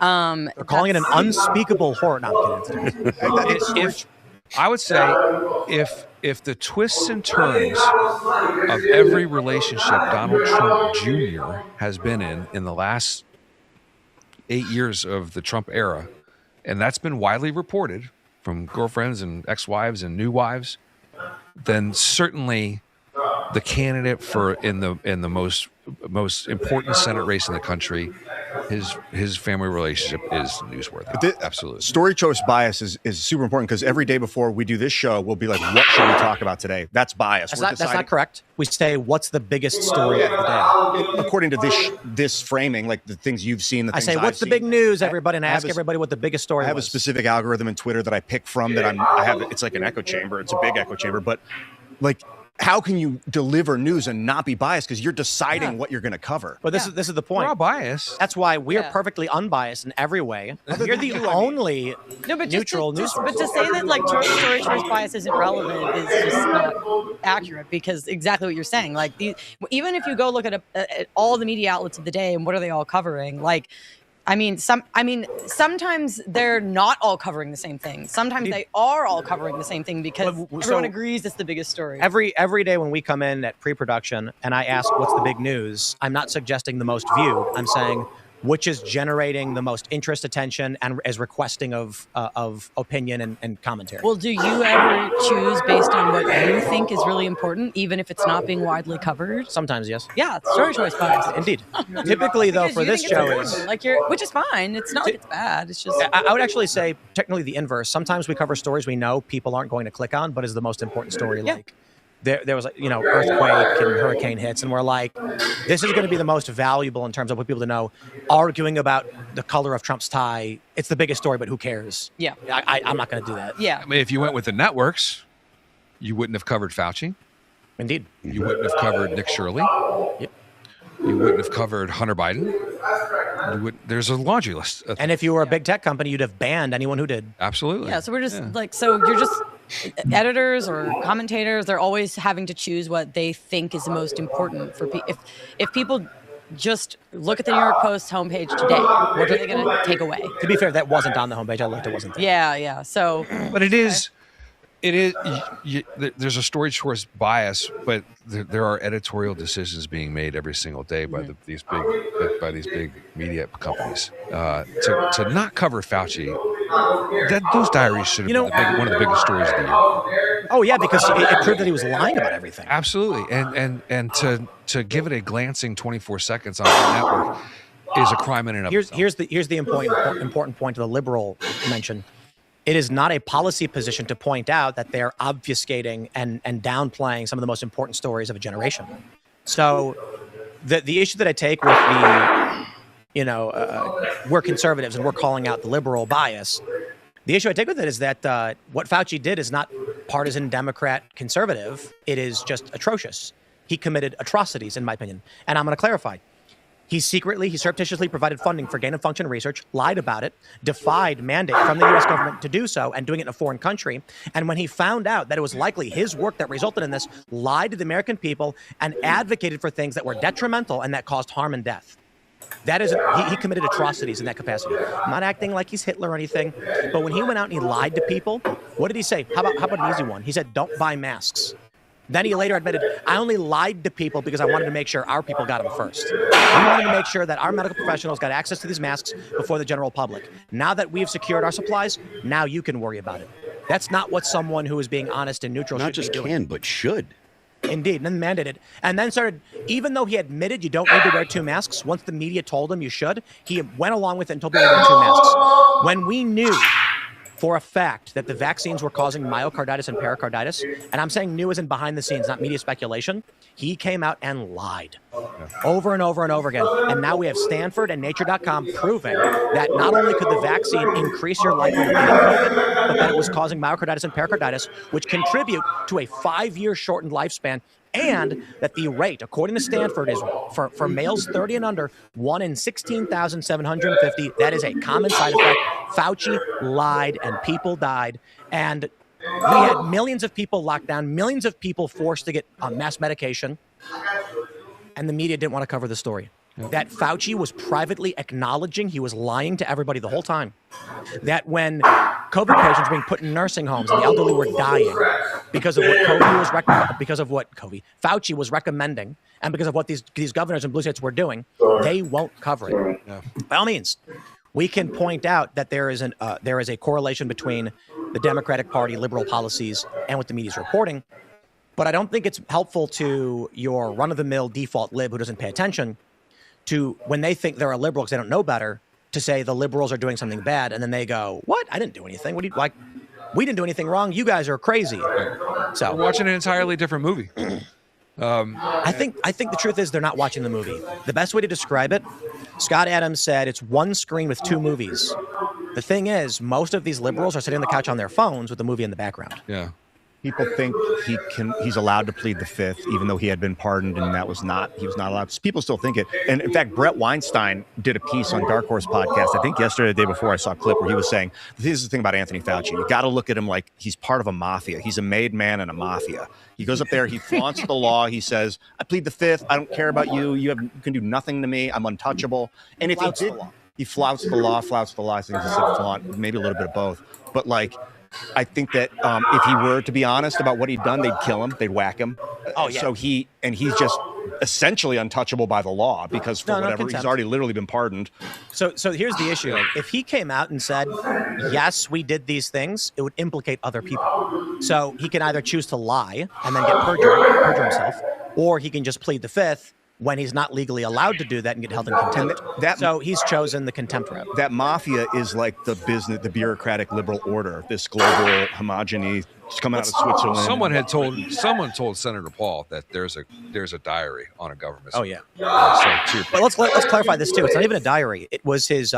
They're calling it an unspeakable horror. No, I'm kidding. I would say if the twists and turns of every relationship Donald Trump Jr. has been in the last 8 years of the Trump era, and that's been widely reported from girlfriends and ex-wives and new wives, then certainly the candidate for in the most important Senate race in the country, his family relationship is newsworthy. Absolutely. Story choice bias is super important, because every day before we do this show, we'll be like, what should we talk about today? That's bias. That's not correct. We say, what's the biggest story of the day? According to this framing, like the things you've seen. I say, what's the big news, everybody? And I ask everybody what the biggest story I have a specific algorithm in Twitter that I pick from that I have. It's like an echo chamber. It's a big echo chamber. But like, how can you deliver news and not be biased? Because you're deciding what you're going to cover. But this is the point. We're all biased. That's why we're perfectly unbiased in every way. You're the only neutral news. But to say that like story choice bias isn't relevant is just not accurate, because exactly what you're saying. Like even if you go look at all the media outlets of the day and what are they all covering, like. Sometimes they're not all covering the same thing. Sometimes they are all covering the same thing because everyone agrees it's the biggest story. Every day when we come in at pre-production and I ask what's the big news, I'm not suggesting the most viewed. I'm saying which is generating the most interest, attention, and is requesting of opinion and commentary. Well, do you ever choose based on what you think is really important, even if it's not being widely covered? Sometimes, yes. Yeah, story choice bias. Indeed. Typically, though, for this show is like which is fine. It's not like it's bad. It's just I would actually say technically the inverse. Sometimes we cover stories we know people aren't going to click on, but is the most important story. Yeah. Like there was earthquake and hurricane hits, and we're like, this is going to be the most valuable in terms of what people to know. Arguing about the color of Trump's tie, it's the biggest story, but who cares? Yeah, I'm not going to do that. Yeah, I mean, if you went with the networks, you wouldn't have covered Fauci. Indeed, you wouldn't have covered Nick Shirley. Yep. You wouldn't have covered Hunter Biden. There's a laundry list. And if you were a big tech company, you'd have banned anyone who did. Absolutely. Yeah. So we're just you're just editors or commentators. They're always having to choose what they think is the most important for people. If people just look at the New York Post homepage today, what are they going to take away? To be fair, that wasn't on the homepage. I looked, it wasn't there. Yeah. So, but it is. It is. There's a story choice bias, but there are editorial decisions being made every single day by these big media companies. To not cover Fauci, those diaries should have been one of the biggest stories of the year. Oh yeah, because it proved that he was lying about everything. Absolutely, and to give it a glancing 24 seconds on the network is a crime in and of itself. Here's the important point to the liberal mention. It is not a policy position to point out that they're obfuscating and downplaying some of the most important stories of a generation. So the issue that I take with we're conservatives and we're calling out the liberal bias. The issue I take with it is that what Fauci did is not partisan Democrat conservative. It is just atrocious. He committed atrocities, in my opinion. And I'm going to clarify. He surreptitiously provided funding for gain-of-function research, lied about it, defied mandate from the U.S. government to do so, and doing it in a foreign country. And when he found out that it was likely his work that resulted in this, lied to the American people and advocated for things that were detrimental and that caused harm and death. That is, he committed atrocities in that capacity. I'm not acting like he's Hitler or anything, but when he went out and he lied to people, what did he say? How about an easy one? He said, don't buy masks. Then he later admitted, I only lied to people because I wanted to make sure our people got them first. I wanted to make sure that our medical professionals got access to these masks before the general public. Now that we've secured our supplies, now you can worry about it. That's not what someone who is being honest and neutral should be doing. Not just can, but should. Indeed, and then mandated. And then started, even though he admitted you don't need to wear 2 masks, once the media told him you should, he went along with it and told people to wear 2 masks. When we knew for a fact that the vaccines were causing myocarditis and pericarditis, and I'm saying new as in behind the scenes, not media speculation, he came out and lied over and over and over again. And now we have Stanford and Nature.com proving that not only could the vaccine increase your likelihood of getting COVID, but that it was causing myocarditis and pericarditis, which contribute to a 5-year shortened lifespan And that the rate, according to Stanford, is for males 30 and under, 1 in 16,750. That is a common side effect. Fauci lied and people died. And we had millions of people locked down, millions of people forced to get mass medication. And the media didn't want to cover the story. That Fauci was privately acknowledging he was lying to everybody the whole time. That when COVID patients were being put in nursing homes and the elderly were dying because of what Fauci was recommending, and because of what these governors in blue states were doing, they won't cover it. Yeah. By all means, we can point out that there is a correlation between the Democratic Party liberal policies and what the media is reporting, but I don't think it's helpful to your run-of-the-mill default lib who doesn't pay attention to, when they think they're a liberal because they don't know better, to say the liberals are doing something bad, and then they go, "What? I didn't do anything. What do you like? We didn't do anything wrong. You guys are crazy." So we're watching an entirely different movie. I think the truth is they're not watching the movie. The best way to describe it, Scott Adams said it's one screen with two movies. The thing is, most of these liberals are sitting on the couch on their phones with the movie in the background. Yeah. People think he's allowed to plead the fifth, even though he had been pardoned, and he was not allowed. People still think it. And in fact, Brett Weinstein did a piece on Dark Horse podcast, I think yesterday or the day before. I saw a clip where he was saying, this is the thing about Anthony Fauci. You got to look at him like he's part of a mafia. He's a made man in a mafia. He goes up there, he flaunts the law. He says, I plead the fifth. I don't care about you. You can do nothing to me. I'm untouchable. And if he did, he flouts the law. I think he said flaunt, maybe a little bit of both. But like, I think that if he were to be honest about what he'd done, they'd kill him, they'd whack him. Oh yeah. So he's just essentially untouchable by the law because for whatever he's already literally been pardoned. So here's the issue: if he came out and said, "Yes, we did these things," it would implicate other people. So he can either choose to lie and then get perjure himself, or he can just plead the fifth when he's not legally allowed to do that and get held in contempt. So he's chosen the contempt route. That mafia is like the business, the bureaucratic liberal order, this global homogeny coming out of Switzerland. Someone told Senator Paul that there's a diary on a government. Oh yeah. But let's clarify this too. It's not even a diary. It was his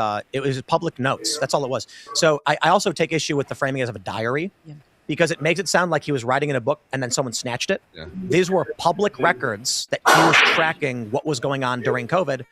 public notes. That's all it was. So I also take issue with the framing as of a diary. Yeah. Because it makes it sound like he was writing in a book and then someone snatched it. Yeah. These were public records that he was tracking what was going on during COVID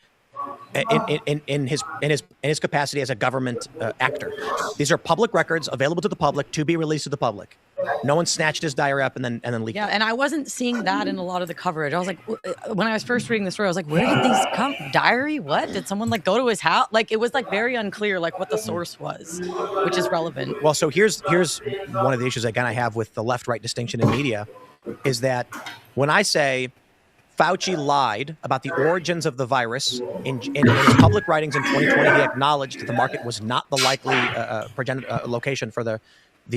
in his capacity as a government actor. These are public records available to the public to be released to the public. No one snatched his diary up and then leaked it. Yeah, and I wasn't seeing that in a lot of the coverage. I was like, when I was first reading the story, I was like, where did these come? Diary? What? Did someone like go to his house? Like it was like very unclear, like what the source was, which is relevant. Well, so here's one of the issues again I have with the left-right distinction in media, is that when I say Fauci lied about the origins of the virus in his public writings in 2020, he acknowledged that the market was not the likely location for the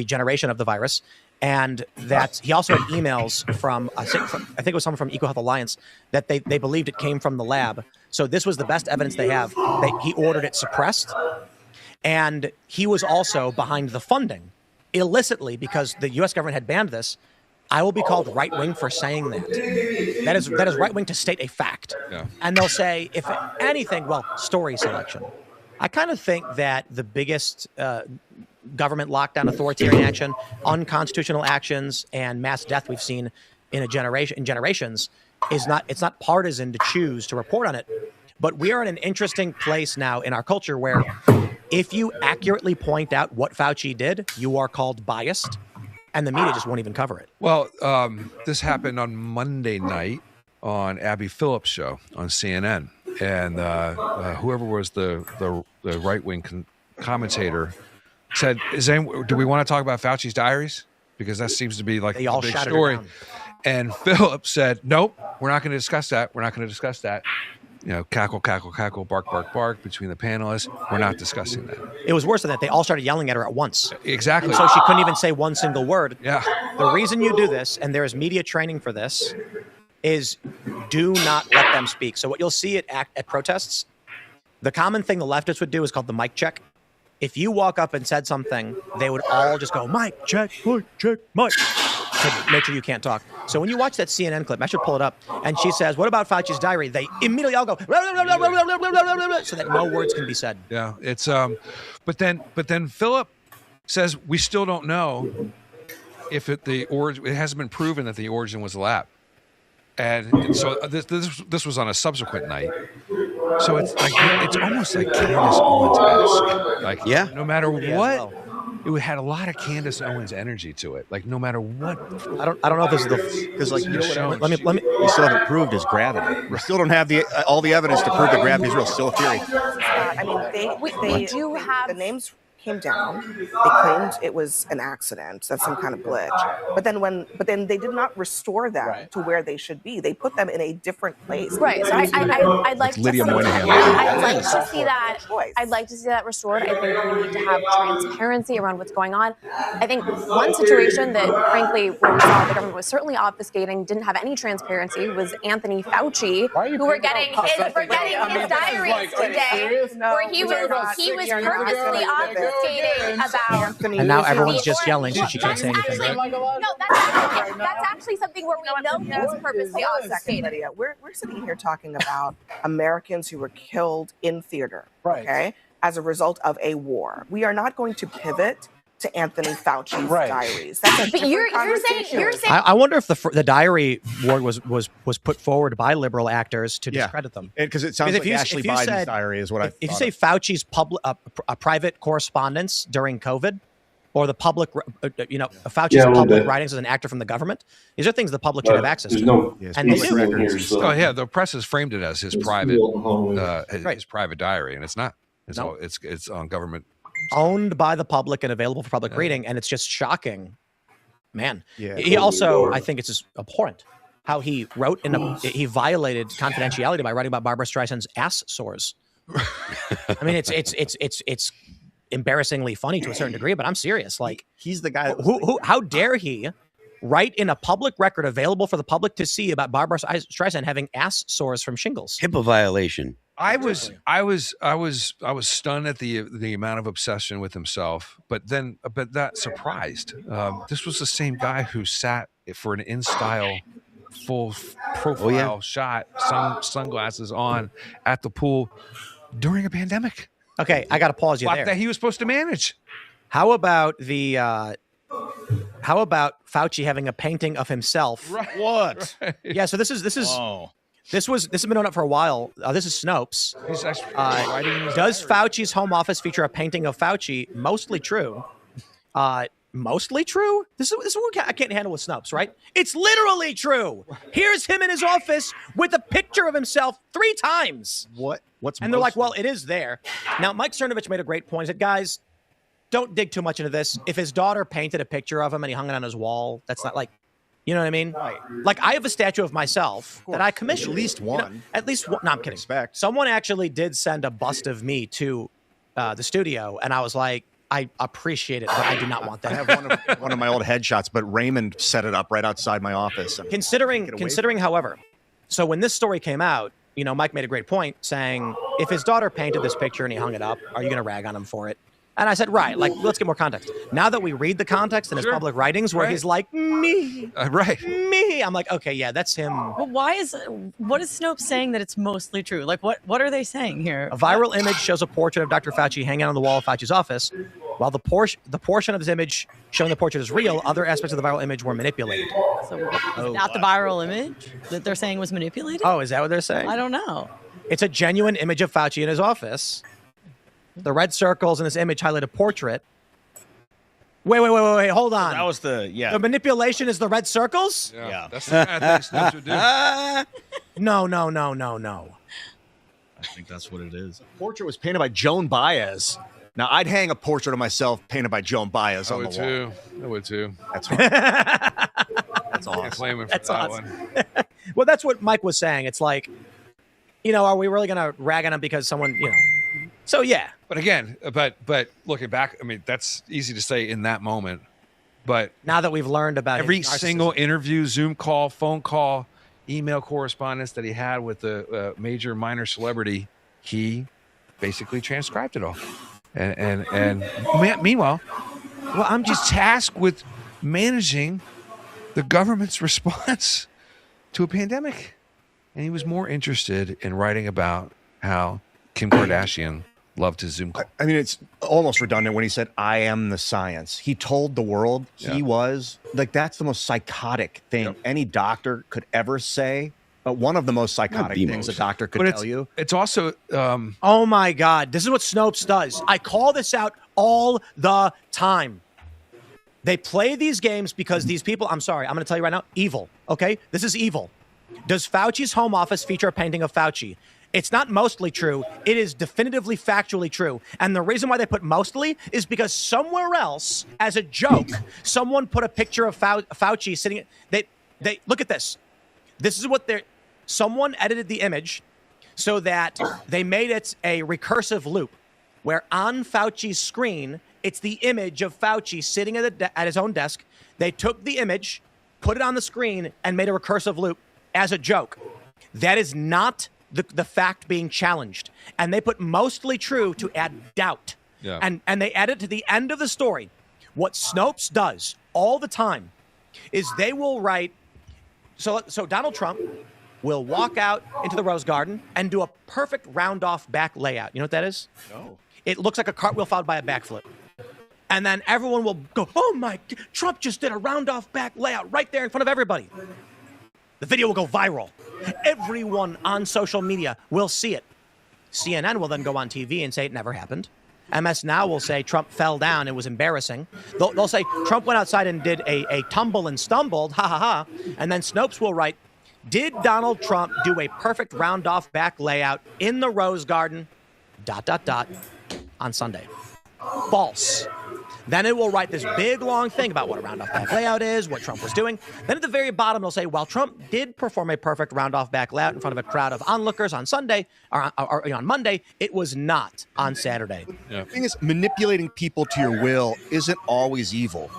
generation of the virus, and that he also had emails from I think it was someone from EcoHealth Alliance that they believed it came from the lab. So this was the best evidence they have. He ordered it suppressed, and he was also behind the funding illicitly because the U.S. government had banned this. I will be called right-wing for saying that. That is right-wing to state a fact. Yeah. And they'll say, if anything, well, story selection. I kind of think that the biggest government lockdown, authoritarian action, unconstitutional actions, and mass death we've seen in generations it's not partisan to choose to report on it. But we are in an interesting place now in our culture where if you accurately point out what Fauci did, you are called biased. And the media just won't even cover it. Well, this happened on Monday night on Abby Phillips' show on CNN, and whoever was the right-wing commentator said, "Do we want to talk about Fauci's diaries? Because that seems to be like the big story." And Phillips said, "Nope, we're not going to discuss that. We're not going to discuss that." You know, cackle, cackle, cackle, bark, bark, bark between the panelists. We're not discussing that. It was worse than that. They all started yelling at her at once. Exactly. And so she couldn't even say one single word. Yeah. The reason you do this, and there is media training for this, is do not let them speak. So what you'll see at protests, the common thing the leftists would do is called the mic check. If you walk up and said something, they would all just go, mic check, mic check, mic, to make sure you can't talk. So when you watch that CNN clip, I should pull it up, and she says, what about Fauci's diary? They immediately all go, so that no words can be said. Yeah, it's but then Philip says we still don't know if it hasn't been proven that the origin was a lab. And so this was on a subsequent night. So it's like it's almost like Candace Owens-esque. Like no matter what, it had a lot of Candace Owens energy to it. Like no matter what. I don't know if this is because like you still haven't proved his gravity. We still don't have all the evidence to prove that gravity is real. Still a theory. I mean, they do have the names came down. They claimed it was an accident, that's some kind of glitch. But then they did not restore them to where they should be. They put them in a different place. Right. So I'd like to see Moynihan. I'd like to see that. I'd like to see that restored. I think we need to have transparency around what's going on. I think one situation that, frankly, where we saw the government was certainly obfuscating, didn't have any transparency, was Anthony Fauci, who we're getting his diaries today, where he was purposely obfuscating about. And now everyone's just yelling, so she can't say anything. That's actually something where we know he was purposely obfuscating. Lydia, we're sitting here talking about Americans who were killed in theater, okay, as a result of a war. We are not going to pivot to Anthony Fauci's diaries. That's a different you're saying. I wonder if the diary ward was put forward by liberal actors to discredit them. Because it sounds like Ashley Biden's diary is what I. If you say Fauci's a private correspondence during COVID, or the public, Fauci's public writings as an actor from the government, these are things the public should have access to. And they do. The press has framed it as his private, his private diary, and it's not. It's on government. Owned by the public and available for public reading, and it's just shocking, man. He also, I think it's just abhorrent how he wrote he violated confidentiality by writing about Barbara Streisand's ass sores. I mean, it's embarrassingly funny to a certain degree, but I'm serious. Like he's the guy. How dare he write in a public record available for the public to see about Barbara Streisand having ass sores from shingles? HIPAA violation. I was stunned at the amount of obsession with himself, but that surprised. This was the same guy who sat for an InStyle full profile shot, sunglasses on, at the pool during a pandemic. Okay, I got to pause you there. That he was supposed to manage. How about Fauci having a painting of himself? Right. What? Right. Yeah. So this has been on up for a while. This is Snopes. He's actually writing. Does Fauci's home office feature a painting of Fauci? Mostly true. Mostly true. This is what I can't handle with Snopes, right? It's literally true. Here's him in his office with a picture of himself 3 times. And they're like, well, it is there. Now, Mike Cernovich made a great point. He said, guys, don't dig too much into this. If his daughter painted a picture of him and he hung it on his wall, that's not like, you know what I mean? Right. Like, I have a statue of myself that I commissioned. At least one. At least one. No, I'm kidding. Someone actually did send a bust of me to the studio, and I was like, I appreciate it, but I do not want that. I have one of my old headshots, but Raymond set it up right outside my office. Considering, however, so when this story came out, Mike made a great point saying, if his daughter painted this picture and he hung it up, are you going to rag on him for it? And I said, right, like, let's get more context. Now that we read the context in his public writings where he's like, me, me, I'm like, okay, yeah, that's him. But what is Snopes saying that it's mostly true? Like, what are they saying here? A viral image shows a portrait of Dr. Fauci hanging on the wall of Fauci's office. While the portion of this image showing the portrait is real, other aspects of the viral image were manipulated. So not the viral image that they're saying was manipulated? Oh, is that what they're saying? I don't know. It's a genuine image of Fauci in his office. The red circles in this image highlight a portrait. Wait, hold on. That was The manipulation is the red circles? Yeah. That's the kind of thing Snopes would do. No. I think that's what it is. The portrait was painted by Joan Baez. Now, I'd hang a portrait of myself painted by Joan Baez on the wall. I would too. That's right. That's awesome. Can't blame him for that one. Well, that's what Mike was saying. It's like, are we really going to rag on him because someone, So, yeah. But again, but looking back, I mean, that's easy to say in that moment. But now that we've learned about every single interview, Zoom call, phone call, email correspondence that he had with the major minor celebrity, he basically transcribed it all. And meanwhile, I'm just tasked with managing the government's response to a pandemic. And he was more interested in writing about how Kim Kardashian loved his Zoom call. I mean, it's almost redundant when he said, "I am the science." He told the world he was like, that's the most psychotic thing any doctor could ever say. But one of the most psychotic things a doctor could tell you. It's also, oh my God, this is what Snopes does. I call this out all the time. They play these games because these people, I'm sorry, I'm going to tell you right now, evil, okay? This is evil. Does Fauci's home office feature a painting of Fauci? It's not mostly true. It is definitively factually true. And the reason why they put mostly is because somewhere else, as a joke, someone put a picture of Fauci sitting. They look at this. This is what they're. Someone edited the image so that they made it a recursive loop, where on Fauci's screen, it's the image of Fauci sitting at his own desk. They took the image, put it on the screen, and made a recursive loop as a joke. That is not the fact being challenged. And they put mostly true to add doubt. Yeah. And they add it to the end of the story. What Snopes does all the time is they will write, so Donald Trump will walk out into the Rose Garden and do a perfect round-off back layout. You know what that is? No. It looks like a cartwheel followed by a backflip. And then everyone will go, oh my, Trump just did a round-off back layout right there in front of everybody. The video will go viral. Everyone on social media will see it. CNN will then go on TV and say it never happened. MS Now will say Trump fell down. It was embarrassing. They'll say Trump went outside and did a tumble and stumbled. Ha, ha, ha. And then Snopes will write, did Donald Trump do a perfect round-off back layout in the Rose Garden, ... on Sunday? False. Then it will write this big, long thing about what a round-off back layout is, what Trump was doing. Then at the very bottom, it'll say, well, Trump did perform a perfect round-off back layout in front of a crowd of onlookers on Sunday, or on Monday. It was not on Saturday. The thing is, manipulating people to your will isn't always evil.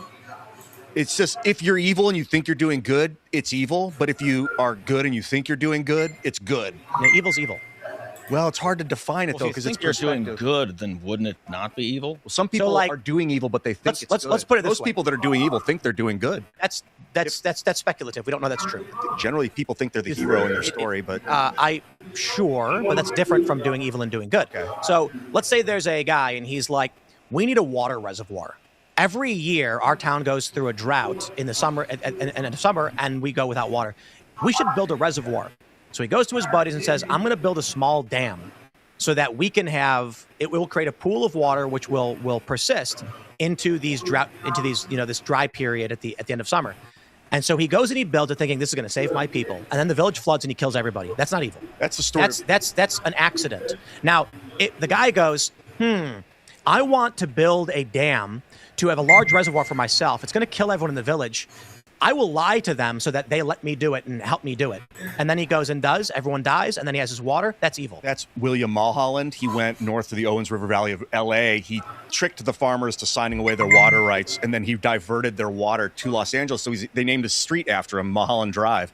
It's just, if you're evil and you think you're doing good, it's evil. But if you are good and you think you're doing good, it's good. Yeah, evil's evil. Well, it's hard to define it, though, because it's you're doing good, then wouldn't it not be evil? Well, some people are doing evil, but they think it's good. Let's put it this way. Most people that are doing evil think they're doing good. That's speculative. We don't know that's true. Generally, people think they're the hero in their story, but but that's different from doing evil and doing good. Okay. So let's say there's a guy and he's like, we need a water reservoir. Every year, our town goes through a drought in the summer, and we go without water. We should build a reservoir. So he goes to his buddies and says, I'm going to build a small dam so that we can have, it will create a pool of water which will persist into these this dry period at the end of summer. And so he goes and he builds it thinking this is going to save my people. And then the village floods and he kills everybody. That's not evil. That's the story. That's an accident. Now, the guy goes, I want to build a dam to have a large reservoir for myself. It's going to kill everyone in the village. I will lie to them so that they let me do it and help me do it. And then he goes and does. Everyone dies. And then he has his water. That's evil. That's William Mulholland. He went north to the Owens River Valley of L.A. He tricked the farmers to signing away their water rights. And then he diverted their water to Los Angeles. So they named a street after him, Mulholland Drive.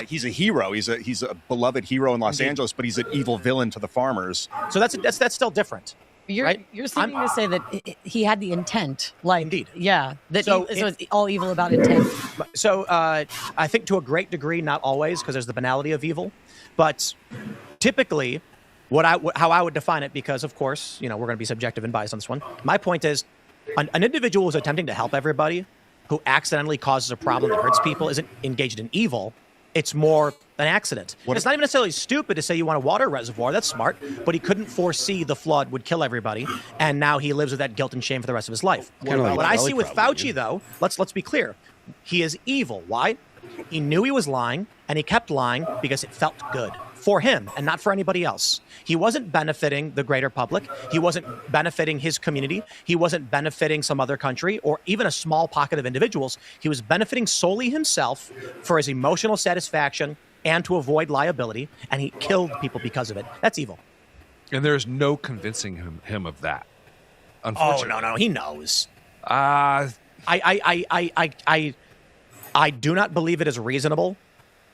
He's a hero. He's a beloved hero in Los Angeles, but he's an evil villain to the farmers. So that's still different. You're seeming to say that he had the intent, like, indeed, yeah. So it's all evil about intent. So I think to a great degree, not always, because there's the banality of evil, but typically, how I would define it, because of course, we're going to be subjective and biased on this one. My point is, an individual who's attempting to help everybody, who accidentally causes a problem that hurts people, isn't engaged in evil. It's more an accident. It's not even necessarily stupid to say you want a water reservoir. That's smart. But he couldn't foresee the flood would kill everybody. And now he lives with that guilt and shame for the rest of his life. What I see with Fauci, though, let's be clear. He is evil. Why? He knew he was lying, and he kept lying because it felt good for him and not for anybody else. He wasn't benefiting the greater public. He wasn't benefiting his community. He wasn't benefiting some other country or even a small pocket of individuals. He was benefiting solely himself for his emotional satisfaction and to avoid liability, and he killed people because of it. That's evil. And there's no convincing him of that. Unfortunately. Oh, no, he knows. I do not believe it is reasonable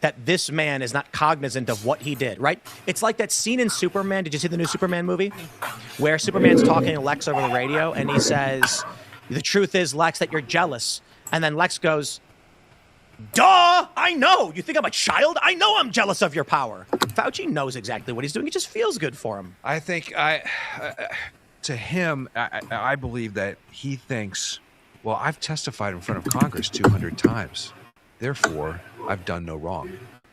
that this man is not cognizant of what he did, right? It's like that scene in Superman. Did you see the new Superman movie? Where Superman's talking to Lex over the radio, and he says, the truth is, Lex, that you're jealous. And then Lex goes, Duh! I know. You think I'm a child? I know I'm jealous of your power. Fauci knows exactly what he's doing. It just feels good for him. I think to him, I believe that he thinks, well, I've testified in front of Congress 200 times. Therefore, I've done no wrong.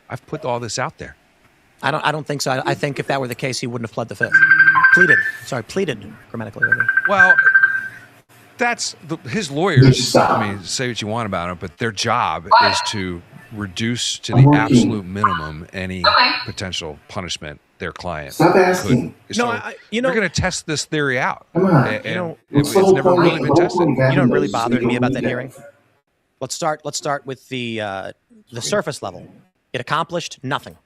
I've put all this out there. I don't think so. I think if that were the case, he wouldn't have pled the fifth. Pleaded grammatically. Well, that's his lawyers. I mean, say what you want about them, but their job is to reduce to the absolute minimum any potential punishment their client could. So they're going to test this theory out. And it's never really been tested. You know what really bothered me about that hearing? Let's start with the surface level. It accomplished nothing.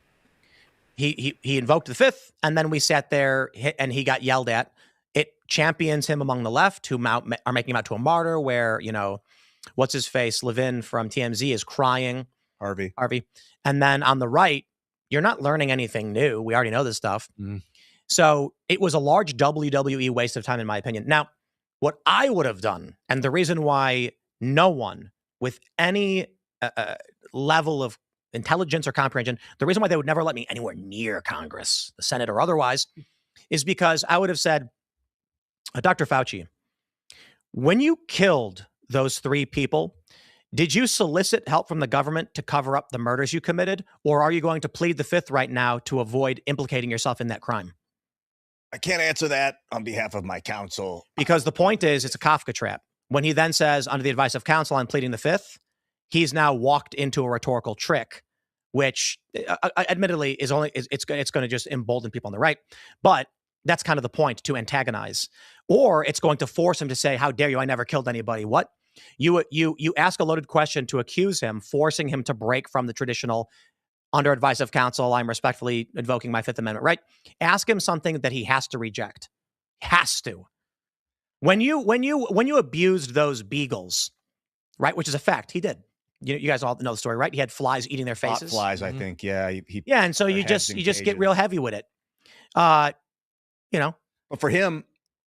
He invoked the fifth, and then we sat there and he got yelled at. It champions him among the left, who are making him out to a martyr, where, what's his face? Levin from TMZ is crying. Harvey. And then on the right, you're not learning anything new. We already know this stuff. So it was a large WWE waste of time, in my opinion. Now, what I would have done, and the reason why no one with any level of intelligence or comprehension, the reason why they would never let me anywhere near Congress, the Senate or otherwise, is because I would have said, Dr. Fauci, when you killed those 3 people, did you solicit help from the government to cover up the murders you committed? Or are you going to plead the fifth right now to avoid implicating yourself in that crime? I can't answer that on behalf of my counsel. Because the point is, it's a Kafka trap. When he then says, under the advice of counsel, I'm pleading the fifth, he's now walked into a rhetorical trick, which admittedly is it's going to just embolden people on the right. But that's kind of the point, to antagonize. Or it's going to force him to say, how dare you, I never killed anybody. What? You ask a loaded question to accuse him, forcing him to break from the traditional, under advice of counsel, I'm respectfully invoking my Fifth Amendment right. Ask him something that he has to reject. Has to. When you abused those beagles, right, which is a fact, he did. You guys all know the story, right? He had flies eating their faces. Flies, I think. Yeah. Yeah, and so you just get real heavy with it. But for him,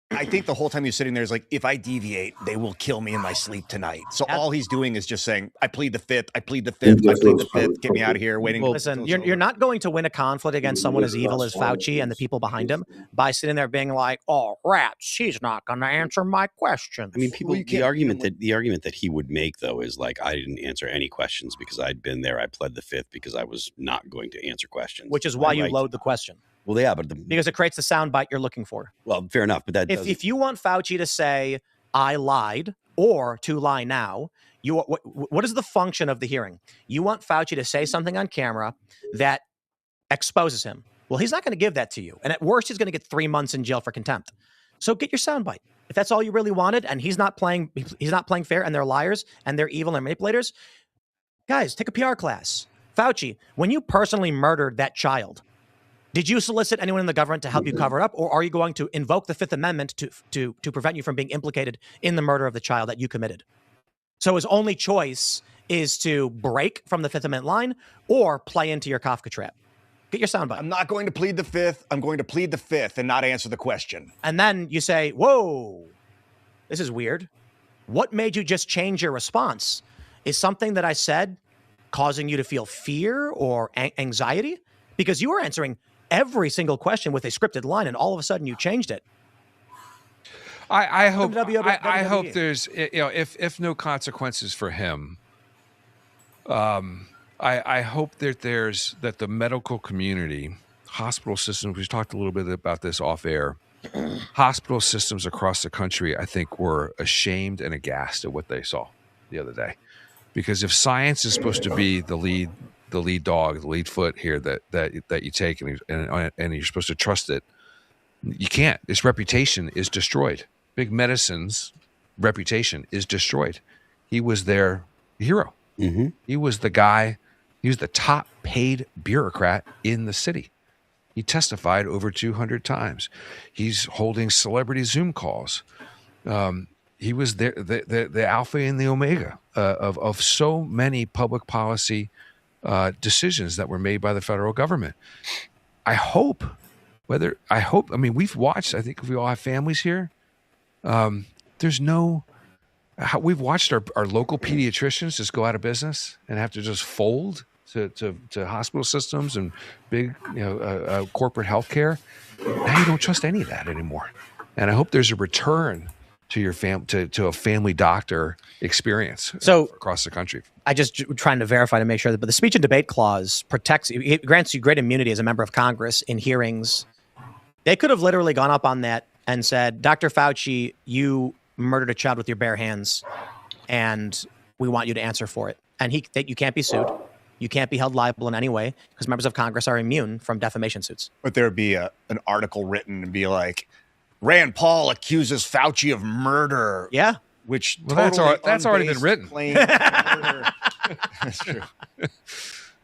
I think the whole time he's sitting there is like, if I deviate, they will kill me in my sleep tonight. So all he's doing is just saying, I plead the fifth, I plead the fifth, I plead the fifth, get me out of here, waiting. Well, listen, you're not going to win a conflict against someone as evil as Fauci and the people behind him by sitting there being like, oh, rats, he's not going to answer my questions. I mean, the argument that he would make, though, is like, I didn't answer any questions because I'd been there. I pled the fifth because I was not going to answer questions. Which is why you load the question. Well, yeah, but because it creates the soundbite you're looking for. Well, fair enough, but that if you want Fauci to say I lied or to lie now, what is the function of the hearing? You want Fauci to say something on camera that exposes him. Well, he's not going to give that to you, and at worst, he's going to get 3 months in jail for contempt. So get your soundbite. If that's all you really wanted, and he's not playing fair, and they're liars, and they're evil, and manipulators, guys, take a PR class. Fauci, when you personally murdered that child, did you solicit anyone in the government to help you cover it up, or are you going to invoke the Fifth Amendment to prevent you from being implicated in the murder of the child that you committed? So his only choice is to break from the Fifth Amendment line or play into your Kafka trap. Get your soundbite. I'm not going to plead the fifth. I'm going to plead the fifth and not answer the question. And then you say, whoa, this is weird. What made you just change your response? Is something that I said causing you to feel fear or anxiety? Because you were answering every single question with a scripted line, and all of a sudden you changed it. I hope there's, if no consequences for him, I hope that that the medical community, hospital systems, we talked a little bit about this off air, hospital systems across the country, I think, were ashamed and aghast at what they saw the other day. Because if science is supposed to be the lead dog, the lead foot here that you take, and you're supposed to trust it, you can't. Its reputation is destroyed. Big Medicine's reputation is destroyed. He was their hero. Mm-hmm. He was the guy. He was the top paid bureaucrat in the city. He testified over 200 times. He's holding celebrity Zoom calls. He was the alpha and the omega of so many public policy decisions that were made by the federal government. I mean, we've watched, I think if we all have families here, there's no We've watched our local pediatricians just go out of business and have to just fold to hospital systems and big corporate healthcare. Now you don't trust any of that anymore. And I hope there's a return to your to a family doctor experience across the country. I just trying to verify to make sure that, but the speech and debate clause protects you, it grants you great immunity as a member of Congress in hearings. They could have literally gone up on that and said, Dr. Fauci, you murdered a child with your bare hands, and we want you to answer for it. And that you can't be sued. You can't be held liable in any way because members of Congress are immune from defamation suits. But there would be an article written and be like, Rand Paul accuses Fauci of murder. Yeah. Which that's already been written. That's true.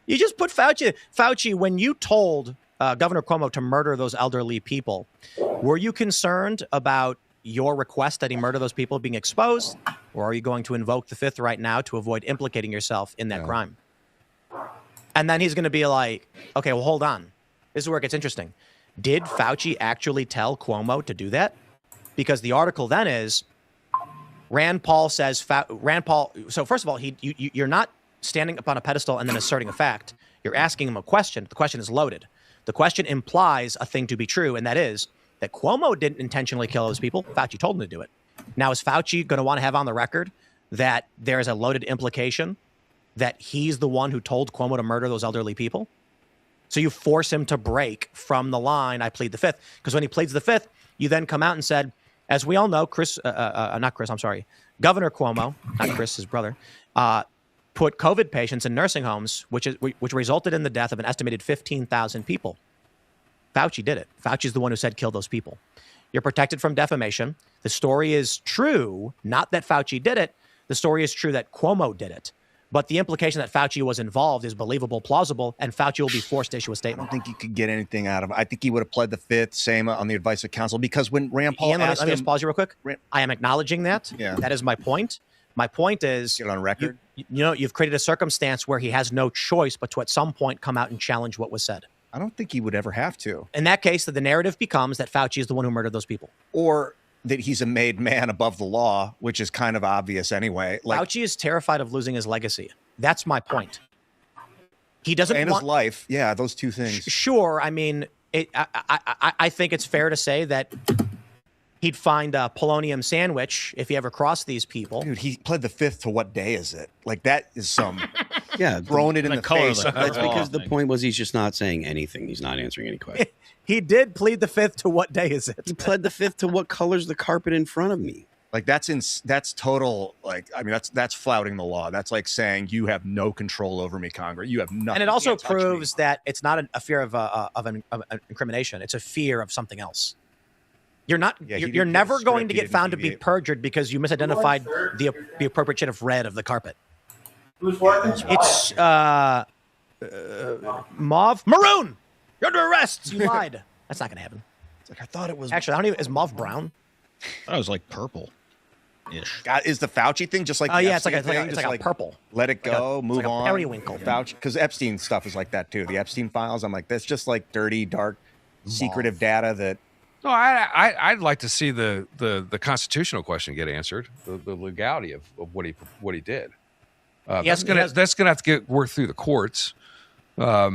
You just put Fauci, when you told Governor Cuomo to murder those elderly people, were you concerned about your request that he murder those people being exposed? Or are you going to invoke the Fifth right now to avoid implicating yourself in that crime? And then he's going to be like, okay, well, hold on. This is where it gets interesting. Did Fauci actually tell Cuomo to do that? Because the article then is, Rand Paul says, so first of all, you're not standing up on a pedestal and then asserting a fact. You're asking him a question. The question is loaded. The question implies a thing to be true, and that is that Cuomo didn't intentionally kill those people. Fauci told him to do it. Now, is Fauci going to want to have on the record that there is a loaded implication that he's the one who told Cuomo to murder those elderly people? So you force him to break from the line, I plead the Fifth. Because when he pleads the Fifth, you then come out and said, as we all know, Governor Cuomo, not Chris, his brother, put COVID patients in nursing homes, which resulted in the death of an estimated 15,000 people. Fauci did it. Fauci's the one who said kill those people. You're protected from defamation. The story is true, not that Fauci did it. The story is true that Cuomo did it. But the implication that Fauci was involved is believable, plausible, and Fauci will be forced to issue a statement. I don't think you could get anything out of it. I think he would have pled the Fifth, same on the advice of counsel, because when Rand Paul asked let me just pause you real quick. I am acknowledging that. Yeah. That is my point. My point is, get on record. You've created a circumstance where he has no choice but to at some point come out and challenge what was said. I don't think he would ever have to. In that case, the narrative becomes that Fauci is the one who murdered those people. Or that he's a made man above the law, which is kind of obvious anyway. Fauci is terrified of losing his legacy. That's my point. He doesn't want... his life. Yeah, those two things. Sure. I mean, I think it's fair to say that he'd find a polonium sandwich if he ever crossed these people. Dude, he pled the Fifth to what day is it? Like, that is some... Yeah. Throwing it in the face. That's because the point was he's just not saying anything. He's not answering any questions. He did plead the Fifth to what day is it? He pled the Fifth to what color's the carpet in front of me. Like, that's total, like, I mean, that's flouting the law. That's like saying you have no control over me, Congress. You have nothing. And it also proves that it's not a fear of an incrimination. It's a fear of something else. You're not. Yeah, you're never going to get found to be perjured because you misidentified the appropriate shade of red of the carpet. It's mauve, maroon. You're under arrest. You lied. That's not going to happen. It's like I thought it was. Actually, I don't even. Is mauve brown? I was like purple. Is the Fauci thing just like? Oh yeah, it's like a purple. Let it go, move like on. Periwinkle. Fauci, because Epstein stuff is like that too. The Epstein files. I'm like, that's just like dirty, dark, secretive data that. No, I'd like to see the constitutional question get answered, the legality of what he did. That's gonna have to get worked through the courts. I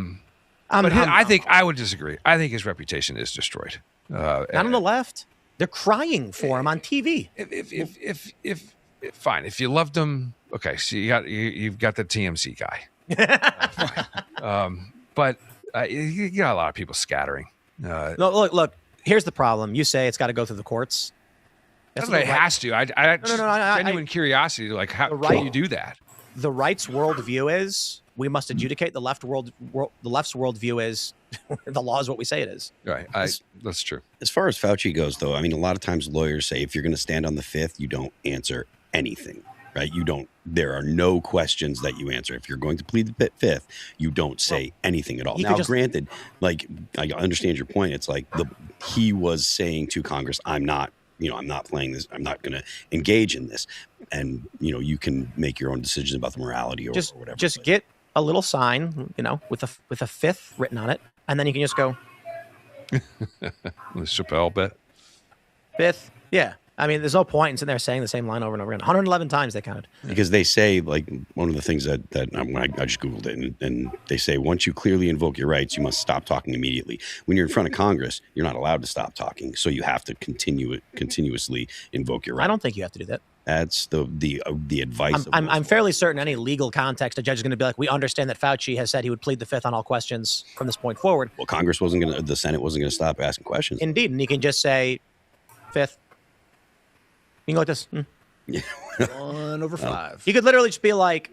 would disagree. I think his reputation is destroyed. Not on the left. They're crying for him on TV. If fine, if you loved him, okay. So you've got the TMZ guy, but you got a lot of people scattering. Look. Here's the problem. You say it's got to go through the courts. That's what it has to. I genuine curiosity, like how can you do that? The right's worldview is we must adjudicate. The left's worldview is the law is what we say it is. Right. That's true. As far as Fauci goes, though, I mean, a lot of times lawyers say if you're going to stand on the Fifth, you don't answer anything, right? You don't. There are no questions that you answer. If you're going to plead the Fifth, you don't say anything at all. Now, granted, like I understand your point. It's like he was saying to Congress, I'm not playing this. I'm not going to engage in this. And, you can make your own decisions about the morality or whatever. Just get a little sign, with a Fifth written on it. And then you can just go. The Chappelle bit. Fifth. Yeah. I mean, there's no point in sitting there saying the same line over and over again. 111 times they counted. Because they say, like, one of the things that I just Googled it, and they say once you clearly invoke your rights, you must stop talking immediately. When you're in front of Congress, you're not allowed to stop talking, so you have to continuously invoke your rights. I don't think you have to do that. That's the advice. I'm fairly certain any legal context, a judge is going to be like, we understand that Fauci has said he would plead the fifth on all questions from this point forward. Well, the Senate wasn't going to stop asking questions. Indeed, and he can just say, fifth. You can go like this. 1/5. You could literally just be like,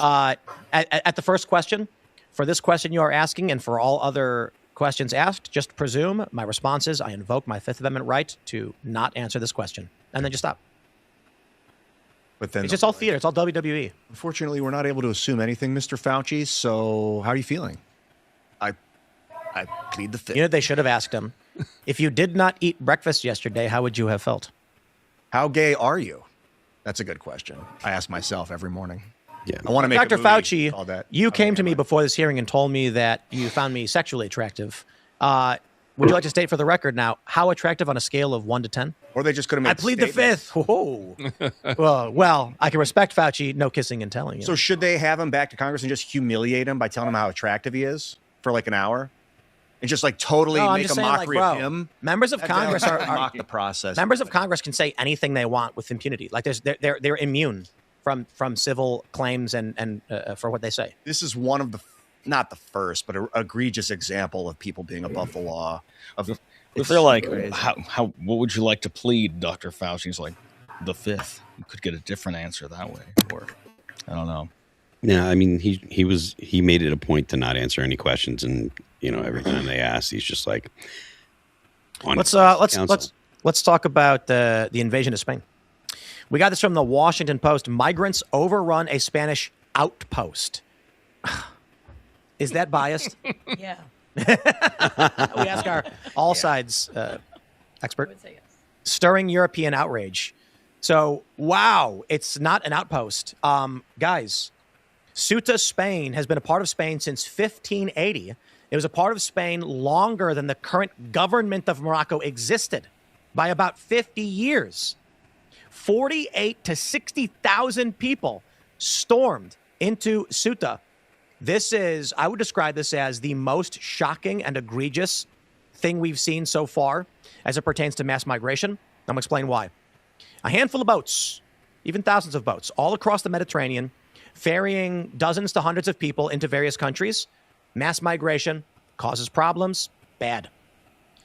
at the first question, for this question you are asking and for all other questions asked, just presume my response is I invoke my Fifth Amendment right to not answer this question. And then just stop. But then it's just all theater. It's all WWE. Unfortunately, we're not able to assume anything, Mr. Fauci. So how are you feeling? I plead the fifth. You know what they should have asked him? If you did not eat breakfast yesterday, how would you have felt? How gay are you? That's a good question. I ask myself every morning. Yeah. I want to make Dr. a movie Fauci, called that. you came to me before this hearing and told me that you found me sexually attractive. Would you like to state for the record now, how attractive on a scale of 1 to 10? Or they just could have made I plead the fifth. Whoa. well, I can respect Fauci. No kissing and telling. So should they have him back to Congress and just humiliate him by telling him how attractive he is for like an hour? And just like totally make a mockery of him? Members of Congress are mock the process. Members of Congress can say anything they want with impunity. Like they're immune from civil claims and for what they say. This is one of the, not the first, but an egregious example of people being above the law. If they're like, what would you like to plead, Dr. Fauci? He's like, the fifth. You could get a different answer that way. Or, I don't know. Yeah, I mean, he made it a point to not answer any questions, and every time they asked, he's just like, let's talk about the invasion of Spain. We got this from the Washington Post. Migrants overrun a Spanish outpost. Is that biased? Yeah. We ask our all sides expert. I would say yes. Stirring European outrage. So, wow, it's not an outpost. Guys, Ceuta, Spain, has been a part of Spain since 1580. It was a part of Spain longer than the current government of Morocco existed by about 50 years. 48 to 60,000 people stormed into Ceuta. I would describe this as the most shocking and egregious thing we've seen so far as it pertains to mass migration. I'm going to explain why. A handful of boats, even thousands of boats, all across the Mediterranean, ferrying dozens to hundreds of people into various countries. Mass migration causes problems. Bad.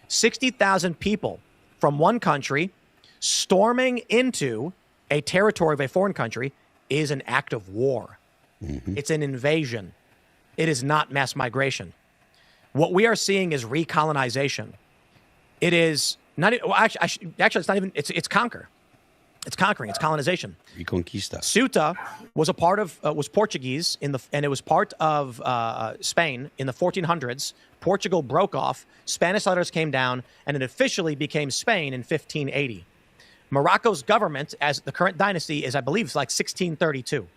60,000 people from one country storming into a territory of a foreign country is an act of war. Mm-hmm. It's an invasion. It is not mass migration. What we are seeing is recolonization. It is not. Well, actually, it's not even. It's conquer. It's conquering. It's colonization. Reconquista. Ceuta was a part of was Portuguese and it was part of Spain in the 1400s. Portugal broke off. Spanish settlers came down, and it officially became Spain in 1580. Morocco's government, as the current dynasty, is I believe it's like 1632.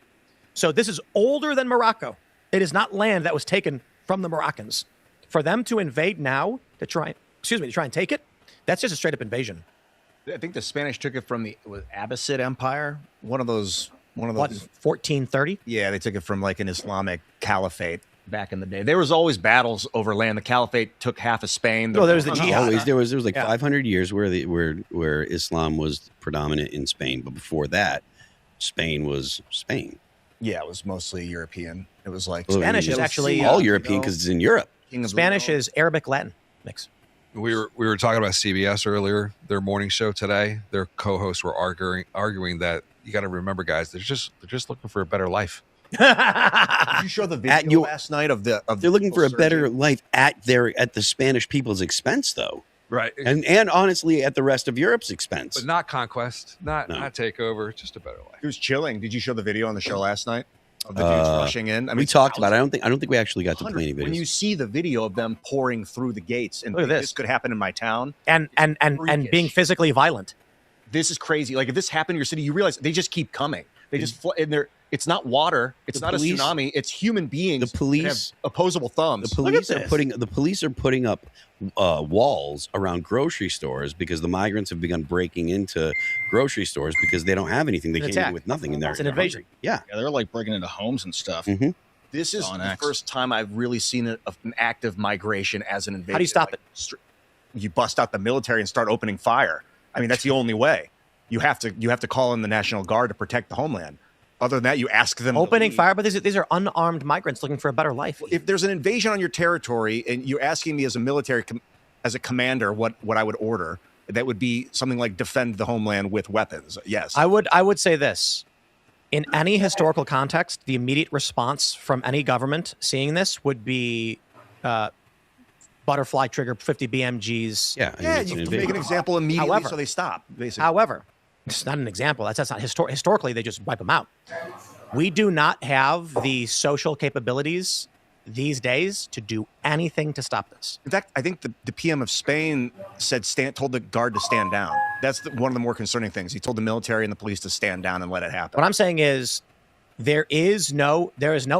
So this is older than Morocco. It is not land that was taken from the Moroccans. For them to invade now to try and take it, that's just a straight up invasion. I think the Spanish took it from the Abbasid Empire. One of those. What, 1430? Yeah, they took it from like an Islamic caliphate back in the day. There was always battles over land. The caliphate took half of Spain. No, there was the jihad. Always there was like 500 years where Islam was predominant in Spain, but before that, Spain was Spain. Yeah, it was mostly European. It was like Spanish is actually all European because it's in Europe. Spanish is Arabic Latin mix. We were talking about CBS earlier, their morning show today. Their co-hosts were arguing that you got to remember, guys, they're just looking for a better life. Did you show the video last night of they're looking for a better life at the Spanish people's expense, though. Right. And honestly, at the rest of Europe's expense. But not conquest, not takeover, just a better life. It was chilling. Did you show the video on the show last night of the dudes rushing in? I mean, we talked about it. I don't think we actually got to play any videos. When you see the video of them pouring through the gates, and this could happen in my town, and being physically violent. This is crazy. Like if this happened in your city, you realize they just keep coming. They just and It's not water. It's The not police- a tsunami. It's human beings. The police that have opposable thumbs. The police are putting up walls around grocery stores because the migrants have begun breaking into grocery stores because they don't have anything. They came in with nothing in there. It's an invasion. Yeah, they're like breaking into homes and stuff. This is On the X. first time I've really seen an active migration as an invasion. How do you stop it? You bust out the military and start opening fire. I mean, that's the only way. You have to call in the National Guard to protect the homeland. Other than that, you ask them Opening fire, but these are unarmed migrants looking for a better life. If there's an invasion on your territory and you're asking me as a military, as a commander, what I would order, that would be something like defend the homeland with weapons. Yes. I would say this. In any historical context, the immediate response from any government seeing this would be butterfly trigger 50 BMGs. Yeah, you can make an example immediately so they stop, basically. However, it's not an example. That's not historically, they just wipe them out. We do not have the social capabilities these days to do anything to stop this. In fact, I think the PM of Spain told the guard to stand down. That's one of the more concerning things. He told the military and the police to stand down and let it happen. What I'm saying is there is no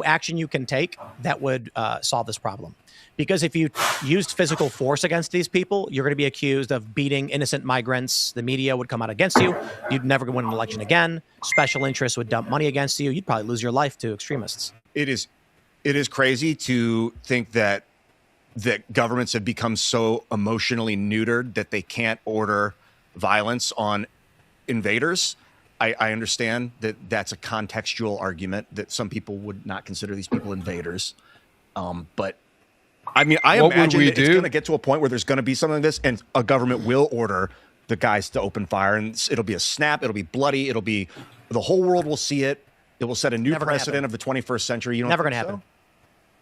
action you can take that would solve this problem. Because if you used physical force against these people, you're going to be accused of beating innocent migrants. The media would come out against you. You'd never win an election again. Special interests would dump money against you. You'd probably lose your life to extremists. It is crazy to think that governments have become so emotionally neutered that they can't order violence on invaders. I understand that that's a contextual argument that some people would not consider these people invaders. But I mean, I imagine that it's going to get to a point where there's going to be something like this and a government will order the guys to open fire and it'll be a snap. It'll be bloody. It'll be the whole world will see it. It will set a new precedent of the 21st century. You don't Never going going to to happen.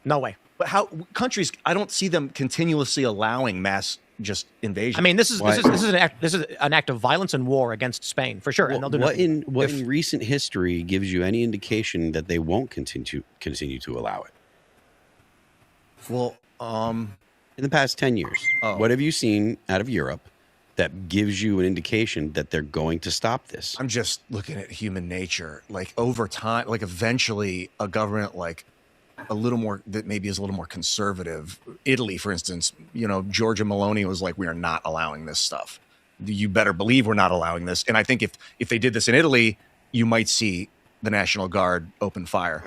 No way. But how countries? I don't see them continuously allowing mass just invasion. I mean, this is an act of violence and war against Spain for sure. And they'll do nothing. What in recent history gives you any indication that they won't continue to allow it? Well, in the past 10 years, what have you seen out of Europe that gives you an indication that they're going to stop this? I'm just looking at human nature. Like over time, like eventually a government like a little more that maybe is a little more conservative. Italy, for instance, Giorgia Meloni was like, we are not allowing this stuff. You better believe we're not allowing this. And I think if they did this in Italy, you might see the National Guard open fire.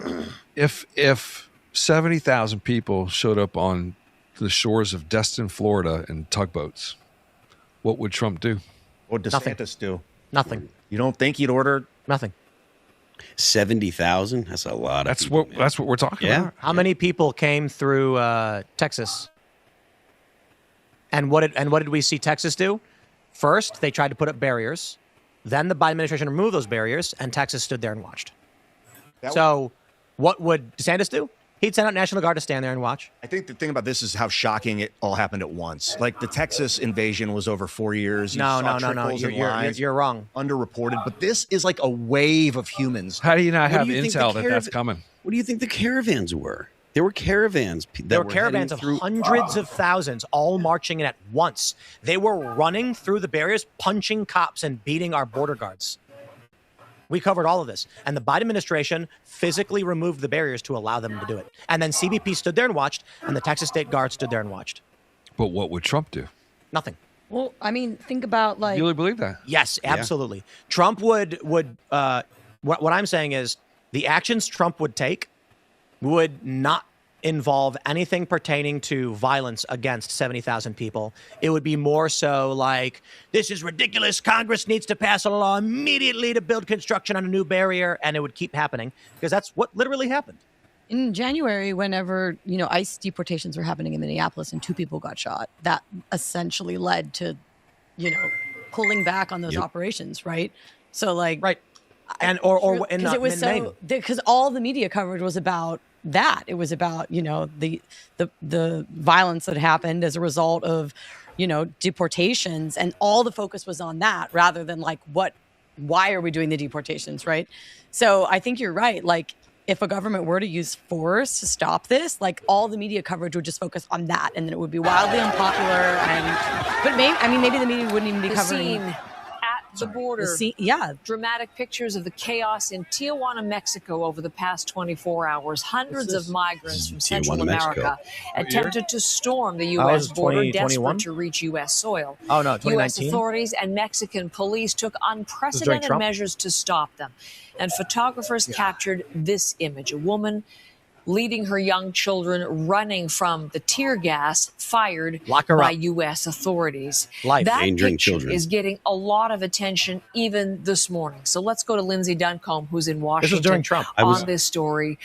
If 70,000 people showed up on the shores of Destin, Florida in tugboats, what would Trump do? What would DeSantis do? Nothing. You don't think he'd order nothing? 70,000? That's a lot. That's what we're talking about. How many people came through Texas? And what did we see Texas do? First, they tried to put up barriers. Then the Biden administration removed those barriers, and Texas stood there and watched. So, what would DeSantis do? He'd send out National Guard to stand there and watch. I think the thing about this is how shocking it all happened at once. Like the Texas invasion was over 4 years. No. You're wrong. Underreported. But this is like a wave of humans. How do you not have intel that that's coming? What do you think the caravans were? There were caravans. There were caravans of hundreds of thousands all marching in at once. They were running through the barriers, punching cops and beating our border guards. We covered all of this. And the Biden administration physically removed the barriers to allow them to do it. And then CBP stood there and watched, and the Texas State Guard stood there and watched. But what would Trump do? Nothing. Well, I mean, think about like... You really believe that? Yes, absolutely. Yeah. Trump would what I'm saying is the actions Trump would take would not involve anything pertaining to violence against 70,000 people. It would be more so like, this is ridiculous. Congress needs to pass a law immediately to build construction on a new barrier. And it would keep happening because that's what literally happened. In January, whenever, ICE deportations were happening in Minneapolis and 2 people got shot, that essentially led to, pulling back on those operations, right? So like... Right. And because it was because all the media coverage was about that. It was about the violence that happened as a result of deportations, and all the focus was on that rather than like why are we doing the deportations, right? So I think you're right. Like if a government were to use force to stop this, like all the media coverage would just focus on that, and then it would be wildly unpopular. But maybe the media wouldn't even be covering. The border. Dramatic pictures of the chaos in Tijuana, Mexico over the past 24 hours. Hundreds of migrants from Central America attempted to storm the U.S. border, desperate to reach U.S. soil. Oh, no, U.S. 2019? authorities and Mexican police took unprecedented Trump? measures to stop them. And photographers captured this image, a woman leading her young children running from the tear gas fired by U.S. authorities. That Endangering picture children. is getting a lot of attention even this morning. So let's go to Lindsay Duncombe, who's in Washington, during Trump. on this story.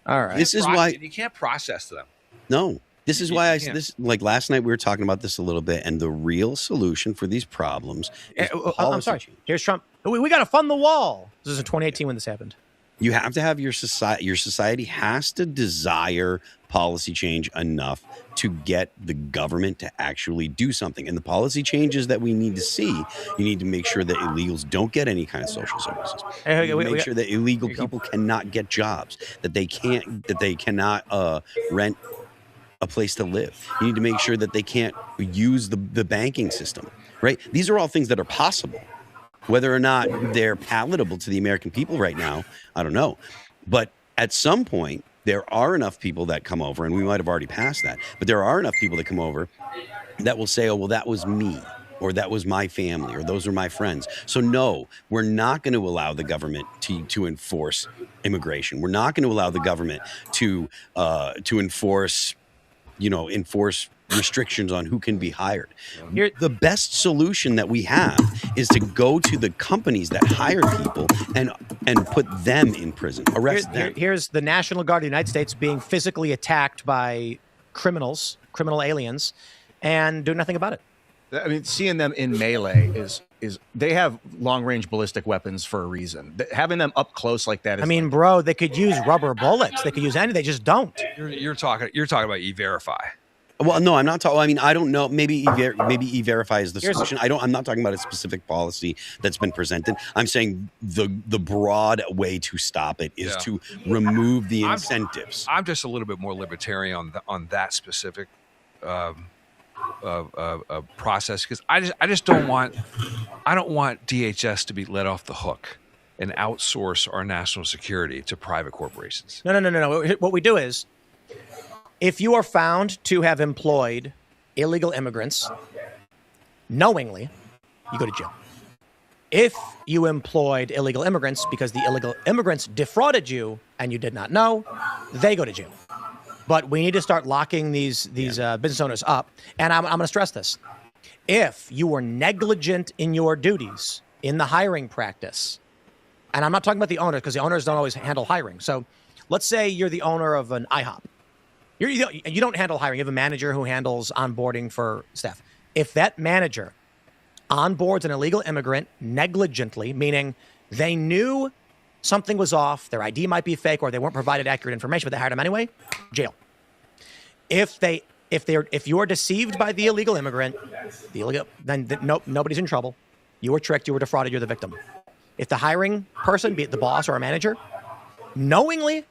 All right. This is why you can't process them. No. This is why can't. this like last night we were talking about this a little bit, and the real solution for these problems is I'm policy sorry. change. Here's Trump. We got to fund the wall. This is in 2018 when this happened. You have to have your society. Your society has to desire policy change enough to get the government to actually do something. And the policy changes that we need to see, you need to make sure that illegals don't get any kind of social services. Make sure that illegal people cannot get jobs, that they cannot rent a place to live. You need to make sure that they can't use the banking system, right? These are all things that are possible. Whether or not they're palatable to the American people right now, I don't know. But at some point, there are enough people that come over, and we might have already passed that, but there are enough people that come over that will say, oh, well, that was me, or that was my family, or those are my friends. So no, we're not going to allow the government to enforce immigration. We're not going to allow the government to enforce restrictions on who can be hired. The best solution that we have is to go to the companies that hire people and put them in prison, arrest them. Here's the National Guard of the United States being physically attacked by criminal aliens, and do nothing about it. I mean, seeing them in melee is they have long-range ballistic weapons for a reason. Having them up close like that is, I mean, bro, they could use rubber bullets. They could use anything. They just don't. You're talking about E-Verify. Well, no, I'm not talking. I mean, I don't know. Maybe E-Verify is the solution. I'm not talking about a specific policy that's been presented. I'm saying the broad way to stop it is to remove the incentives. I'm just a little bit more libertarian on that specific process, because I just don't want DHS to be let off the hook and outsource our national security to private corporations. No. What we do is, if you are found to have employed illegal immigrants knowingly, you go to jail. If you employed illegal immigrants because the illegal immigrants defrauded you and you did not know, they go to jail. But we need to start locking these business owners up. And I'm going to stress this. If you were negligent in your duties in the hiring practice, and I'm not talking about the owners, because the owners don't always handle hiring. So let's say you're the owner of an IHOP. You don't handle hiring. You have a manager who handles onboarding for staff. If that manager onboards an illegal immigrant negligently, meaning they knew something was off, their ID might be fake, or they weren't provided accurate information, but they hired them anyway, jail. If you are deceived by the illegal immigrant, nobody's in trouble. You were tricked. You were defrauded. You're the victim. If the hiring person, be it the boss or a manager, knowingly,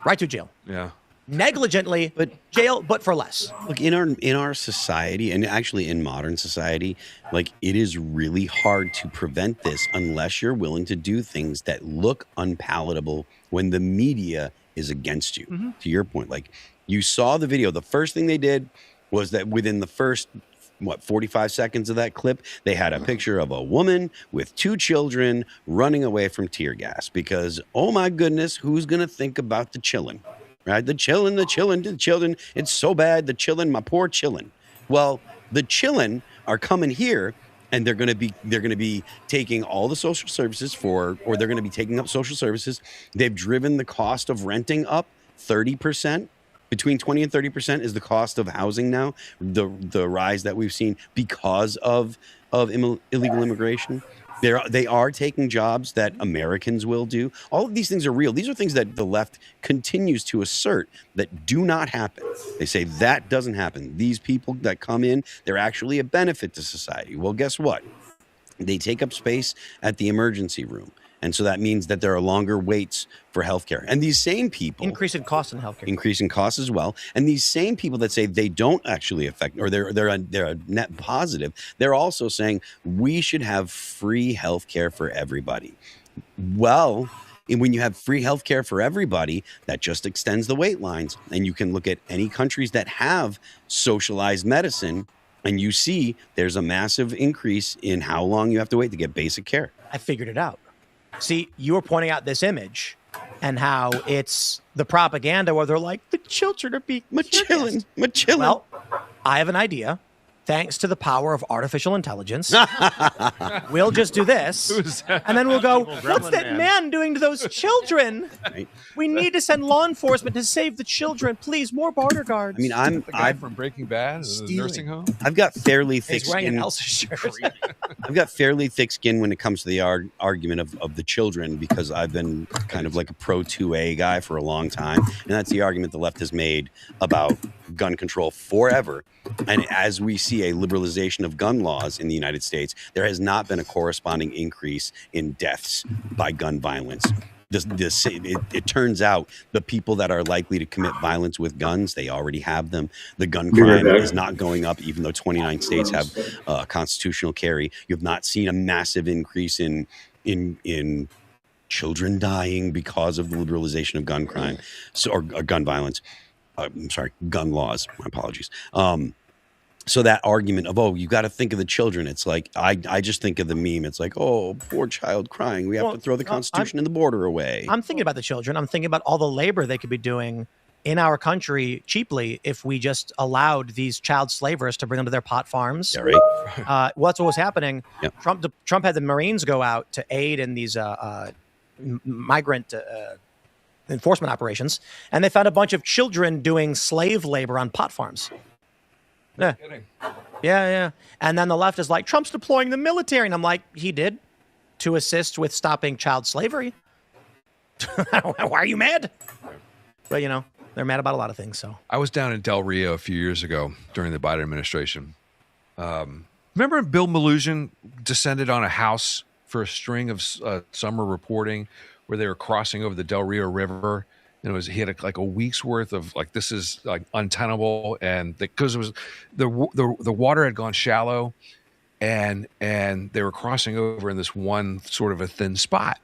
right to jail. Yeah. Negligently, but jail, but for less. Look, in our society, and actually in modern society, like, it is really hard to prevent this unless you're willing to do things that look unpalatable when the media is against you. Mm-hmm. To your point, like, you saw the video. The first thing they did was that within the first 45 seconds of that clip, they had a picture of a woman with 2 children running away from tear gas because, oh my goodness, who's gonna think about the chillin'? Right? The children. It's so bad. The children, my poor children. Well, the children are coming here, and they're going to be taking all the social services or they're going to be taking up social services. They've driven the cost of renting up 30%. Between 20 and 30% is the cost of housing now. The rise that we've seen because of illegal immigration. They are taking jobs that Americans will do. All of these things are real. These are things that the left continues to assert that do not happen. They say that doesn't happen. These people that come in, they're actually a benefit to society. Well, guess what? They take up space at the emergency room. And so that means that there are longer waits for healthcare. And these same people increase in costs in healthcare, increase in costs as well. And these same people that say they don't actually affect, or they're a net positive, they're also saying we should have free healthcare for everybody. Well, and when you have free healthcare for everybody, that just extends the wait lines. And you can look at any countries that have socialized medicine, and you see there's a massive increase in how long you have to wait to get basic care. I figured it out. See, you were pointing out this image and how it's the propaganda where they're like, the children are being Machillin. Well, I have an idea. Thanks to the power of artificial intelligence, we'll just do this, and then we'll go, what's that man doing to those children? Right. We need to send law enforcement to save the children. Please, more border guards. I mean, The guy from Breaking Bad, the nursing home. I've got fairly thick He's wearing an skin. Elsa shirt. I've got fairly thick skin when it comes to the argument of the children, because I've been kind of like a pro 2A guy for a long time. And that's the argument the left has made about gun control forever. And as we see a liberalization of gun laws in the United States, there has not been a corresponding increase in deaths by gun violence. It turns out the people that are likely to commit violence with guns, they already have them. The gun crime is not going up, even though 29 states have constitutional carry. You have not seen a massive increase in children dying because of the liberalization of gun crime, or gun violence. I'm sorry, gun laws. My apologies. So that argument of, oh, you got to think of the children. It's like, I just think of the meme. It's like, oh, poor child crying. We have to throw the Constitution and the border away. I'm thinking about the children. I'm thinking about all the labor they could be doing in our country cheaply if we just allowed these child slavers to bring them to their pot farms. Yeah, right. What's what was happening? Yep. Trump had the Marines go out to aid in these migrant enforcement operations, and they found a bunch of children doing slave labor on pot farms. Yeah. And then the left is like, Trump's deploying the military. And I'm like, he did, to assist with stopping child slavery. Why are you mad? But, they're mad about a lot of things. So I was down in Del Rio a few years ago during the Biden administration. Remember Bill Maloogian descended on a house for a string of summer reporting where they were crossing over the Del Rio River? And he had like a week's worth of like, this is like untenable, and because it was the water had gone shallow, and they were crossing over in this one sort of a thin spot,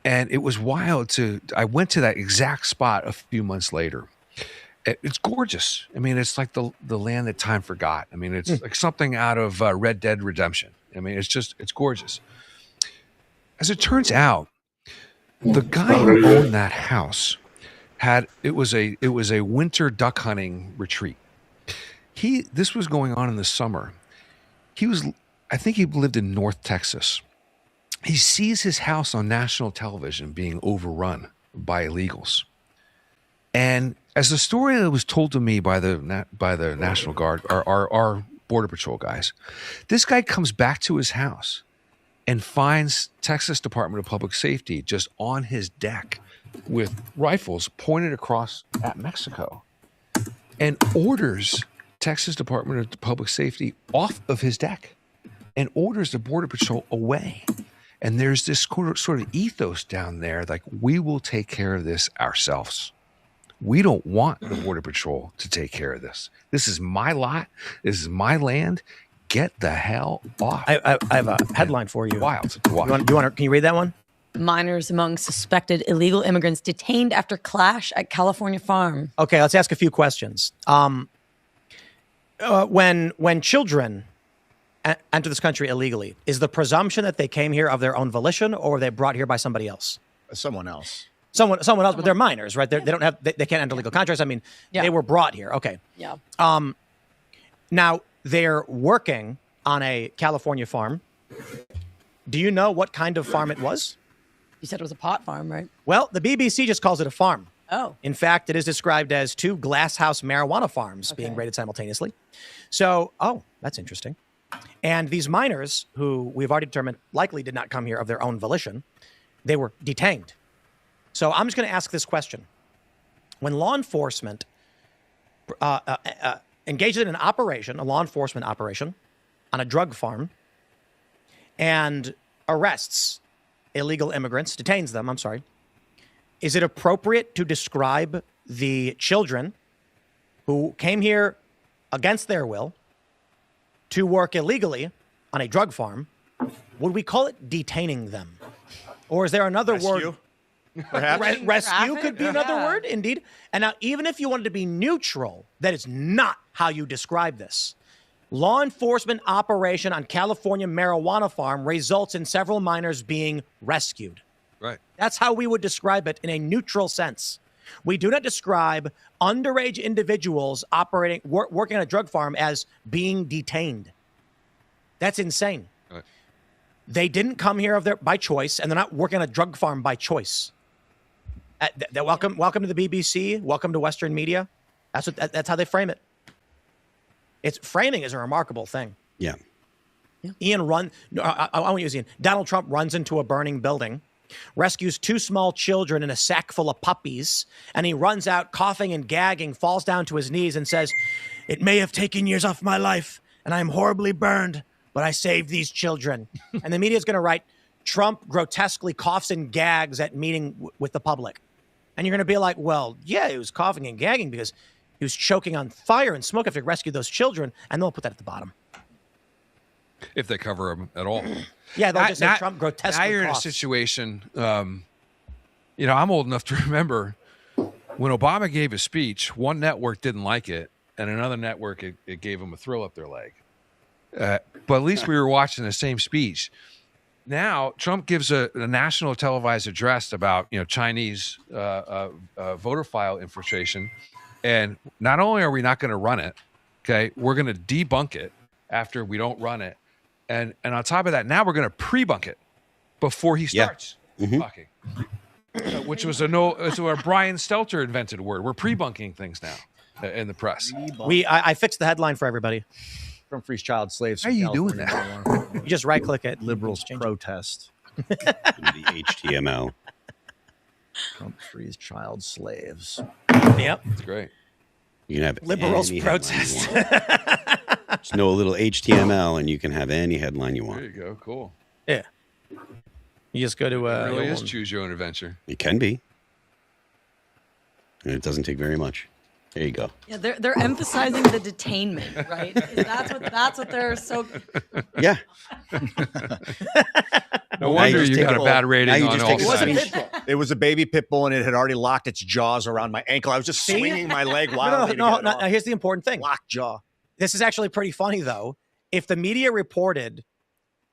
and it was wild I went to that exact spot a few months later. It's gorgeous. I mean, it's like the land that time forgot. I mean, it's like something out of Red Dead Redemption. I mean, it's gorgeous. As it turns out, the guy who owned that house it was a winter duck hunting retreat. This was going on in the summer. I think he lived in North Texas. He sees his house on national television being overrun by illegals. And as the story that was told to me by the National Guard, our Border Patrol guys, this guy comes back to his house and finds Texas Department of Public Safety just on his deck with rifles pointed across at Mexico, and orders Texas Department of Public Safety off of his deck and orders the Border Patrol away. And there's this sort of ethos down there, like, we will take care of this ourselves. We don't want the Border Patrol to take care of this. This is my lot. This is my land. Get the hell off. I have a headline for you. Wild. Can you read that one? Minors among suspected illegal immigrants detained after clash at California farm. Okay, let's ask a few questions. When children enter this country illegally, is the presumption that they came here of their own volition, or were they brought here by somebody else? Someone else. Someone else, but they're minors, right? They can't enter legal contracts. I mean, they were brought here. Okay. Yeah. Now they're working on a California farm. Do you know what kind of farm it was? You said it was a pot farm, right? Well, the BBC just calls it a farm. Oh. In fact, it is described as 2 glasshouse marijuana farms being raided simultaneously. So, that's interesting. And these minors, who we've already determined likely did not come here of their own volition, they were detained. So I'm just going to ask this question. When law enforcement engages in a law enforcement operation on a drug farm, and arrests illegal immigrants, detains them, I'm sorry, is it appropriate to describe the children who came here against their will to work illegally on a drug farm? Would we call it detaining them? Or is there another word? Perhaps. Rescue could be another word, indeed. And now, even if you wanted to be neutral, that is not how you describe this. Law enforcement operation on California marijuana farm results in several minors being rescued. Right. That's how we would describe it in a neutral sense. We do not describe underage individuals operating, working on a drug farm as being detained. That's insane. Right. They didn't come here by choice, and they're not working on a drug farm by choice. Welcome to the BBC. Welcome to Western media. That's how they frame it. Framing is a remarkable thing. Yeah. I won't use Ian. Donald Trump runs into a burning building, rescues 2 small children in a sack full of puppies, and he runs out coughing and gagging, falls down to his knees and says, "It may have taken years off my life, and I'm horribly burned, but I saved these children." And the media is going to write, "Trump grotesquely coughs and gags at meeting with the public." And you're going to be like, well, yeah, he was coughing and gagging because he was choking on fire and smoke after he rescued those children, and they'll put that at the bottom. If they cover him at all. Yeah, they'll just say Trump grotesquely Now you're in a coughs. situation, I'm old enough to remember when Obama gave a speech, one network didn't like it, and another network, it gave them a thrill up their leg. But at least we were watching the same speech. Now, Trump gives a national televised address about Chinese voter file infiltration. And not only are we not going to run it, okay, we're going to debunk it after we don't run it. And on top of that, now we're going to pre-bunk it before he starts talking. Which was a Brian Stelter invented word. We're pre-bunking things now in the press. I fixed the headline for everybody. From frees child slaves. How are you doing that? You just right-click it. Liberals protest. The HTML. Trump frees child slaves. Yep. That's great. You can have Liberals any protest. Just know a little HTML and you can have any headline you want. There you go. Cool. Yeah. You just go to... it really is choose your own adventure. It can be. And it doesn't take very much. There you go. Yeah, they're emphasizing the detainment, right? That's what they're so. Yeah. No wonder you got a bad rating on all sides. It was a baby pit bull, and it had already locked its jaws around my ankle. I was just swinging my leg wildly. No, here's the important thing. Locked jaw. This is actually pretty funny, though. If the media reported,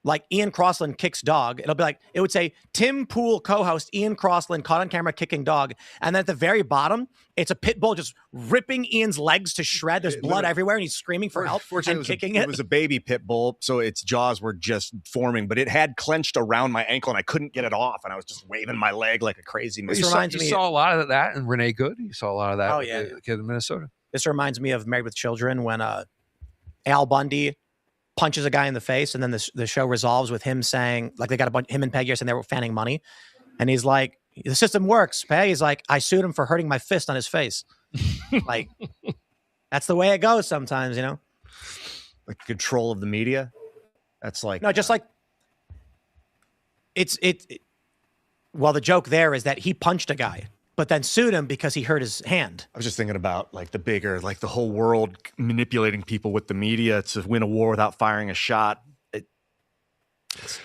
like, Ian Crossland kicks dog, it would say, Tim Pool co-host Ian Crossland caught on camera kicking dog. And then at the very bottom, it's a pit bull just ripping Ian's legs to shred. There's blood everywhere, and he's screaming for help and kicking it. It was a baby pit bull, so its jaws were just forming, but it had clenched around my ankle, and I couldn't get it off, and I was just waving my leg like a crazy man. You saw a lot of that in Renee Good. You saw a lot of that with the kid in Minnesota. This reminds me of Married with Children when Al Bundy punches a guy in the face, and then the show resolves with him saying, like, they got him and Peggy saying they were fanning money, and he's like, the system works. Peggy's like, I sued him for hurting my fist on his face. Like, that's the way it goes sometimes, Like control of the media. That's like no, just like well, the joke there is that he punched a guy, but then sued him because he hurt his hand. I was just thinking about like the whole world manipulating people with the media to win a war without firing a shot.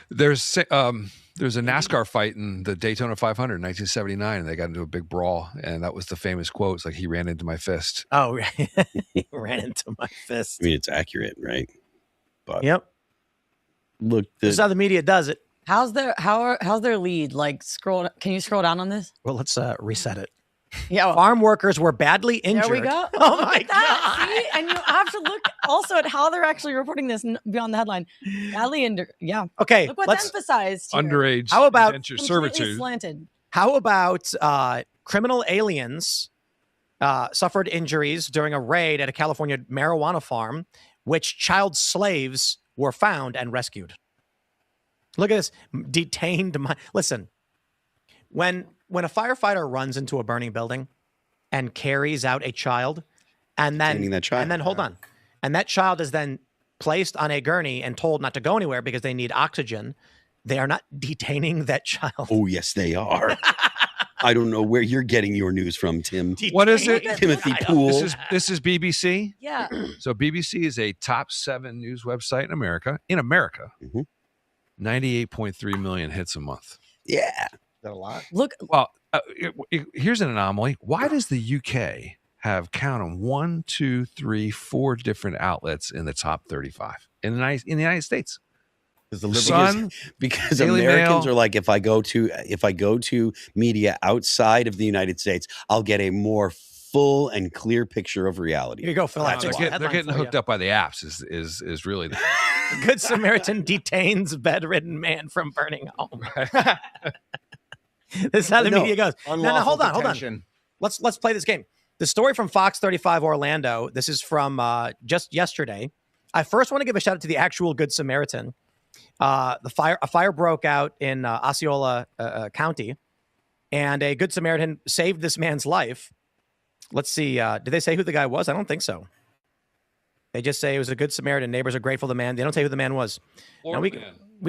There's a NASCAR fight in the Daytona 500 in 1979, and they got into a big brawl, and that was the famous quote. It's like, he ran into my fist. Oh, he ran into my fist. I mean, it's accurate, right? But yep. Look, this is how the media does it. How's their lead? Like, can you scroll down on this? Well, let's reset it. Yeah, farm workers were badly injured. There we go. Oh my God! See? And you have to look also at how they're actually reporting this beyond the headline. Badly injured. Yeah. Okay. Look what's emphasized here. Underage. How about indentured servitude? Slanted. How about criminal aliens suffered injuries during a raid at a California marijuana farm, which child slaves were found and rescued? Look at this. Detained. Listen, when a firefighter runs into a burning building and carries out a child, and then hold on, and that child is then placed on a gurney and told not to go anywhere because they need oxygen, They are not detaining that child. Oh, yes, they are. I don't know where you're getting your news from, Tim. What is it? Timothy Poole. This is BBC. Yeah. So BBC is a top 7 news website in America. In America, 98.3 million hits a month. Yeah, is that a lot? Look, well, here's an anomaly. Why does the UK have count on 1, 2, 3, 4 different outlets in the top 35 in the United States? Because Americans are like, if I go to media outside of the United States, I'll get a more full and clear picture of reality. Here you go, Phil. They're getting hooked up by the apps. Is really the Good Samaritan detains bedridden man from burning home. This is how the media goes. No, hold on. Let's play this game. The story from Fox 35 Orlando. This is from just yesterday. I first want to give a shout out to the actual Good Samaritan. A fire broke out in Osceola County, and a Good Samaritan saved this man's life. Let's see. Did they say who the guy was? I don't think so. They just say it was a Good Samaritan. Neighbors are grateful to the man. They don't say who the man was. Now we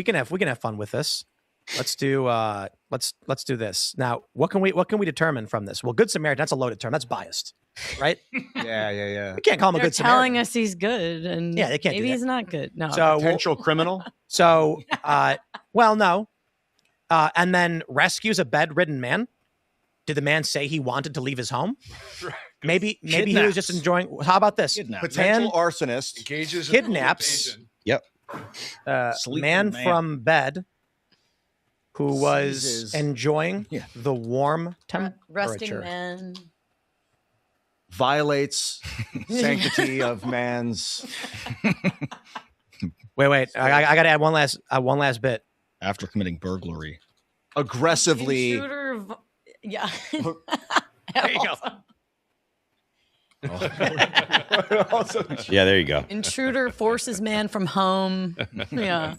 can have fun with this. Let's do this. Now, what can we determine from this? Well, Good Samaritan, that's a loaded term. That's biased, right? Yeah. We can't call him a Good Samaritan. Telling us he's good, and yeah, they can't. Maybe he's not good. No, so potential criminal. So, well, no. And then rescues a bedridden man. Did the man say he wanted to leave his home? Maybe he was just enjoying. How about this? Potential arsonist engages kidnaps. Yep. Man from bed who was enjoying the warm temperature. resting man. Violates sanctity of man's. Wait. I got to add one last bit. After committing burglary, aggressively. Intruder. Yeah. There you go. Yeah, there you go. Intruder forces man from home. Yeah.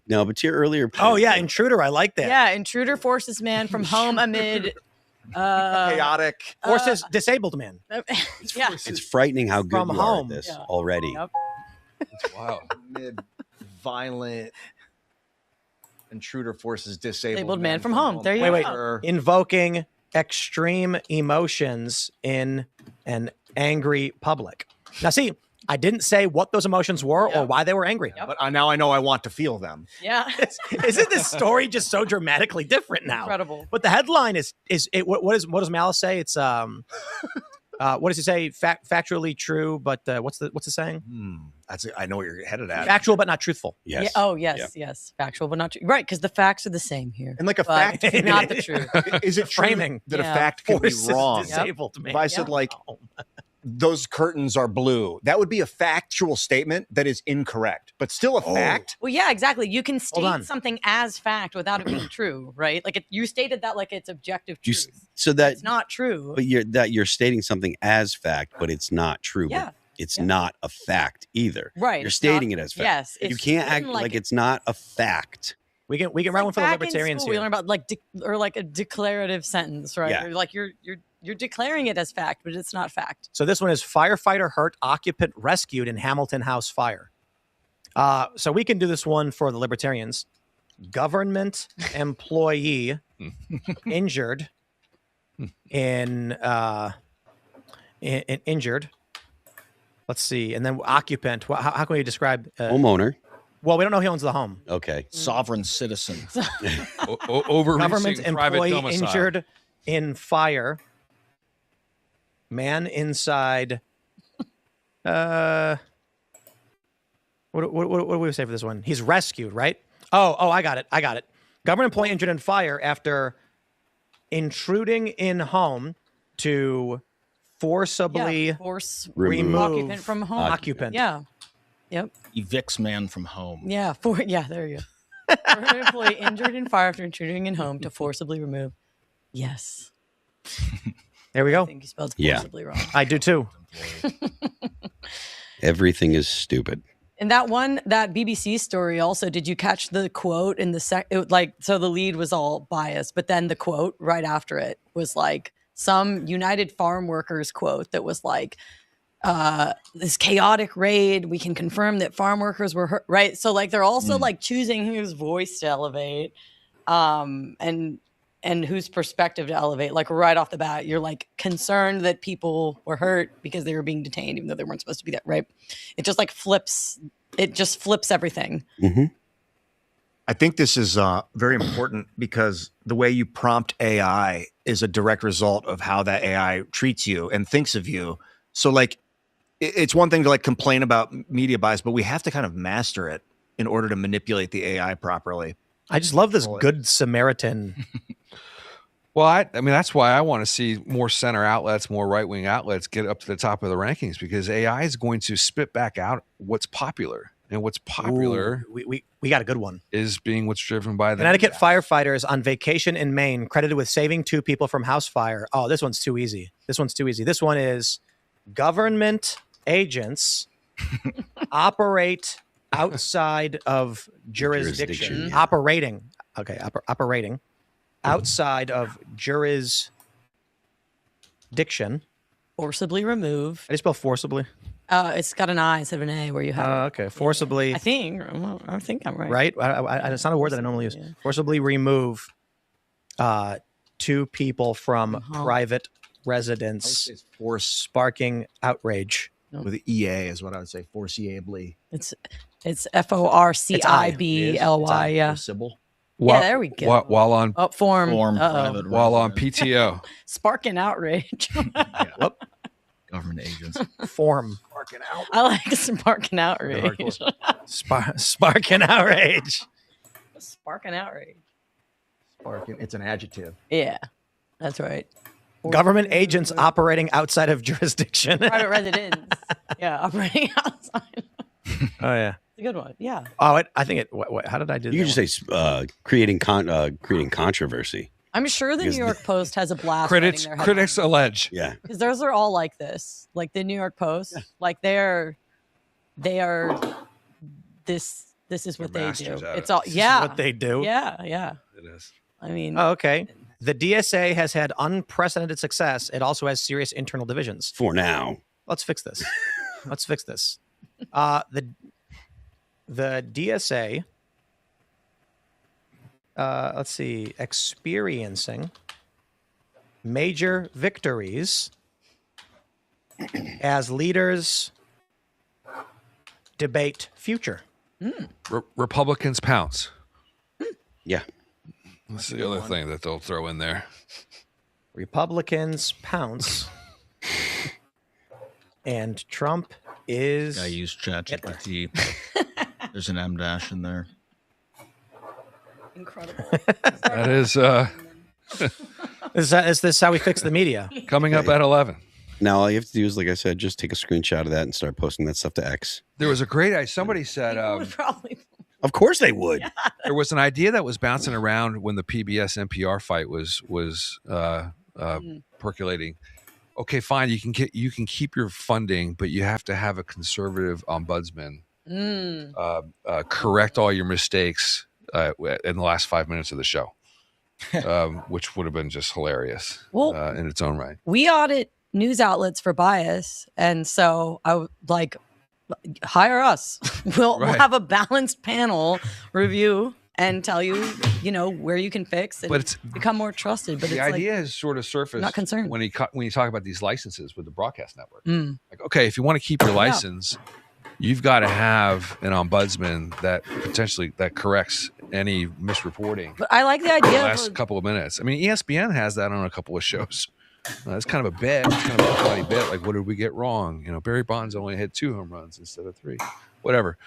No, but to your earlier point, Oh yeah, intruder. I like that. Yeah. Intruder forces man from home amid chaotic. Forces disabled man. Yeah. it's frightening how good From you are home. at this Yeah. already. Yep. Wow. Mid violent intruder forces disabled man from home. There you Wait. go. Invoking extreme emotions in an angry public. Now, see, I didn't say what those emotions were or why they were angry. But now I know I want to feel them. Yeah. Isn't this story just so dramatically different now? Incredible. But the headline is it? What does Malice say? It's what does he say? Factually true, but what's the saying? I know what you're headed at. Factual but not truthful. Yes. Yeah, oh yes, yes. Factual, but not true. Right, because the facts are the same here. And like a but fact, it's not the truth. Is it framing that a fact can be forces wrong? disabled man. If I said like those curtains are blue, that would be a factual statement that is incorrect, but still a fact. Well, yeah, exactly. You can on. state something as fact without it being true, right? Like you stated that like it's objective truth. So that It's not true. but you're stating something as fact, but it's not true. Yeah. But it's not a fact either. Right, You're it's stating not- it as fact. yes, You it's can't act written like, like it's not a fact. We can run one for the Back in libertarians school, we here. learn about like or like a declarative sentence, right? Yeah. Or like you're declaring it as fact, but it's not fact. So this one is firefighter hurt, occupant rescued in Hamilton House fire. So we can do this one for the libertarians. Government employee injured in injured. Let's see, and then occupant. How can we describe Homeowner. Well, we don't know he owns the home. Okay. Sovereign citizen. Government Overreaching private employee domicile. injured in fire. Man inside. What do we say for this one? He's rescued, right? Oh, I got it. Government employee injured in fire after intruding in home to forcibly remove occupant from home. Occupant. Yeah. Yep. Evicts man from home. Yeah. There you go. Government employee injured in fire after intruding in home to forcibly remove. Yes. There we go. I think you spelled Yeah. forcibly wrong. I do too. Everything is stupid. And that BBC story also, did you catch the quote in the so the lead was all biased, but then the quote right after it was like some United Farm Workers quote that was like, this chaotic raid. We can confirm that farm workers were hurt, right? So like they're also like choosing whose voice to elevate, and whose perspective to elevate. Like right off the bat, you're like concerned that people were hurt because they were being detained, even though they weren't supposed to be there, right? It just like flips. It just flips everything. I think this is very important because the way you prompt AI is a direct result of how that AI treats you and thinks of you. So like, it's one thing to like complain about media bias, but we have to kind of master it in order to manipulate the AI properly. I just love this good Samaritan. Well, I mean, that's why I want to see more center outlets, more right-wing outlets get up to the top of the rankings, because AI is going to spit back out what's popular. And what's popular we got a good one. Is being what's driven by the Connecticut firefighters on vacation in Maine credited with saving 2 people from house fire. Oh, this one's too easy. This one's too easy. This one is government agents operate outside of jurisdiction. Operating. Okay, operating outside of jurisdiction. Forcibly remove. How do you spell forcibly? It's got an I instead of an A where you have. Okay, forcibly. I think I'm right. Right? It's not a word that I normally use. Yeah. Forcibly remove 2 people from private residence, sparking outrage. With EA is what I would say. Foreseeably. It's FORCIBLY. Yeah. Sybil. Yeah, there we go. While on form private while on PTO. Sparking outrage. Whoop. Government agents. Form. Sparking outrage. I like sparking outrage. Sparking outrage. Sparking outrage. Sparking. It's an adjective. Yeah, that's right. Government agents operating outside of jurisdiction. Private residents. Yeah, operating outside. Oh yeah. It's a good one. Yeah. Oh, I think it. How did I do that? You could just say creating controversy. I'm sure the New York Post has a blast. Critics allege. Yeah. Because those are all like this. Like the New York Post. Like they are this is what they do. It's all what they do. Yeah, yeah. It is. I mean, okay. The DSA has had unprecedented success. It also has serious internal divisions. For now. Let's fix this. Let's fix this. The DSA, let's see, experiencing major victories as leaders debate future. Republicans pounce. Yeah. That's the other thing that they'll throw in there. Republicans pounce. And Trump is... I use ChatGPT. There's an M dash in there. Incredible. That is... Is this how we fix the media? Coming up at 11. Now, all you have to do is, like I said, just take a screenshot of that and start posting that stuff to X. There was a great... Somebody said... probably... Of course they would. Yeah. There was an idea that was bouncing around when the PBS NPR fight was percolating. Okay, fine, you can keep your funding, but you have to have a conservative ombudsman correct all your mistakes in the last 5 minutes of the show, which would have been just hilarious in its own right. We audit news outlets for bias, and so I would like hire us. We'll have a balanced panel review and tell you, where you can fix and become more trusted. But the idea has sort of surfaced. Not concerned when you talk about these licenses with the broadcast network. Like, okay, if you want to keep your license, you've got to have an ombudsman that potentially corrects any misreporting. But I like the idea. The last couple of minutes. I mean, ESPN has that on a couple of shows. It's kind of a bit. It's kind of a funny bit. Like, what did we get wrong? Barry Bonds only had 2 home runs instead of 3. Whatever.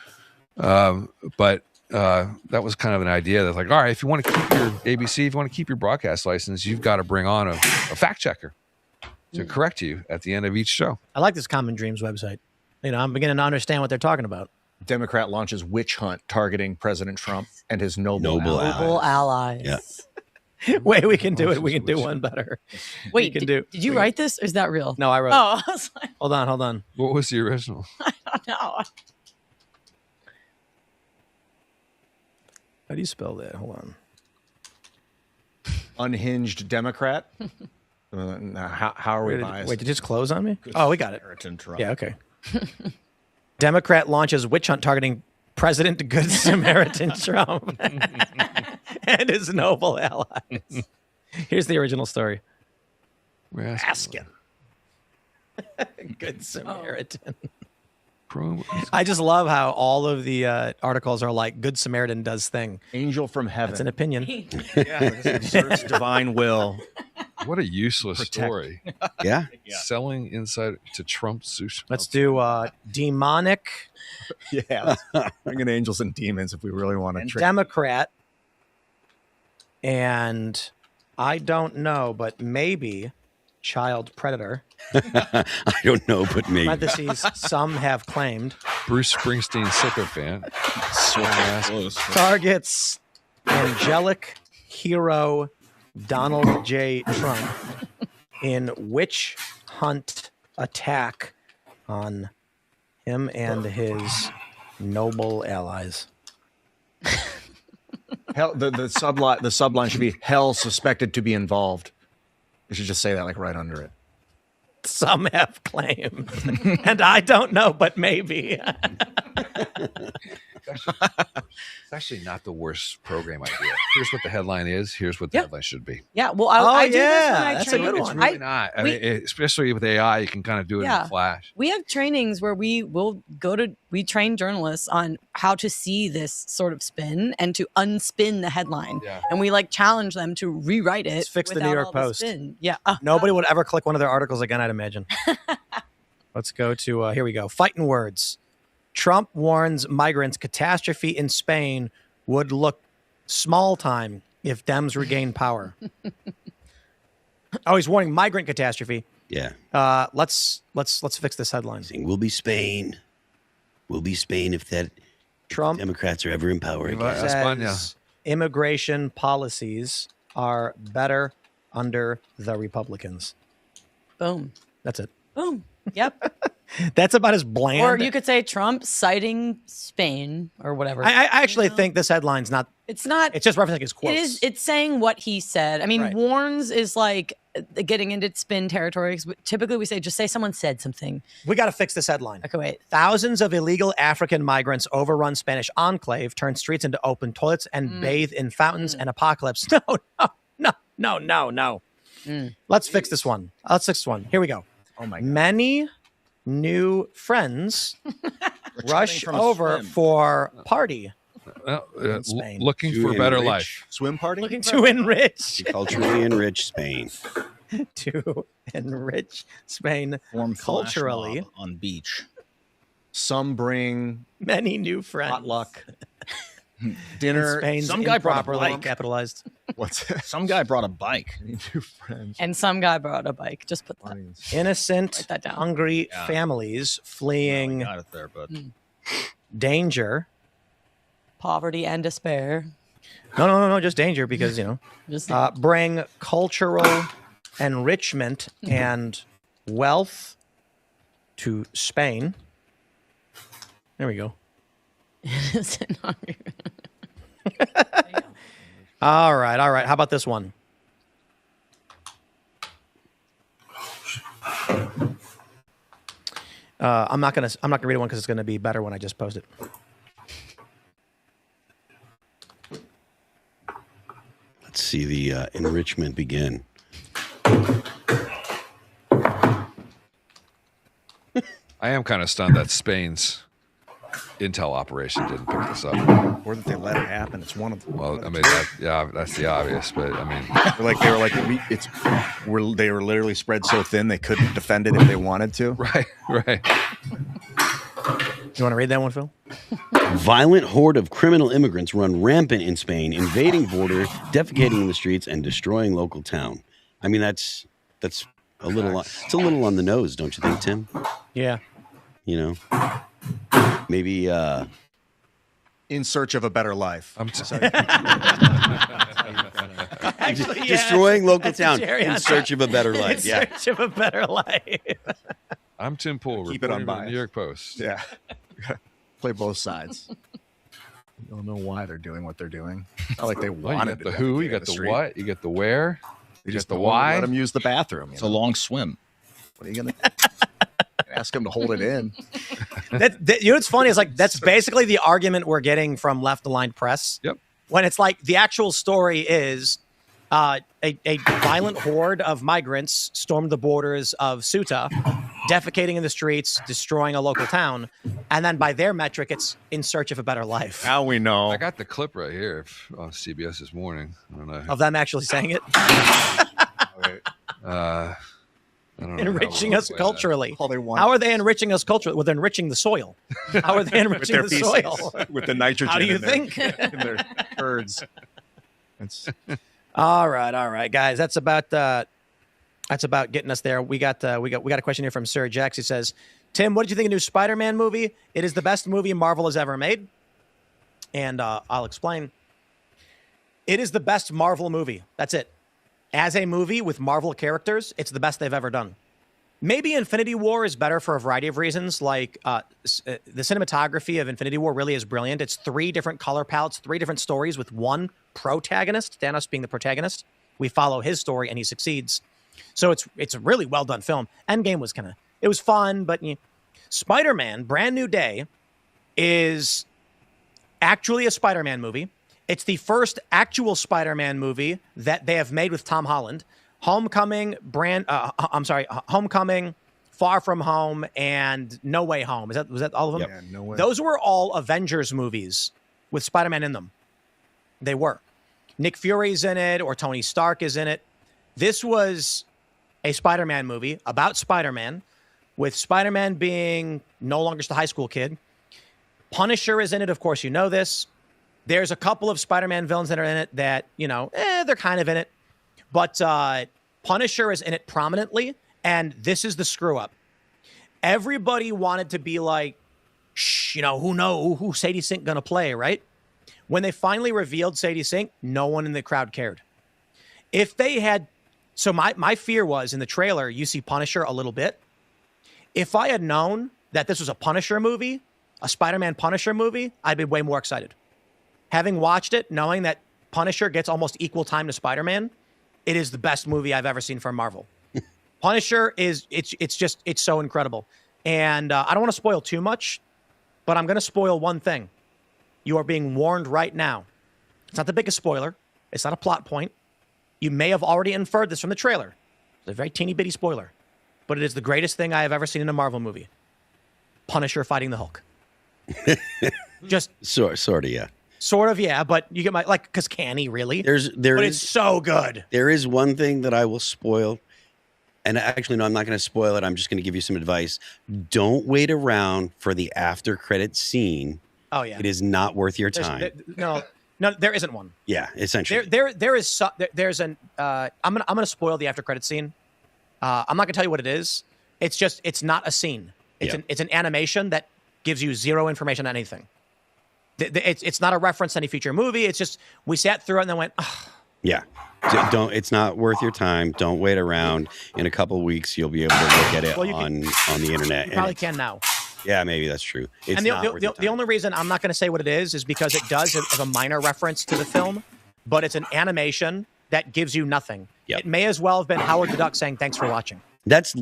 But that was kind of an idea that's like, all right, if you want to keep your ABC, if you want to keep your broadcast license, you've got to bring on a fact checker to correct you at the end of each show. I like this Common Dreams website. I'm beginning to understand what they're talking about. Democrat launches witch hunt targeting President Trump and his noble allies. Yeah. Wait, we can do it. We can do one better. Wait, did you write this? Or is that real? No, I wrote it. I was like, Hold on. What was the original? I don't know. How do you spell that? Hold on. Unhinged Democrat. How are we biased? Wait, did you just close on me? Oh, we got it. Trump. Yeah, okay. Democrat launches witch hunt targeting President Good Samaritan Trump and his noble allies. Here's the original story. Askin. Good Samaritan. I just love how all of the articles are like Good Samaritan does thing. Angel from heaven. That's an opinion. This exerts divine will. What a useless story. Yeah. Selling inside to Trump's sushi. Let's do demonic. Yeah. Bring in angels and demons if we really want to trick. Democrat. And I don't know, but maybe child predator. I don't know, but maybe. Parentheses, some have claimed. Bruce Springsteen sycophant. Targets angelic hero Donald J. Trump in witch hunt attack on him and his noble allies. Hell, the subline should be hell suspected to be involved. You should just say that like right under it. Some have claimed. And I don't know, but maybe. It's actually not the worst program idea. Here's what the headline is. Here's what the headline should be. Yeah, well, I do this when I that's train. a good It's one. really not. I mean, especially with AI, you can kind of do it in a flash. We have trainings where we train journalists on how to see this sort of spin and to unspin the headline. Yeah. And we like challenge them to rewrite it. Let's fix the New without York all the Post. spin. Yeah. Nobody would ever click one of their articles again, I'd imagine. Let's go to, here we go. Fighting words. Trump warns migrants catastrophe in Spain would look small time if Dems regain power. Oh, he's warning migrant catastrophe. Yeah. Let's fix this headline. We'll be Spain. We'll be Spain if Trump Democrats are ever in power again. says immigration policies are better under the Republicans. Boom. That's it. Boom. Yep. That's about as bland. Or you could say Trump citing Spain or whatever. I actually think this headline's not. It's not. It's just referencing his quotes. It is. It's saying what he said. I mean, Right. warns is like getting into spin territory. Typically, we say just say someone said something. We got to fix this headline. Okay, wait. Thousands of illegal African migrants overrun Spanish enclave, turn streets into open toilets, and bathe in fountains and apocalypse. No. Let's fix this one. Here we go. Oh my God. Many new friends rush from a over swim. for party. Spain. Looking for a better life. Swim party? Looking to enrich. Culturally enrich Spain. To enrich Spain Form flash culturally. mob on beach. Some bring Many new friends. potluck, In dinner. Spain's Some guy brought a improperly bike. capitalized. What's that? Some guy brought a bike. New friends. And some guy brought a bike. Just put that. Innocent, Write that down. hungry Yeah. families fleeing Got it there, but danger. Poverty and despair. No, just danger because, Just bring cultural enrichment and wealth to Spain. There we go. innocent, hungry. All right. How about this one? I'm not gonna read one because it's gonna be better when I just post it. Let's see the enrichment begin. I am kind of stunned that Spain's intel operation didn't pick this up. Or that they let it happen. It's one of them. Well, I mean, that's the obvious, but I mean, they were like they were literally spread so thin they couldn't defend it if they wanted to. right. You want to read that one, Phil? Violent horde of criminal immigrants run rampant in Spain, invading border, defecating in the streets, and destroying local town. I mean, that's a little. It's a little on the nose, don't you think, Tim? Yeah. Maybe. In search of a better life. Actually, destroying local that's a town cherry in on search top. of a better life. In search of a better life. I'm Tim Pool, Keep it reporting for the unbiased. New York Post. Yeah. Play both sides. You don't know why they're doing what they're doing. It's not like they Well, you wanted got the to who, you defecate got in the street. what, you get the where. You just the don't Y. let him use the bathroom. It's a long swim. What are you gonna ask him to hold it in? You know what's funny is like that's basically the argument we're getting from left aligned press. Yep. When it's like the actual story is a violent horde of migrants stormed the borders of Ceuta, defecating in the streets, destroying a local town, and then by their metric, it's in search of a better life. Now we know. I got the clip right here on CBS this morning. I don't know. Of them actually saying it. I don't know Enriching how us we'll play that. culturally. All they want. How are they enriching us culturally? Well, they're enriching the soil. How are they enriching their the feces, soil? with the nitrogen. How do you in their- think? in their herds. It's All right, guys. That's about getting us there. We got a question here from Sir Jax. He says, "Tim, what did you think of the new Spider-Man movie? It is the best movie Marvel has ever made." And I'll explain. It is the best Marvel movie. That's it. As a movie with Marvel characters, it's the best they've ever done. Maybe Infinity War is better for a variety of reasons. Like the cinematography of Infinity War really is brilliant. It's 3 different color palettes, 3 different stories with one protagonist, Thanos being the protagonist. We follow his story and he succeeds. So it's a really well done film. Endgame was it was fun, but Spider-Man, Brand New Day, is actually a Spider-Man movie. It's the first actual Spider-Man movie that they have made with Tom Holland. Homecoming, Homecoming, Far From Home, and No Way Home. Was that all of them? Yeah, No Way. Those were all Avengers movies with Spider-Man in them. They were. Nick Fury's in it, or Tony Stark is in it. This was a Spider-Man movie about Spider-Man, with Spider-Man being no longer just a high school kid. Punisher is in it, of course, you know this. There's a couple of Spider-Man villains that are in it that, they're kind of in it. But Punisher is in it prominently, and this is the screw-up. Everybody wanted to be like, who Sadie Sink gonna play, right? When they finally revealed Sadie Sink, no one in the crowd cared. If they had... So my fear was, in the trailer, you see Punisher a little bit. If I had known that this was a Punisher movie, a Spider-Man Punisher movie, I'd be way more excited. Having watched it, knowing that Punisher gets almost equal time to Spider-Man, it is the best movie I've ever seen from Marvel. Punisher it's so incredible. And I don't want to spoil too much, but I'm going to spoil one thing. You are being warned right now. It's not the biggest spoiler. It's not a plot point. You may have already inferred this from the trailer. It's a very teeny bitty spoiler, but it is the greatest thing I have ever seen in a Marvel movie. Punisher fighting the Hulk. Just sort of, yeah. Sort of, yeah, but you get because can he really? But it's so good. There is one thing that I will spoil, and actually, no, I'm not going to spoil it. I'm just going to give you some advice. Don't wait around for the after credit scene. Oh yeah, it is not worth your time. No, there isn't one. Yeah, essentially. There's an. I'm gonna spoil the after credit scene. I'm not gonna tell you what it is. It's not a scene. It's an animation that gives you zero information on anything. It's not a reference to any future movie. It's just we sat through it and then went, ugh. Yeah. Don't. It's not worth your time. Don't wait around. In a couple of weeks, you'll be able to look at it on the internet. You probably can now. Yeah, maybe that's true. It's and the only reason I'm not going to say what it is because it does have a minor reference to the film, but it's an animation that gives you nothing. Yep. It may as well have been Howard the Duck saying, "Thanks for watching." That's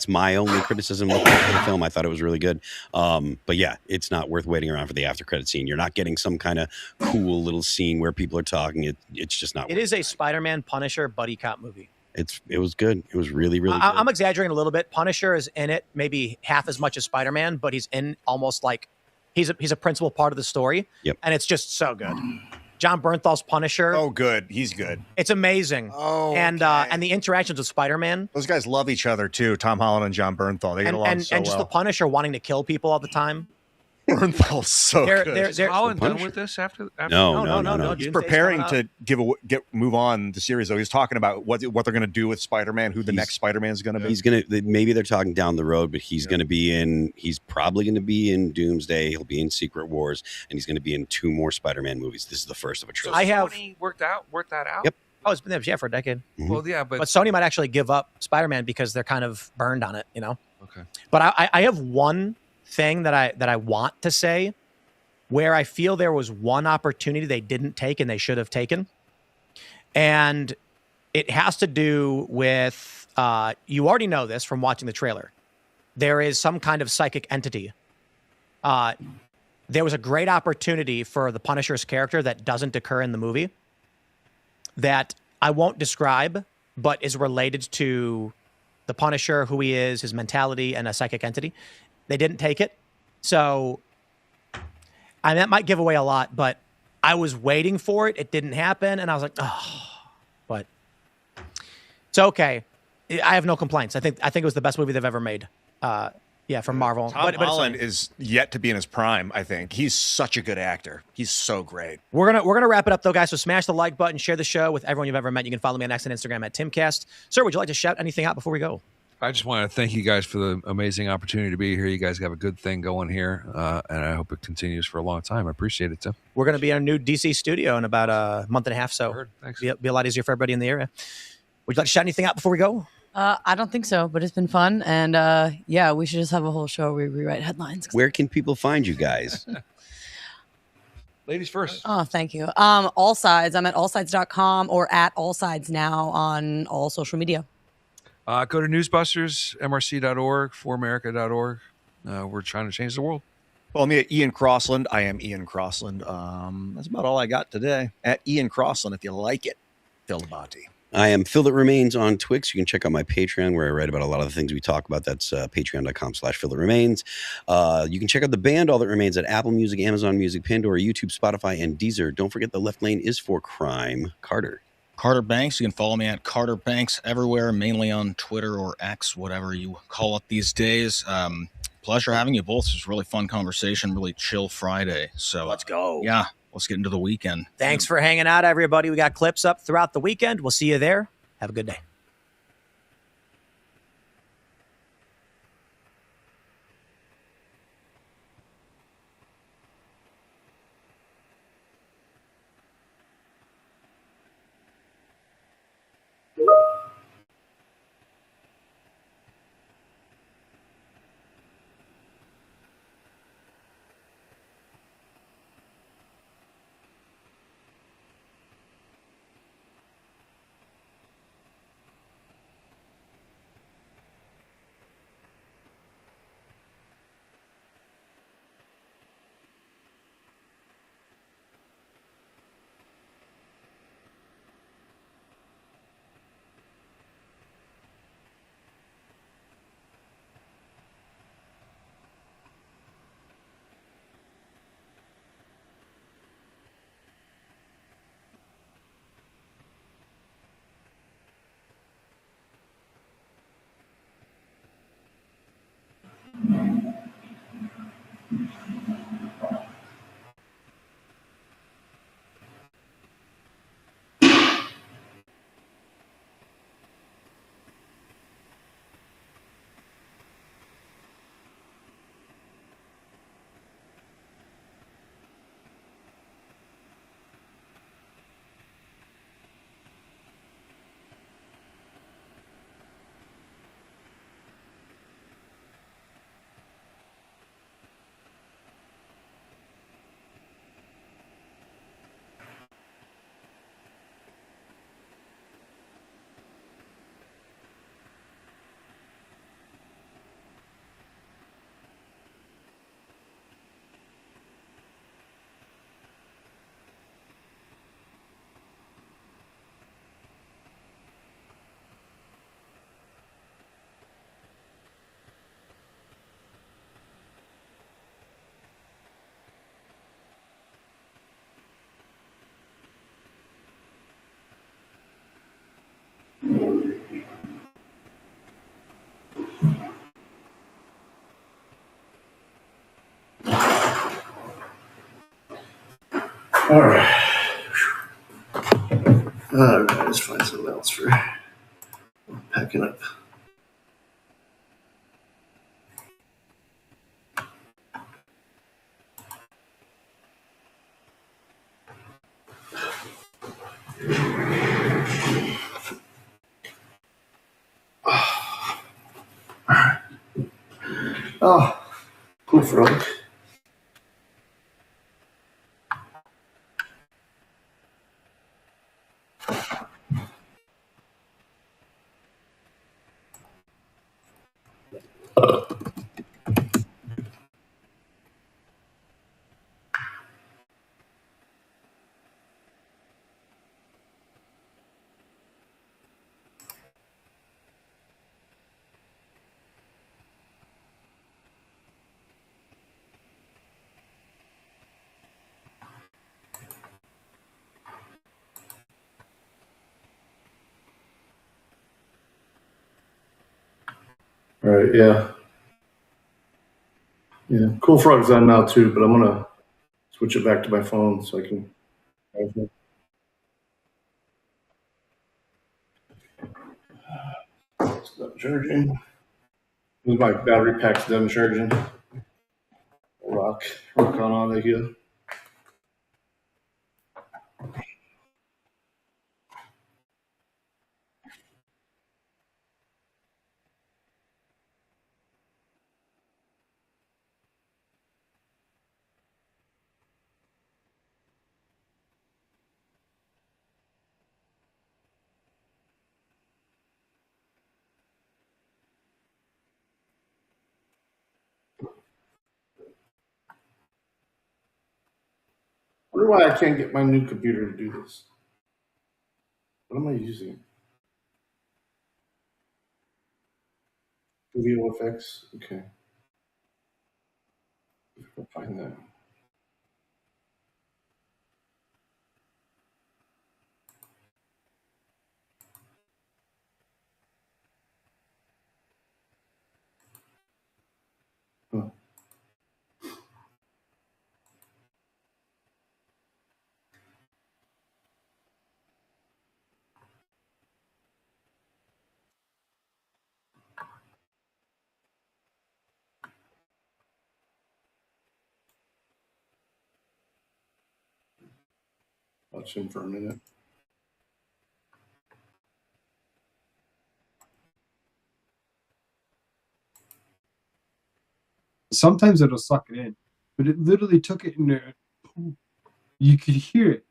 my only criticism of the film. I thought it was really good. But yeah, it's not worth waiting around for the after credit scene. You're not getting some kind of cool little scene where people are talking. It's just not. It is a Spider-Man Punisher buddy cop movie. It was good. It was really, really good. I'm exaggerating a little bit. Punisher is in it maybe half as much as Spider-Man, but he's in almost like he's a principal part of the story. Yep. And it's just so good. John Bernthal's Punisher. Oh, good. He's good. It's amazing. Oh, and the interactions with Spider-Man. Those guys love each other too. Tom Holland and John Bernthal. They get along so well. And just the Punisher wanting to kill people all the time. Bernthal's so good. Is Holland done with this after? No. He's preparing to move on the series. Though he's talking about what they're going to do with Spider-Man, who the next Spider-Man is going to be. Maybe they're talking down the road, but he's going to be in. He's probably going to be in Doomsday. He'll be in Secret Wars, and he's going to be in 2 more Spider-Man movies. This is the first of a trilogy. I have worked that out. Yep. Oh, it's been there for a decade. Mm-hmm. Well, yeah, but Sony might actually give up Spider-Man because they're kind of burned on it, Okay. But I have one thing that I want to say, where I feel there was one opportunity they didn't take and they should have taken. And It has to do with, you already know this from watching the trailer. There is some kind of psychic entity. There was a great opportunity for the Punisher's character that doesn't occur in the movie that I won't describe, but is related to the Punisher, who he is, his mentality, and a psychic entity. They didn't take it. So, that might give away a lot, but I was waiting for it. It didn't happen, and I was like, oh, but it's okay. I have no complaints. I think it was the best movie they've ever made. From Marvel. Tom Holland is yet to be in his prime, I think. He's such a good actor. He's so great. We're gonna wrap it up, though, guys. So smash the like button, share the show with everyone you've ever met. You can follow me on X and Instagram at TimCast. Sir, would you like to shout anything out before we go? I just want to thank you guys for the amazing opportunity to be here. You guys have a good thing going here, and I hope it continues for a long time. I appreciate it, Tim. We're going to be in our new DC studio in about a month and a half, so Thanks. Be a lot easier for everybody in the area. Would you like to shout anything out before we go? I don't think so, but it's been fun. And we should just have a whole show where we rewrite headlines. Where can people find you guys? Ladies first. Oh, thank you. All Sides. I'm at allsides.com or at allsides now on all social media. Go to Newsbusters, mrc.org, foramerica.org. We're trying to change the world. Follow me at Ian Crossland. I am Ian Crossland. That's about all I got today. At Ian Crossland, if you like it. Phil Labonte. I am Phil That Remains on Twix. You can check out my Patreon where I write about a lot of the things we talk about. That's patreon.com/Phil That Remains. You can check out the band All That Remains at Apple Music, Amazon Music, Pandora, YouTube, Spotify, and Deezer. Don't forget the left lane is for crime. Carter Banks. You can follow me at Carter Banks everywhere, mainly on Twitter or X, whatever you call it these days. Pleasure having you both. It was a really fun conversation, really chill Friday. So let's go. Yeah, let's get into the weekend. Thanks for hanging out, everybody. We got clips up throughout the weekend. We'll see you there. Have a good day. All right. All right, let's find something else for packing up. Oh, cool frog. All right, yeah. Yeah, Cool Frog's on now too, but I'm gonna switch it back to my phone so I can. It's not charging. My battery pack's done charging. Rock on out of here. I wonder why I can't get my new computer to do this. What am I using? VOFX? Okay. I'll find that. Huh. Watch him for a minute. Sometimes it'll suck it in, but it literally took it in there. You could hear it.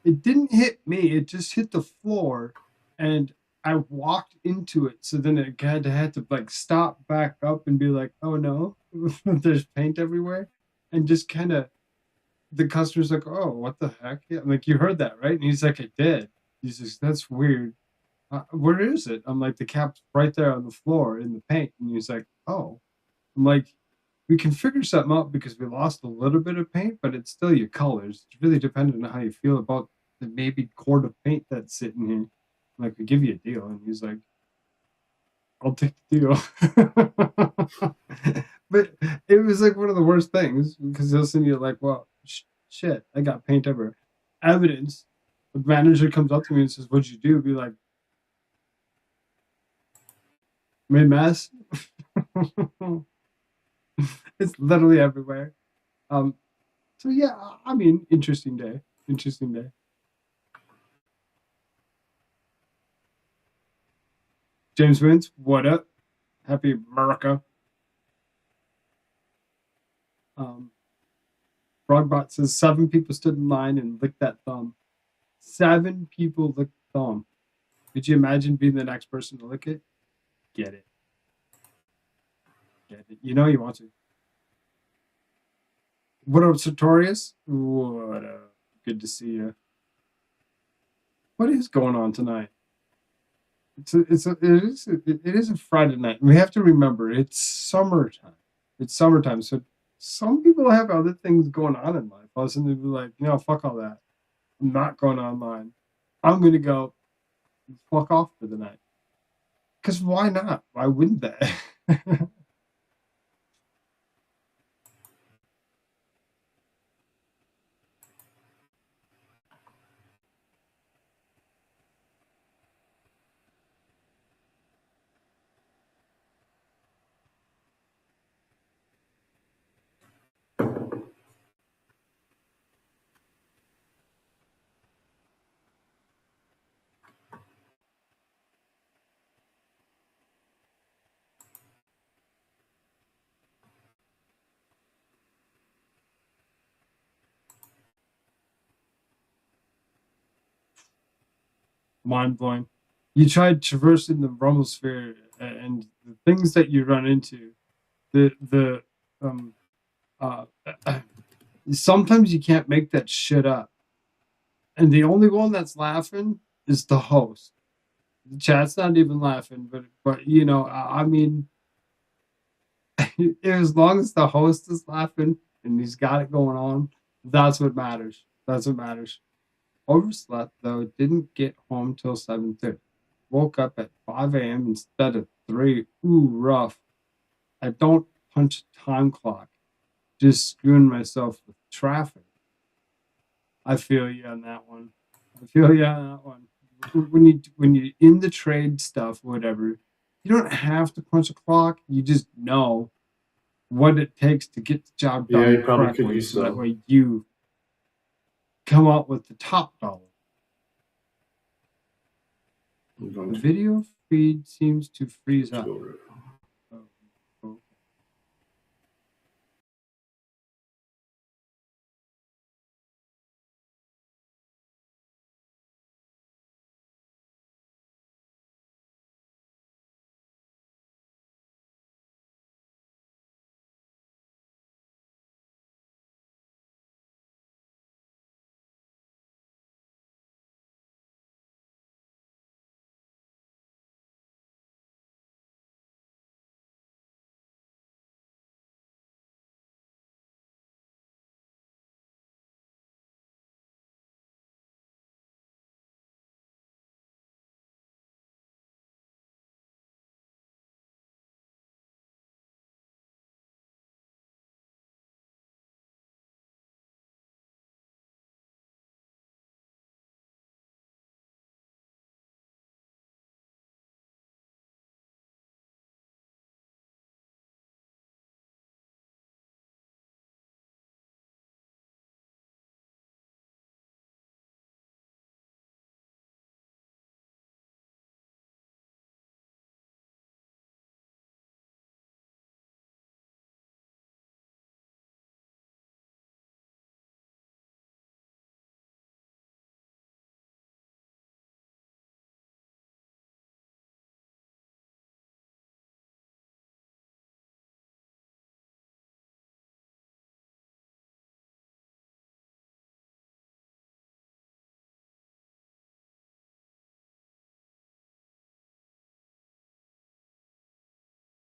It didn't hit me. It just hit the floor, and I walked into it. So then it had to like stop back up and be like, "Oh no, there's paint everywhere," and just kind of the customer's like, "Oh, what the heck?" Yeah, I'm like, "You heard that, right?" And he's like, "I did." He's like, "That's weird. Where is it?" I'm like, "The cap's right there on the floor in the paint." And he's like, "Oh." I'm like, "We can figure something out because we lost a little bit of paint, but it's still your colors. It's really dependent on how you feel about the maybe quart of paint that's sitting here. Like, we give you a deal." And he's like, "I'll take the deal." But it was like one of the worst things because listen, you're like, "Well, shit, I got paint everywhere." Evidence. The manager comes up to me and says, "What'd you do?" Be like, "Made a mess." It's literally everywhere. So yeah, I mean, interesting day. Interesting day. James Wins, what up? Happy America. Frogbot says 7 people stood in line and licked that thumb. 7 people licked the thumb. Could you imagine being the next person to lick it? Get it. Get it. You know you want to. What up, Sartorius? What up? Good to see you. What is going on tonight? It is a Friday night. We have to remember it's summertime. It's summertime, so some people have other things going on in life. All of a sudden, they'd be like, fuck all that. I'm not going online. I'm going to go fuck off for the night. Because why not? Why wouldn't they? Mind blowing. You tried traversing the rumble sphere and the things that you run into, sometimes you can't make that shit up. And the only one that's laughing is the host. The chat's not even laughing, but I mean, as long as the host is laughing and he's got it going on, that's what matters. That's what matters. Overslept though, didn't get home till 7:30. Woke up at 5 a.m. instead of 3, ooh, rough. I don't punch a time clock. Just screwing myself with traffic. I feel you on that one. When you're in the trade stuff, whatever, you don't have to punch a clock. You just know what it takes to get the job Yeah, done you probably could correctly, use so that some. way you come out with the top dollar. The video feed seems to freeze up.